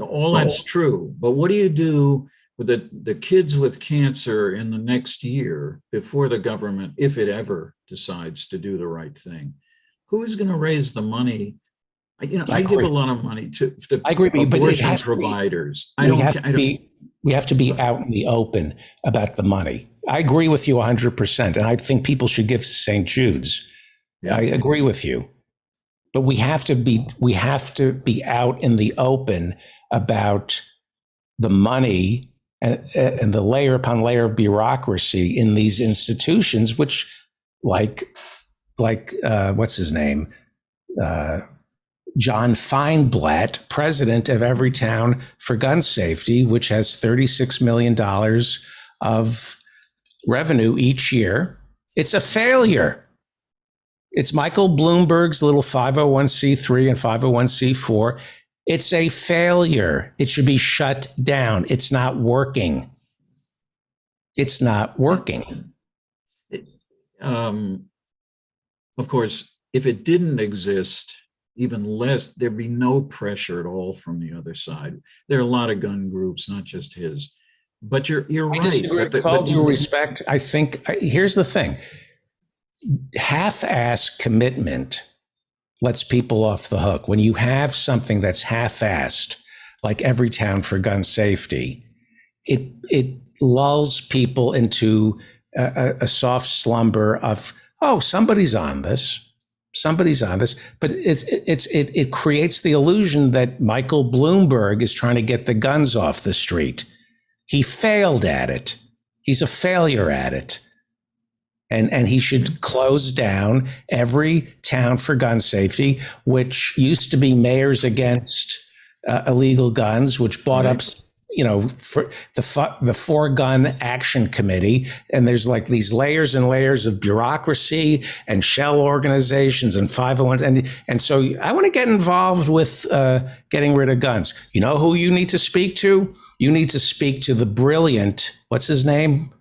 all that's true. But what do you do with the kids with cancer in the next year before the government, if it ever decides to do the right thing? Who's going to raise the money? I give a lot of money to abortion providers. We have to be out in the open about the money. I agree with you 100%, and I think people should give to St. Jude's. Yeah. I agree with you, but we have to be out in the open about the money and the layer upon layer of bureaucracy in these institutions, which, like what's his name, John Feinblatt, president of Everytown for Gun Safety, which has $36 million of revenue each year. It's a failure. It's Michael Bloomberg's little 501c3 and 501c4. It's a failure. It should be shut down. It's not working. It's not working. Of course, if it didn't exist, even less, there'd be no pressure at all from the other side. There are a lot of gun groups, not just his. But you're right. With all due respect, I think here's the thing: half-ass commitment lets people off the hook. When you have something that's half-assed, like Everytown for Gun Safety, it lulls people into a soft slumber of, oh, somebody's on this, but it creates the illusion that Michael Bloomberg is trying to get the guns off the street. He failed at it. He's a failure at it. And he should close down Everytown for Gun Safety, which used to be Mayors Against Illegal Guns, which brought up, for the For Gun Action Committee. And there's like these layers and layers of bureaucracy and shell organizations and 501. And so I want to get involved with getting rid of guns. You know who you need to speak to? You need to speak to the brilliant, what's his name?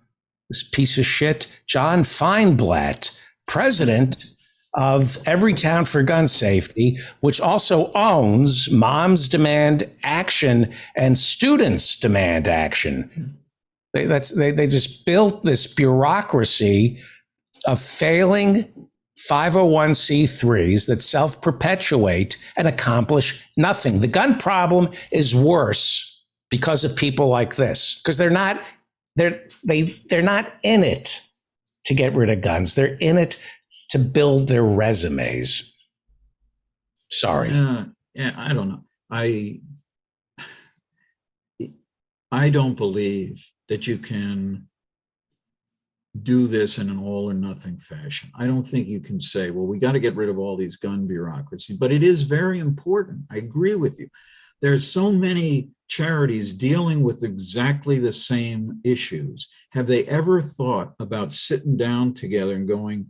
This piece of shit, John Feinblatt, president of Everytown for Gun Safety, which also owns Moms Demand Action and Students Demand Action. They just built this bureaucracy of failing 501c3s that self-perpetuate and accomplish nothing. The gun problem is worse because of people like this, because they're not in it to get rid of guns. They're in it to build their resumes. Sorry. Yeah, I don't know. I don't believe that you can do this in an all or nothing fashion. I don't think you can say, well, we got to get rid of all these gun bureaucracy, but it is very important. I agree with you. There's so many charities dealing with exactly the same issues. Have they ever thought about sitting down together and going,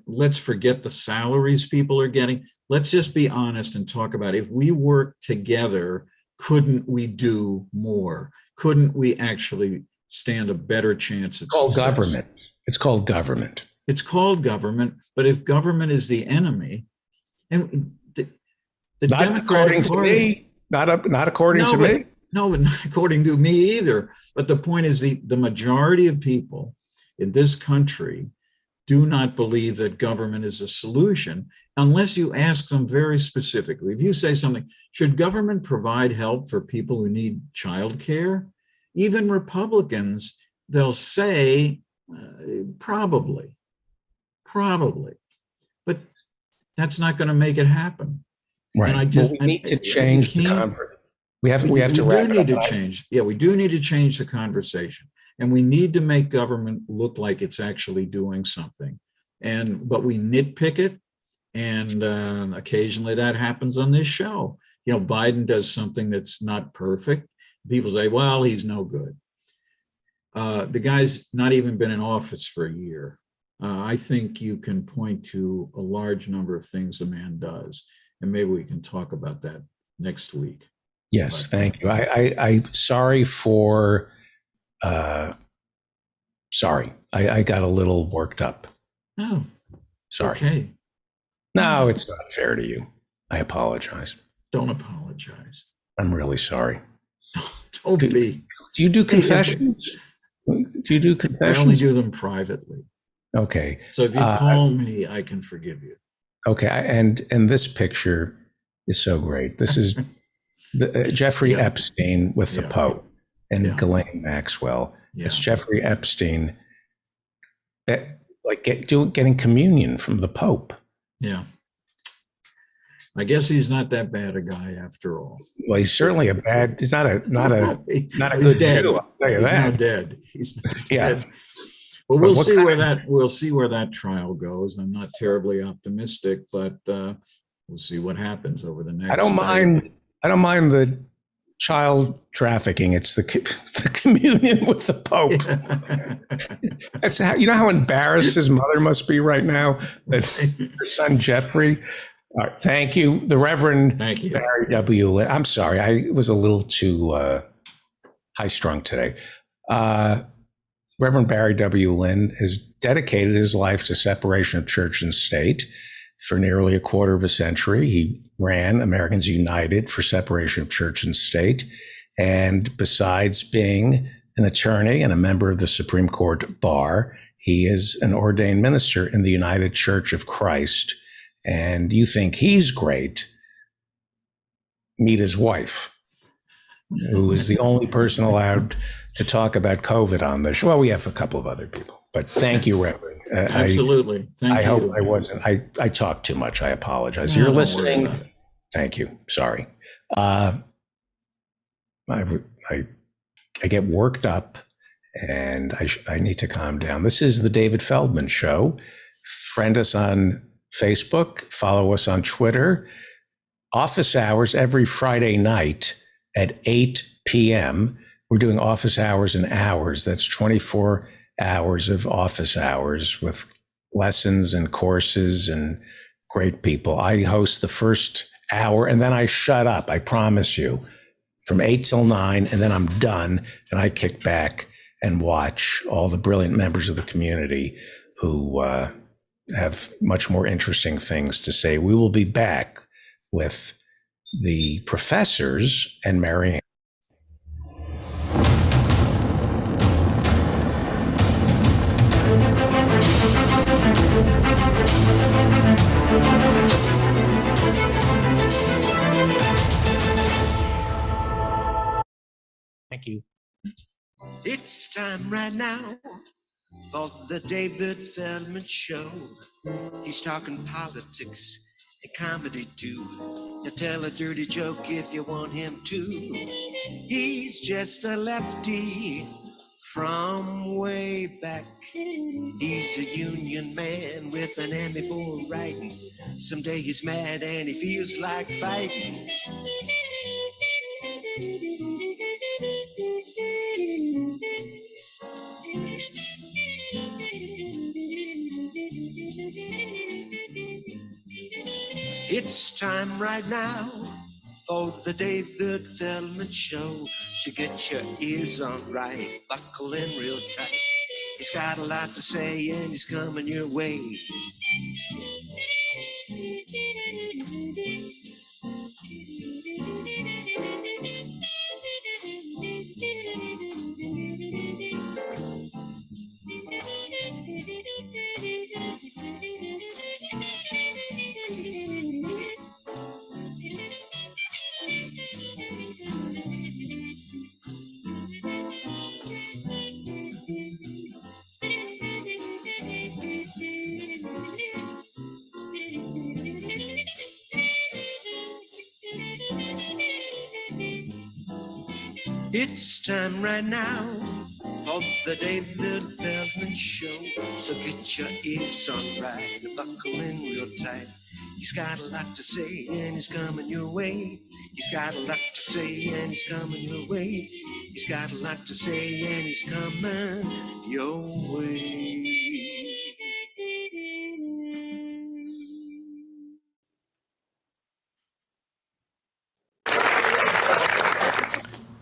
let's forget the salaries people are getting. Let's just be honest and talk about if we work together, couldn't we do more? Couldn't we actually stand a better chance at success? Government. It's called government. It's called government. But if government is the enemy, and the not Democratic according Party, to me, not according to me. No, but not according to me either. But the point is the majority of people in this country do not believe that government is a solution unless you ask them very specifically. If you say something, should government provide help for people who need childcare? Even Republicans, they'll say, probably. But that's not going to make it happen. Right. And we need to change the conversation. We have to change. Yeah, we do need to change the conversation. And we need to make government look like it's actually doing something. But we nitpick it. And occasionally that happens on this show. Biden does something that's not perfect. People say, well, he's no good. The guy's not even been in office for a year. I think you can point to a large number of things the man does. And maybe we can talk about that next week. Yes, thank you. I'm sorry for, sorry. I got a little worked up. No. Sorry. Okay. No, it's not fair to you. I apologize. Don't apologize. I'm really sorry. Don't be. Do you do confessions? Do you do confessions? I only do them privately. Okay. So if you call me, I can forgive you. Okay. And this picture is so great. This is Jeffrey Epstein with the Pope and Ghislaine Maxwell. It's Jeffrey Epstein getting communion from the Pope. Yeah. I guess he's not that bad a guy after all. Well, he's certainly he's not a he's good dead. Jew. I'll tell you He's that. now dead. He's dead. Well, we'll see where that trial goes. I'm not terribly optimistic, but we'll see what happens over the next. I don't mind the child trafficking. It's the communion with the Pope. That's how, how embarrassed his mother must be right now that her son Jeffrey. All right, thank you, the Reverend Barry W. Lynn. I'm sorry, I was a little too high strung today. Reverend Barry W. Lynn has dedicated his life to separation of church and state. For nearly a quarter of a century, he ran Americans United for separation of church and state. And besides being an attorney and a member of the Supreme Court bar, he is an ordained minister in the United Church of Christ. And you think he's great, meet his wife, who is the only person allowed to talk about COVID on this show. Well, we have a couple of other people, but thank you, Reverend. Absolutely. Thank you. I hope I wasn't. I talked too much. I apologize. You're listening. Thank you. Sorry. I get worked up and I need to calm down. This is the David Feldman Show. Friend us on Facebook, follow us on Twitter. Office hours every Friday night at 8 p.m. We're doing office hours and hours. That's 24 hours of office hours with lessons and courses and great people. I host the first hour and then I shut up, I promise you, from 8 till 9, and then I'm done and I kick back and watch all the brilliant members of the community who have much more interesting things to say. We will be back with the professors and Marianne. It's time right now for the David Feldman Show. He's talking politics and comedy too. He'll tell a dirty joke if you want him to. He's just a lefty from way back. He's a union man with an Emmy for writing. Someday he's mad and he feels like fighting. It's time right now for the David Feldman Show. So get your ears on right, buckle in real tight. He's got a lot to say and he's coming your way. It's time right now for the David Feldman Show. So get your ears on right, buckle in real tight. He's got a lot to say and he's coming your way. He's got a lot to say and he's coming your way. He's got a lot to say and he's coming your way.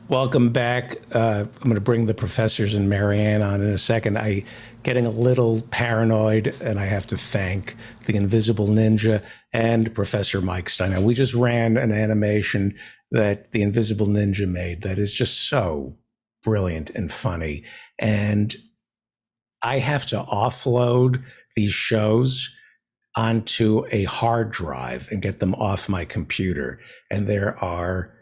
Welcome back. I'm going to bring the professors and Marianne on in a second. I getting a little paranoid, and I have to thank the Invisible Ninja and Professor Mike Stein. We just ran an animation that the Invisible Ninja made that is just so brilliant and funny. And I have to offload these shows onto a hard drive and get them off my computer. And there are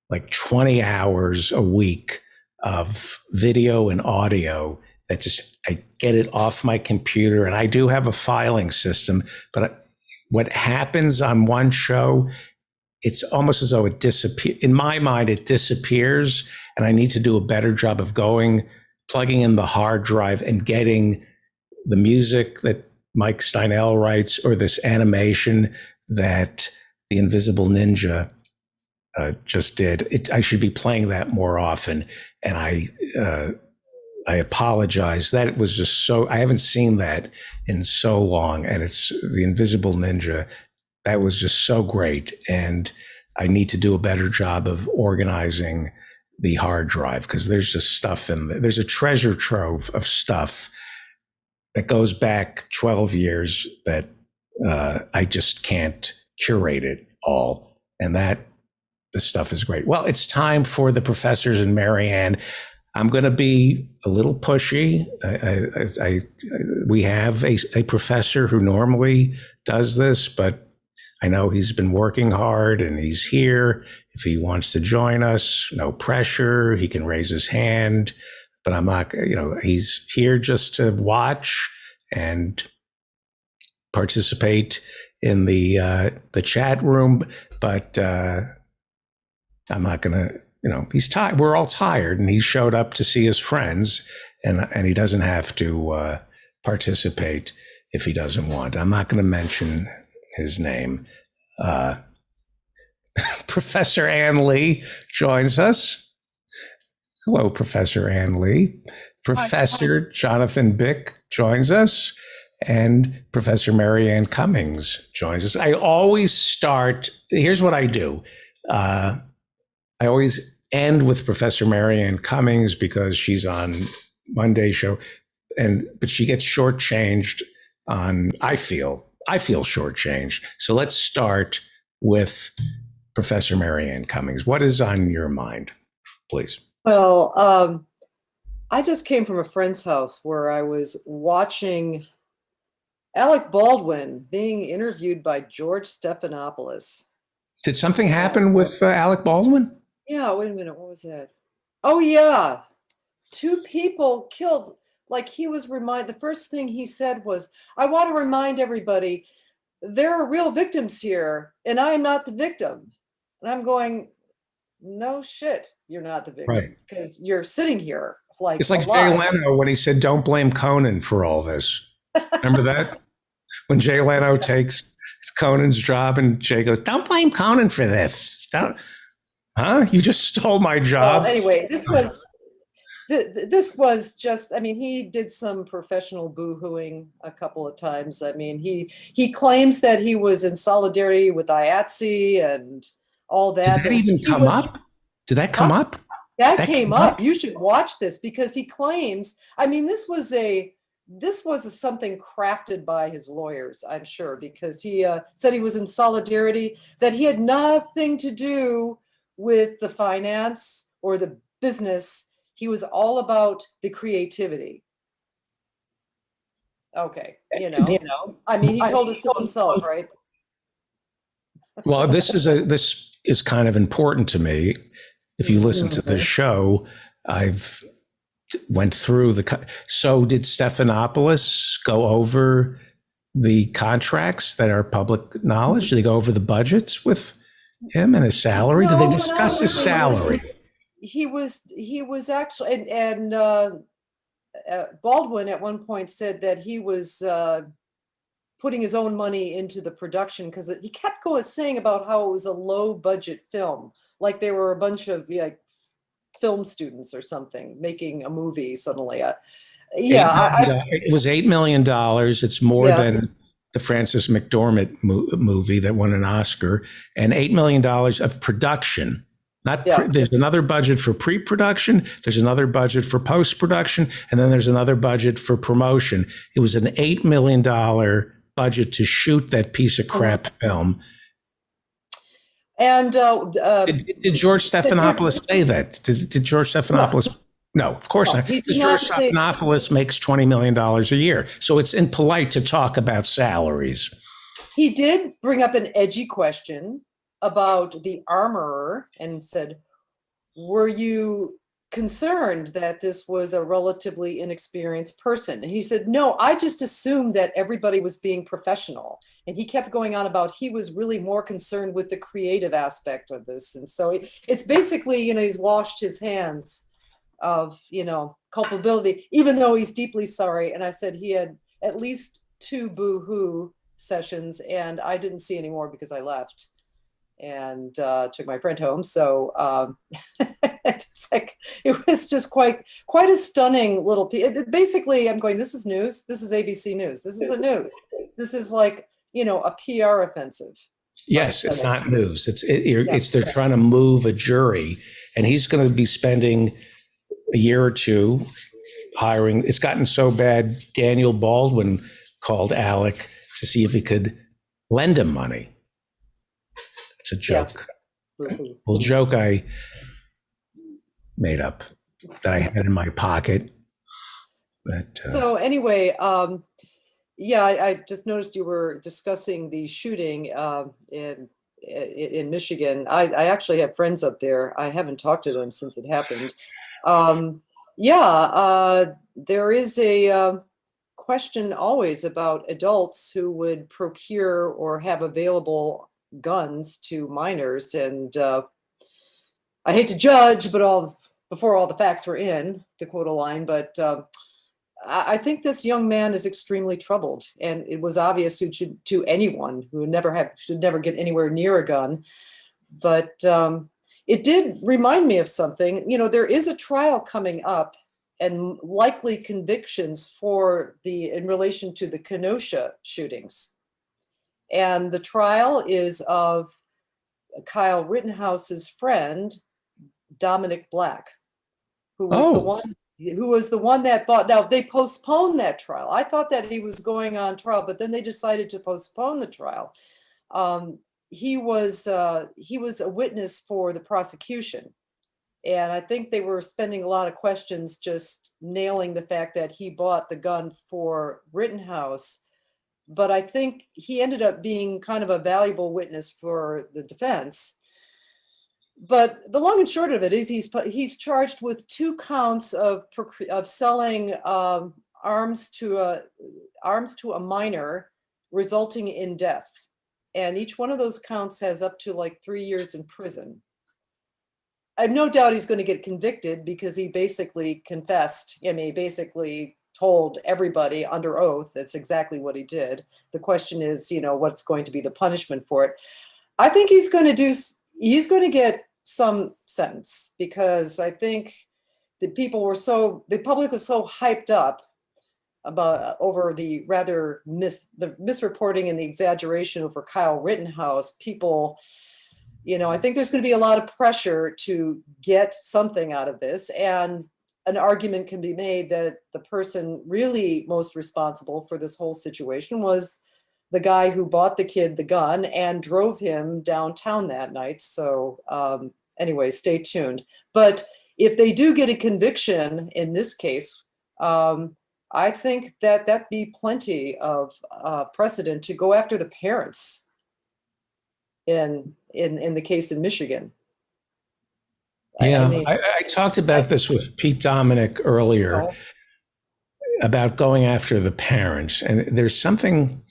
like 20 hours a week of video and audio that just, I get it off my computer. And I do have a filing system, but what happens on one show, it's almost as though it disappears. In my mind, it disappears, and I need to do a better job of plugging in the hard drive and getting the music that Mike Steinell writes or this animation that the Invisible Ninja just did. I should be playing that more often, and I apologize. That was just so, I haven't seen that in so long, and it's the Invisible Ninja. That was just so great, and I need to do a better job of organizing the hard drive because there's just stuff in there. There's a treasure trove of stuff that goes back 12 years that I just can't curate it all, and the stuff is great. Well, it's time for the professors and Marianne. I'm going to be a little pushy. We have a professor who normally does this, but I know he's been working hard and he's here. If he wants to join us, no pressure. He can raise his hand, but I'm not, he's here just to watch and participate in the chat room, but I'm not going to, he's tired. We're all tired, and he showed up to see his friends, and he doesn't have to participate if he doesn't want. I'm not going to mention his name. Professor Ann Lee joins us. Hello, Professor Ann Lee. Professor Jonathan Bick joins us, and Professor Marianne Cummings joins us. I always start, here's what I do. I always end with Professor Marianne Cummings because she's on Monday's show, but she gets shortchanged on, I feel shortchanged. So let's start with Professor Marianne Cummings. What is on your mind, please? Well, I just came from a friend's house where I was watching Alec Baldwin being interviewed by George Stephanopoulos. Did something happen with Alec Baldwin? Yeah, wait a minute. What was that? Oh, yeah. 2 people killed. Like he was the first thing he said was, I want to remind everybody, there are real victims here and I am not the victim. And I'm going, no shit, you're not the victim Right. because you're sitting here like It's like Jay alive. Leno when he said, "Don't blame Conan for all this." Remember that? When Jay Leno takes Conan's job and Jay goes, "Don't blame Conan for this." Don't, huh? You just stole my job. Well, anyway, this was just, I mean, he did some professional boo-hooing a couple of times. I mean, he claims that he was in solidarity with IATSE and all that. Did that even come up? Did that come up? That came up. You should watch this because he claims, I mean, this was something crafted by his lawyers, I'm sure, because he said he was in solidarity, that he had nothing to do with the finance or the business. He was all about the creativity. Okay, you know. I mean, he told us so himself, right? Well, this is kind of important to me. If you listen to the show, I've went through so did Stephanopoulos go over the contracts that are public knowledge? Did they go over the budgets with him and his salary? Did they discuss his salary? He was actually, and Baldwin at one point said that he was putting his own money into the production because he kept saying about how it was a low budget film, like they were a bunch of film students or something making a movie suddenly. It was $8 million. It's more than the Frances McDormand movie that won an Oscar, and $8 million of production. There's another budget for pre-production, there's another budget for post-production, and then there's another budget for promotion. It was an $8 million budget to shoot that piece of crap film. And did George Stephanopoulos say that? Did George Stephanopoulos? No, of course not. Because George Stephanopoulos makes $20 million a year. So it's impolite to talk about salaries. He did bring up an edgy question about the armorer and said, were you concerned that this was a relatively inexperienced person? And he said, no, I just assumed that everybody was being professional. And he kept going on about he was really more concerned with the creative aspect of this. And so it's basically, he's washed his hands of, culpability, even though he's deeply sorry. And I said he had at least 2 boo-hoo sessions and I didn't see any more because I left and took my friend home. So it's like, it was just quite a stunning little piece. Basically, I'm going, this is news. This is ABC News. This is a news. This is like, a PR offensive. Yes, it's not news. It's they're trying to move a jury, and he's going to be spending a year or 2 hiring. It's gotten so bad, Daniel Baldwin called Alec to see if he could lend him money. It's a joke. Yeah. Well, joke I made up that I had in my pocket. But, so anyway, I just noticed you were discussing the shooting in Michigan. I actually have friends up there. I haven't talked to them since it happened. There is a question always about adults who would procure or have available guns to minors, and I hate to judge, but before all the facts were in, to quote a line, but I think this young man is extremely troubled, and it was obvious to anyone who should never get anywhere near a gun. But it did remind me of something. There is a trial coming up, and likely convictions in relation to the Kenosha shootings. And the trial is of Kyle Rittenhouse's friend, Dominic Black, who was the one that bought. Now they postponed that trial. I thought that he was going on trial, but then they decided to postpone the trial. He was a witness for the prosecution. And I think they were spending a lot of questions just nailing the fact that he bought the gun for Rittenhouse. But I think he ended up being kind of a valuable witness for the defense. But the long and short of it is he's charged with 2 counts of selling arms to a minor, resulting in death. And each one of those counts has up to like 3 years in prison. I have no doubt he's going to get convicted because he basically confessed. I mean, he basically told everybody under oath that's exactly what he did. The question is, what's going to be the punishment for it? I think he's going to get some sentence, because I think the public was so hyped up over the misreporting and the exaggeration over Kyle Rittenhouse. People, I think there's going to be a lot of pressure to get something out of this, and an argument can be made that the person really most responsible for this whole situation was the guy who bought the kid the gun and drove him downtown that night. So anyway, stay tuned. But if they do get a conviction in this case, I think that'd be plenty of precedent to go after the parents in the case in Michigan. Yeah, I talked about this with Pete Dominic earlier about going after the parents. And there's something,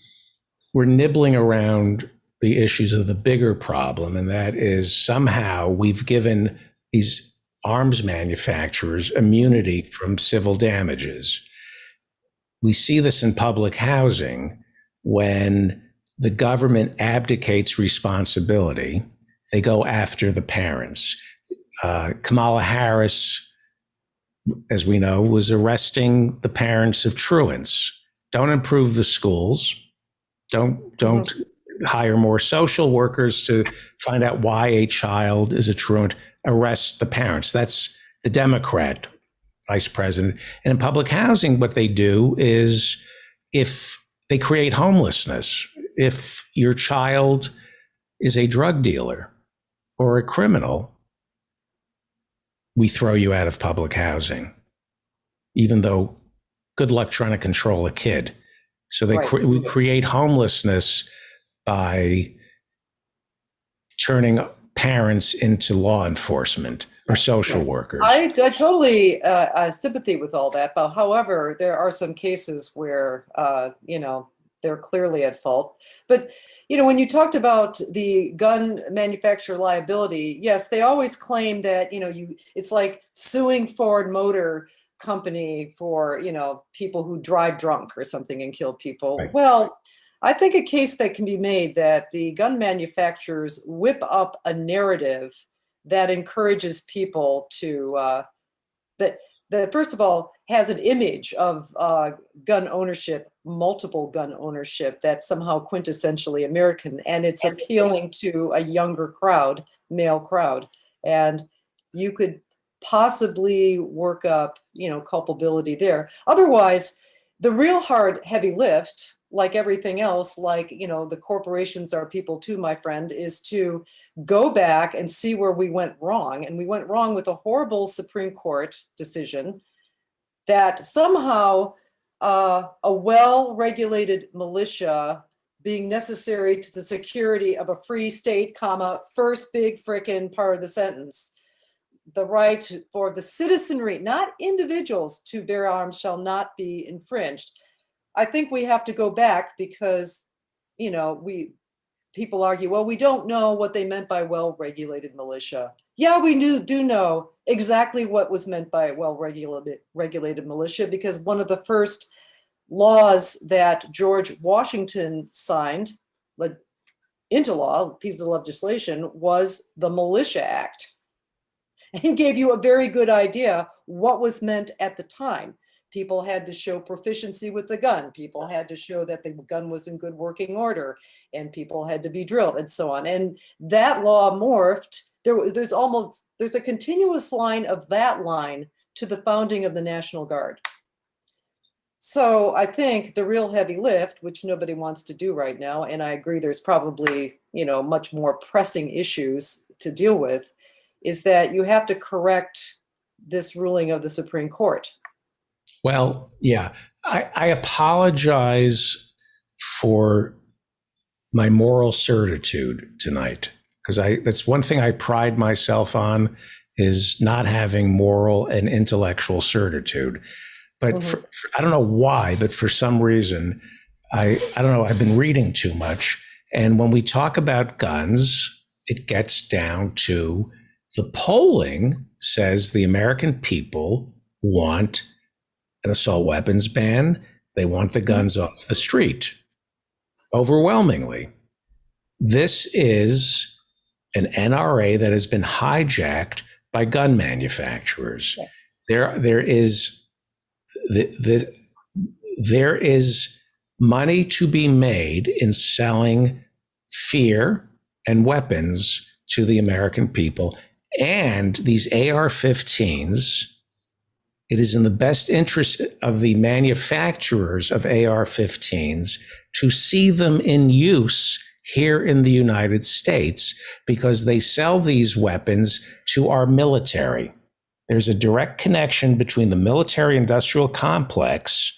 we're nibbling around the issues of the bigger problem, and that is somehow we've given these arms manufacturers immunity from civil damages. We see this in public housing when the government abdicates responsibility. They go after the parents. Kamala Harris, as we know, was arresting the parents of truants. Don't improve the schools. Don't hire more social workers to find out why a child is a truant. Arrest the parents. That's the Democrat vice president. And in public housing, what they do is, if they create homelessness, if your child is a drug dealer or a criminal, we throw you out of public housing, even though good luck trying to control a kid. So we create homelessness by turning parents into law enforcement or social workers. I totally sympathy with all that. But however, there are some cases where, they're clearly at fault. But, when you talked about the gun manufacturer liability, yes, they always claim that, it's like suing Ford Motor Company for, people who drive drunk or something and kill people. Right. Well, I think a case that can be made that the gun manufacturers whip up a narrative that encourages people to, that first of all has an image of gun ownership, multiple gun ownership, that's somehow quintessentially American, and it's appealing to a younger crowd, male crowd. And you could possibly work up, culpability there. Otherwise, the real hard, heavy lift, like everything else, like, the corporations are people too, my friend, is to go back and see where we went wrong. And we went wrong with a horrible Supreme Court decision that somehow a well-regulated militia being necessary to the security of a free state, first big frickin' part of the sentence. The right for the citizenry, not individuals, to bear arms shall not be infringed. I think we have to go back because, people argue, well, we don't know what they meant by well-regulated militia. Yeah, we do know exactly what was meant by well-regulated militia, because one of the first laws that George Washington signed into law, piece of legislation, was the Militia Act, and gave you a very good idea what was meant at the time. People had to show proficiency with the gun. People had to show that the gun was in good working order, and people had to be drilled and so on. And that law morphed. There's a continuous line of that line to the founding of the National Guard. So I think the real heavy lift, which nobody wants to do right now, and I agree there's probably, much more pressing issues to deal with, is that you have to correct this ruling of the Supreme Court. Well, yeah, I apologize for my moral certitude tonight. because that's one thing I pride myself on, is not having moral and intellectual certitude. But I don't know why, but for some reason, I don't know, I've been reading too much. And when we talk about guns, it gets down to the polling says the American people want an assault weapons ban. They want the guns off the street, overwhelmingly. This is an NRA that has been hijacked by gun manufacturers. There is money to be made in selling fear and weapons to the American people. And these AR-15s, it is in the best interest of the manufacturers of AR-15s to see them in use here in the United States, because they sell these weapons to our military. There's a direct connection between the military-industrial complex.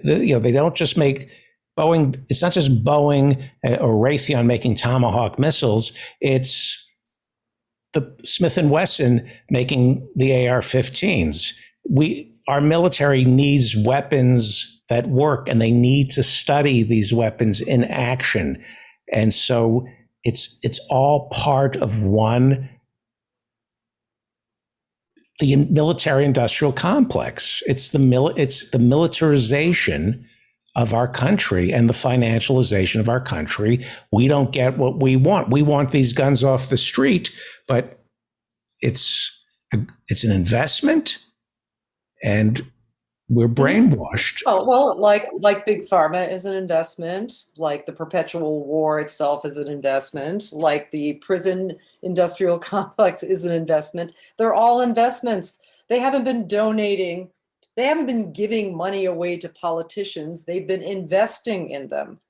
They don't just make Boeing. It's not just Boeing or Raytheon making Tomahawk missiles. It's the Smith & Wesson making the AR-15s. Our military needs weapons that work, and they need to study these weapons in action. And so it's all part of the military-industrial complex. It's the militarization of our country and the financialization of our country. We don't get what we want. We want these guns off the street, but it's an investment, and we're brainwashed. Oh, well, like Big Pharma is an investment, like the perpetual war itself is an investment, like the prison industrial complex is an investment. They're all investments. They haven't been donating. They haven't been giving money away to politicians. They've been investing in them.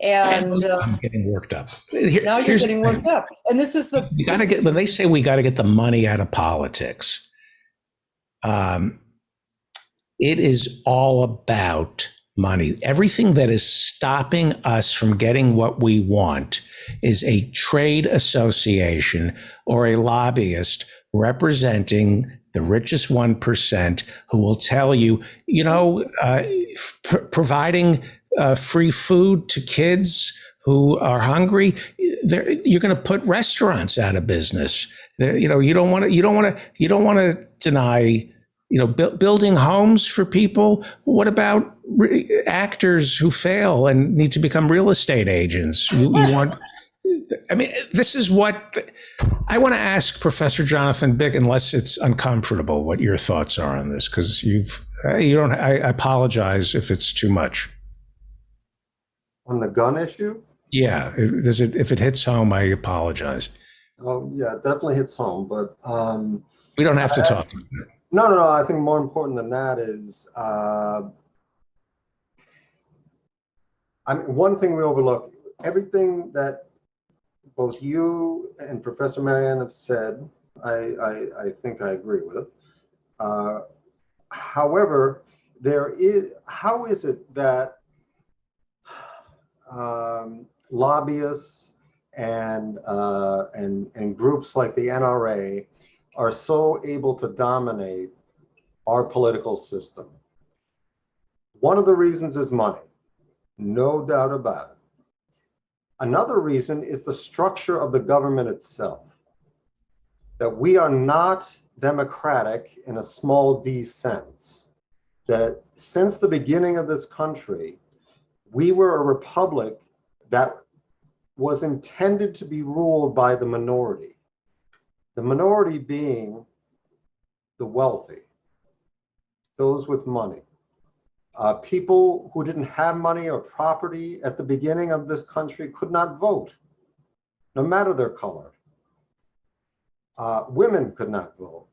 And I'm getting worked up. Now you're getting worked up. And this is the... When they say we got to get the money out of politics, it is all about money. Everything that is stopping us from getting what we want is a trade association or a lobbyist representing the richest 1% who will tell you, providing free food to kids who are hungry, you're going to put restaurants out of business. You don't want to deny. Building homes for people. What about actors who fail and need to become real estate agents? This is what I want to ask Professor Jonathan Bick, unless it's uncomfortable, what your thoughts are on this, because I apologize if it's too much. On the gun issue? Yeah, if it hits home, I apologize. Oh, yeah, it definitely hits home, but we don't have to talk. No. I think more important than that is, one thing we overlook, everything that both you and Professor Marianne have said, I think I agree with. However, how is it that lobbyists and groups like the NRA are so able to dominate our political system? One of the reasons is money, no doubt about it. Another reason is the structure of the government itself, that we are not democratic in a small d sense, that since the beginning of this country, we were a republic that was intended to be ruled by the minority. The minority being the wealthy, those with money. People who didn't have money or property at the beginning of this country could not vote, no matter their color. Women could not vote.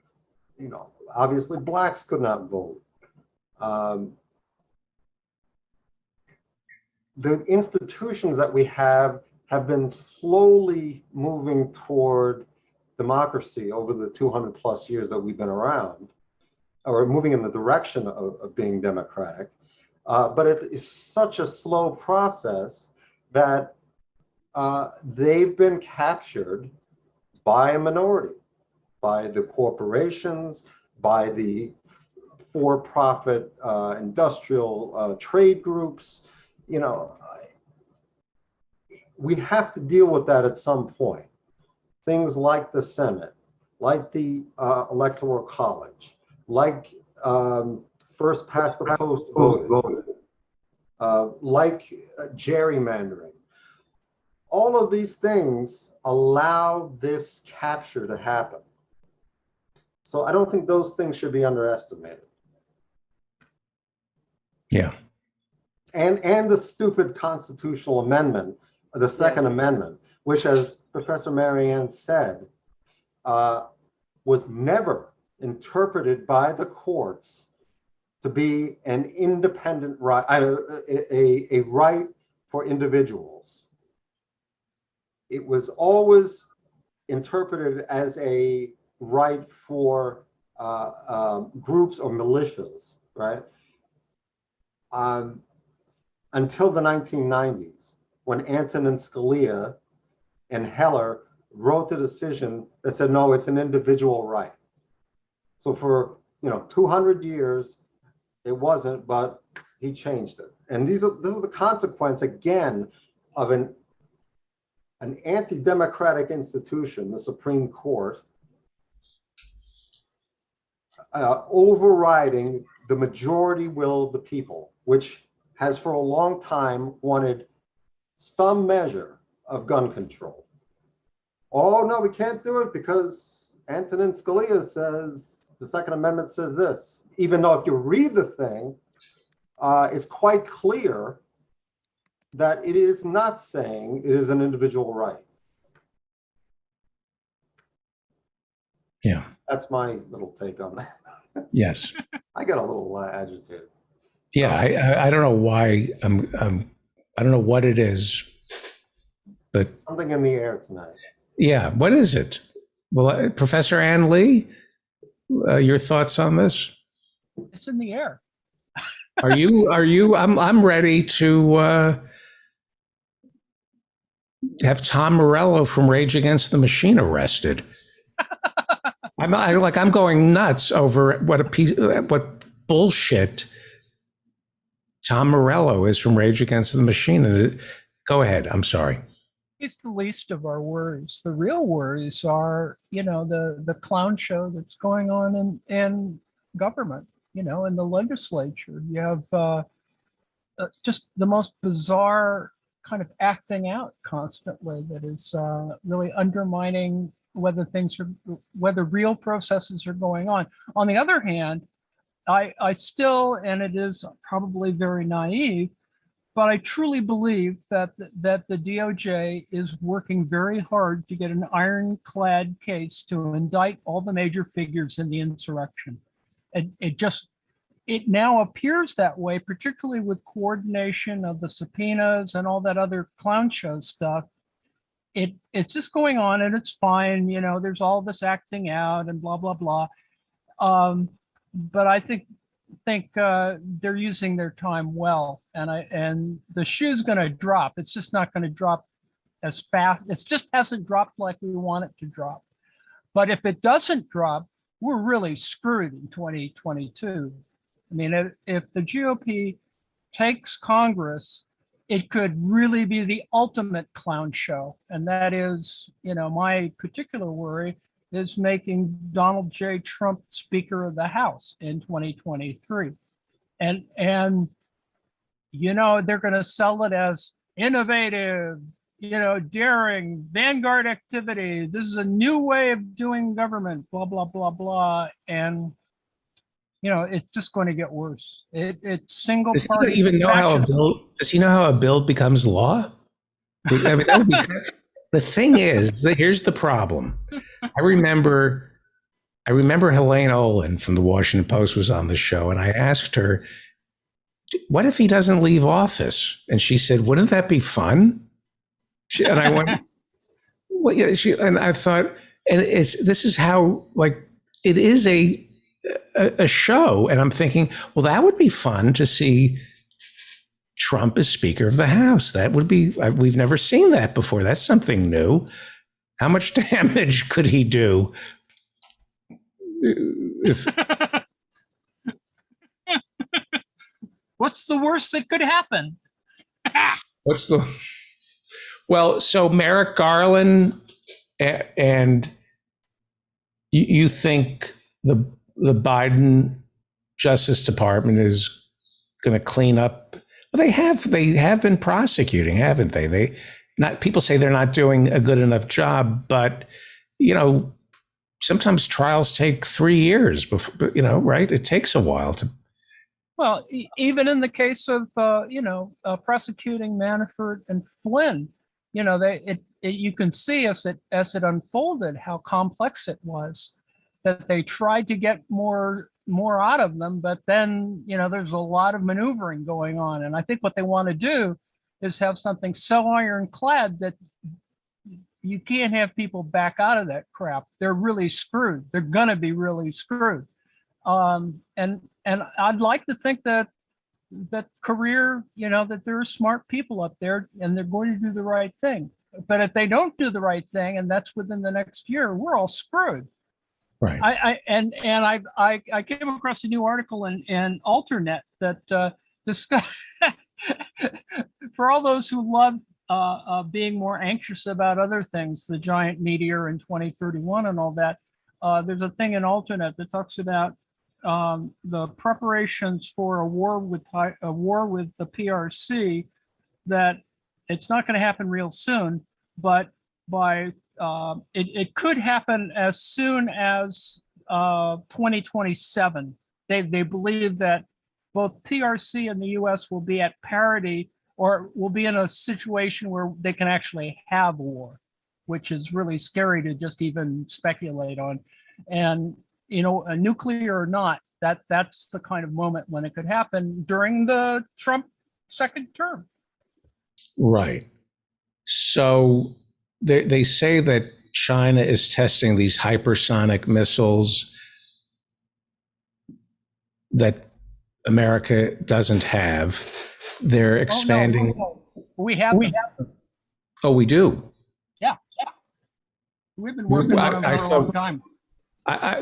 Obviously blacks could not vote. The institutions that we have been slowly moving toward democracy over the 200 plus years that we've been around, or moving in the direction of being democratic. But it's such a slow process that they've been captured by a minority, by the corporations, by the for-profit industrial trade groups. You know, we have to deal with that at some point. Things like the Senate, like the Electoral College, like first past the post voting, like gerrymandering. All of these things allow this capture to happen. So I don't think those things should be underestimated. Yeah. And the stupid constitutional amendment, the Second Amendment, which, as Professor Marianne said, was never interpreted by the courts to be an independent right, a right for individuals. It was always interpreted as a right for groups or militias, right? Until the 1990s, when Antonin Scalia and Heller wrote the decision that said, no, it's an individual right. So for 200 years, it wasn't, but he changed it. And this is the consequence, again, of an anti-democratic institution, the Supreme Court, overriding the majority will of the people, which has for a long time wanted some measure of gun control. Oh, no, we can't do it because Antonin Scalia says, the Second Amendment says this. Even though if you read the thing, it's quite clear that it is not saying it is an individual right. Yeah. That's my little take on that. Yes. I got a little agitated. Yeah, I don't know why I don't know what it is, but something in the air tonight. Yeah, what is it? Well, Professor Ann Lee, your thoughts on this? It's in the air. Are you? I'm ready to have Tom Morello from Rage Against the Machine arrested. I'm going nuts over what bullshit Tom Morello is from Rage Against the Machine. Go ahead. I'm sorry. It's the least of our worries. The real worries are, the clown show that's going on in government, in the legislature. You have just the most bizarre kind of acting out constantly that is really undermining whether real processes are going on. On the other hand, I still, and it is probably very naive, but I truly believe that the DOJ is working very hard to get an ironclad case to indict all the major figures in the insurrection. It now appears that way, particularly with coordination of the subpoenas and all that other clown show stuff. It's just going on and it's fine. There's all this acting out and blah, blah, blah. But I think they're using their time well, and the shoe's going to drop. It's just not going to drop as fast. It just hasn't dropped like we want it to drop. But if it doesn't drop, we're really screwed in 2022. I mean, if the GOP takes Congress, it could really be the ultimate clown show, and that is, my particular worry is making Donald J. Trump Speaker of the House in 2023. And they're going to sell it as innovative, daring, vanguard activity. This is a new way of doing government, blah, blah, blah, blah. And, it's just going to get worse. It's single party. Does he even know does he know how a bill becomes law? I mean, that would be the thing is, here's the problem. I remember Helene Olin from the Washington Post was on the show, and I asked her, what if he doesn't leave office? And she said, wouldn't that be fun? And I went, well, yeah, and I thought, and this is how, it is a show. And I'm thinking, well, that would be fun to see Trump as Speaker of the House. That would be, we've never seen that before. That's something new. How much damage could he do? If What's the worst that could happen? what's the well? So Merrick Garland and you think the Biden Justice Department is going to clean up? Well, they have been prosecuting, haven't they? They not people say they're not doing a good enough job, but sometimes trials take 3 years before, right? It takes a while to. Well, even in the case of prosecuting Manafort and Flynn, you can see as it unfolded how complex it was. That they tried to get more out of them, but then there's a lot of maneuvering going on, and I think what they want to do is have something so ironclad that you can't have people back out of that crap. They're really screwed. They're gonna be really screwed. And I'd like to think that career, that there are smart people up there and they're going to do the right thing. But if they don't do the right thing, and that's within the next year, we're all screwed. Right. I came across a new article in Alternet that discuss for all those who love being more anxious about other things, the giant meteor in 2031 and all that. There's a thing in Alternet that talks about the preparations for a war with the PRC, that it's not going to happen real soon, but by it could happen as soon as 2027. They believe that both PRC and the US will be at parity, or will be in a situation where they can actually have war, which is really scary to just even speculate on. And a nuclear or not, that's the kind of moment when it could happen during the Trump second term. Right. So they say that China is testing these hypersonic missiles that America doesn't have. They're expanding. Oh, no. We have them. Oh, we do? Yeah. We've been working on them for a long time.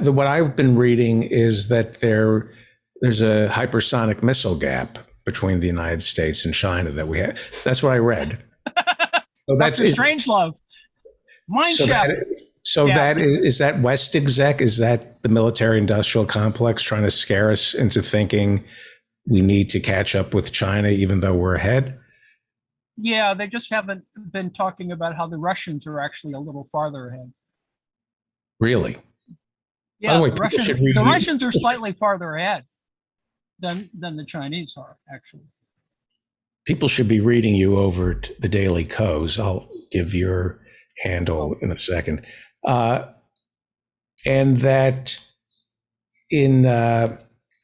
What I've been reading is that there's a hypersonic missile gap between the United States and China that we have. That's what I read. So that's Dr. Strangelove. Mind so that is that West exec? Is that the military-industrial complex trying to scare us into thinking we need to catch up with China, even though we're ahead? Yeah, they just haven't been talking about how the Russians are actually a little farther ahead. Really? Yeah, the Russians are slightly farther ahead than the Chinese are, actually. People should be reading you over the Daily Kos. I'll give your handle in a second. And that in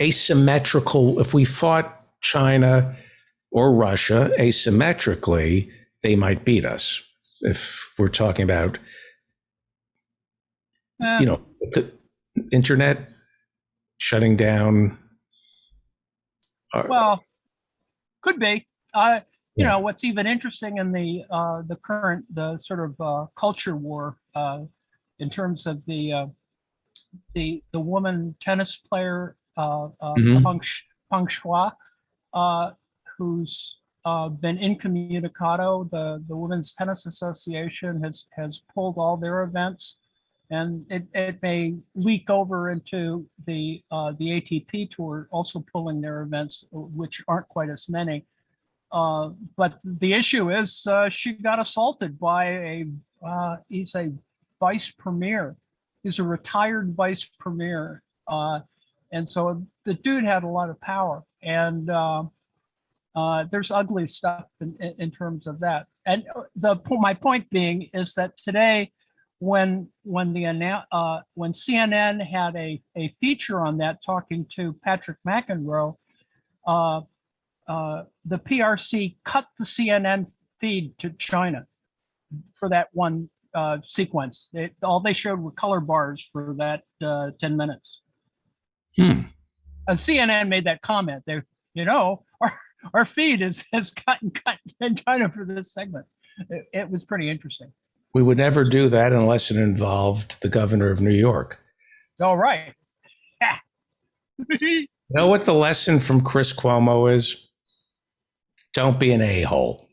asymmetrical, if we fought China or Russia asymmetrically, they might beat us. If we're talking about, the internet shutting down. Well, could be. What's even interesting in the current sort of culture war in terms of the woman tennis player Peng Shuai, who's been incommunicado. The Women's Tennis Association has pulled all their events, and it may leak over into the ATP tour, also pulling their events, which aren't quite as many. But the issue is she got assaulted by he's a vice premier. He's a retired vice premier. And so the dude had a lot of power. And there's ugly stuff in terms of that. And my point being is that today, when CNN had a feature on that, talking to Patrick McEnroe, the PRC cut the CNN feed to China for that one sequence. All they showed were color bars for that 10 minutes. CNN made that comment. our feed has gotten cut kind of for this segment. It was pretty interesting. We would never do that unless it involved the governor of New York. All right. You know what the lesson from Chris Cuomo is? Don't be an a-hole.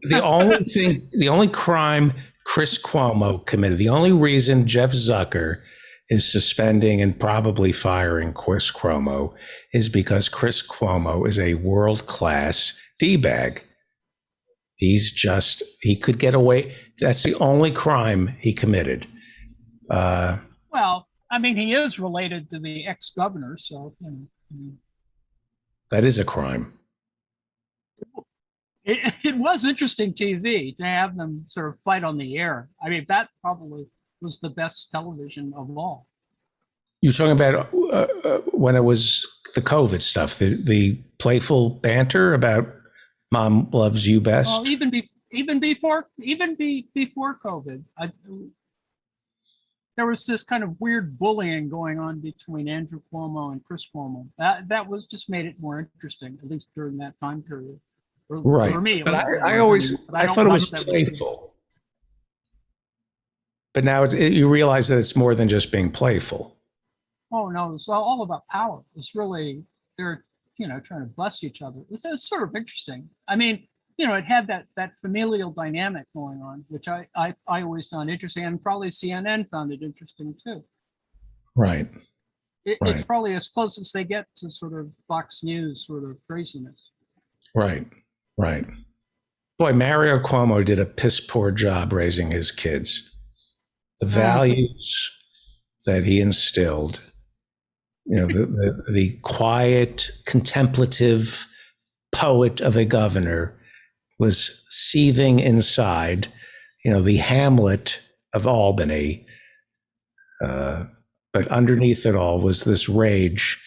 The only crime Chris Cuomo committed, the only reason Jeff Zucker is suspending and probably firing Chris Cuomo is because Chris Cuomo is a world-class D-bag. He could get away. That's the only crime he committed. Well, I mean, he is related to the ex-governor, so. That is a crime. It was interesting TV to have them sort of fight on the air. I mean, that probably was the best television of all. You're talking about when it was the COVID stuff, the playful banter about Mom loves you best. Well, even before COVID, there was this kind of weird bullying going on between Andrew Cuomo and Chris Cuomo. That was just made it more interesting, at least during that time period. Right. For me, but I thought it was playful. But now you realize that it's more than just being playful. Oh no, it's all about power. It's really, they're, trying to bust each other. It's sort of interesting. I mean, it had that familial dynamic going on, which I always found interesting, and probably CNN found it interesting too. Right. It's probably as close as they get to sort of Fox News sort of craziness. Right. Boy, Mario Cuomo did a piss poor job raising his kids. The values that he instilled, the quiet, contemplative poet of a governor was seething inside, the Hamlet of Albany. But underneath it all was this rage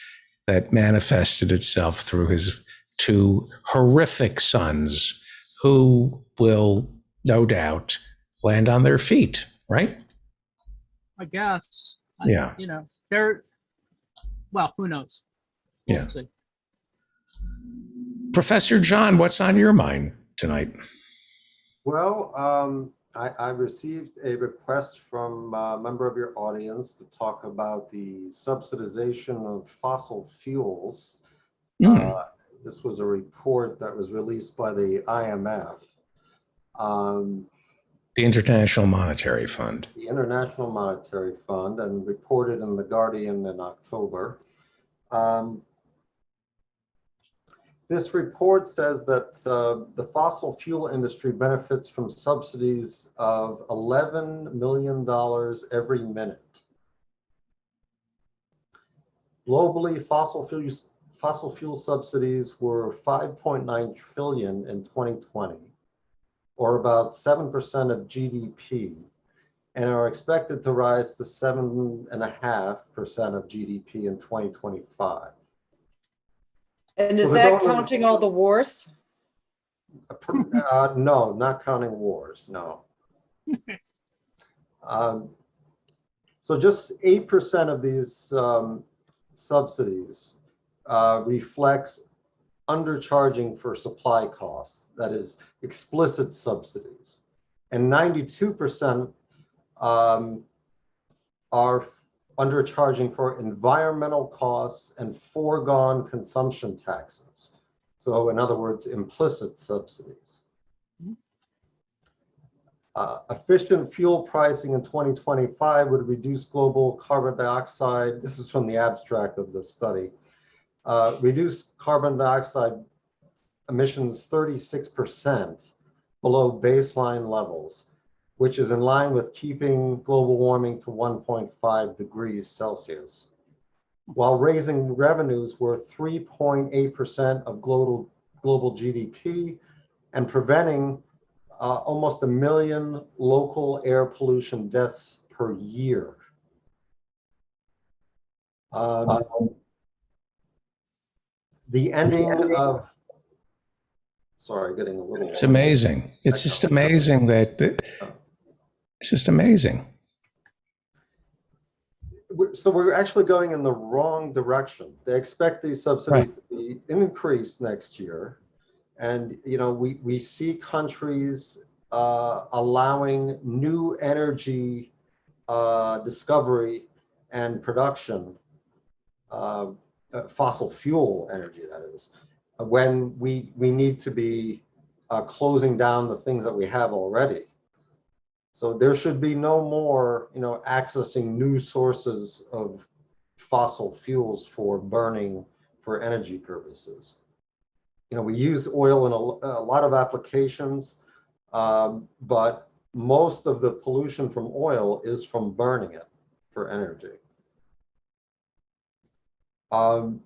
that manifested itself through his two horrific sons who will no doubt land on their feet, right? I guess. Yeah. They're, well, who knows? We'll Yeah. see. Professor John, what's on your mind tonight? Well, I received a request from a member of your audience to talk about the subsidization of fossil fuels. This was a report that was released by the IMF. The International Monetary Fund. The International Monetary Fund, and reported in The Guardian in October. This report says that the fossil fuel industry benefits from subsidies of $11 million every minute. Globally, fossil fuel subsidies were 5.9 trillion in 2020, or about 7% of GDP, and are expected to rise to 7.5% of GDP in 2025. And is that counting all the wars? No, not counting wars, no. So just 8% of these subsidies reflects undercharging for supply costs, that is explicit subsidies. And 92% are undercharging for environmental costs and foregone consumption taxes. So in other words, implicit subsidies. Efficient fuel pricing in 2025 would reduce global carbon dioxide. This is from the abstract of the study. Reduce carbon dioxide emissions 36% below baseline levels, which is in line with keeping global warming to 1.5 degrees Celsius, while raising revenues worth 3.8% of global GDP and preventing almost 1 million local air pollution deaths per year. The ending of, sorry, getting a little. It's amazing. It's just amazing that, it's just amazing. So we're actually going in the wrong direction. They expect these subsidies to be increased next year. And, you know, we see countries allowing new energy discovery and production, fossil fuel energy, that is, when we need to be closing down the things that we have already. So there should be no more, you know, accessing new sources of fossil fuels for burning for energy purposes. You know, we use oil in a lot of applications, but most of the pollution from oil is from burning it for energy. The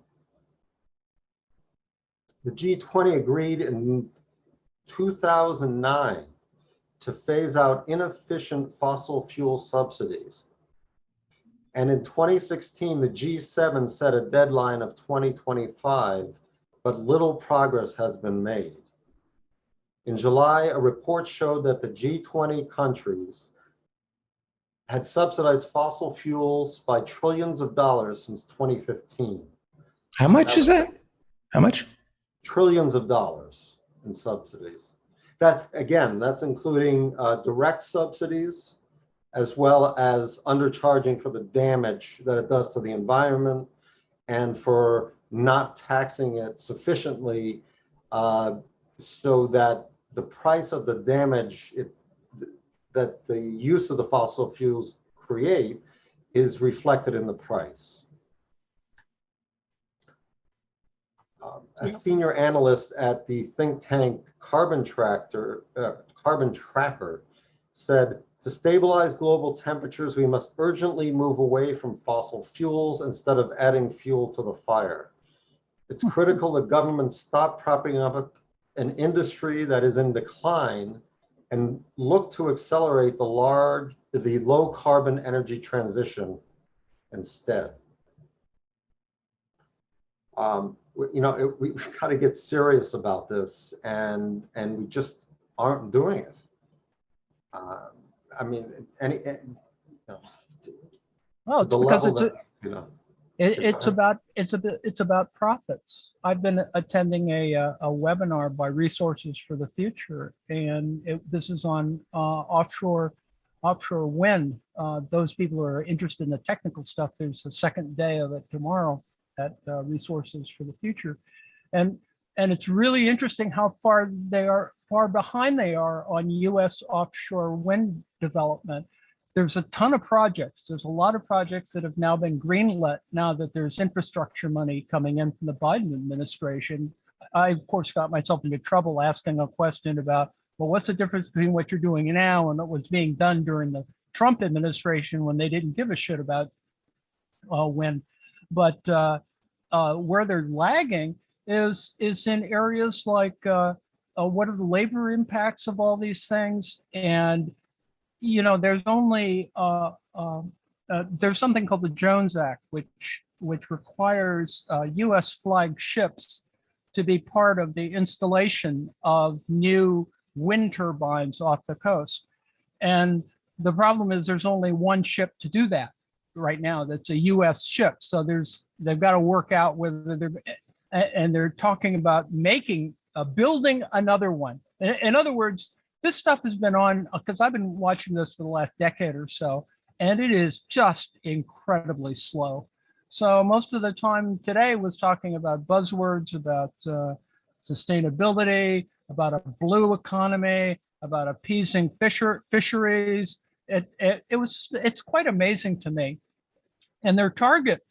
G20 agreed in 2009 to phase out inefficient fossil fuel subsidies. And in 2016, the G7 set a deadline of 2025, but little progress has been made. In July, a report showed that the G20 countries had subsidized fossil fuels by trillions of dollars since 2015. How much is that? How much? Trillions of dollars in subsidies. That, again, that's including direct subsidies, as well as undercharging for the damage that it does to the environment and for not taxing it sufficiently so that the price of the damage that the use of the fossil fuels create is reflected in the price. A senior analyst at the think tank Carbon Tracker said, to stabilize global temperatures, we must urgently move away from fossil fuels instead of adding fuel to the fire. It's critical that governments stop propping up an industry that is in decline and look to accelerate the low carbon energy transition instead. You know, we've got to get serious about this, and we just aren't doing it. I mean, well, it's because it's about profits. I've been attending a webinar by Resources for the Future, and this is on offshore wind. Those people who are interested in the technical stuff, there's the second day of it tomorrow at Resources for the Future, and it's really interesting how far behind they are on U.S. offshore wind development. There's a ton of projects. There's a lot of projects that have now been greenlit now that there's infrastructure money coming in from the Biden administration. I, of course, got myself into trouble asking a question about, well, what's the difference between what you're doing now and what was being done during the Trump administration when they didn't give a shit about wind? But where they're lagging is in areas like what are the labor impacts of all these things? And, you know, there's only, there's something called the Jones Act, which requires US flagged ships to be part of the installation of new wind turbines off the coast. And the problem is there's only one ship to do that right now. That's a US ship. So they've got to work out whether they're talking about building another one. In other words, this stuff has been on, because I've been watching this for the last decade or so, and it is just incredibly slow. So most of the time today was talking about buzzwords, about sustainability, about a blue economy, about appeasing fisheries. It's quite amazing to me. And their target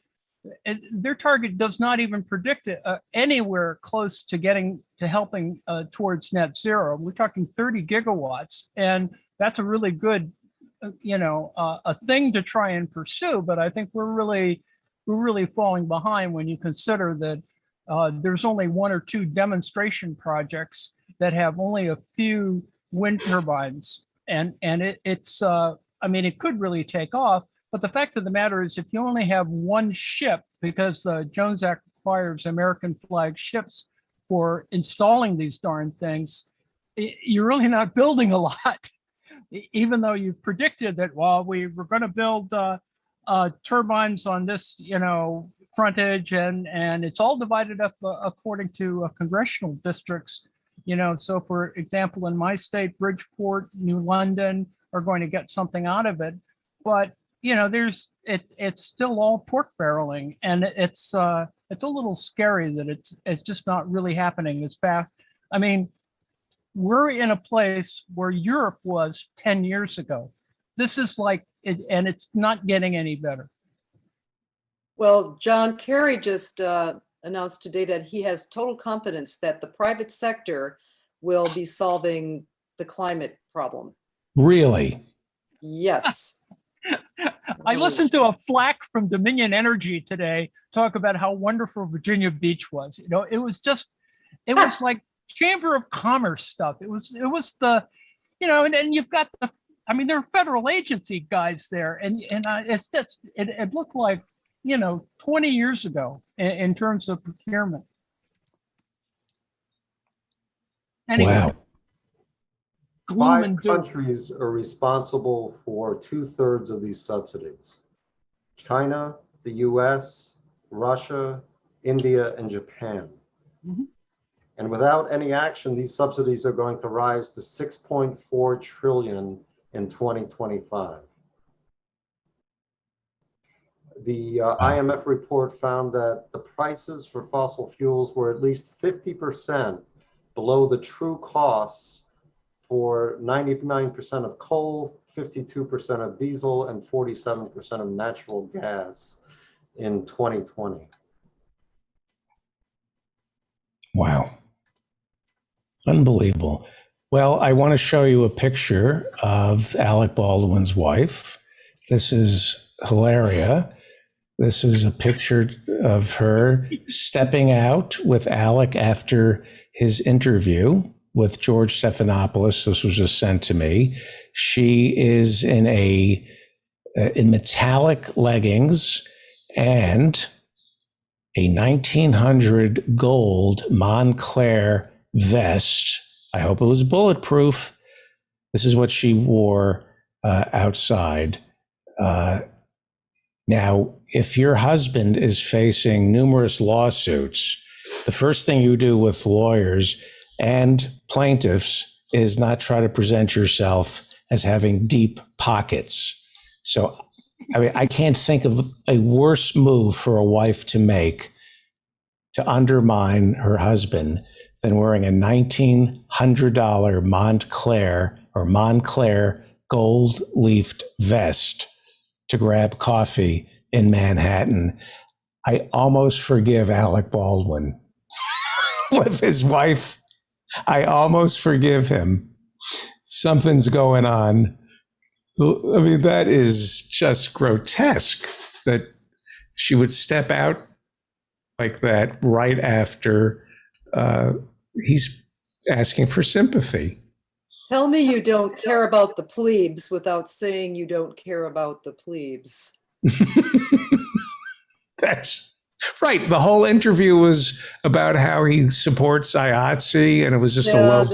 does not even predict anywhere close to helping towards net zero. We're talking 30 gigawatts, and that's a really good, a thing to try and pursue. But I think we're really falling behind when you consider that there's only one or two demonstration projects that have only a few wind turbines, and it's I mean, it could really take off. But the fact of the matter is, if you only have one ship, because the Jones Act requires American flag ships for installing these darn things, you're really not building a lot, even though you've predicted that, well, we were going to build turbines on this, frontage, and it's all divided up according to congressional districts. So for example, in my state, Bridgeport, New London are going to get something out of it, but it's still all pork barreling, and it's a little scary that it's just not really happening as fast. I mean, we're in a place where Europe was 10 years ago. This is like it, and it's not getting any better. Well, John Kerry just announced today that he has total confidence that the private sector will be solving the climate problem. Really? Yes. I listened to a flack from Dominion Energy today talk about how wonderful Virginia Beach was. It was like Chamber of Commerce stuff. It was the, and you've got there are federal agency guys there, and it looked like 20 years ago in terms of procurement. Anyway, wow. Gloom and doom. 5 countries are responsible for 2/3 of these subsidies: China, the US, Russia, India, and Japan. Mm-hmm. And without any action, these subsidies are going to rise to 6.4 trillion in 2025. The IMF report found that the prices for fossil fuels were at least 50% below the true costs for 99% of coal, 52% of diesel, and 47% of natural gas in 2020. Wow. Unbelievable. Well, I want to show you a picture of Alec Baldwin's wife. This is Hilaria. This is a picture of her stepping out with Alec after his interview with George Stephanopoulos. This was just sent to me. She is in metallic leggings and a 1900 gold Montclair vest. I hope it was bulletproof. This is what she wore outside. Now, if your husband is facing numerous lawsuits, the first thing you do with lawyers and plaintiffs is not try to present yourself as having deep pockets. So, I can't think of a worse move for a wife to make to undermine her husband than wearing a $1,900 Montclair gold-leafed vest to grab coffee in Manhattan. I almost forgive Alec Baldwin with his wife. I almost forgive him. Something's going on. That is just grotesque that she would step out like that right after he's asking for sympathy. Tell me you don't care about the plebes without saying you don't care about the plebes. That's right. The whole interview was about how he supports IATSE, and it was just a low.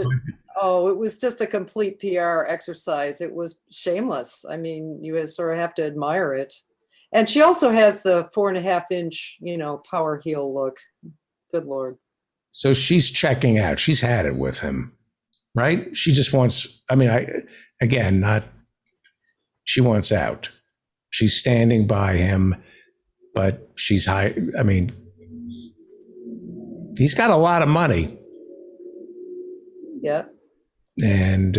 It was just a complete PR exercise. It was shameless. You sort of have to admire it. And she also has the 4.5-inch, power heel look. Good Lord. So she's checking out. She's had it with him, right? She just wants, she wants out. She's standing by him, but she's high. He's got a lot of money. Yeah. And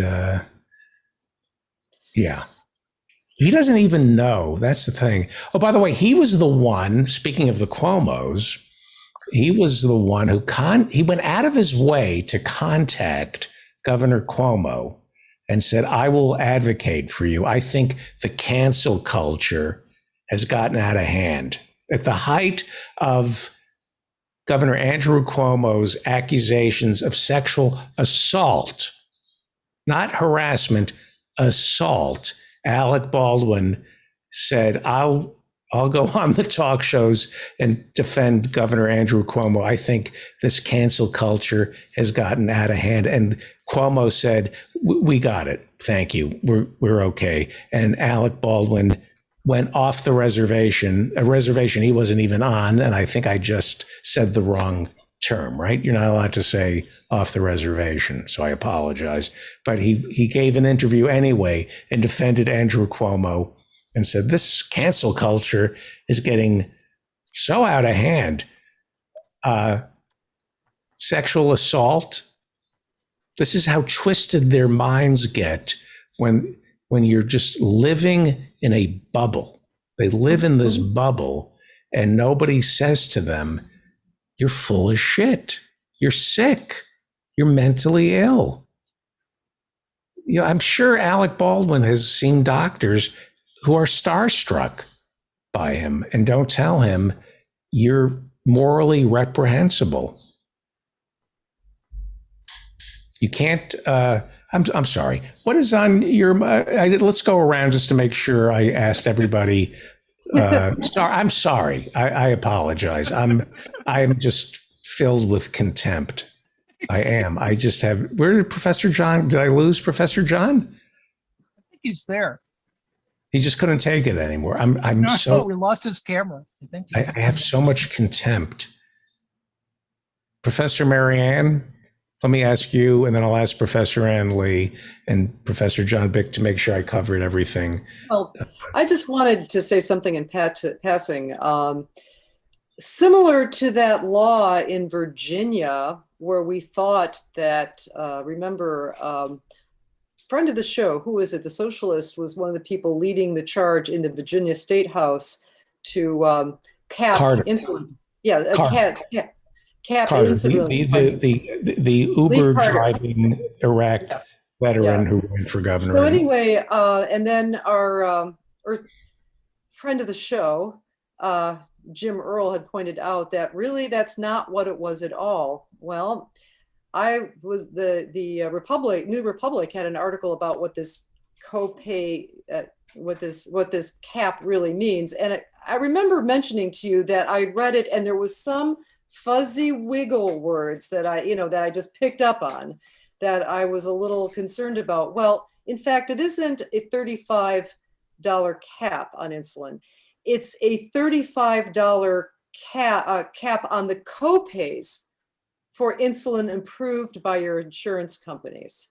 he doesn't even know. That's the thing. Oh, by the way, he was the one, speaking of the Cuomos, he was the one who he went out of his way to contact Governor Cuomo and said, I will advocate for you. I think the cancel culture has gotten out of hand. At the height of Governor Andrew Cuomo's accusations of sexual assault, not harassment, assault, Alec Baldwin said, I'll go on the talk shows and defend Governor Andrew Cuomo. I think this cancel culture has gotten out of hand. And Cuomo said, we got it. Thank you. We're okay. And Alec Baldwin went off the reservation, a reservation he wasn't even on. And I think I just said the wrong term, right? You're not allowed to say off the reservation. So I apologize. But he gave an interview anyway and defended Andrew Cuomo and said, this cancel culture is getting so out of hand. Sexual assault. This is how twisted their minds get when you're just living in a bubble. They live in this bubble and nobody says to them, you're full of shit. You're sick. You're mentally ill. You know, I'm sure Alec Baldwin has seen doctors who are starstruck by him and don't tell him you're morally reprehensible. You can't, I'm sorry. What is on your, let's go around just to make sure I asked everybody. I'm sorry. I apologize. I'm just filled with contempt. I am. I just have, where did Professor John, did I lose Professor John? I think he's there. He just couldn't take it anymore. No, we lost his camera. I have so much contempt. Professor Marianne, let me ask you, and then I'll ask Professor Ann Lee and Professor John Bick to make sure I covered everything. Well, I just wanted to say something in passing. Similar to that law in Virginia, where we thought that, remember, friend of the show, who is it? The socialist was one of the people leading the charge in the Virginia State House to cap Carter. insulin. Yeah, cap Carter, insulin prices. the Uber driving Iraq veteran who ran for governor. So anyway, and then our friend of the show, Jim Earl, had pointed out that really that's not what it was at all. Well, I was the New Republic had an article about what this copay, what this cap really means, and I remember mentioning to you that I read it and there was some fuzzy wiggle words that I just picked up on that I was a little concerned about. Well, in fact, it isn't a $35 cap on insulin. It's a $35 cap on the copays for insulin improved by your insurance companies.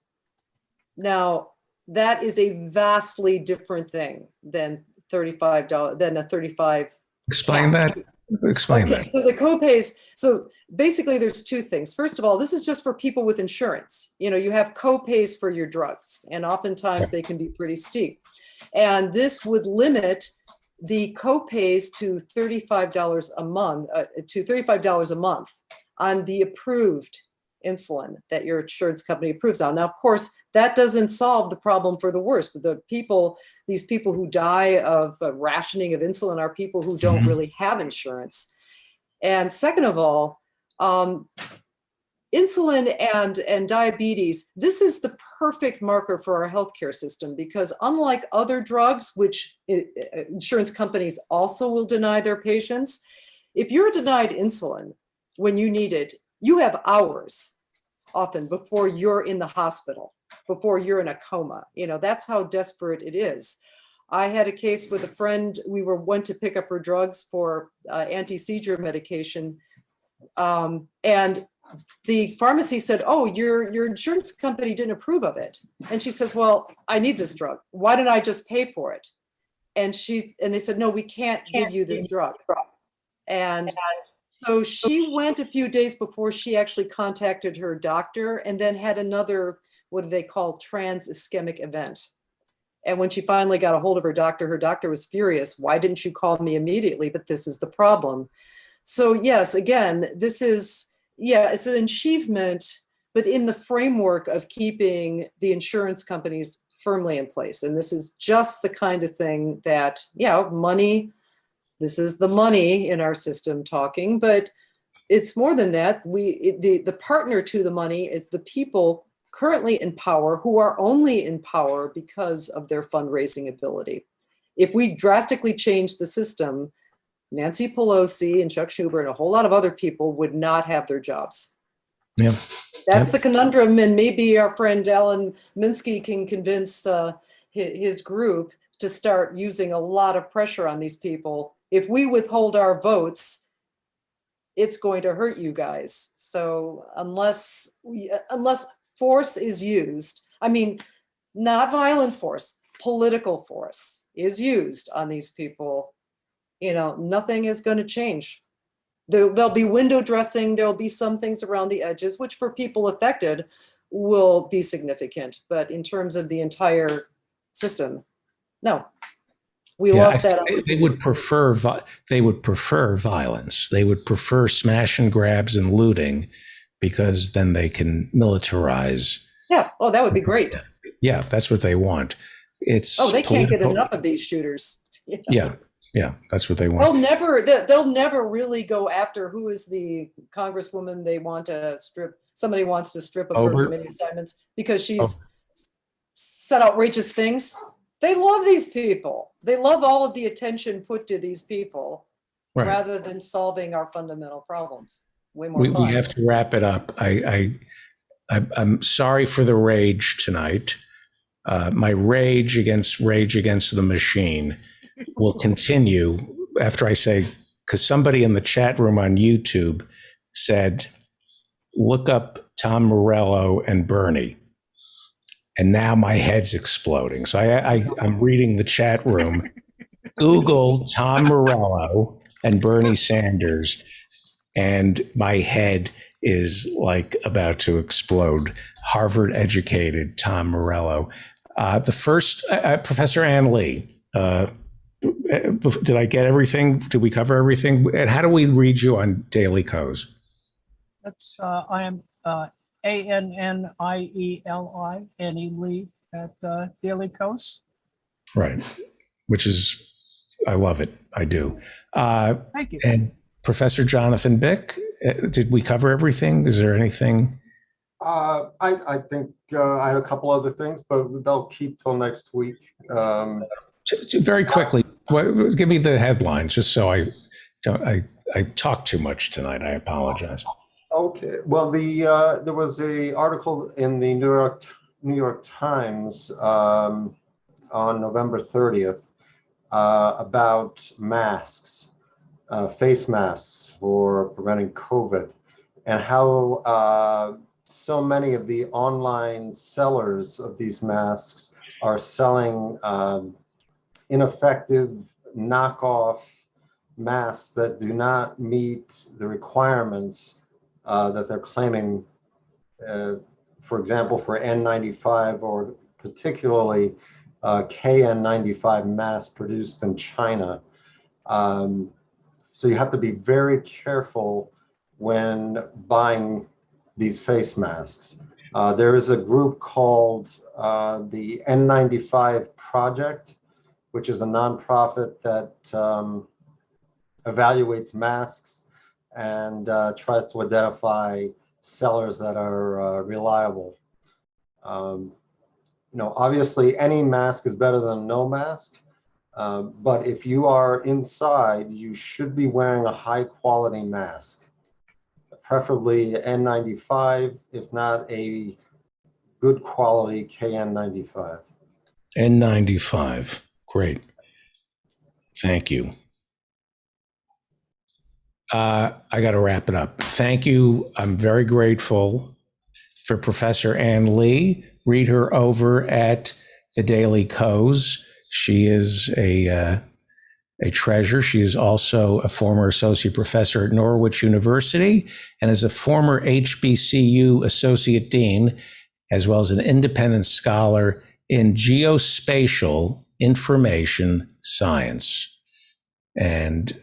Now, that is a vastly different thing than a 35. Explain cap. that. Explain Okay, that. so the copays, so basically there's two things. First of all, this is just for people with insurance. You know, you have copays for your drugs, and oftentimes they can be pretty steep. And this would limit the copays to $35 a month, on the approved insulin that your insurance company approves on. Now, of course, that doesn't solve the problem for the worst. These people who die of rationing of insulin are people who don't really have insurance. And second of all, insulin and diabetes, this is the perfect marker for our healthcare system, because unlike other drugs, which insurance companies also will deny their patients, if you're denied insulin when you need it, you have hours often before you're in the hospital, before you're in a coma. You know, that's how desperate it is. I had a case with a friend. We went to pick up her drugs for anti-seizure medication. And the pharmacy said, oh, your insurance company didn't approve of it. And she says, well, I need this drug. Why don't I just pay for it? And they said, no, we can't give you this drug. And so she went a few days before she actually contacted her doctor, and then had another, what do they call, trans-ischemic event. And when she finally got a hold of her doctor was furious. Why didn't you call me immediately? But this is the problem. So yes, again, this is, it's an achievement, but in the framework of keeping the insurance companies firmly in place. And this is just the kind of thing that, money, this is the money in our system talking, but it's more than that. The partner to the money is the people currently in power, who are only in power because of their fundraising ability. If we drastically change the system, Nancy Pelosi and Chuck Schumer and a whole lot of other people would not have their jobs. Yeah. That's the conundrum, and maybe our friend Alan Minsky can convince his group to start using a lot of pressure on these people. If we withhold our votes, it's going to hurt you guys. So unless force is used, I mean, not violent force, political force is used on these people, nothing is going to change. There'll be window dressing, there'll be some things around the edges, which for people affected will be significant. But in terms of the entire system, no. We lost that. They would prefer violence. They would prefer smash and grabs and looting, because then they can militarize. Yeah. Oh, that would be great. Yeah, that's what they want. It's they can't get enough of these shooters. Yeah, that's what they want. They'll never really go after who is the congresswoman they want to strip. Somebody wants to strip of her committee assignments because she's said outrageous things. They love these people. They love all of the attention put to these people, rather than solving our fundamental problems. Way more fun. We have to wrap it up. I'm sorry for the rage tonight. My rage against the machine will continue after I say, because somebody in the chat room on YouTube said, look up Tom Morello and Bernie. And now my head's exploding. So I'm reading the chat room. Google Tom Morello and Bernie Sanders, and my head is like about to explode. Harvard-educated Tom Morello. The first, Professor Ann Lee, did I get everything? Did we cover everything? And how do we read you on Daily Kos? That's I am ANNIELI, Annie Lee at Daily Kos. Right, which is, I love it. I do. Thank you. And Professor Jonathan Bick, did we cover everything? Is there anything? I think I had a couple other things, but they'll keep till next week. Very quickly, give me the headlines, just so I talk too much tonight. I apologize. Okay. Well, there was a article in the New York Times on November 30th about masks, face masks for preventing COVID, and how so many of the online sellers of these masks are selling ineffective knockoff masks that do not meet the requirements that they're claiming, for example, for N95 or particularly KN95 masks produced in China. So you have to be very careful when buying these face masks. There is a group called the N95 Project, which is a nonprofit that evaluates masks and tries to identify sellers that are reliable. Obviously any mask is better than no mask, but if you are inside, you should be wearing a high quality mask, preferably N95, if not a good quality KN95. N95, great. Thank you. I got to wrap it up. Thank you. I'm very grateful for Professor Ann Lee. Read her over at the Daily Kos. She is a treasure. She is also a former associate professor at Norwich University and is a former HBCU associate dean, as well as an independent scholar in geospatial information science. And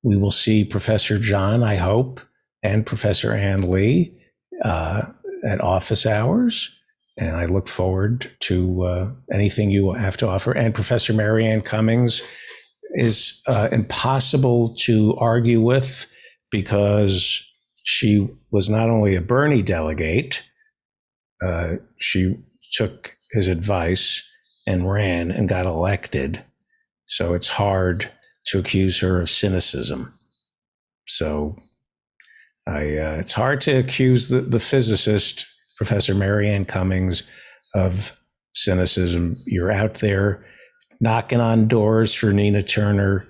we will see Professor John, I hope, and Professor Ann Lee at office hours. And I look forward to anything you have to offer. And Professor Marianne Cummings is impossible to argue with, because she was not only a Bernie delegate, she took his advice and ran and got elected. So it's hard to accuse her of cynicism. So it's hard to accuse the physicist, Professor Marianne Cummings, of cynicism. You're out there knocking on doors for Nina Turner.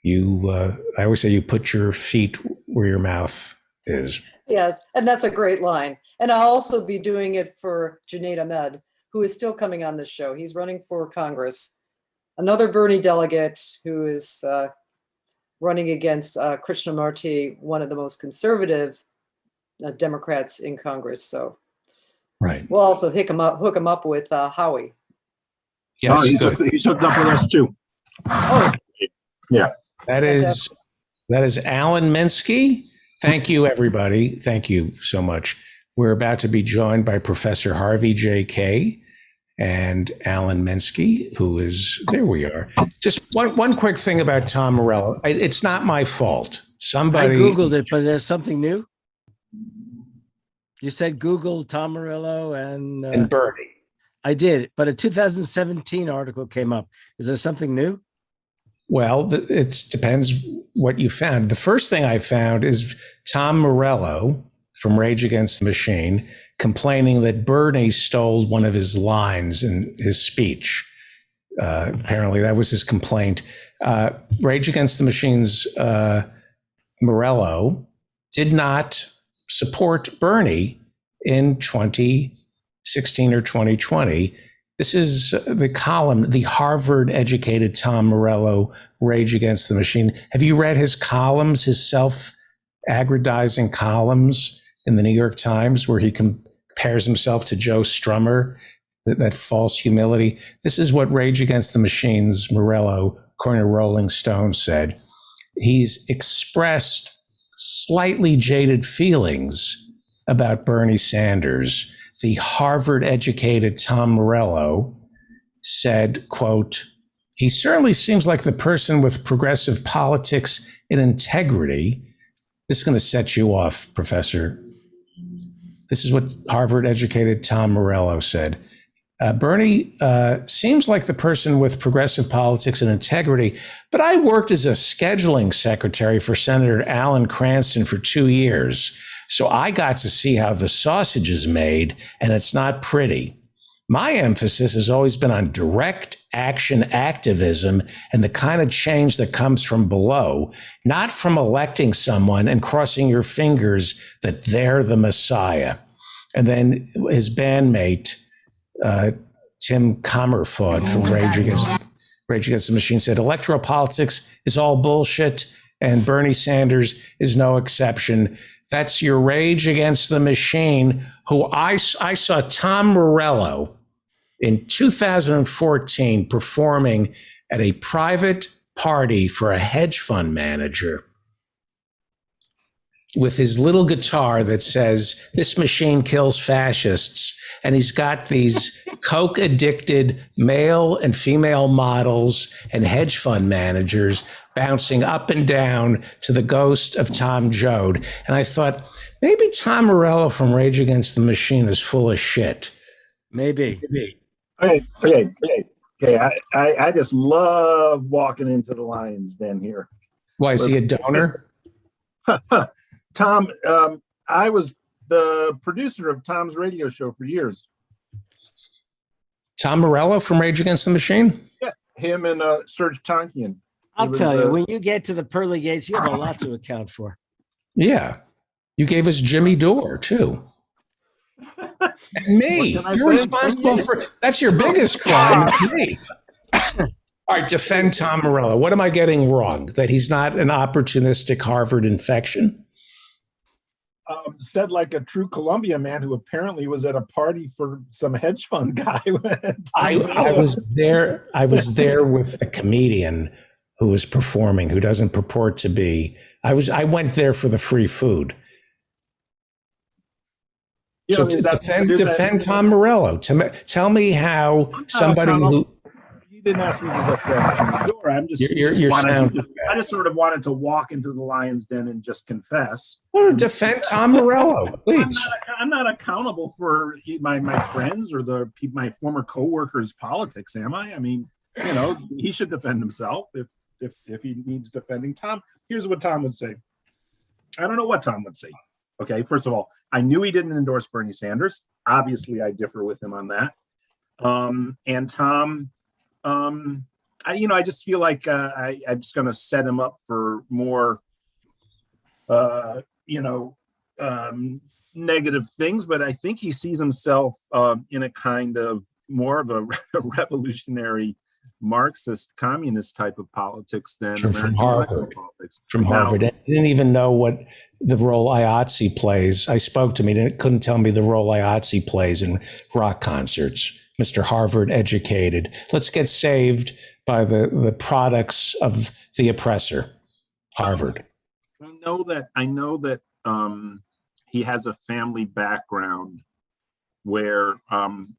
I always say you put your feet where your mouth is. Yes, and that's a great line. And I'll also be doing it for Junaid Ahmed, who is still coming on this show. He's running for Congress. Another Bernie delegate who is running against Krishnamurti, one of the most conservative Democrats in Congress. So right, we'll also hook him up with Howie. Yes, he's hooked up with us too. Oh, yeah. That is Alan Minsky. Thank you, everybody. Thank you so much. We're about to be joined by Professor Harvey J. Kaye and Alan Minsky, who is, there we are. Just one quick thing about Tom Morello. It's not my fault. Somebody I Googled it, but there's something new. You said Google Tom Morello and Bernie. I did, but a 2017 article came up. Is there something new? Well, it depends what you found. The first thing I found is Tom Morello from Rage Against the Machine complaining that Bernie stole one of his lines in his speech. Apparently, that was his complaint. Rage Against the Machine's Morello did not support Bernie in 2016 or 2020. This is the column, the Harvard-educated Tom Morello, Rage Against the Machine. Have you read his columns, his self-aggrandizing columns in the New York Times, where he compares himself to Joe Strummer, that false humility? This is what Rage Against the Machine's Morello, according to Rolling Stone, said. He's expressed slightly jaded feelings about Bernie Sanders. The Harvard-educated Tom Morello said, quote, "He certainly seems like the person with progressive politics and integrity." This is going to set you off, Professor. This is what Harvard-educated Tom Morello said. Bernie seems like the person with progressive politics and integrity, but I worked as a scheduling secretary for Senator Alan Cranston for 2 years. So I got to see how the sausage is made, and it's not pretty. My emphasis has always been on direct action activism and the kind of change that comes from below, not from electing someone and crossing your fingers that they're the Messiah. And then his bandmate, Tim Comerford from Rage Against the Machine said, "Electoral politics is all bullshit, and Bernie Sanders is no exception." That's your Rage Against the Machine, who I saw Tom Morello in 2014 performing at a private party for a hedge fund manager with his little guitar that says, "This machine kills fascists." And he's got these coke-addicted male and female models and hedge fund managers bouncing up and down to the ghost of Tom Joad. And I thought, maybe Tom Morello from Rage Against the Machine is full of shit. Maybe. Okay. I just love walking into the Lions Den here. Why, is he a donor? Tom, I was the producer of Tom's radio show for years. Tom Morello from Rage Against the Machine? Yeah, him and Serge Tankian. I'll tell you, when you get to the pearly gates, you have a lot to account for. Yeah. You gave us Jimmy Dore, too. And me. You're responsible for, that's your biggest crime, me. All right, defend Tom Morello. What am I getting wrong? That he's not an opportunistic Harvard infection? Said like a true Columbia man who apparently was at a party for some hedge fund guy. I was there. I was there with a comedian who was performing, who doesn't purport to be. I went there for the free food. So defend Tom Morello. Tell me how somebody who. You didn't ask me to defend Jimmy Dore. I'm just. I just sort of wanted to walk into the Lions Den and just confess. Well, defend Tom Morello, please. I'm not accountable for my friends or my former coworkers' politics, am I? I mean, he should defend himself if he needs defending. Tom, here's what Tom would say. I don't know what Tom would say. Okay, first of all, I knew he didn't endorse Bernie Sanders. Obviously, I differ with him on that. And Tom I just feel like I'm just going to set him up for more, negative things. But I think he sees himself in a kind of more of a revolutionary Marxist communist type of politics than American politics. From Harvard. I didn't even know what the role IATSE plays. I spoke to him. He couldn't tell me the role IATSE plays in rock concerts. Mr. Harvard educated. Let's get saved by the products of the oppressor, Harvard. I know that he has a family background where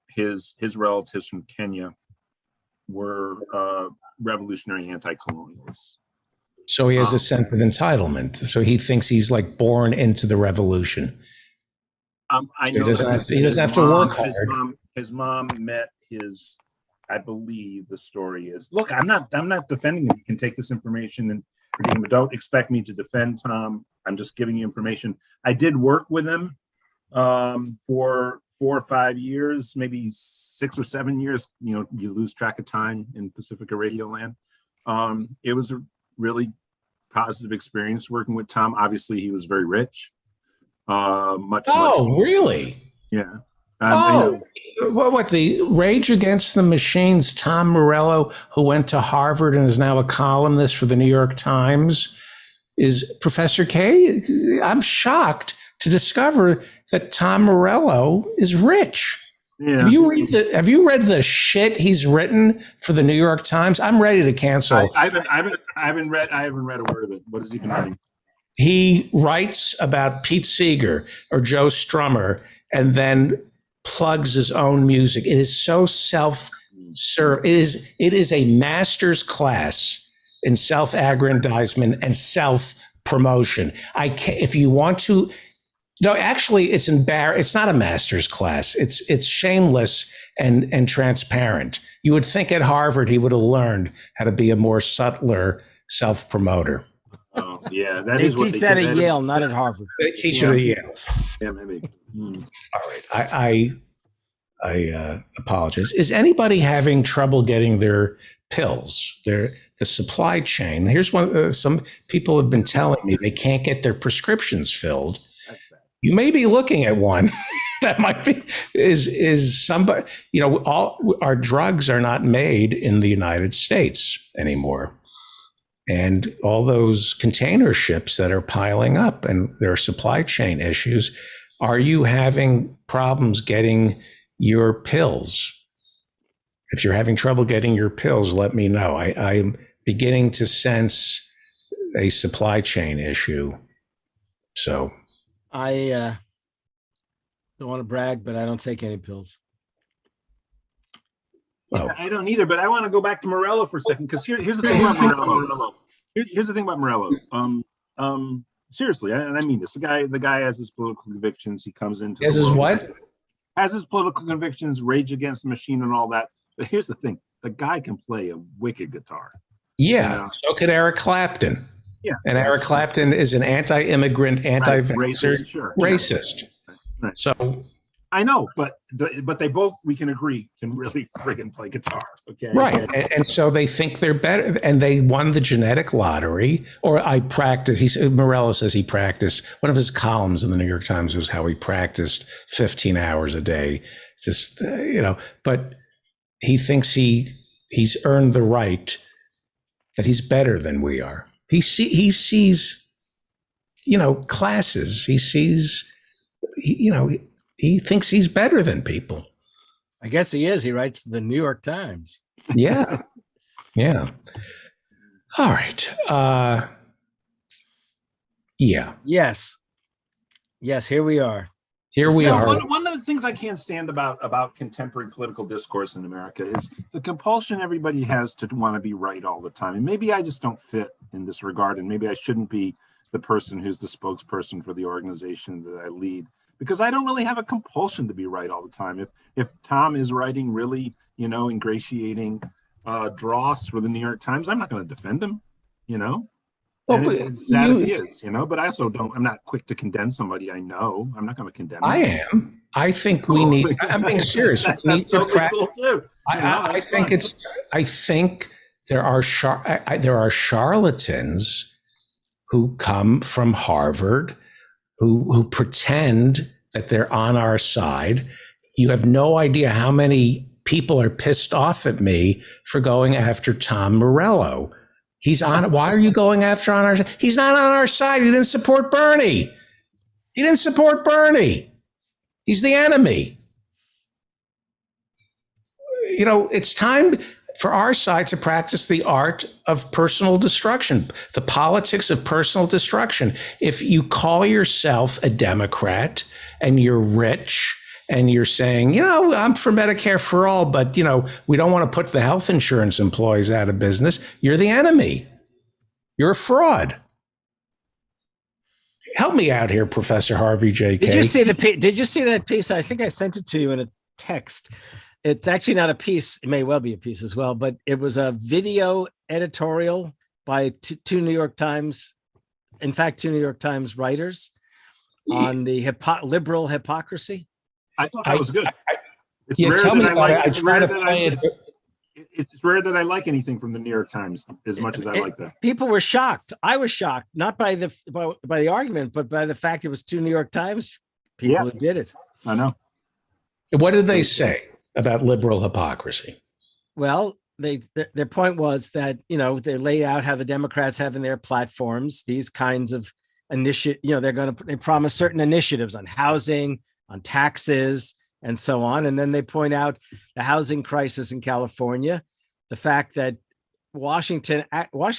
his relatives from Kenya were revolutionary anti-colonialists. So he has a sense of entitlement. So he thinks he's like born into the revolution. I know he doesn't have to work hard. His mom met his, I believe the story is, look, I'm not defending him. You can take this information and redeem it. Don't expect me to defend Tom. I'm just giving you information. I did work with him for 4 or 5 years, maybe 6 or 7 years. You lose track of time in Pacifica Radio Land. It was a really positive experience working with Tom. Obviously, he was very rich. Really? Yeah. What the Rage Against the Machines, Tom Morello, who went to Harvard and is now a columnist for the New York Times, is Professor K. I'm shocked to discover that Tom Morello is rich. Yeah. Have you read the shit he's written for the New York Times? I'm ready to cancel. I haven't read a word of it. What has he been writing? He writes about Pete Seeger or Joe Strummer and then plugs his own music. It is so self-serve. It is a master's class in self-aggrandizement and self-promotion. If you want to, no, actually, it's not a master's class. It's shameless and transparent. You would think at Harvard he would have learned how to be a more subtler self-promoter. Oh, yeah, They teach that at Yale, not at Harvard. They teach it at Yale. Yeah, maybe. All right, I apologize. Is anybody having trouble getting their pills? The supply chain. Here's one. Some people have been telling me they can't get their prescriptions filled. You may be looking at one that might be is somebody. All our drugs are not made in the United States anymore. And all those container ships that are piling up and there are supply chain issues. Are you having problems getting your pills? If you're having trouble getting your pills, let me know. I'm beginning to sense a supply chain issue. So I don't want to brag, but I don't take any pills. Oh. I don't either, but I want to go back to Morello for a second, because here's the thing about Morello. Here's the thing about Morello. Seriously, and I mean this. The guy has his political convictions. He comes into the world. What? Has his political convictions, Rage Against the Machine, and all that. But here's the thing: the guy can play a wicked guitar. Yeah, so could Eric Clapton. Yeah, and Eric Clapton is an anti-immigrant, anti-vaxxer, racist. Right. So I know, but they both, we can agree, can really friggin' play guitar. Okay, right, and so they think they're better, and they won the genetic lottery. Or I practice. Morello says he practiced. One of his columns in the New York Times was how he practiced 15 hours a day. Just but he thinks he's earned the right that he's better than we are. He sees, classes. He sees, he thinks he's better than people. I guess he is. He writes for the New York Times. Yeah. Yeah. All right. Yeah. Yes. Here we are. Here we are. One of the things I can't stand about contemporary political discourse in America is the compulsion everybody has to want to be right all the time. And maybe I just don't fit in this regard, and maybe I shouldn't be the person who's the spokesperson for the organization that I lead, because I don't really have a compulsion to be right all the time. If Tom is writing really, ingratiating dross for the New York Times, I'm not going to defend him, Well, it's sad if he is, but I also I'm not quick to condemn somebody I know. I'm not going to condemn him. I am. I think we need, I'm being serious. That's totally cool too. I think there are charlatans who come from Harvard who pretend that they're on our side. You have no idea how many people are pissed off at me for going after Tom Morello. He's on. Why are you going after on our side? He's not on our side. He didn't support Bernie. He's the enemy. It's time for our side to practice the art of personal destruction, the politics of personal destruction. If you call yourself a Democrat and you're rich and you're saying, I'm for Medicare for all, but, we don't want to put the health insurance employees out of business, you're the enemy. You're a fraud. Help me out here, Professor Harvey J. Kaye. Did you see that piece? I think I sent it to you in a text. It's actually not a piece. It may well be a piece as well, but it was a video editorial by two New York Times, in fact, two New York Times writers on the liberal hypocrisy. I thought that was good. It's Yeah, rare tell that me I about like. it. I It's try rare to that play I. it. It's rare that I like anything from the New York Times as much as I like that. People were shocked. I was shocked, not by the argument, but by the fact it was two New York Times people who did it. I know. What did they say about liberal hypocrisy? Well, their point was that, they laid out how the Democrats have in their platforms these kinds of initiative. They promise certain initiatives on housing, on taxes, and so on. And then they point out the housing crisis in California, the fact that Washington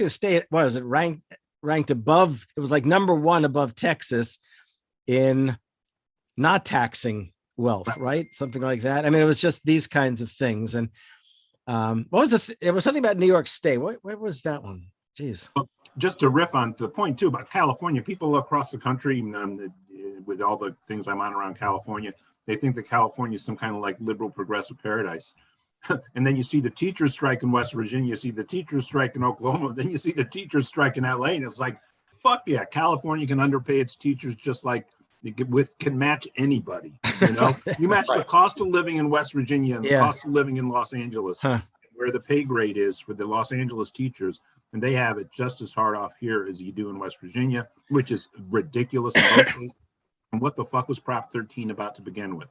State, ranked above, it was like number one above Texas in not taxing wealth, right? Something like that. I mean, it was just these kinds of things. And what was it was something about New York State. What was that one? Jeez. Well, just to riff on the point too about California, people across the country, with all the things I'm on around California, they think that California is some kind of like liberal progressive paradise. And then you see the teachers strike in West Virginia, you see the teachers strike in Oklahoma, then you see the teachers strike in LA, and it's like, fuck yeah, California can underpay its teachers just like can match anybody. You match the cost of living in West Virginia and the cost of living in Los Angeles, where the pay grade is for the Los Angeles teachers, and they have it just as hard off here as you do in West Virginia, which is ridiculous. And what the fuck was Prop 13 about to begin with,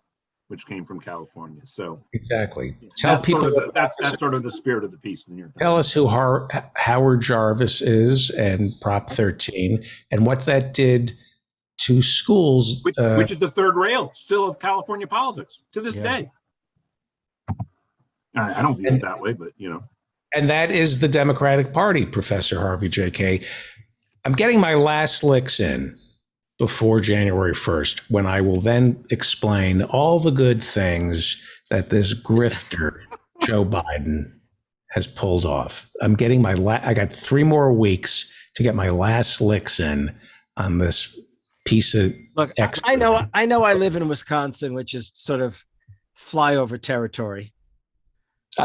which came from California? So exactly. Tell people that's sort of the spirit of the piece. Tell us who Howard Jarvis is and Prop 13 and what that did to schools, which is the third rail still of California politics to this day. I don't view it that way, but And that is the Democratic Party, Professor Harvey J. Kaye. I'm getting my last licks in before January 1st, when I will then explain all the good things that this grifter, Joe Biden, has pulled off. I'm getting I got 3 more weeks to get my last licks in on this piece of. Look, I know I live in Wisconsin, which is sort of flyover territory.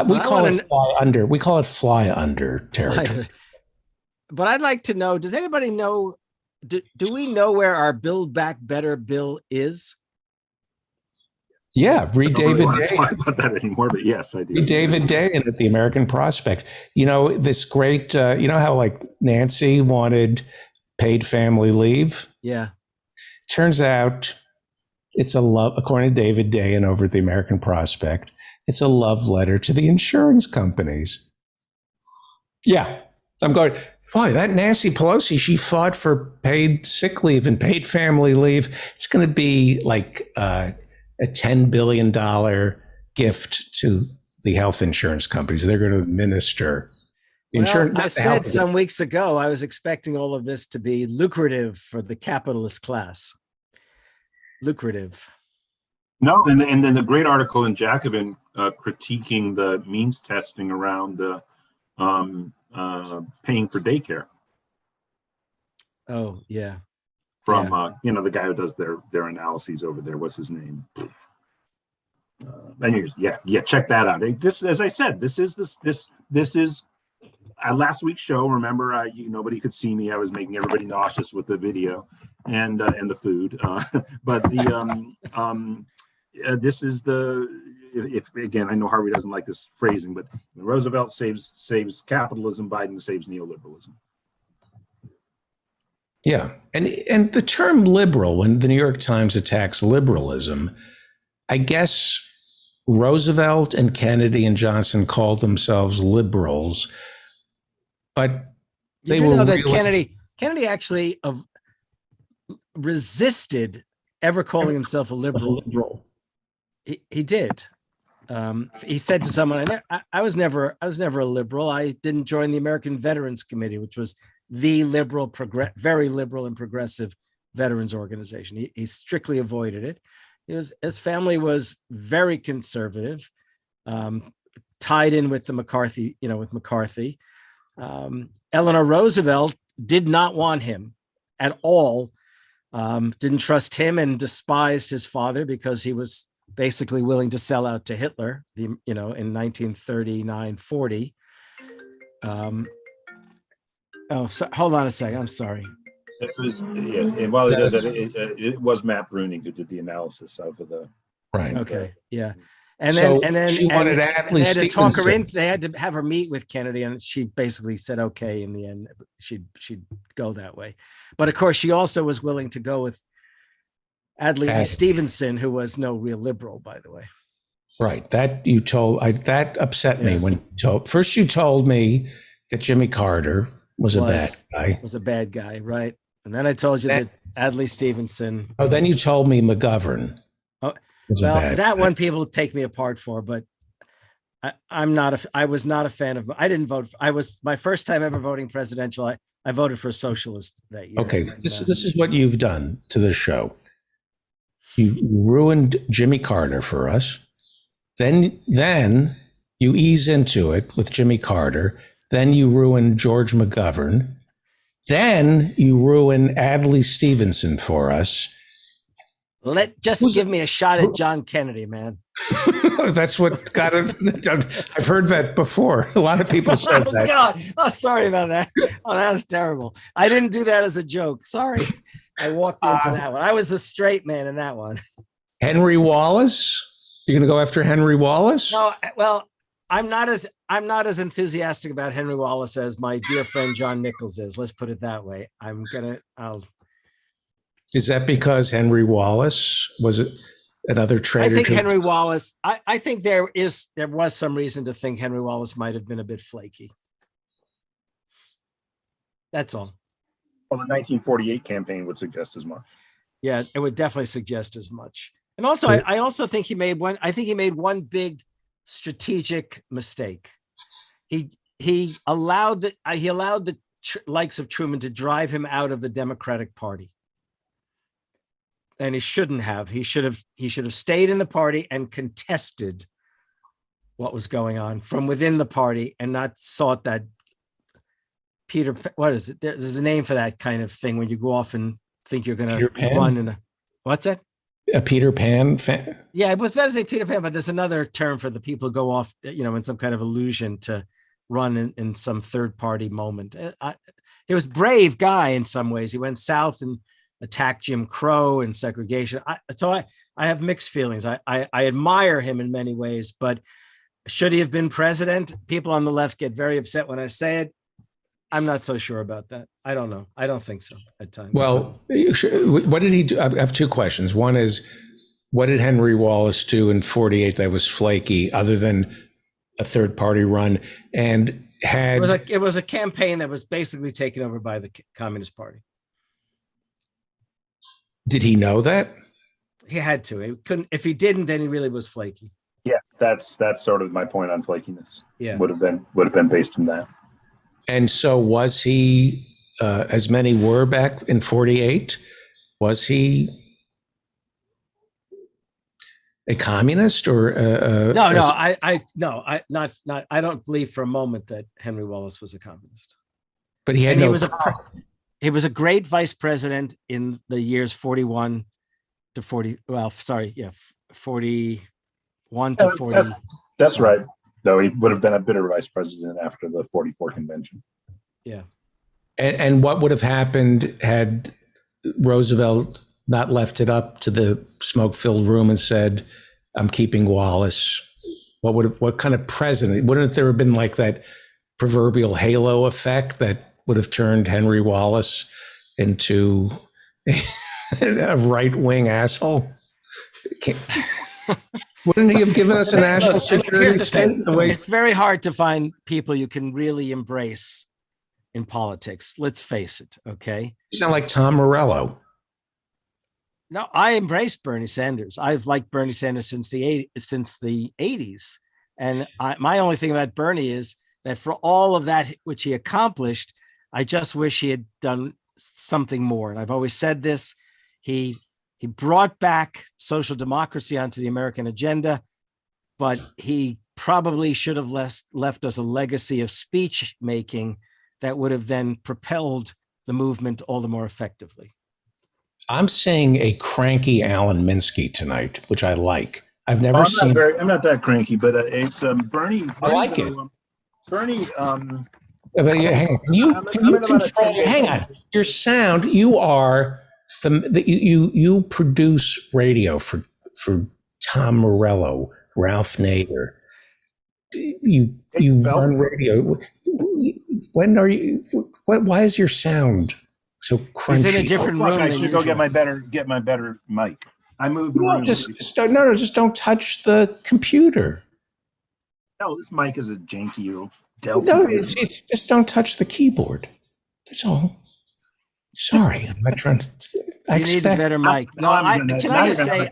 We call it fly under. We call it fly under territory. But I'd like to know, does anybody know, do we know where our Build Back Better bill is? Yeah, read David Day. I don't talk about that anymore, but yes, I do. Read David Day and at the American Prospect. This great, how like Nancy wanted paid family leave? Yeah. Turns out it's a love, according to David Day and over at the American Prospect, it's a love letter to the insurance companies. Yeah, I'm going, boy, that Nancy Pelosi, she fought for paid sick leave and paid family leave. It's going to be like a $10 billion gift to the health insurance companies. They're going to administer insurance. I said some weeks ago, I was expecting all of this to be lucrative for the capitalist class. Lucrative. No, and then the great article in Jacobin critiquing the means testing around the paying for daycare. Oh yeah. From the guy who does their analyses over there. What's his name? Anyways, check that out. This, as I said, this is last week's show. Remember, nobody could see me. I was making everybody nauseous with the video and the food. But this is if again, I know Harvey doesn't like this phrasing, but Roosevelt saves capitalism, Biden saves neoliberalism. Yeah. And the term liberal, when the New York Times attacks liberalism, I guess Roosevelt and Kennedy and Johnson called themselves liberals, but You they do were know that really, Kennedy actually resisted ever calling himself a liberal. He did. He said to someone, I was never a liberal. I didn't join the American Veterans Committee, which was the liberal, very liberal and progressive veterans organization. He strictly avoided it. His family was very conservative, tied in with the McCarthy, with McCarthy. Eleanor Roosevelt did not want him at all. Didn't trust him and despised his father because he was basically willing to sell out to Hitler, in 1939-40. So hold on a second. I'm sorry. It was, and while he does it, it was Matt Bruning who did the analysis of the. Right. Okay. Yeah. And So then she wanted Adlai they had to talk her Stevenson. in. They had to have her meet with Kennedy, and she basically said, "Okay." In the end, she'd go that way. But of course, she also was willing to go with Adlai Stevenson, who was no real liberal, by the way. Right. That upset me when first you told me that Jimmy Carter was a bad guy. Was a bad guy, right? And then I told you that Adlai Stevenson. Oh, then you told me McGovern. Oh, was a well, bad that guy. one people take me apart for, but I was not a fan of. I didn't vote. I was my first time ever voting presidential. I voted for a socialist that year. Okay, this is what you've done to the show. You ruined Jimmy Carter for us. Then you ease into it with Jimmy Carter. Then you ruin George McGovern. Then you ruin Adlai Stevenson for us. Give me a shot at John Kennedy, man. That's what got it. I've heard that before. A lot of people said Oh that. God! Oh, sorry about that. Oh, that was terrible. I didn't do that as a joke. Sorry. I walked into that one. I was the straight man in that one. Henry Wallace? You're going to go after Henry Wallace? No, well, I'm not as enthusiastic about Henry Wallace as my dear friend John Nichols is. Let's put it that way. Is that because Henry Wallace was another traitor? I think Henry Wallace. I think there was some reason to think Henry Wallace might have been a bit flaky. That's all. Well, the 1948 campaign would suggest as much. Yeah, it would definitely suggest as much. And also, I also think he made one. I think he made one big strategic mistake. He allowed the likes of Truman to drive him out of the Democratic Party. And he shouldn't have. He should have stayed in the party and contested what was going on from within the party and not sought that what is it? There's a name for that kind of thing when you go off and think you're going to run in what's that? A Peter Pan fan? Yeah, I was about to say Peter Pan, but there's another term for the people who go off, in some kind of illusion to run in some third party moment. He was a brave guy in some ways. He went south and attacked Jim Crow and segregation. So I have mixed feelings. I admire him in many ways, but should he have been president? People on the left get very upset when I say it. I'm not so sure about that. I don't know. I don't think so at times. Well, what did he do? I have two questions. One is, what did Henry Wallace do in 48 that was flaky other than a third party run? And it was a campaign that was basically taken over by the Communist Party. Did he know that? He had to. He couldn't. If he didn't, then he really was flaky. Yeah, that's sort of my point on flakiness. Yeah, would have been based on that. And so was he, as many were back in 48, was he a communist or? I don't believe for a moment that Henry Wallace was a communist. But he had he was a great vice president in the years 41 to 40. Well, sorry, 41 to 40. That's right. Though he would have been a bitter vice president after the 44 convention. Yeah. And what would have happened had Roosevelt not left it up to the smoke-filled room and said, I'm keeping Wallace. What kind of president? Wouldn't there have been like that proverbial halo effect that would have turned Henry Wallace into a right-wing asshole? Wouldn't he have given us a national Look, here's security the state? thing. It's very hard to find people you can really embrace in politics. Let's face it. Okay. You sound like Tom Morello. No, I embraced Bernie Sanders. I've liked Bernie Sanders since the 80s. And my only thing about Bernie is that for all of that which he accomplished, I just wish he had done something more. And I've always said this. He brought back social democracy onto the American agenda, but he probably should have left us a legacy of speech making that would have then propelled the movement all the more effectively. I'm saying a cranky Alan Minsky tonight, which I like. I've never seen. I'm not that cranky, but it's Bernie. I like it. Bernie. But hang on. Can you control? Hang on. Your sound. You are you produce radio for Tom Morello, Ralph Nader. You run radio. When are you? Why is your sound so crunchy? He's in a different room. I should go get my better mic. I moved. No, just don't touch the computer. No, this mic is a janky Dell. No, it's just don't touch the keyboard. That's all. Sorry, I'm not trying to. You need a better mic. No, can I just say,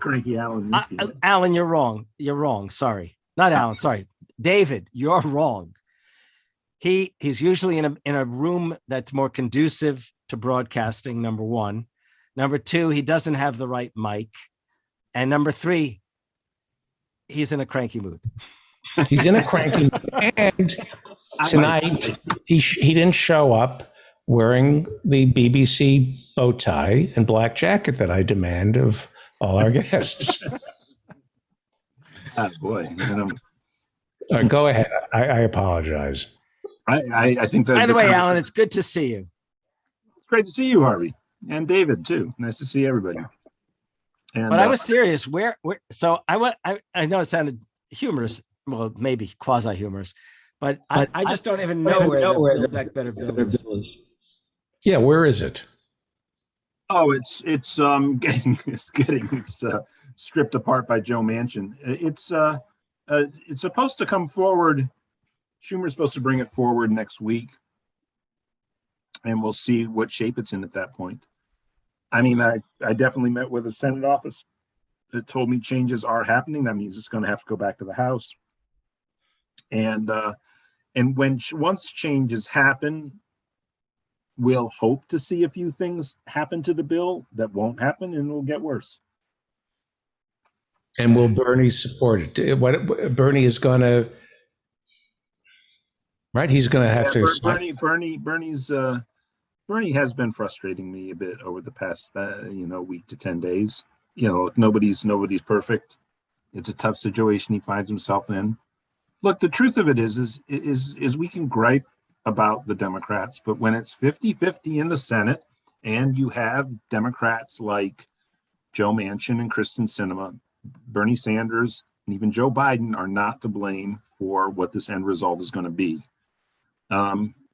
Alan, you're wrong. You're wrong. Sorry, not Alan. Sorry, David, you're wrong. He's usually in a room that's more conducive to broadcasting. Number one. Number two, he doesn't have the right mic. And number three, he's in a cranky mood. He's in a cranky mood. And tonight, he didn't show up wearing the BBC bow tie and black jacket that I demand of all our guests. Boy. Go ahead. I apologize. I think that. By the way, Alan, it's good to see you. It's great to see you, Harvey, and David too. Nice to see everybody. And, but I was serious. So I know it sounded humorous, well, maybe quasi humorous, but I just don't even know where the Build Back Better bill is. Yeah, where is it? Oh, it's getting stripped apart by Joe Manchin. It's supposed to come forward. Schumer's supposed to bring it forward next week, and we'll see what shape it's in at that point. I mean, I definitely met with the Senate office that told me changes are happening. That means it's going to have to go back to the House. And once changes happen, we'll hope to see a few things happen to the bill that won't happen, and it'll get worse. And will Bernie support it? What Bernie is going to, right? He's going to have to. Bernie has been frustrating me a bit over the past, week to 10 days. Nobody's perfect. It's a tough situation he finds himself in. Look, the truth of it is we can gripe about the Democrats, but when it's 50-50 in the Senate and you have Democrats like Joe Manchin and Kristen Sinema, Bernie Sanders, and even Joe Biden are not to blame for what this end result is going to be.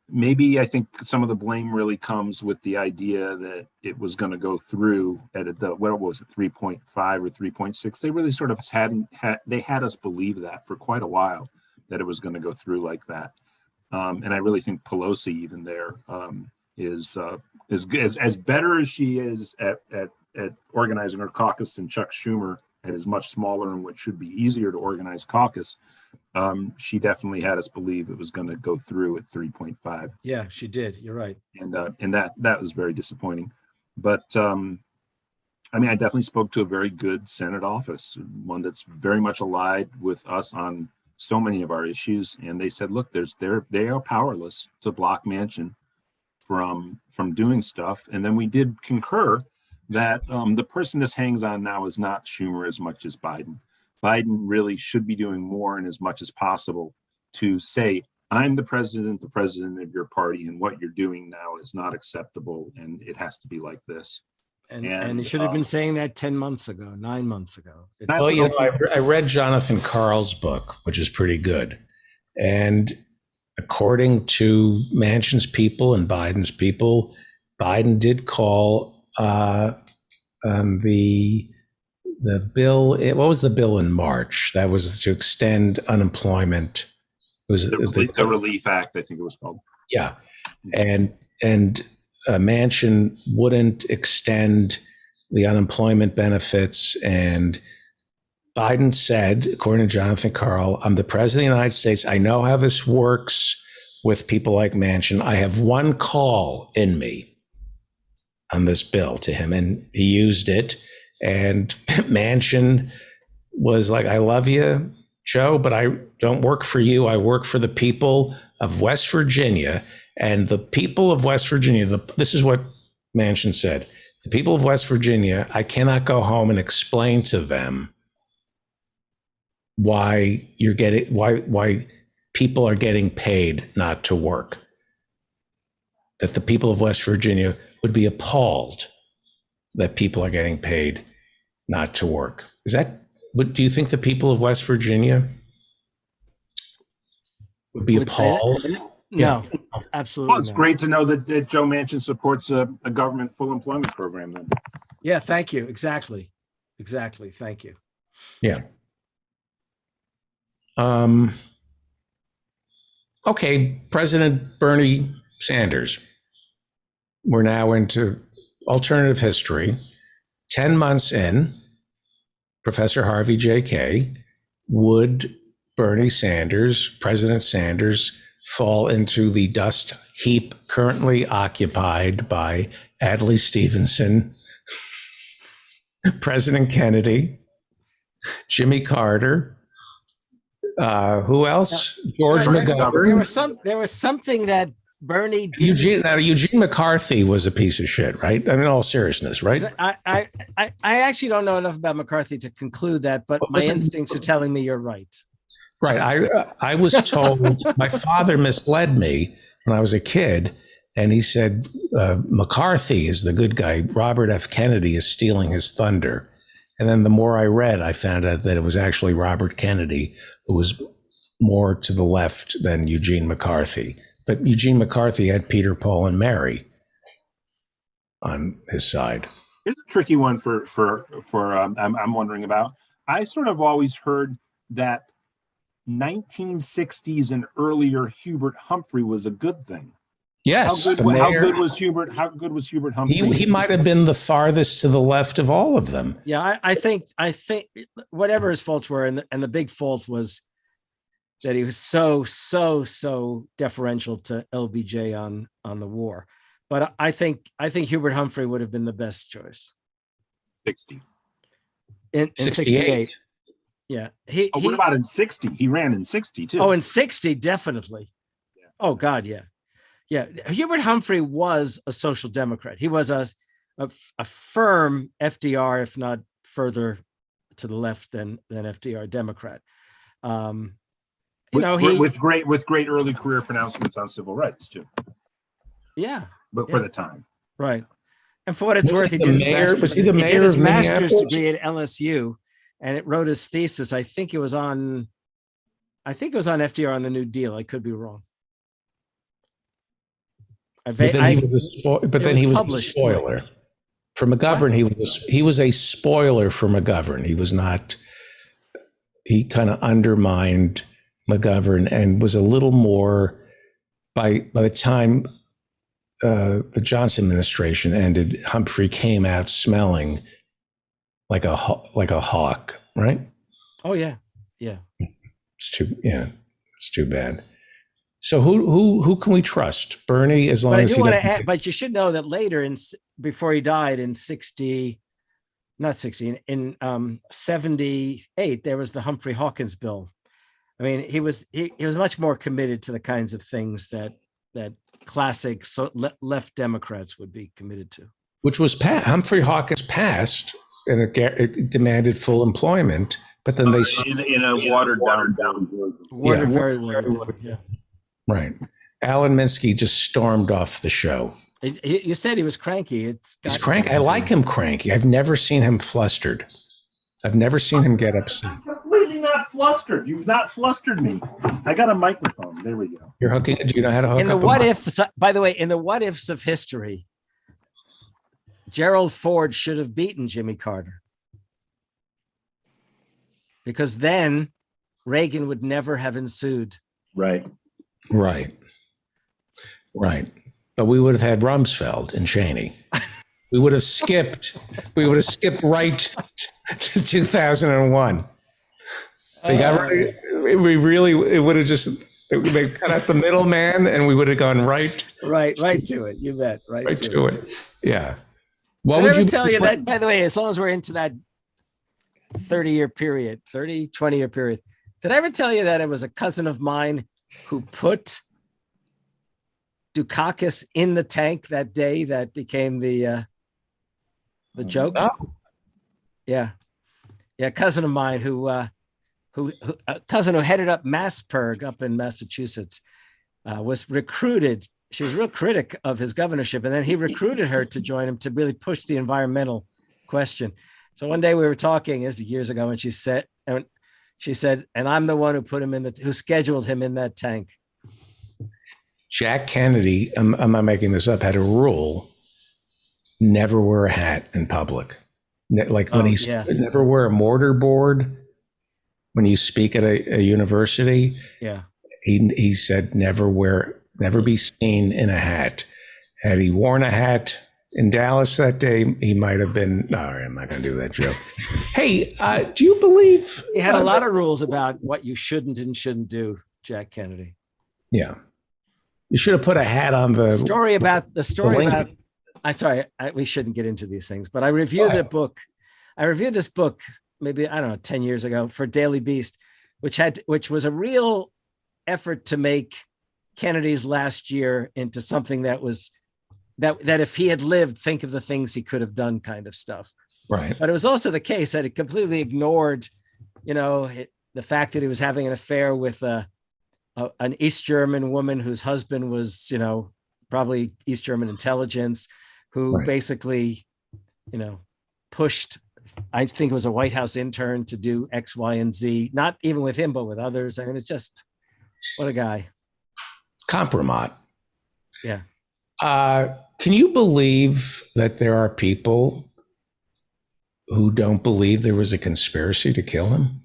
Maybe I think some of the blame really comes with the idea that it was going to go through at what was it, 3.5 or 3.6. They really sort of had us believe that for quite a while, that it was going to go through like that. And I really think Pelosi even there is as better as she is at organizing her caucus than Chuck Schumer at his much smaller and what should be easier to organize caucus. She definitely had us believe it was going to go through at 3.5. Yeah, she did. You're right. And that was very disappointing. But I definitely spoke to a very good Senate office, one that's very much allied with us on so many of our issues. And they said, look, they are powerless to block Manchin from doing stuff. And then we did concur that the person this hangs on now is not Schumer as much as Biden. Biden really should be doing more and as much as possible to say, I'm the president of your party, and what you're doing now is not acceptable, and it has to be like this. And he should have been saying that 10 months ago, 9 months ago. Well, you know, I read Jonathan Karl's book, which is pretty good. And according to Manchin's people and Biden's people, Biden did call the bill. What was the bill in March? That was to extend unemployment. It was the Relief Act, I think it was called. Yeah, and Manchin wouldn't extend the unemployment benefits, and Biden said, according to Jonathan Karl, "I'm the president of the United States. I know how this works with people like Manchin. I have one call in me on this bill to him," and he used it. And Manchin was like, "I love you, Joe, but I don't work for you. I work for the people of West Virginia. And the people of West Virginia," this is what Manchin said, "the people of West Virginia, I cannot go home and explain to them why people are getting paid not to work. That the people of West Virginia would be appalled that people are getting paid not to work." Do you think the people of West Virginia would be appalled? No, absolutely. Well, it's not. great to know that Joe Manchin supports a government full employment program then. Yeah, thank you. Exactly. Thank you. Yeah. Okay, President Bernie Sanders. We're now into alternative history. 10 months in, Professor Harvey J.K., would Bernie Sanders, President Sanders, fall into the dust heap currently occupied by Adlai Stevenson, President Kennedy, Jimmy Carter, who else? George McGovern. There was something that Bernie did. Eugene McCarthy was a piece of shit, right? I mean, in all seriousness, right? I actually don't know enough about McCarthy to conclude that, but my instincts are telling me you're right. Right. I was told, my father misled me when I was a kid, and he said McCarthy is the good guy. Robert F. Kennedy is stealing his thunder. And then the more I read, I found out that it was actually Robert Kennedy who was more to the left than Eugene McCarthy. But Eugene McCarthy had Peter, Paul, and Mary on his side. Here's a tricky one for I'm wondering about. I sort of always heard that 1960s and earlier Hubert Humphrey was a good thing. Yes. How good was Hubert Humphrey? He might have been the farthest to the left of all of them. Yeah, I think whatever his faults were, and the big fault was that he was so deferential to LBJ on the war. But I think Hubert Humphrey would have been the best choice. 60. In 68. Yeah. What about in 60? He ran in 60 too. Oh, in 60, definitely. Yeah. Oh God, yeah. Yeah. Hubert Humphrey was a social democrat. He was a firm FDR, if not further to the left than FDR Democrat. With great early career pronouncements on civil rights too. Yeah. But for the time. Right. And for what it's worth, he did his master's degree at LSU, and it wrote his thesis. I think it was on FDR on the New Deal. I could be wrong. But then he was a spoiler for McGovern. He was a spoiler for McGovern. He was not. He kind of undermined McGovern and was a little more. By the time the Johnson administration ended, Humphrey came out smelling like a hawk, right? Oh yeah. It's too bad. So who can we trust? Bernie, as long as he doesn't. But you should know that later, before he died in 78, there was the Humphrey Hawkins bill. I mean, he was much more committed to the kinds of things that classic left Democrats would be committed to. Which was Humphrey Hawkins passed, and it demanded full employment. But then in a watered down. Very watered down. Yeah. Right. Alan Minsky just stormed off the show. You said he was cranky. He's cranky. I like him cranky. I've never seen him flustered. I've never seen him get upset. I'm completely not flustered. You've not flustered me. I got a microphone. There we go. You're hooking. Do you know how to hook In the up a what mic? ifs, by the way, in the what ifs of history, Gerald Ford should have beaten Jimmy Carter, because then Reagan would never have ensued. Right. Right. But we would have had Rumsfeld and Cheney. We would have skipped right to 2001. They got it would have just, they cut out the middleman and we would have gone right to it. You bet. Right to it. Yeah. What Did I would ever you tell you that, by the way, as long as we're into that 20-year period, did I ever tell you that it was a cousin of mine who put Dukakis in the tank that day that became the joke? Oh. Yeah. Cousin of mine who a cousin who headed up MassPerg up in Massachusetts, was recruited. She was a real critic of his governorship, and then he recruited her to join him to really push the environmental question. So one day we were talking, this is years ago, and she said, and I'm the one who put him who scheduled him in that tank. Jack Kennedy, I'm not making this up, had a rule: never wear a hat in public. Never wear a mortarboard when you speak at a university. Yeah. He said never be seen in a hat. Had he worn a hat in Dallas that day, he might have been. No, I'm not going to do that joke. Hey, do you believe he had a lot of rules about what you shouldn't and shouldn't do, Jack Kennedy? Yeah, you should have put a hat on the story about. I'm sorry, we shouldn't get into these things, but I reviewed the book. I reviewed this book maybe 10 years ago for Daily Beast, which was a real effort to make Kennedy's last year into something that was that if he had lived, think of the things he could have done, kind of stuff. Right. But it was also the case that it completely ignored, the fact that he was having an affair with an East German woman whose husband was, probably East German intelligence, who basically, pushed, I think it was a White House intern to do X, Y, and Z, not even with him, but with others. I mean, it's just, what a guy. Compromat. Yeah. Can you believe that there are people who don't believe there was a conspiracy to kill him?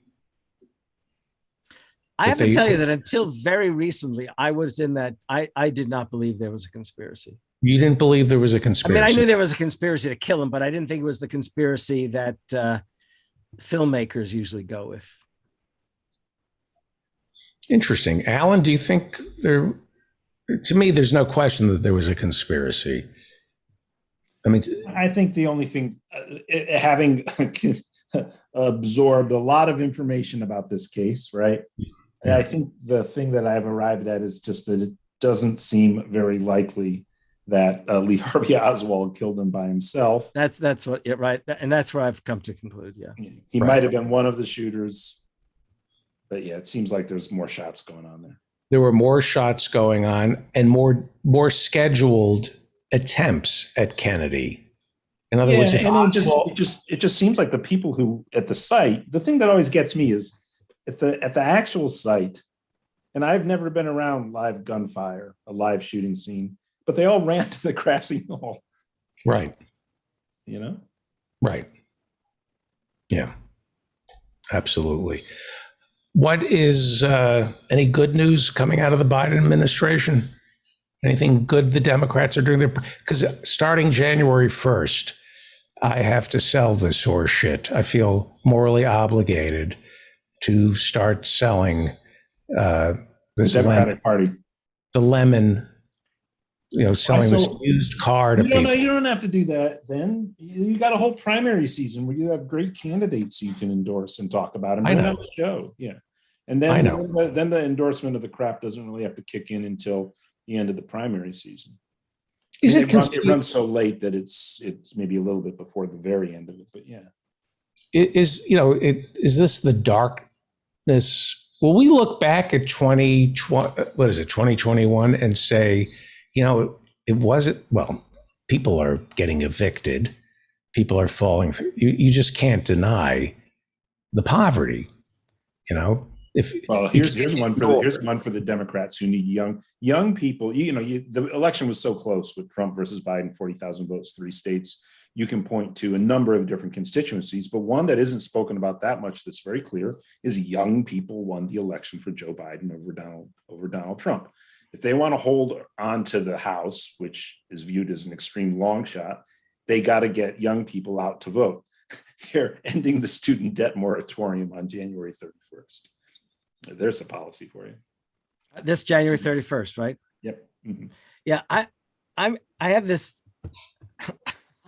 I have to tell you that until very recently, I was in that. I did not believe there was a conspiracy. You didn't believe there was a conspiracy? I mean, I knew there was a conspiracy to kill him, but I didn't think it was the conspiracy that filmmakers usually go with. Interesting. Alan, do you think there... To me, there's no question that there was a conspiracy. I mean, I think the only thing, having absorbed a lot of information about this case, right? Yeah. I think the thing that I've arrived at is just that it doesn't seem very likely that Lee Harvey Oswald killed him by himself. That's what, right, and that's where I've come to conclude. Yeah, he might have been one of the shooters, but yeah, it seems like there's more shots going on there. There were more shots going on and more scheduled attempts at Kennedy. In other words, it just seems like the people who at the site. The thing that always gets me is at the actual site, and I've never been around live gunfire, a live shooting scene, but they all ran to the grassy knoll. Right. Right. Yeah. Absolutely. What is any good news coming out of the Biden administration? Anything good the Democrats are doing there? Because starting January 1st, I have to sell this horse shit. I feel morally obligated to start selling this Democratic Party. The lemon, selling this used car to people. No, you don't have to do that then. You got a whole primary season where you have great candidates you can endorse and talk about and bring on the show. Yeah. And then, then the endorsement of the crap doesn't really have to kick in until the end of the primary season. It runs so late that it's maybe a little bit before the very end of it, but yeah. Is this the darkness? Will we look back at 2021 and say, it it wasn't, well, people are getting evicted. People are falling through. You just can't deny the poverty, you know? Well, here's one for the Democrats who need young people. The election was so close with Trump versus Biden, 40,000 votes, 3 states. You can point to a number of different constituencies, but one that isn't spoken about that much that's very clear is young people won the election for Joe Biden over Donald Trump. If they want to hold on to the House, which is viewed as an extreme long shot, they got to get young people out to vote. They're ending the student debt moratorium on January 31st. There's a policy for you. This January 31st, right? Yep. Mm-hmm. Yeah, I have this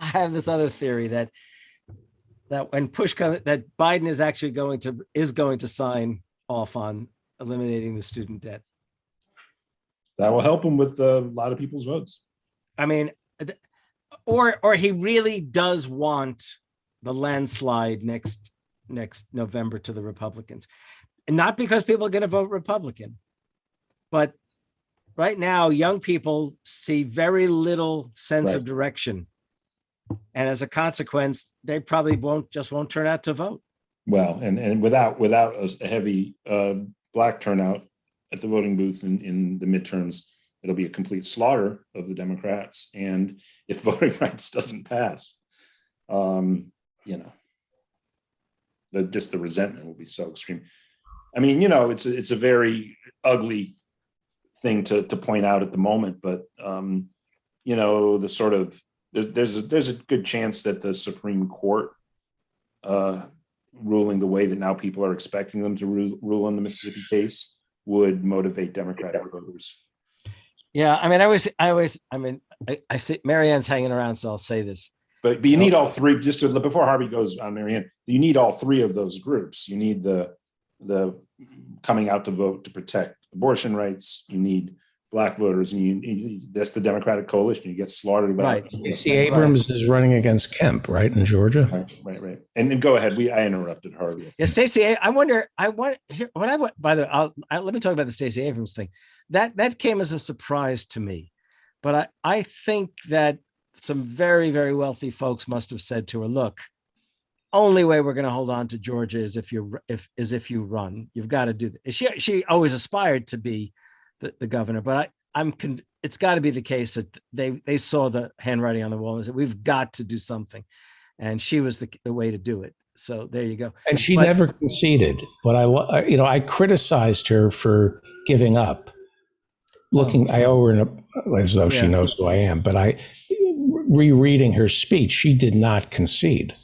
I have this other theory that when push comes, that Biden is actually going to sign off on eliminating the student debt. That will help him with a lot of people's votes. I mean, or he really does want the landslide next November to the Republicans. And not because people are going to vote Republican, but right now, young people see very little sense of direction. And as a consequence, they probably won't turn out to vote. Well, and without a heavy black turnout at the voting booth in the midterms, it'll be a complete slaughter of the Democrats. And if voting rights doesn't pass, just the resentment will be so extreme. I mean, it's a very ugly thing to point out at the moment, but the sort of there's a good chance that the Supreme Court ruling the way that now people are expecting them to rule on the Mississippi case would motivate Democratic voters. Yeah, I mean, I see Marianne's hanging around, so I'll say this. But you need all three. Just before Harvey goes on, Marianne, you need all three of those groups. You need the coming out to vote to protect abortion rights. You need black voters, and that's the Democratic coalition. You get slaughtered. Right. Stacey Abrams is running against Kemp, right, in Georgia. Right. And go ahead. I interrupted Harvey. Yeah, Stacey. Let me talk about the Stacey Abrams thing. That came as a surprise to me, but I think that some very, very wealthy folks must have said to her, "Look, only way we're going to hold on to Georgia is if you run. You've got to do that." She always aspired to be the governor, but it's got to be the case that they saw the handwriting on the wall and said, "We've got to do something," and she was the way to do it. So there you go. And she never conceded. But I criticized her for giving up. I owe her as though she knows who I am, but rereading her speech, she did not concede.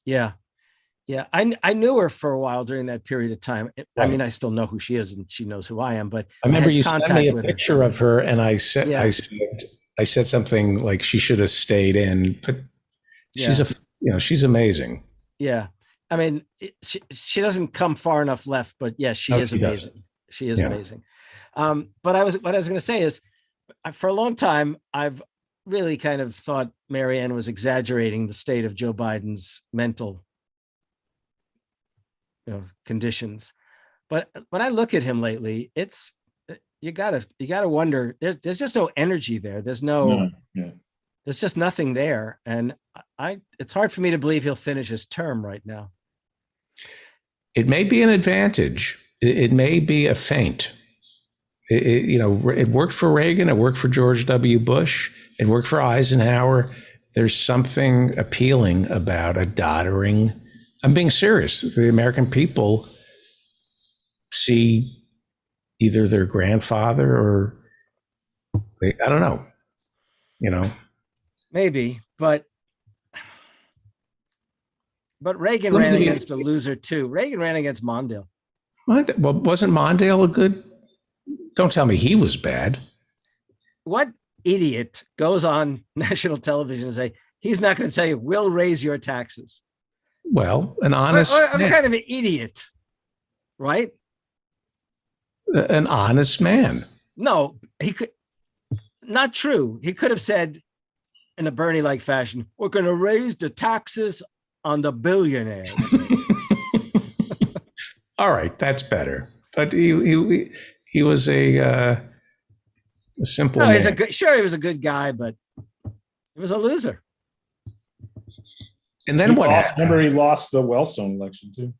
Yeah. I knew her for a while during that period of time. I mean, I still know who she is, and she knows who I am. But I remember you sent me a picture of her, and I said, I said something like she should have stayed in. But she's amazing. Yeah, I mean, she doesn't come far enough left, but yes, she is amazing. She is amazing. But what I was going to say is, for a long time, I've really kind of thought Marianne was exaggerating the state of Joe Biden's mental conditions. But when I look at him lately, it's you gotta wonder. There's just no energy there. There's just nothing there, and it's hard for me to believe he'll finish his term right now. It may be an advantage. It may be a feint. It worked for Reagan. It worked for George W. Bush. It worked for Eisenhower. There's something appealing about a doddering. I'm being serious. The American people see either their grandfather or I don't know, Maybe, but Reagan ran against a loser too. Reagan ran against Mondale. Well, wasn't Mondale a good? Don't tell me he was bad. What idiot goes on national television and say he's not going to tell you we'll raise your taxes? Well, an honest. I'm kind of an idiot, right? An honest man. No, he could. Not true. He could have said, in a Bernie-like fashion, "We're going to raise the taxes on the billionaires." All right, that's better. But he was a A simple No, man. he's a good. Sure, he was a good guy, but he was a loser. And then what happened? Remember, he lost the Wellstone election too.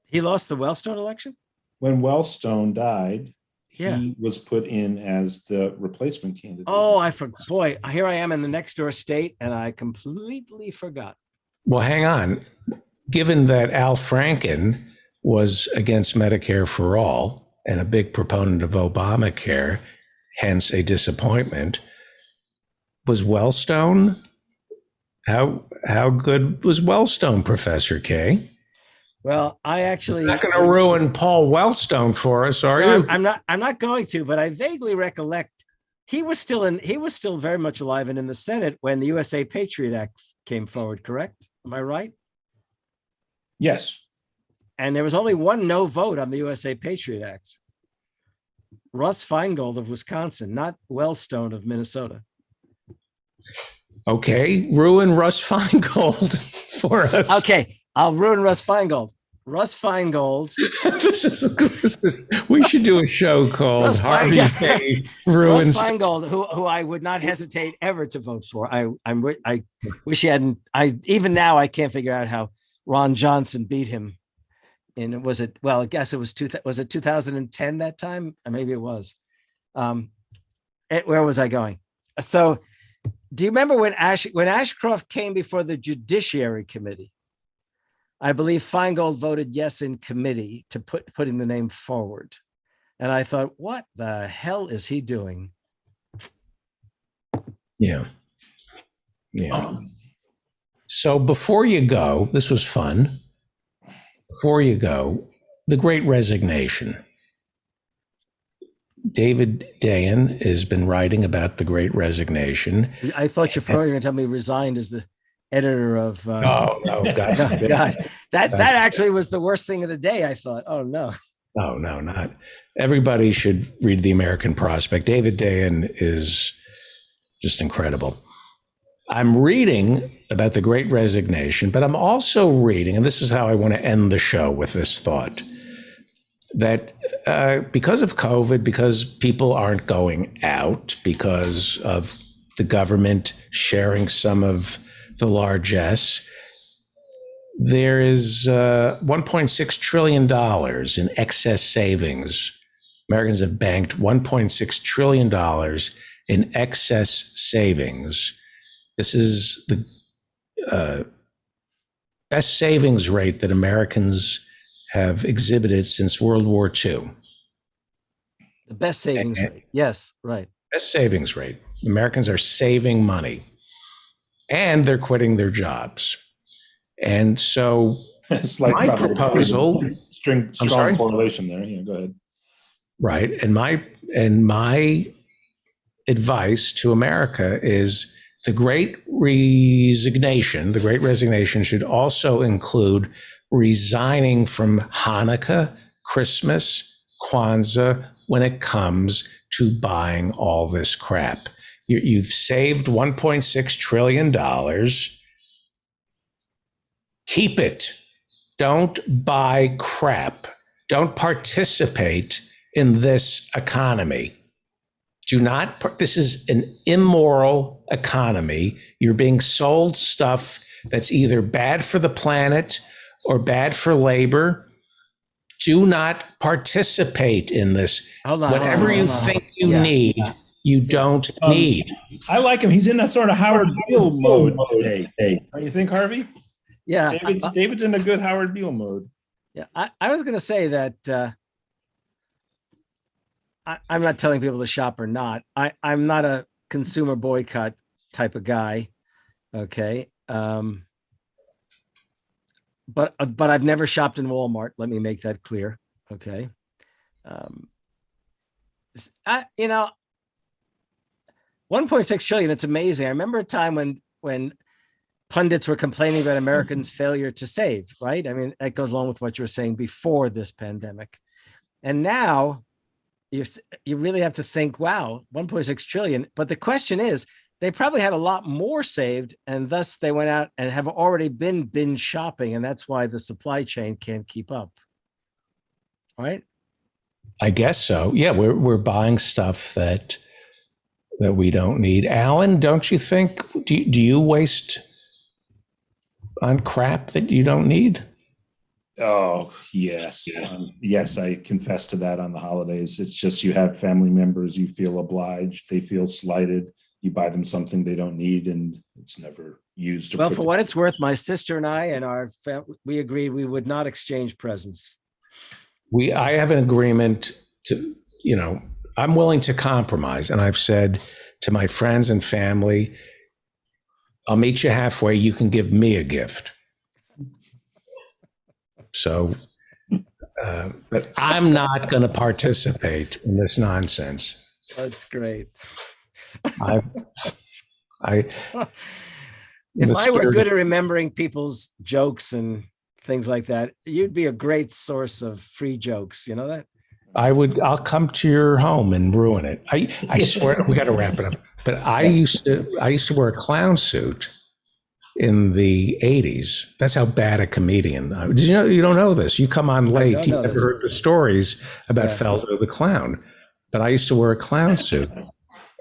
He lost the Wellstone election? When Wellstone died, Yeah. he was put in as the replacement candidate. Oh, I forgot. Boy, here I am in the next door state, and I completely forgot. Well, hang on. Given that Al Franken was against Medicare for all and a big proponent of Obamacare, hence a disappointment, was Wellstone? How good was Wellstone, Professor K? Well, I actually You're not going to ruin Paul Wellstone for us, are No, you? I'm not going to, but I vaguely recollect he was still very much alive and in the Senate when the USA Patriot Act came forward, correct? Am I right? Yes. And there was only one no vote on the USA Patriot Act. Russ Feingold of Wisconsin, not Wellstone of Minnesota. Okay, ruin Russ Feingold for us. Okay, I'll ruin Russ Feingold. Russ Feingold. We should do a show called Russ Harvey Feingold. K. Ruins. Russ Feingold, who I would not hesitate ever to vote for. I wish he hadn't. Even now I can't figure out how Ron Johnson beat him. And was it? Well, I guess it was was it 2010 that time? Or maybe it was. Where was I going? So, do you remember when Ashcroft came before the Judiciary Committee? I believe Feingold voted yes in committee to putting the name forward. And I thought, what the hell is he doing? Yeah. Yeah. So before you go, this was fun. Before you go, the Great Resignation. David Dayen has been writing about the Great Resignation. I thought you were going to tell me he resigned as the editor of. No, God. God. That actually was the worst thing of the day. I thought, oh no. No, not. Everybody should read The American Prospect. David Dayen is just incredible. I'm reading about the Great Resignation, but I'm also reading, and this is how I want to end the show with this thought, that because of COVID, because people aren't going out, because of the government sharing some of the largesse, there is $1.6 trillion in excess savings. Americans have banked $1.6 trillion in excess savings. This is the best savings rate that Americans have exhibited since World War II. The best savings rate. Yes, right. Best savings rate. Americans are saving money and they're quitting their jobs. And so my proposal, strong correlation there. Yeah, go ahead. Right. And my advice to America is the Great Resignation should also include resigning from Hanukkah, Christmas, Kwanzaa, when it comes to buying all this crap. You've saved $1.6 trillion. Keep it. Don't buy crap. Don't participate in this economy. This is an immoral economy. You're being sold stuff that's either bad for the planet or bad for labor. Do not participate in this. Whatever you think you need, you don't need. I like him. He's in that sort of Howard Beale mode today. Don't you think, Harvey? Yeah. David's in a good Howard Beale mode. Yeah. I was going to say that I'm not telling people to shop or not. I'm not a consumer boycott type of guy. Okay. But I've never shopped in Walmart. Let me make that clear. Okay. 1.6 trillion. It's amazing. I remember a time when pundits were complaining about Americans' failure to save, right? I mean, that goes along with what you were saying before this pandemic. And now you really have to think, wow, 1.6 trillion. But the question is, they probably had a lot more saved, and thus they went out and have already been binge shopping, and that's why the supply chain can't keep up. Right? I guess so. Yeah, we're buying stuff that we don't need. Alan, don't you think? Do you waste on crap that you don't need? Oh, yes. Yes, I confess to that on the holidays. It's just you have family members, you feel obliged, they feel slighted. You buy them something they don't need, and it's never used. To Well, for what it's worth, my sister and I and we agreed we would not exchange presents. I have an agreement to, I'm willing to compromise. And I've said to my friends and family, I'll meet you halfway. You can give me a gift. So, but I'm not going to participate in this nonsense. That's great. I If I were good at remembering people's jokes and things like that, you'd be a great source of free jokes. You know that? I'll come to your home and ruin it. I swear, we got to wrap it up. But I used to wear a clown suit in the 80s. That's how bad a comedian. Did you know? You don't know this. You come on late. You've never heard the stories about Feldo the clown. But I used to wear a clown suit.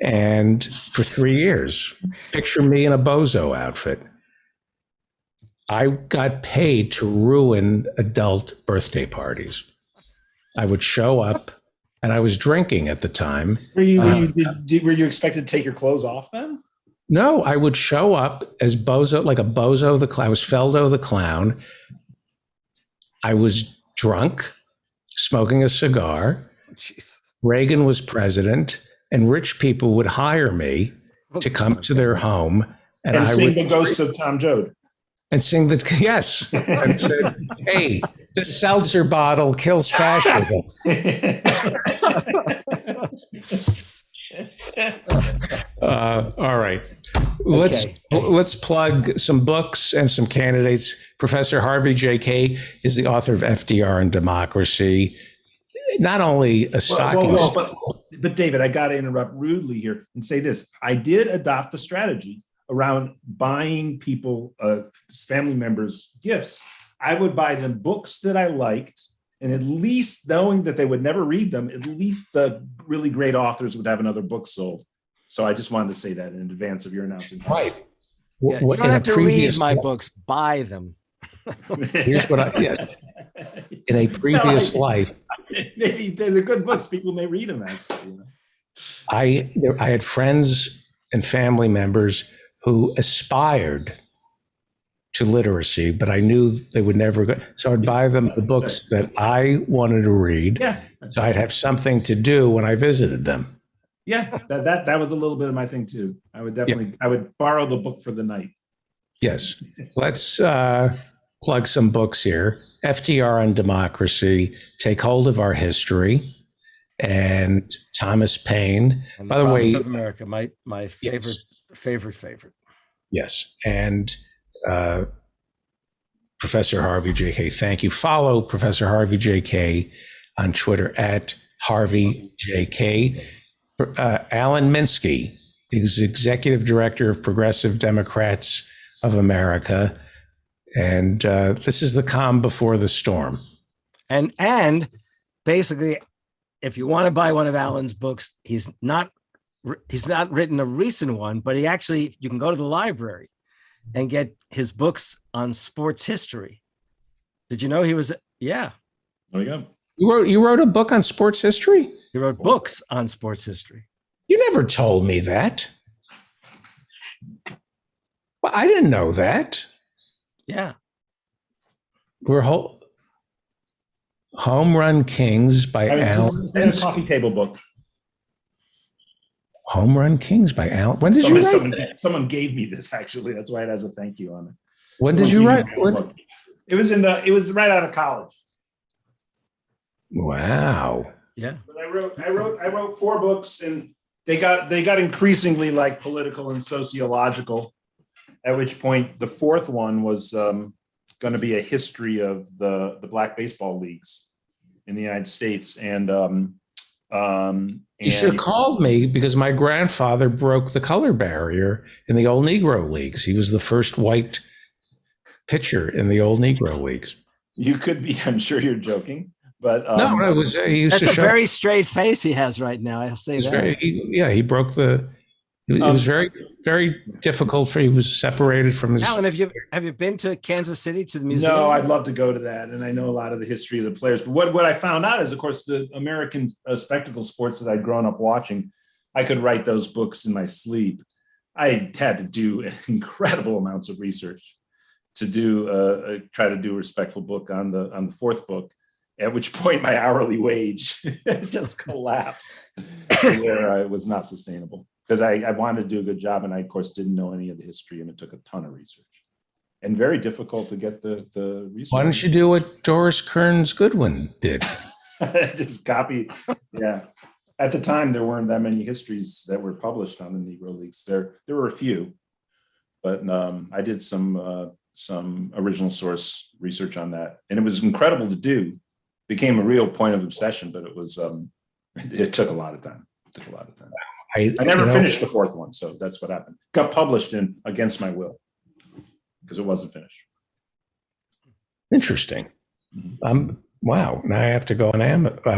And for 3 years, picture me in a bozo outfit. I got paid to ruin adult birthday parties. I would show up, and I was drinking at the time. Were you expected to take your clothes off then? No, I would show up as bozo, like a bozo the clown. I was Feldo the clown. I was drunk, smoking a cigar. Jesus. Reagan was president. And rich people would hire me to come to their home, and I sing would the ghosts of Tom Joad. And sing yes. And said, "Hey, this seltzer bottle kills fascism." All right, let's plug some books and some candidates. Professor Harvey J. Kaye is the author of FDR and Democracy. Not only a stocking. But David, I got to interrupt rudely here and say this. I did adopt the strategy around buying people, family members, gifts. I would buy them books that I liked, and at least knowing that they would never read them, at least the really great authors would have another book sold. So I just wanted to say that in advance of your announcing. Right. Yeah, you don't have to read my books, buy them. Here's what in a previous life. Maybe they're good books. People may read them. Actually, I had friends and family members who aspired to literacy, but I knew they would never go. So I'd buy them the books that I wanted to read. Yeah. So I'd have something to do when I visited them. Yeah, that was a little bit of my thing too. I would definitely, I would borrow the book for the night. Yes. Let's plug some books here. FDR on Democracy, Take Hold of Our History, and Thomas Paine. And By the way, of America, my favorite. Yes. And Professor Harvey J. Kaye, thank you. Follow Professor Harvey J. Kaye on Twitter at Harvey J. Kaye. Alan Minsky is Executive Director of Progressive Democrats of America. And this is the calm before the storm. And basically, if you want to buy one of Alan's books, he's not written a recent one, but you can go to the library and get his books on sports history. Did you know he was? Yeah. There you go. You wrote a book on sports history? He wrote books on sports history. You never told me that. Well, I didn't know that. Yeah. We're Home Run Kings by Alan. And a coffee table book. Home Run Kings by Alan. When did you write that? Someone gave me this, actually. That's why it has a thank you on it. When did you write? It was right out of college. Wow. Yeah. But I wrote 4 books, and they got increasingly like political and sociological. At which point, the 4th one was going to be a history of the Black baseball leagues in the United States. And you should have called me, because my grandfather broke the color barrier in the old Negro leagues. He was the first white pitcher in the old Negro leagues. You could be, I'm sure you're joking, But No, it was he used That's to a show. very straight face he has right now. I'll say It was that. he broke the. It was very, very difficult for. He was separated from his. Alan, have you been to Kansas City to the museum? No, I'd love to go to that, and I know a lot of the history of the players. But what I found out is, of course, the American spectacle sports that I'd grown up watching, I could write those books in my sleep. I had to do incredible amounts of research to do try to do a respectful book on the fourth book. At which point, my hourly wage just collapsed, where it was not sustainable. Because I wanted to do a good job, and I, of course, didn't know any of the history, and it took a ton of research. And very difficult to get the research. Why don't you do what Doris Kearns Goodwin did? Just copy. Yeah. At the time, there weren't that many histories that were published on the Negro Leagues. There were a few, but I did some original source research on that, and it was incredible to do. Became a real point of obsession, but it was it took a lot of time. I never finished the fourth one, so that's what happened. Got published in against my will because it wasn't finished. Interesting. Wow. Now I have to go on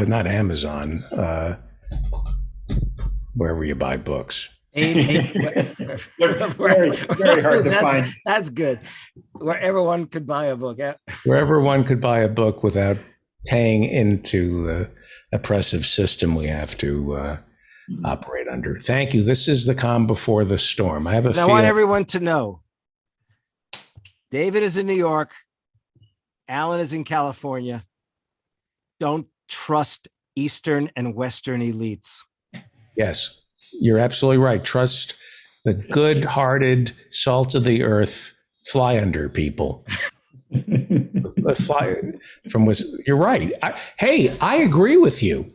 not Amazon, wherever you buy books. Very hard to find. That's good. Where everyone could buy a book. Wherever one could buy a book without paying into the oppressive system we have to operate under. Thank you. This is the calm before the storm. I want everyone to know David is in New York. Alan is in California. Don't trust Eastern and Western elites. Yes, you're absolutely right. Trust the good-hearted, salt of the earth, fly under people. Fly from you're right. I agree with you.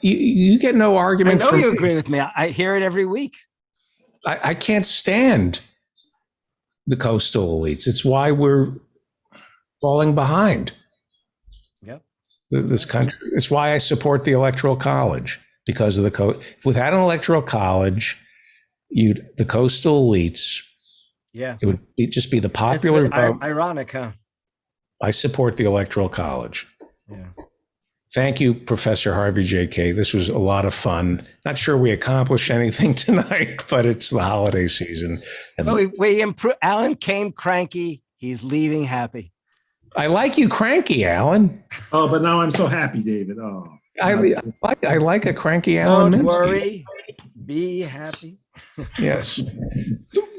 You get no argument. I know you agree with me. I hear it every week. I can't stand the coastal elites. It's why we're falling behind. Yep. This country. It's why I support the Electoral College, because of the without an Electoral College, the coastal elites. Yeah. It would just be the popular vote. Ironic, huh? I support the Electoral College. Yeah. Thank you, Professor Harvey J.K. This was a lot of fun. Not sure we accomplished anything tonight, but it's the holiday season. And we improved. Alan came cranky. He's leaving happy. I like you cranky, Alan. Oh, but now I'm so happy, David. Oh, I like a cranky Alan. Don't Minsky. worry. Be happy. Yes.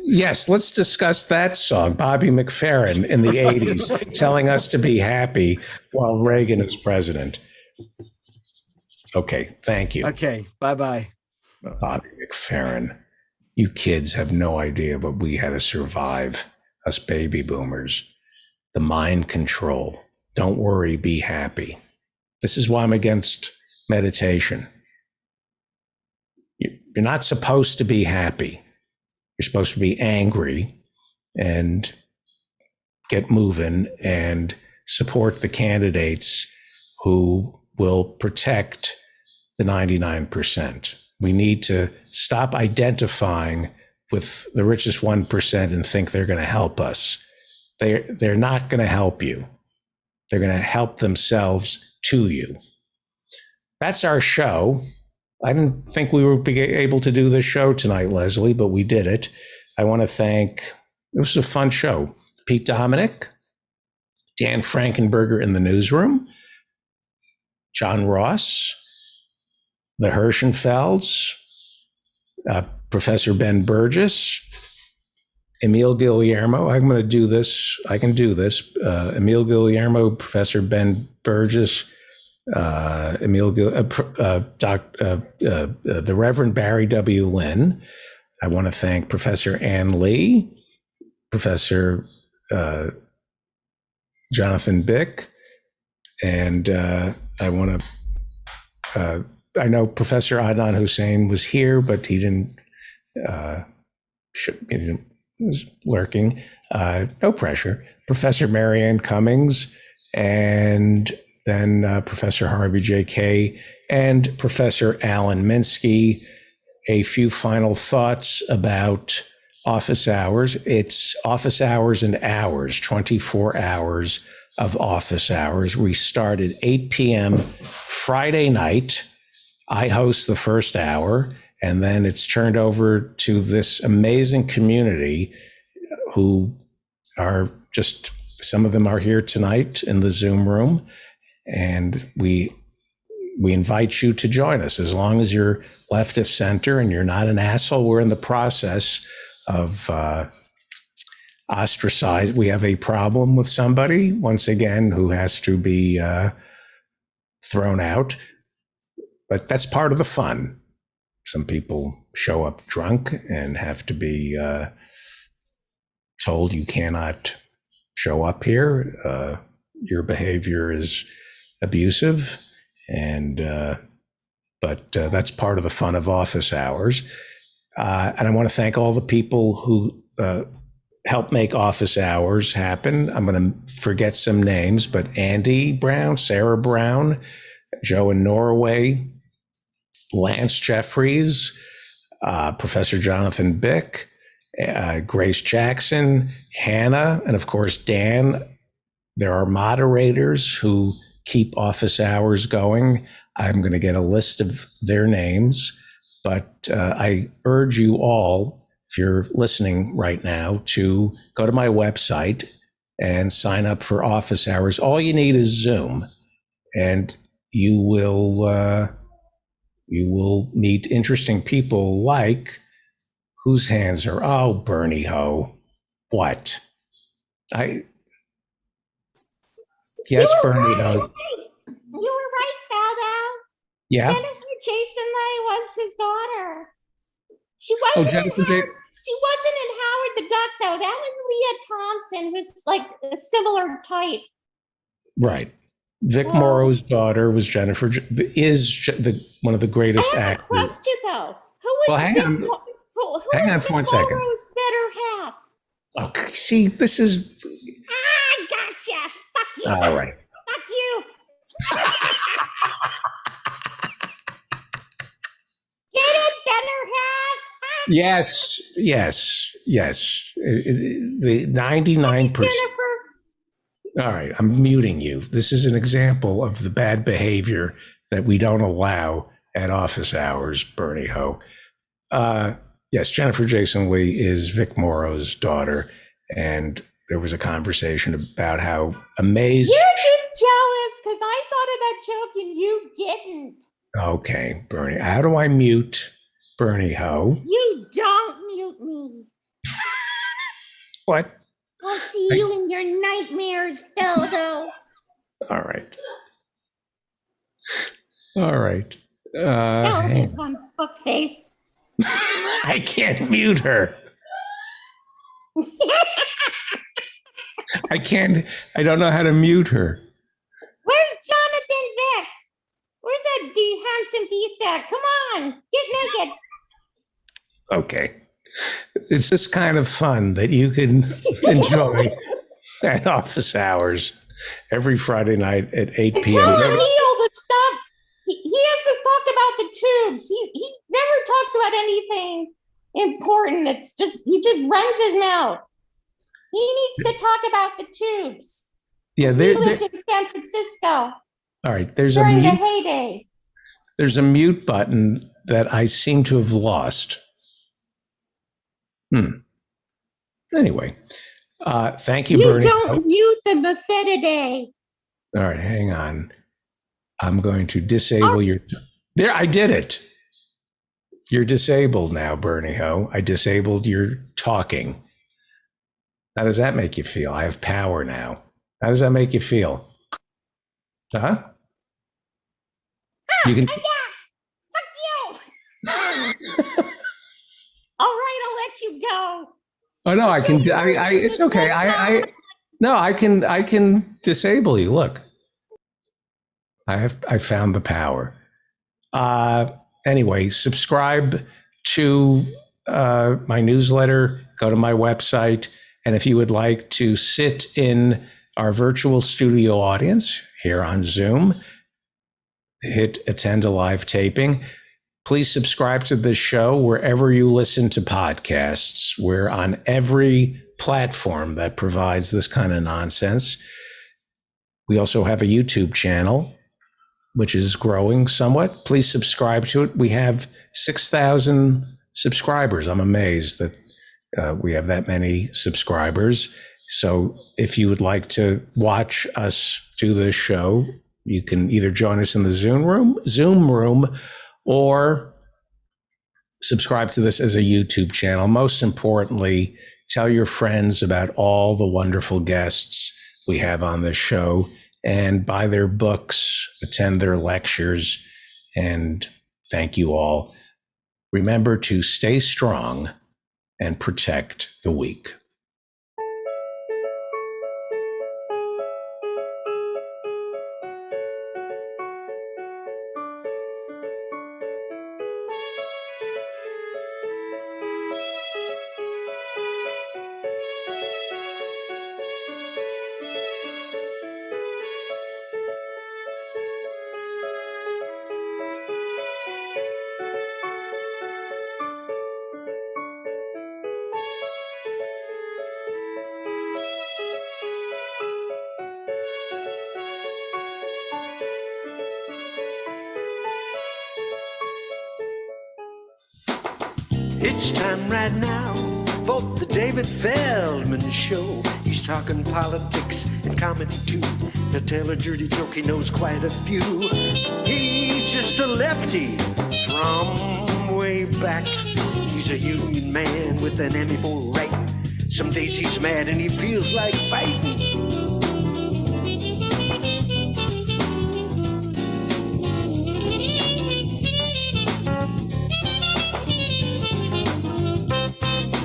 Yes, let's discuss that song, Bobby McFerrin in the 80s, telling us to be happy while Reagan is president. Okay, thank you. Okay, bye-bye. Bobby McFerrin, you kids have no idea what we had to survive, us baby boomers. The mind control. Don't worry, be happy. This is why I'm against meditation. You're not supposed to be happy. You're supposed to be angry and get moving and support the candidates who will protect the 99%. We need to stop identifying with the richest 1% and think they're going to help us. They're not going to help you. They're going to help themselves to you. That's our show. I didn't think we would be able to do this show tonight, Leslie, but we did it. I want to thank, it was a fun show. Pete Dominic, Dan Frankenberger in the newsroom, John Ross, the Hirschenfelds, Professor Ben Burgess, Emil Guillermo. I'm going to do this. I can do this. Emil Guillermo, Professor Ben Burgess, the Reverend Barry W. Lynn. I want to thank Professor Ann Lee, Professor Jonathan Bick, and I want to. I know Professor Adnan Hussein was here, but he didn't. He was lurking. No pressure. Professor Marianne Cummings, and then Professor Harvey J.K. and Professor Alan Minsky. A few final thoughts about office hours. It's office hours and hours, 24 hours of office hours. We start at 8 p.m. Friday night. I host the first hour, and then it's turned over to this amazing community who are just, some of them are here tonight in the Zoom room, and we invite you to join us as long as you're left of center and you're not an asshole. We're in the process of ostracized. We have a problem with somebody, once again, who has to be thrown out. But that's part of the fun. Some people show up drunk and have to be told you cannot show up here. Your behavior is abusive, and but that's part of the fun of office hours. And I want to thank all the people who help make office hours happen. I'm going to forget some names, but Andy Brown, Sarah Brown, Joe in Norway, Lance Jeffries, Professor Jonathan Bick, Grace Jackson, Hannah, and of course, Dan. There are moderators who keep office hours going. I'm going to get a list of their names, but I urge you all, if you're listening right now, to go to my website and sign up for office hours. All you need is Zoom, and you will meet interesting people like, whose hands are, oh, Bernie Ho. What? Yes, Bernie Ho. You were right, Faldo. Yeah. Jennifer Jason Leigh was his daughter. She wasn't she wasn't in Howard the Duck, though. That was Leah Thompson, who's like a similar type. Right. Vic Morrow's daughter was Jennifer, one of the greatest I have actors. a question, though. Who was Well, hang on. who Hang on was for 1 Vic second. Morrow's better half? Oh, see, this is I gotcha. Fuck you. all right. Fuck you. Get it, better half? Yes. The 99%. Jennifer. All right, I'm muting you. This is an example of the bad behavior that we don't allow at office hours, Bernie Ho. Yes, Jennifer Jason Leigh is Vic Morrow's daughter, and there was a conversation about how amazed. You're just jealous because I thought of that joke and you didn't. Okay, Bernie, how do I mute Bernie Ho? You don't mute me. What? I'll see you in your nightmares, Feldo. All right. All right. Velvet on fuckface. I can't mute her. I don't know how to mute her. Where's Jonathan Vick? Where's that handsome beast at? Come on, get naked. Okay. It's this kind of fun that you can enjoy at office hours every Friday night at 8 p.m. Tell Neil to stop. He has to talk about the tubes. He never talks about anything important. It's just he just runs his mouth. He needs to talk about the tubes. Yeah, he lived in San Francisco. All right, during the heyday. There's a mute button that I seem to have lost. Anyway, thank you, Bernie. You don't mute the Buffetidae. All right, hang on. I'm going to disable your. There, I did it. You're disabled now, Bernie Ho. I disabled your talking. How does that make you feel? I have power now. How does that make you feel? Huh? You can. Fuck you. All right, I'll let you go. Oh no, I can. It's okay. I can disable you. Look, I found the power. Anyway, subscribe to my newsletter. Go to my website, and if you would like to sit in our virtual studio audience here on Zoom, hit attend a live taping. Please subscribe to this show wherever you listen to podcasts. We're on every platform that provides this kind of nonsense. We also have a YouTube channel, which is growing somewhat. Please subscribe to it. We have 6,000 subscribers. I'm amazed that we have that many subscribers. So if you would like to watch us do this show, you can either join us in the Zoom room, or subscribe to this as a YouTube channel. Most importantly, tell your friends about all the wonderful guests we have on this show, and buy their books, attend their lectures, and thank you all. Remember to stay strong and protect the weak. It's time right now for the David Feldman Show. He's talking politics and comedy too. To tell a dirty joke, he knows quite a few. He's just a lefty from way back. He's a union man with an enemy for writing. Some days he's mad and he feels like fighting.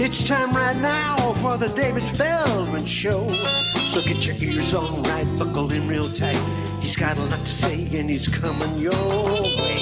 It's time right now for the David Feldman Show. So get your ears on right, buckle in real tight. He's got a lot to say and he's coming your way.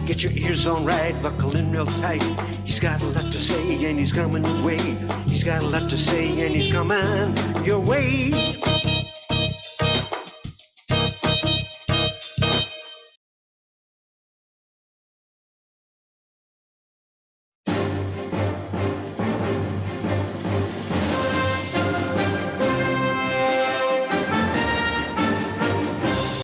Get your ears on right, buckle in real tight. He's got a lot to say and he's coming your way. He's got a lot to say and he's coming your way.